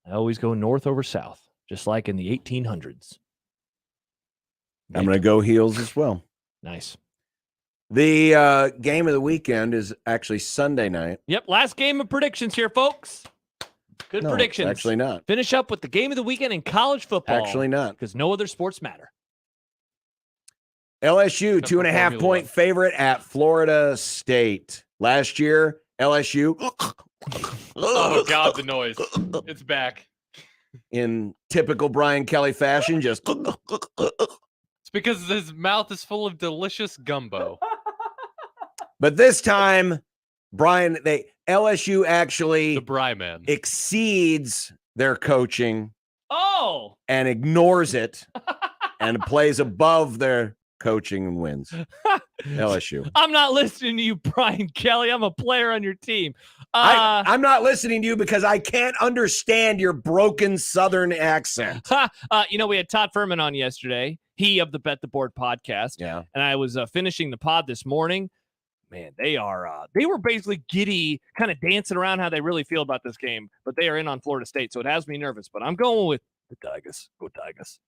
I always go north over south, just like in the 1800s. I'm going to go heels as well. Nice. The game of the weekend is actually Sunday night. Yep, last game of predictions here, folks. Good No, predictions. actually not. Finish up with the game of the weekend in college football. Actually not. Because no other sports matter. LSU, Except for 2.5 Formula point favorite at Florida State. Last year, LSU Oh, God, the noise. It's back. in typical Brian Kelly fashion, just It's because his mouth is full of delicious gumbo. but this time, Brian, LSU actually The Bry Man. exceeds their coaching Oh! and ignores it and plays above their coaching and wins. LSU. I'm not listening to you, Brian Kelly. I'm a player on your team. I'm not listening to you because I can't understand your broken Southern accent. We had Todd Furman on yesterday. He of the Bet the Board podcast. Yeah. And I was finishing the pod this morning. Man, they were basically giddy, kind of dancing around how they really feel about this game, but they are in on Florida State, so it has me nervous, but I'm going with the Tigers. Go Tigers.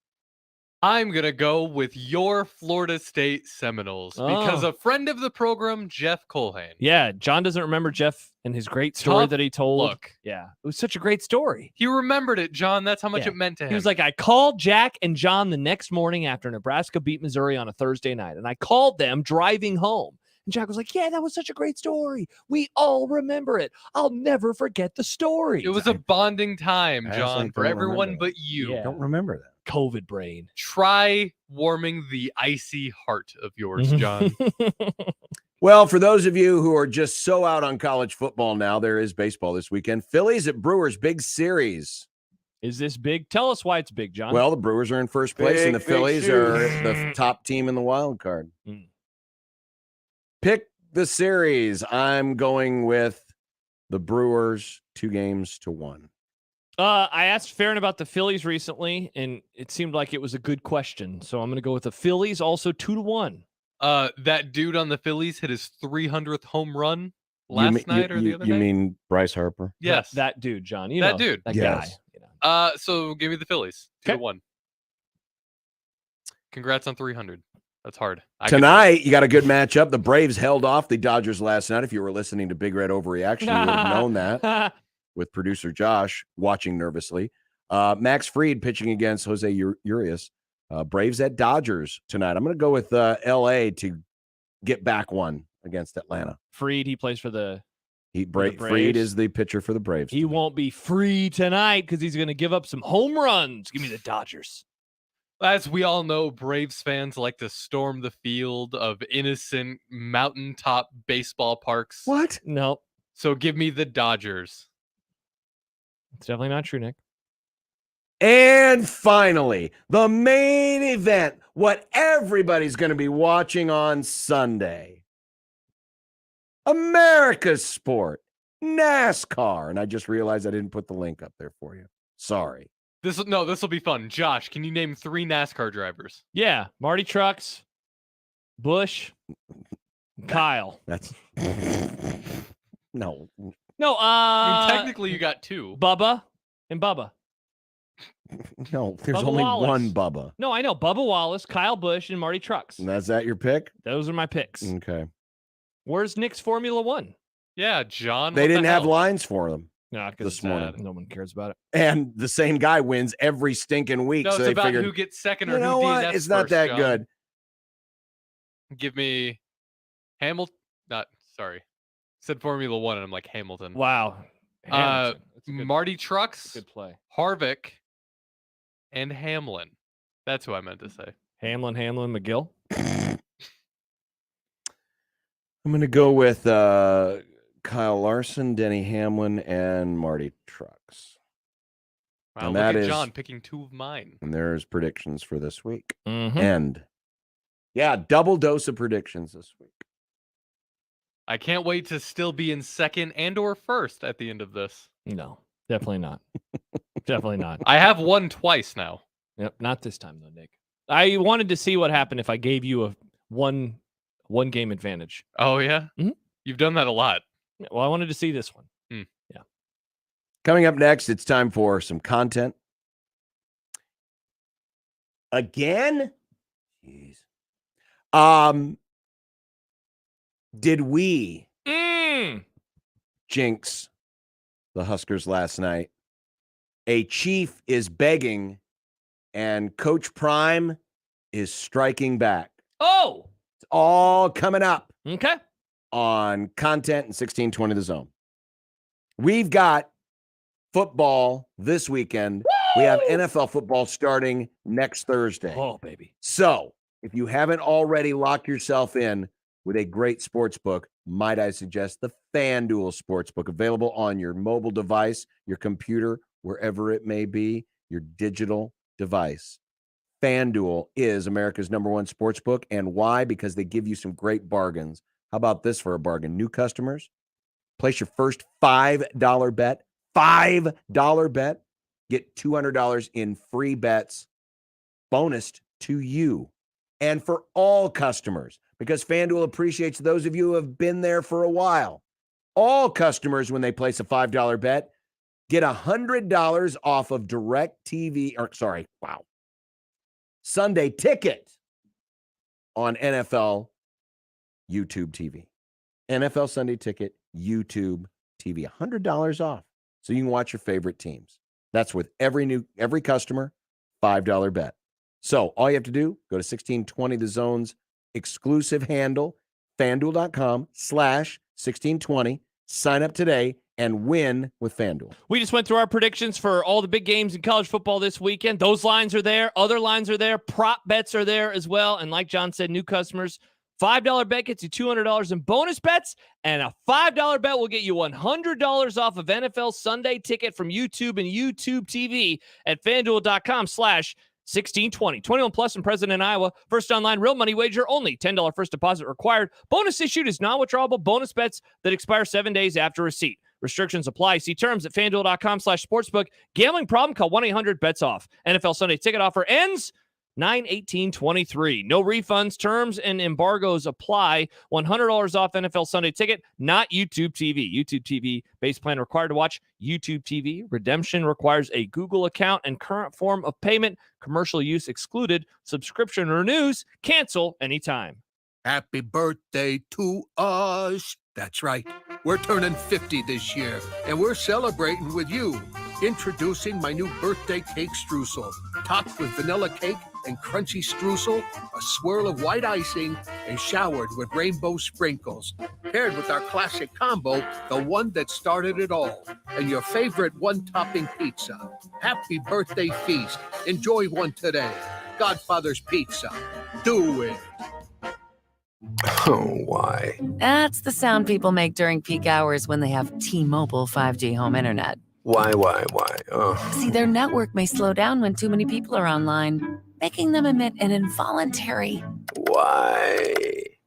I'm going to go with your Florida State Seminoles because Oh. a friend of the program, Jeff Colhane. Yeah, John doesn't remember Jeff and his great story Tough that he told. look. Yeah, it was such a great story. He remembered it, John. That's how much Yeah. it meant to him. He was like, I called Jack and John the next morning after Nebraska beat Missouri on a Thursday night, and I called them driving home. And Jack was like, yeah, that was such a great story. We all remember it. I'll never forget the story. It was a bonding time, I John, actually for don't everyone remember but you. Yeah. Don't remember that. COVID brain. Try warming the icy heart of yours, John. Well, for those of you who are just so out on college football now, there is baseball this weekend. Phillies at Brewers, big series. Is this big? Tell us why it's big, John. Well, the Brewers are in first place, and the Big, big Phillies are the top team in the wild card. Mm. Pick the series. I'm going with the Brewers 2-1. I asked Farron about the Phillies recently, and it seemed like it was a good question. So I'm going to go with the Phillies, also 2-1. That dude on the Phillies hit his 300th home run last night or the other You night? mean Bryce Harper? Yes. That dude, John. You That know, dude. That Yes. guy. You So give me the Phillies. 2-1. Congrats on 300. That's hard. Tonight, you got a good matchup. The Braves held off the Dodgers last night. If you were listening to Big Red Overreaction, you would have known that with producer Josh watching nervously. Max Fried pitching against Jose Urias. Braves at Dodgers tonight. I'm going to go with L.A. to get back one against Atlanta. Fried, he plays for the Fried is the pitcher for the Braves. He won't be free tonight because he's going to give up some home runs. Give me the Dodgers. As we all know, Braves fans like to storm the field of innocent mountaintop baseball parks. What? No. So give me the Dodgers. It's definitely not true, Nick. And finally, the main event, what everybody's going to be watching on Sunday. America's sport, NASCAR. And I just realized I didn't put the link up there for you. Sorry. This will be fun. Josh, can you name 3 NASCAR drivers? Yeah, Marty Trucks, Bush, Kyle. That's no. I mean, technically you got 2. Bubba and Bubba. No, there's Bubba only Wallace. one Bubba. No, I know. Bubba Wallace, Kyle Busch, and Marty Trucks. And is that your pick? Those are my picks. Okay. Where's Nick's Formula One? Yeah, John. They didn't have lines for them. No, this morning. No one cares about it. And the same guy wins every stinking week. No, so it's they about figured, who gets second or you know who what? DNFs It's not first, that John. good. Give me said Formula One, and I'm like Hamilton. Wow. Hamilton. Marty Trucks, Good play. Harvick, and Hamlin. That's who I meant to say. Hamlin, McGill. I'm going to go with Kyle Larson, Denny Hamlin, and Marty Trucks. Wow, And look that at is- John picking 2 of mine. And there's predictions for this week. Mhm. And yeah, double dose of predictions this week. I can't wait to still be in second and or first at the end of this. No, definitely not. Definitely not. I have won twice now. Yep, not this time though, Nick. I wanted to see what happened if I gave you a one game advantage. Oh yeah, Mhm. You've done that a lot. Well, I wanted to see this one. Coming up next, it's time for some content. Again? Jeez. Did we jinx the Huskers last night? A chief is begging, and Coach Prime is striking back. Oh! It's all coming up. Okay. On content and 1620 The Zone. We've got football this weekend. Woo! We have NFL football starting next Thursday. Oh, baby. So if you haven't already locked yourself in with a great sports book, might I suggest the FanDuel Sportsbook, available on your mobile device, your computer, wherever it may be, your digital device. FanDuel is America's #1 sportsbook. And why? Because they give you some great bargains. How about this for a bargain? New customers, place your first $5 bet. $5 bet. Get $200 in free bets bonused to you. And for all customers, because FanDuel appreciates those of you who have been there for a while. All customers, when they place a $5 bet, get $100 off of Sunday Ticket on NFL YouTube TV. NFL Sunday Ticket, YouTube TV, $100 off. So you can watch your favorite teams. That's with every customer, $5 bet. So all you have to do, go to 1620 The Zone's exclusive handle, FanDuel.com/1620. Sign up today and win with FanDuel. We just went through our predictions for all the big games in college football this weekend. Those lines are there. Other lines are there. Prop bets are there as well. And like John said, new customers, $5 bet gets you $200 in bonus bets, and a $5 bet will get you $100 off of NFL Sunday Ticket from YouTube and YouTube TV at FanDuel.com/1620. 21 plus and present in Iowa. First online real money wager only. $10 first deposit required. Bonus issued is non-withdrawable bonus bets that expire 7 days after receipt. Restrictions apply. See terms at FanDuel.com/sportsbook. Gambling problem? Call 1-800-BETS-OFF. NFL Sunday Ticket offer ends 9/18/23. No refunds, terms, and embargoes apply. $100 off NFL Sunday Ticket, not YouTube TV. YouTube TV base plan required to watch YouTube TV. Redemption requires a Google account and current form of payment. Commercial use excluded. Subscription renews. Cancel anytime. Happy birthday to us. That's right. We're turning 50 this year, and we're celebrating with you. Introducing my new birthday cake streusel, topped with vanilla cake and crunchy streusel, a swirl of white icing, and showered with rainbow sprinkles. Paired with our classic combo, the one that started it all, and your favorite one-topping pizza. Happy birthday feast. Enjoy one today. Godfather's Pizza. Do it. Oh, why? That's the sound people make during peak hours when they have T-Mobile 5G home internet. Why? Oh. See, their network may slow down when too many people are online, making them emit an involuntary. Why?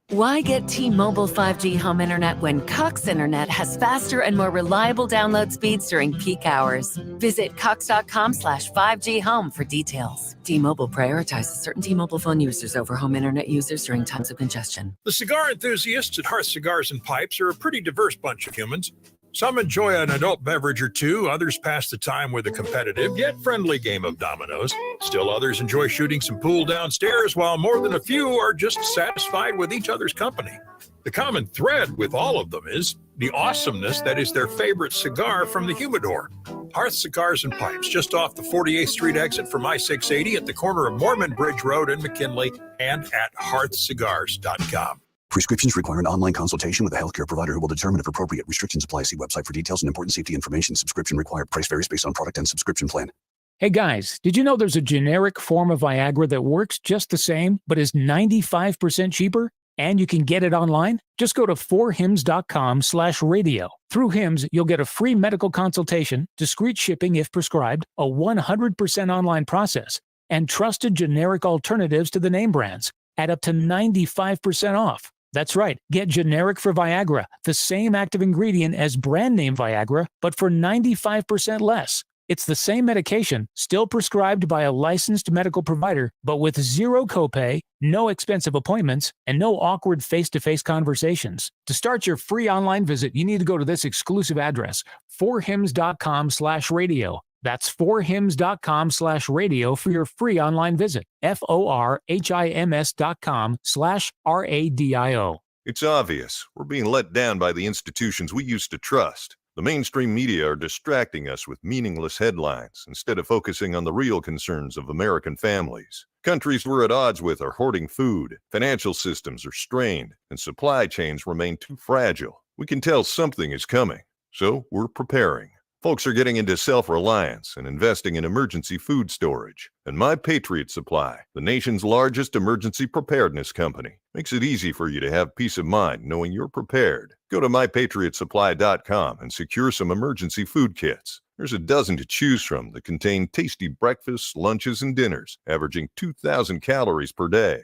Why get T-Mobile 5G home internet when Cox Internet has faster and more reliable download speeds during peak hours? Visit cox.com/5G home for details. T-Mobile prioritizes certain T-Mobile phone users over home internet users during times of congestion. The cigar enthusiasts at Hearth Cigars and Pipes are a pretty diverse bunch of humans. Some enjoy an adult beverage or two, others pass the time with a competitive yet friendly game of dominoes. Still others enjoy shooting some pool downstairs, while more than a few are just satisfied with each other's company. The common thread with all of them is the awesomeness that is their favorite cigar from the humidor. Hearth Cigars and Pipes, just off the 48th Street exit from I-680 at the corner of Mormon Bridge Road and McKinley, and at hearthcigars.com. Prescriptions require an online consultation with a healthcare provider who will determine if appropriate. Restrictions apply. See website for details and important safety information. Subscription required. Price varies based on product and subscription plan. Hey guys, did you know there's a generic form of Viagra that works just the same, but is 95% cheaper? And you can get it online? Just go to 4hims.com/radio. Through Hims, you'll get a free medical consultation, discreet shipping if prescribed, a 100% online process, and trusted generic alternatives to the name brands at up to 95% off. That's right. Get generic for Viagra, the same active ingredient as brand name Viagra, but for 95% less. It's the same medication, still prescribed by a licensed medical provider, but with zero copay, no expensive appointments, and no awkward face-to-face conversations. To start your free online visit, you need to go to this exclusive address, 4hims.com/radio. That's 4hims.com/radio for your free online visit. FORHIMS.com/RADIO. It's obvious. We're being let down by the institutions we used to trust. The mainstream media are distracting us with meaningless headlines instead of focusing on the real concerns of American families. Countries we're at odds with are hoarding food, financial systems are strained, and supply chains remain too fragile. We can tell something is coming, so we're preparing. Folks are getting into self-reliance and investing in emergency food storage. And My Patriot Supply, the nation's largest emergency preparedness company, makes it easy for you to have peace of mind knowing you're prepared. Go to mypatriotsupply.com and secure some emergency food kits. There's a dozen to choose from that contain tasty breakfasts, lunches, and dinners, averaging 2,000 calories per day.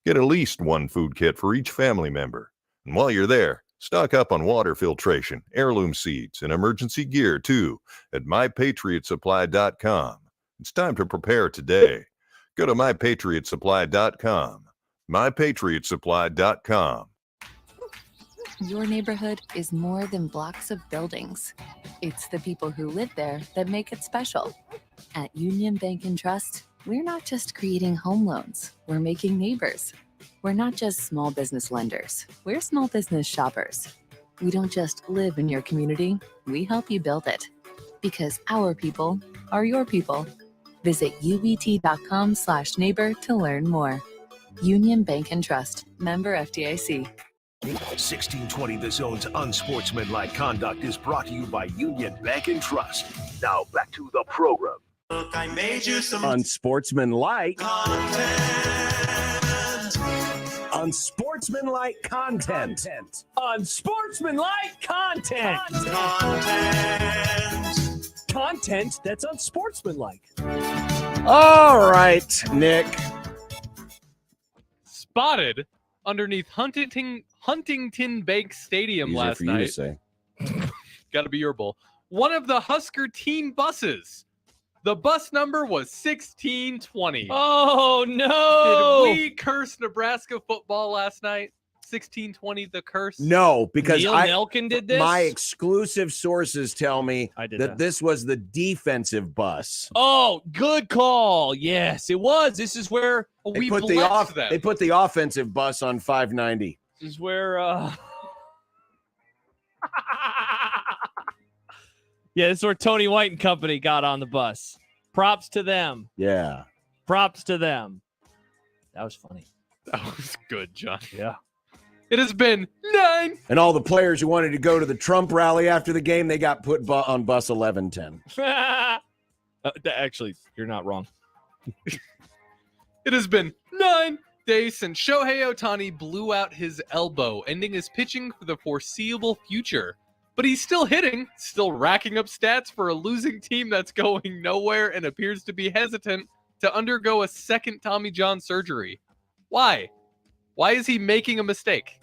Get at least one food kit for each family member. And while you're there, stock up on water filtration, heirloom seeds, and emergency gear, too, at mypatriotsupply.com. It's time to prepare today. Go to mypatriotsupply.com. mypatriotsupply.com. Your neighborhood is more than blocks of buildings. It's the people who live there that make it special. At Union Bank and Trust, we're not just creating home loans, we're making neighbors. We're not just small business lenders, we're small business shoppers. We don't just live in your community, we help you build it. Because our people are your people. Visit ubt.com/neighbor to learn more. Union Bank and Trust, member FDIC. 1620 The Zone's Unsportsmanlike Conduct is brought to you by Union Bank and Trust. Now back to the program. Look, I made you some Unsportsmanlike unsportsmanlike content. Unsportsmanlike content. Content that's unsportsmanlike. All right, Nick. Spotted underneath Huntington Bank Stadium Easier last for you night. to say. Got to be your bull. One of the Husker team buses The bus number was 1620. Oh, no. Did we curse Nebraska football last night? 1620, the curse? No, because Neil Nelkin did this? My exclusive sources tell me did that this was the defensive bus. Oh, good call. Yes, it was. This is where They put the offensive bus on 590. This is where yeah, this is where Tony White and company got on the bus. Props to them. Yeah. Props to them. That was funny. That was good, John. Yeah. It has been 9. And all the players who wanted to go to the Trump rally after the game, they got put on bus 1110. Actually, you're not wrong. It has been 9 days since Shohei Ohtani blew out his elbow, ending his pitching for the foreseeable future. But he's still hitting, still racking up stats for a losing team that's going nowhere and appears to be hesitant to undergo a second Tommy John surgery. Why? Why is he making a mistake?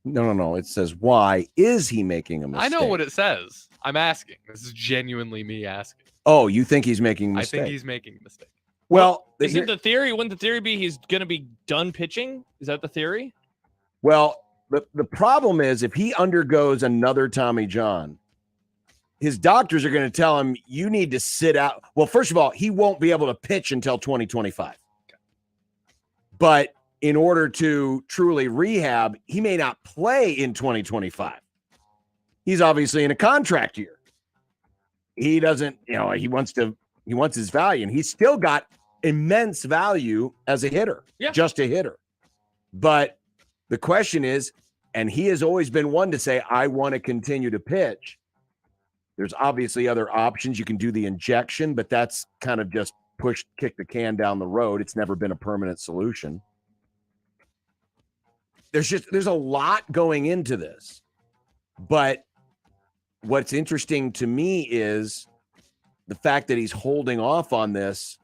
No. It says, why is he making a mistake? I know what it says. I'm asking. This is genuinely me asking. Oh, you think he's making a mistake? I think he's making a mistake. Well, isn't the theory? Wouldn't the theory be he's going to be done pitching? Is that the theory? Well, the problem is if he undergoes another Tommy John, his doctors are going to tell him you need to sit out. Well, first of all, he won't be able to pitch until 2025. Okay. But in order to truly rehab, he may not play in 2025. He's obviously in a contract year. He doesn't, he wants his value, and he's still got immense value as a hitter, just a hitter. But the question is, and he has always been one to say, I want to continue to pitch. There's obviously other options. You can do the injection, but that's kind of just kick the can down the road. It's never been a permanent solution. There's a lot going into this. But what's interesting to me is the fact that he's holding off on this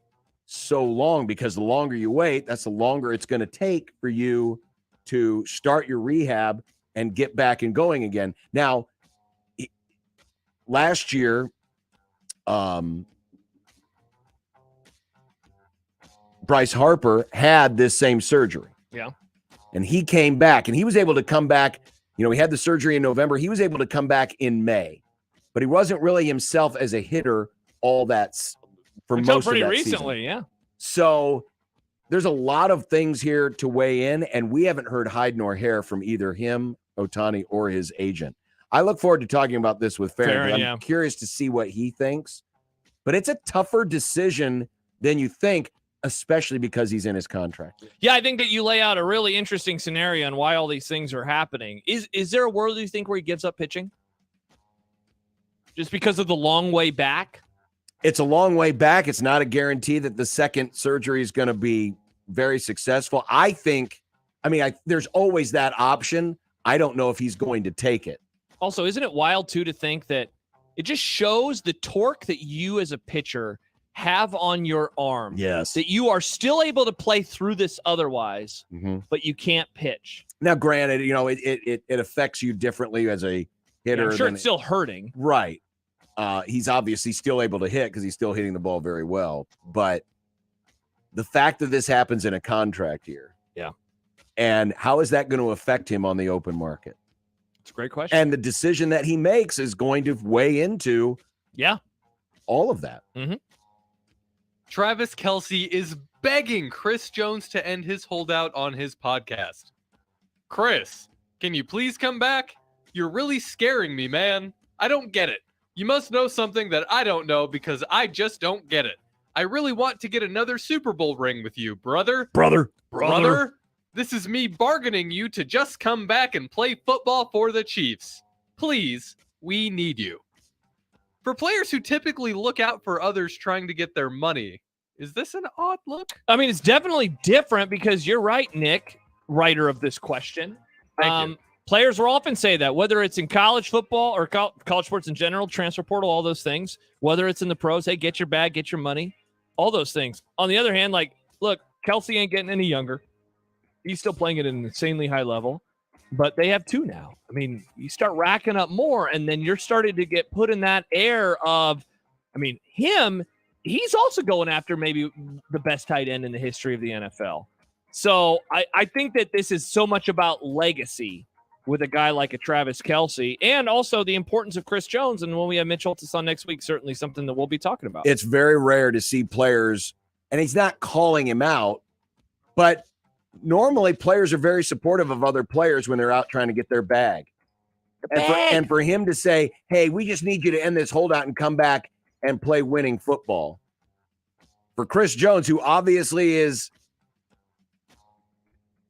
so long, because the longer you wait, that's the longer it's going to take for you to start your rehab and get back and going again. Now, last year, Bryce Harper had this same surgery. Yeah. And he came back, and he was able to come back. He had the surgery in November. He was able to come back in May, but he wasn't really himself as a hitter all that for Until most of pretty that recently, season. yeah. So there's a lot of things here to weigh in, and we haven't heard hide nor hair from either him, Ohtani, or his agent. I look forward to talking about this with Farron. I'm curious to see what he thinks, but it's a tougher decision than you think, especially because he's in his contract. Yeah, I think that you lay out a really interesting scenario on why all these things are happening. Is there a world you think where he gives up pitching? Just because of the long way back? It's a long way back. It's not a guarantee that the second surgery is going to be very successful. There's always that option. I don't know if he's going to take it. Also, isn't it wild, too, to think that it just shows the torque that you as a pitcher have on your arm? Yes. That you are still able to play through this otherwise, but you can't pitch. Now, granted, it affects you differently as a hitter. Yeah, I'm sure it's still hurting. Right. He's obviously still able to hit because he's still hitting the ball very well. But the fact that this happens in a contract year. Yeah. And how is that going to affect him on the open market? It's a great question. And the decision that he makes is going to weigh into all of that. Mm-hmm. Travis Kelce is begging Chris Jones to end his holdout on his podcast. Chris, can you please come back? You're really scaring me, man. I don't get it. You must know something that I don't know because I just don't get it. I really want to get another Super Bowl ring with you, brother. Brother. This is me bargaining you to just come back and play football for the Chiefs. Please, we need you. For players who typically look out for others trying to get their money, is this an odd look? I mean, it's definitely different because you're right, Nick, writer of this question. Thank you. Players will often say that, whether it's in college football or college sports in general, transfer portal, all those things, whether it's in the pros, hey, get your bag, get your money, all those things. On the other hand, look, Kelce ain't getting any younger. He's still playing at an insanely high level, but they have two now. I mean, you start racking up more, and then you're starting to get put in that air of, him, he's also going after maybe the best tight end in the history of the NFL. So I think that this is so much about legacy with a guy like a Travis Kelce, and also the importance of Chris Jones. And when we have Mitch Holtis on next week, certainly something that we'll be talking about. It's very rare to see players, and he's not calling him out, but normally players are very supportive of other players when they're out trying to get their bag. And for him to say, hey, we just need you to end this holdout and come back and play winning football. For Chris Jones, who obviously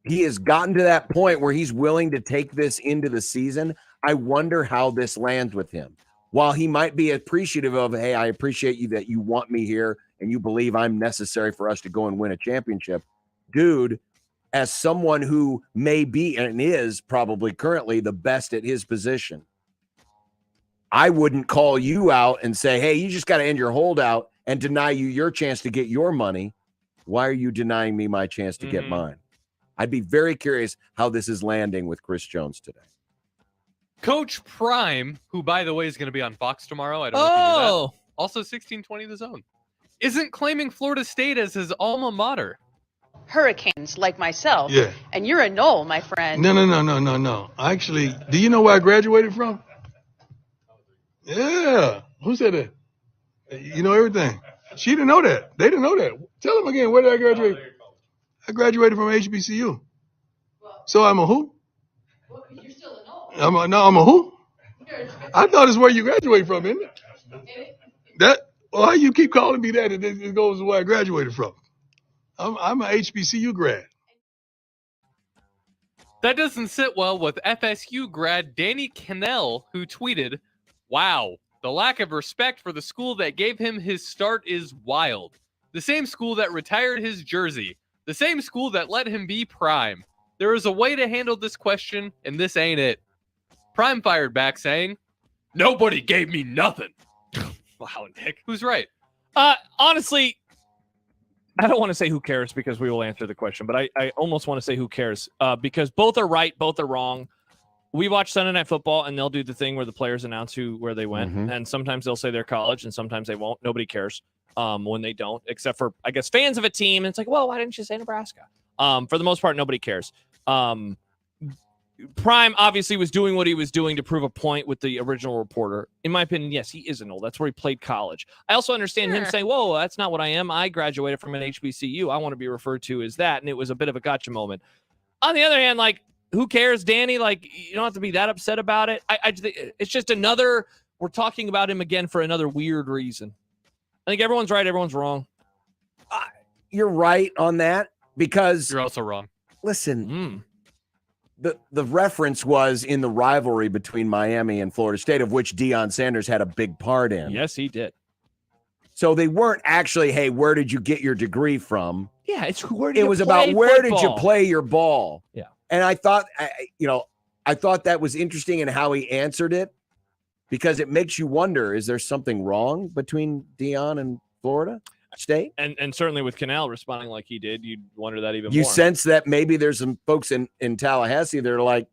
he has gotten to that point where he's willing to take this into the season. I wonder how this lands with him. While he might be appreciative of, hey, I appreciate you that you want me here and you believe I'm necessary for us to go and win a championship. Dude, as someone who may be and is probably currently the best at his position, I wouldn't call you out and say, hey, you just got to end your holdout and deny you your chance to get your money. Why are you denying me my chance to get mine? I'd be very curious how this is landing with Chris Jones today. Coach Prime, who, by the way, is going to be on Fox tomorrow. I don't know if you knew that. Also 1620 The Zone. Isn't claiming Florida State as his alma mater. Hurricanes like myself. Yeah. And you're a Knoll, my friend. No. Actually, do you know where I graduated from? Yeah. Who said that? You know everything. She didn't know that. They didn't know that. Tell them again, where did I graduate? I graduated from HBCU. So I'm a who? Well, you're still a Knoll. I'm a who? I thought it's where you graduate from, isn't it? Why you keep calling me that? It goes to where I graduated from. I'm an HBCU grad. That doesn't sit well with FSU grad Danny Cannell, who tweeted, wow, the lack of respect for the school that gave him his start is wild. The same school that retired his jersey. The same school that let him be Prime. There is a way to handle this question, and this ain't it. Prime fired back saying, nobody gave me nothing. Wow, Nick. Who's right? Honestly, I don't want to say who cares because we will answer the question, but I almost want to say who cares because both are right, both are wrong. We watch Sunday Night Football, and they'll do the thing where the players announce where they went, and sometimes they'll say their college, and sometimes they won't. Nobody cares when they don't, except for, I guess, fans of a team. And it's like, well, why didn't you say Nebraska? For the most part, nobody cares. Prime obviously was doing what he was doing to prove a point with the original reporter. In my opinion, yes, he is an old. That's where he played college. I also understand him saying, whoa, that's not what I am. I graduated from an HBCU. I want to be referred to as that. And it was a bit of a gotcha moment. On the other hand, like, who cares, Danny? Like, you don't have to be that upset about it. I just think it's just another, we're talking about him again for another weird reason. I think everyone's right. Everyone's wrong. You're right on that because you're also wrong. Listen, the reference was in the rivalry between Miami and Florida State, of which Deion Sanders had a big part in. Yes, he did. So they weren't actually, hey, where did you get your degree from? Yeah, it's where did it you was play about where football? did you play your ball? Yeah. And I thought, I thought that was interesting in how he answered it because it makes you wonder, is there something wrong between Deion and Florida State? And certainly with Cannell responding like he did, you'd wonder that even more. You sense that maybe there's some folks in Tallahassee that are like,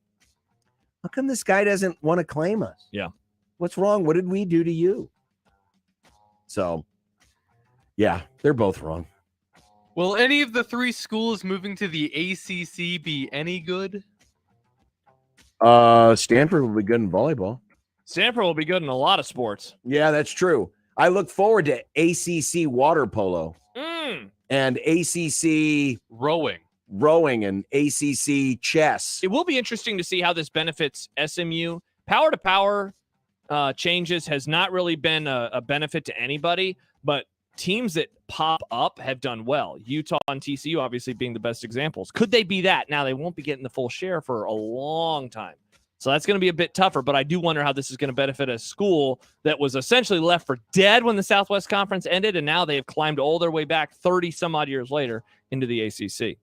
how come this guy doesn't want to claim us? Yeah. What's wrong? What did we do to you? So, yeah, they're both wrong. Will any of the three schools moving to the ACC be any good? Stanford will be good in volleyball. Stanford will be good in a lot of sports. Yeah, that's true. I look forward to ACC water polo and ACC rowing and ACC chess. It will be interesting to see how this benefits SMU. Power to power changes has not really been a benefit to anybody, but teams that pop up have done well. Utah and TCU obviously being the best examples. Could they be that? Now, they won't be getting the full share for a long time. So that's going to be a bit tougher, but I do wonder how this is going to benefit a school that was essentially left for dead when the Southwest Conference ended, and now they have climbed all their way back 30-some-odd years later into the ACC.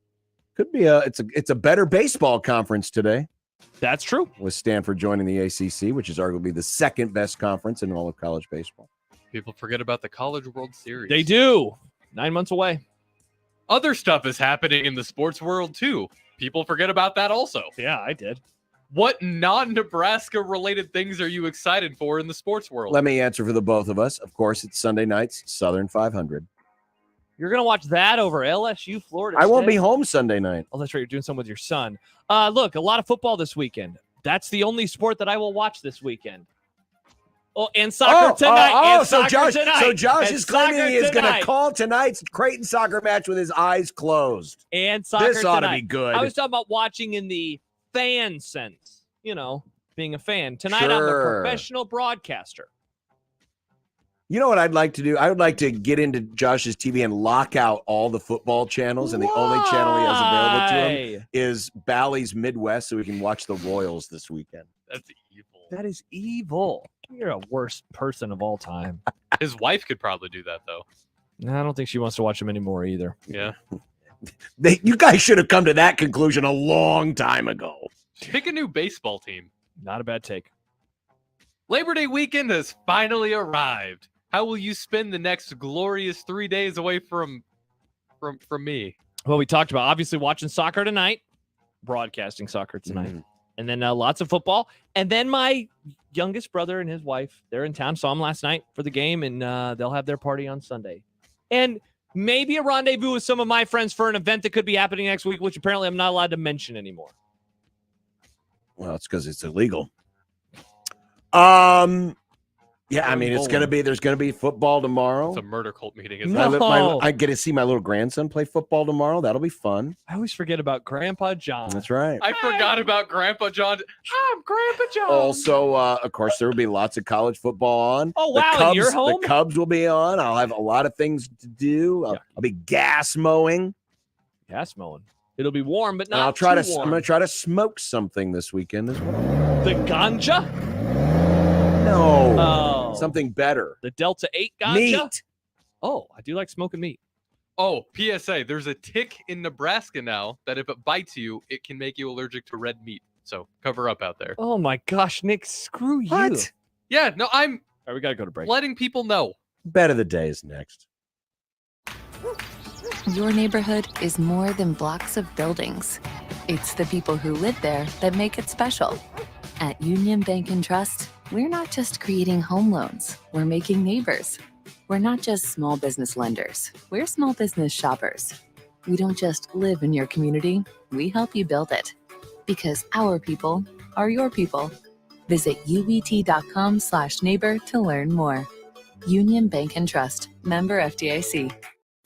Could be it's a better baseball conference today. That's true. With Stanford joining the ACC, which is arguably the second best conference in all of college baseball. People forget about the College World Series. They do. 9 months away. Other stuff is happening in the sports world, too. People forget about that also. Yeah, I did. What non-Nebraska related things are you excited for in the sports world? Let me answer for the both of us. Of course, it's Sunday nights, Southern 500. You're going to watch that over LSU, Florida I won't State? be home Sunday night. Oh, that's right. You're doing something with your son. Look, a lot of football this weekend. That's the only sport that I will watch this weekend. Oh, and soccer tonight. So Josh is claiming he is going tonight. to call tonight's Creighton soccer match with his eyes closed. And soccer This ought to tonight. be good. I was talking about watching in the fan sense. You know, being a fan. Tonight I'm a Sure. professional broadcaster. You know what I'd like to do? I would like to get into Josh's TV and lock out all the football channels, and the only channel he has available to him is Bally's Midwest, so we can watch the Royals this weekend. That's evil. That is evil. You're a worst person of all time. His wife could probably do that, though. No, I don't think she wants to watch him anymore either. Yeah. You guys should have come to that conclusion a long time ago. Pick a new baseball team. Not a bad take. Labor Day weekend has finally arrived. How will you spend the next glorious 3 days away from me? Well, we talked about obviously watching soccer tonight, broadcasting soccer tonight, and then lots of football. And then my youngest brother and his wife, they're in town. Saw them last night for the game, and they'll have their party on Sunday. And maybe a rendezvous with some of my friends for an event that could be happening next week, which apparently I'm not allowed to mention anymore. Well, it's because it's illegal. Yeah, I mean, there's going to be football tomorrow. It's a murder cult meeting. I get to see my little grandson play football tomorrow. That'll be fun. I always forget about Grandpa John. That's right. I forgot about Grandpa John. I'm Grandpa John. Also, of course, there will be lots of college football on. Oh, wow, The Cubs, you're home? The Cubs will be on. I'll have a lot of things to do. I'll be gas mowing. Gas mowing. It'll be warm, but And not I'll try too to. warm. I'm going to try to smoke something this weekend as well. The ganja? No. Oh. Something better. The Delta 8 ganja? Meat. Oh, I do like smoking meat. Oh, PSA, there's a tick in Nebraska now that if it bites you, it can make you allergic to red meat. So cover up out there. Oh my gosh, Nick, screw you. What? Yeah, no, I'm All right, we got to go to break. letting people know. Bet of the day is next. Your neighborhood is more than blocks of buildings. It's the people who live there that make it special. At Union Bank and Trust, we're not just creating home loans, we're making neighbors. We're not just small business lenders, we're small business shoppers. We don't just live in your community, we help you build it. Because our people are your people. Visit ubt.com/neighbor to learn more. Union Bank and Trust, member FDIC.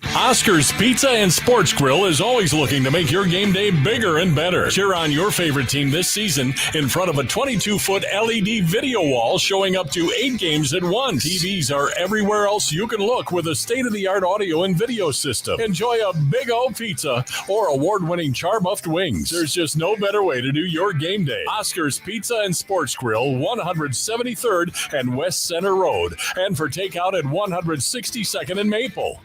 Huskers Pizza and Sports Grill is always looking to make your game day bigger and better. Cheer on your favorite team this season in front of a 22-foot LED video wall showing up to 8 games at once. TVs are everywhere else you can look with a state-of-the-art audio and video system. Enjoy a Big O pizza or award-winning char-buffed wings. There's just no better way to do your game day. Huskers Pizza and Sports Grill, 173rd and West Center Road. And for takeout at 162nd and Maple.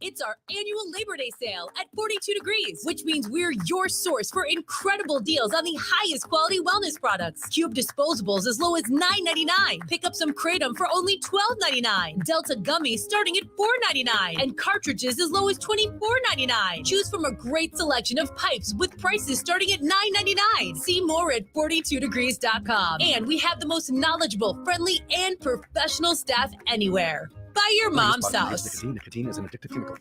It's our annual Labor Day sale at 42 Degrees, which means we're your source for incredible deals on the highest quality wellness products. Cube disposables as low as $9.99. Pick up some Kratom for only $12.99. Delta gummies starting at $4.99. And cartridges as low as $24.99. Choose from a great selection of pipes with prices starting at $9.99. See more at 42degrees.com. And we have the most knowledgeable, friendly, and professional staff anywhere. By your mom's house. Nicotine is an addictive chemical.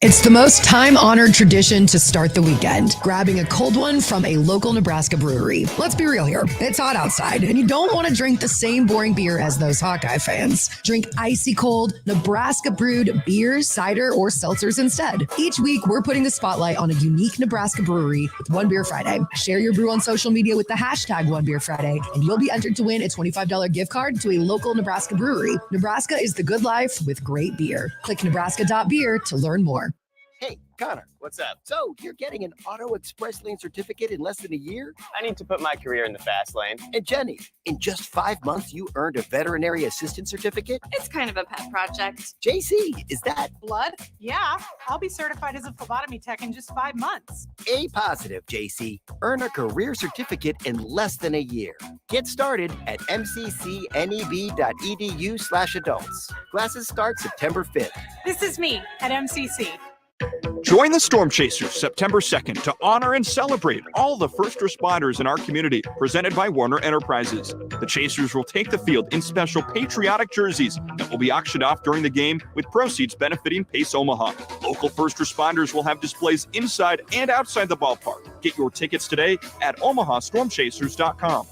It's the most time-honored tradition to start the weekend, grabbing a cold one from a local Nebraska brewery. Let's be real here. It's hot outside, and you don't want to drink the same boring beer as those Hawkeye fans. Drink icy cold, Nebraska-brewed beers, cider, or seltzers instead. Each week, we're putting the spotlight on a unique Nebraska brewery with One Beer Friday. Share your brew on social media with the hashtag One Beer Friday, and you'll be entered to win a $25 gift card to a local Nebraska brewery. Nebraska is the good life with great beer. Click nebraska.beer to learn more. Hey, Connor. What's up? So, you're getting an Auto Express Lane certificate in less than a year? I need to put my career in the fast lane. And Jenny, in just 5 months, you earned a veterinary assistant certificate? It's kind of a pet project. JC, is that blood? Yeah, I'll be certified as a phlebotomy tech in just 5 months. A positive, JC? Earn a career certificate in less than a year. Get started at mccneb.edu/adults. Classes start September 5th. This is me at MCC. Join the Storm Chasers September 2nd to honor and celebrate all the first responders in our community, presented by Warner Enterprises. The Chasers will take the field in special patriotic jerseys that will be auctioned off during the game, with proceeds benefiting Pace Omaha. Local first responders will have displays inside and outside the ballpark. Get your tickets today at omahastormchasers.com.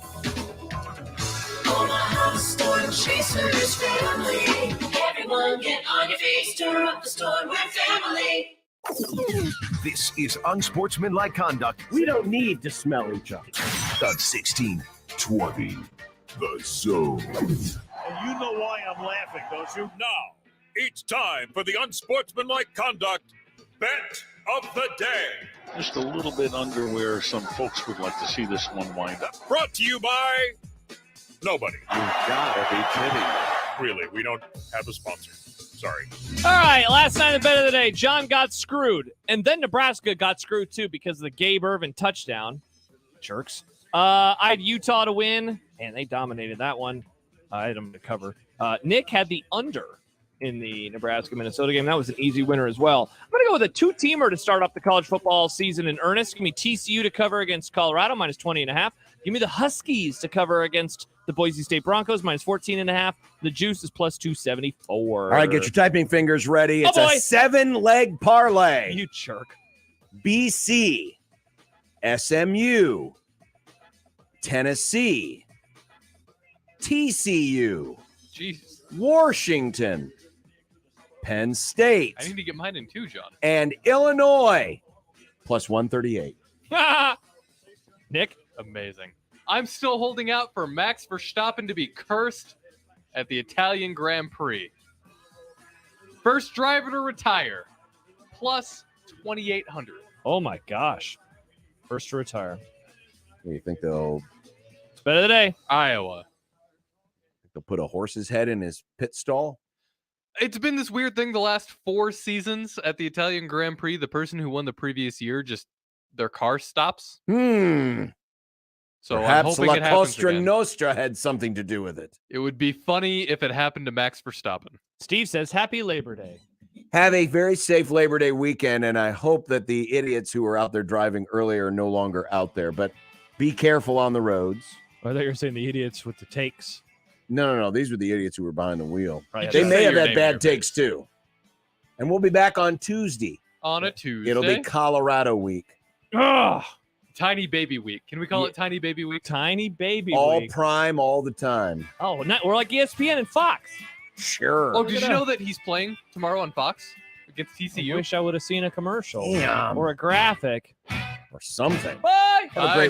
Omaha Storm Chasers family. Everyone get on your feet, stir up the storm, we're family. This is Unsportsmanlike Conduct. We don't need to smell each other. The 1620. The Zone. And you know why I'm laughing, don't you? Now, it's time for the Unsportsmanlike Conduct Bet of the Day. Just a little bit under where some folks would like to see this one wind up. Brought to you by nobody. You gotta be kidding. Really, we don't have a sponsor. Sorry. All right, last night of the bet of the day, John got screwed. And then Nebraska got screwed, too, because of the Gabe Ervin touchdown. Jerks. I had Utah to win, and they dominated that one. I had them to cover. Nick had the under in the Nebraska-Minnesota game. That was an easy winner as well. I'm going to go with a two-teamer to start off the college football season in earnest. Give me TCU to cover against Colorado, minus 20.5. Give me the Huskies to cover against the Boise State Broncos, minus 14.5. The juice is plus 274. All right, get your typing fingers ready. It's a 7-leg parlay. You jerk. BC, SMU, Tennessee, TCU, Jesus. Washington, Penn State. I need to get mine in too, John. And Illinois, plus 138. Nick? Amazing. I'm still holding out for Max Verstappen to be cursed at the Italian Grand Prix. First driver to retire, plus 2,800. Oh, my gosh. First to retire. What do you think they'll... It's bet of the day. Iowa. They'll put a horse's head in his pit stall? It's been this weird thing the last 4 seasons at the Italian Grand Prix. The person who won the previous year, just their car stops. So perhaps I'm La hoping it happens Cosa again. Nostra had something to do with it. It would be funny if it happened to Max Verstappen. Steve says, happy Labor Day. Have a very safe Labor Day weekend, and I hope that the idiots who were out there driving earlier are no longer out there. But be careful on the roads. I thought you were saying the idiots with the takes. No. These were the idiots who were behind the wheel. Right. They may have your had name bad in takes, too. And we'll be back on Tuesday. On a Tuesday. It'll be Colorado week. Ugh. Tiny Baby Week. Can we call it Tiny Baby Week? Tiny Baby All Week. prime, all the time. Oh, we're like ESPN and Fox. Sure. Oh, did you know that he's playing tomorrow on Fox against TCU? I wish I would have seen a commercial. Damn. Or a graphic. Or something. Bye. Have a great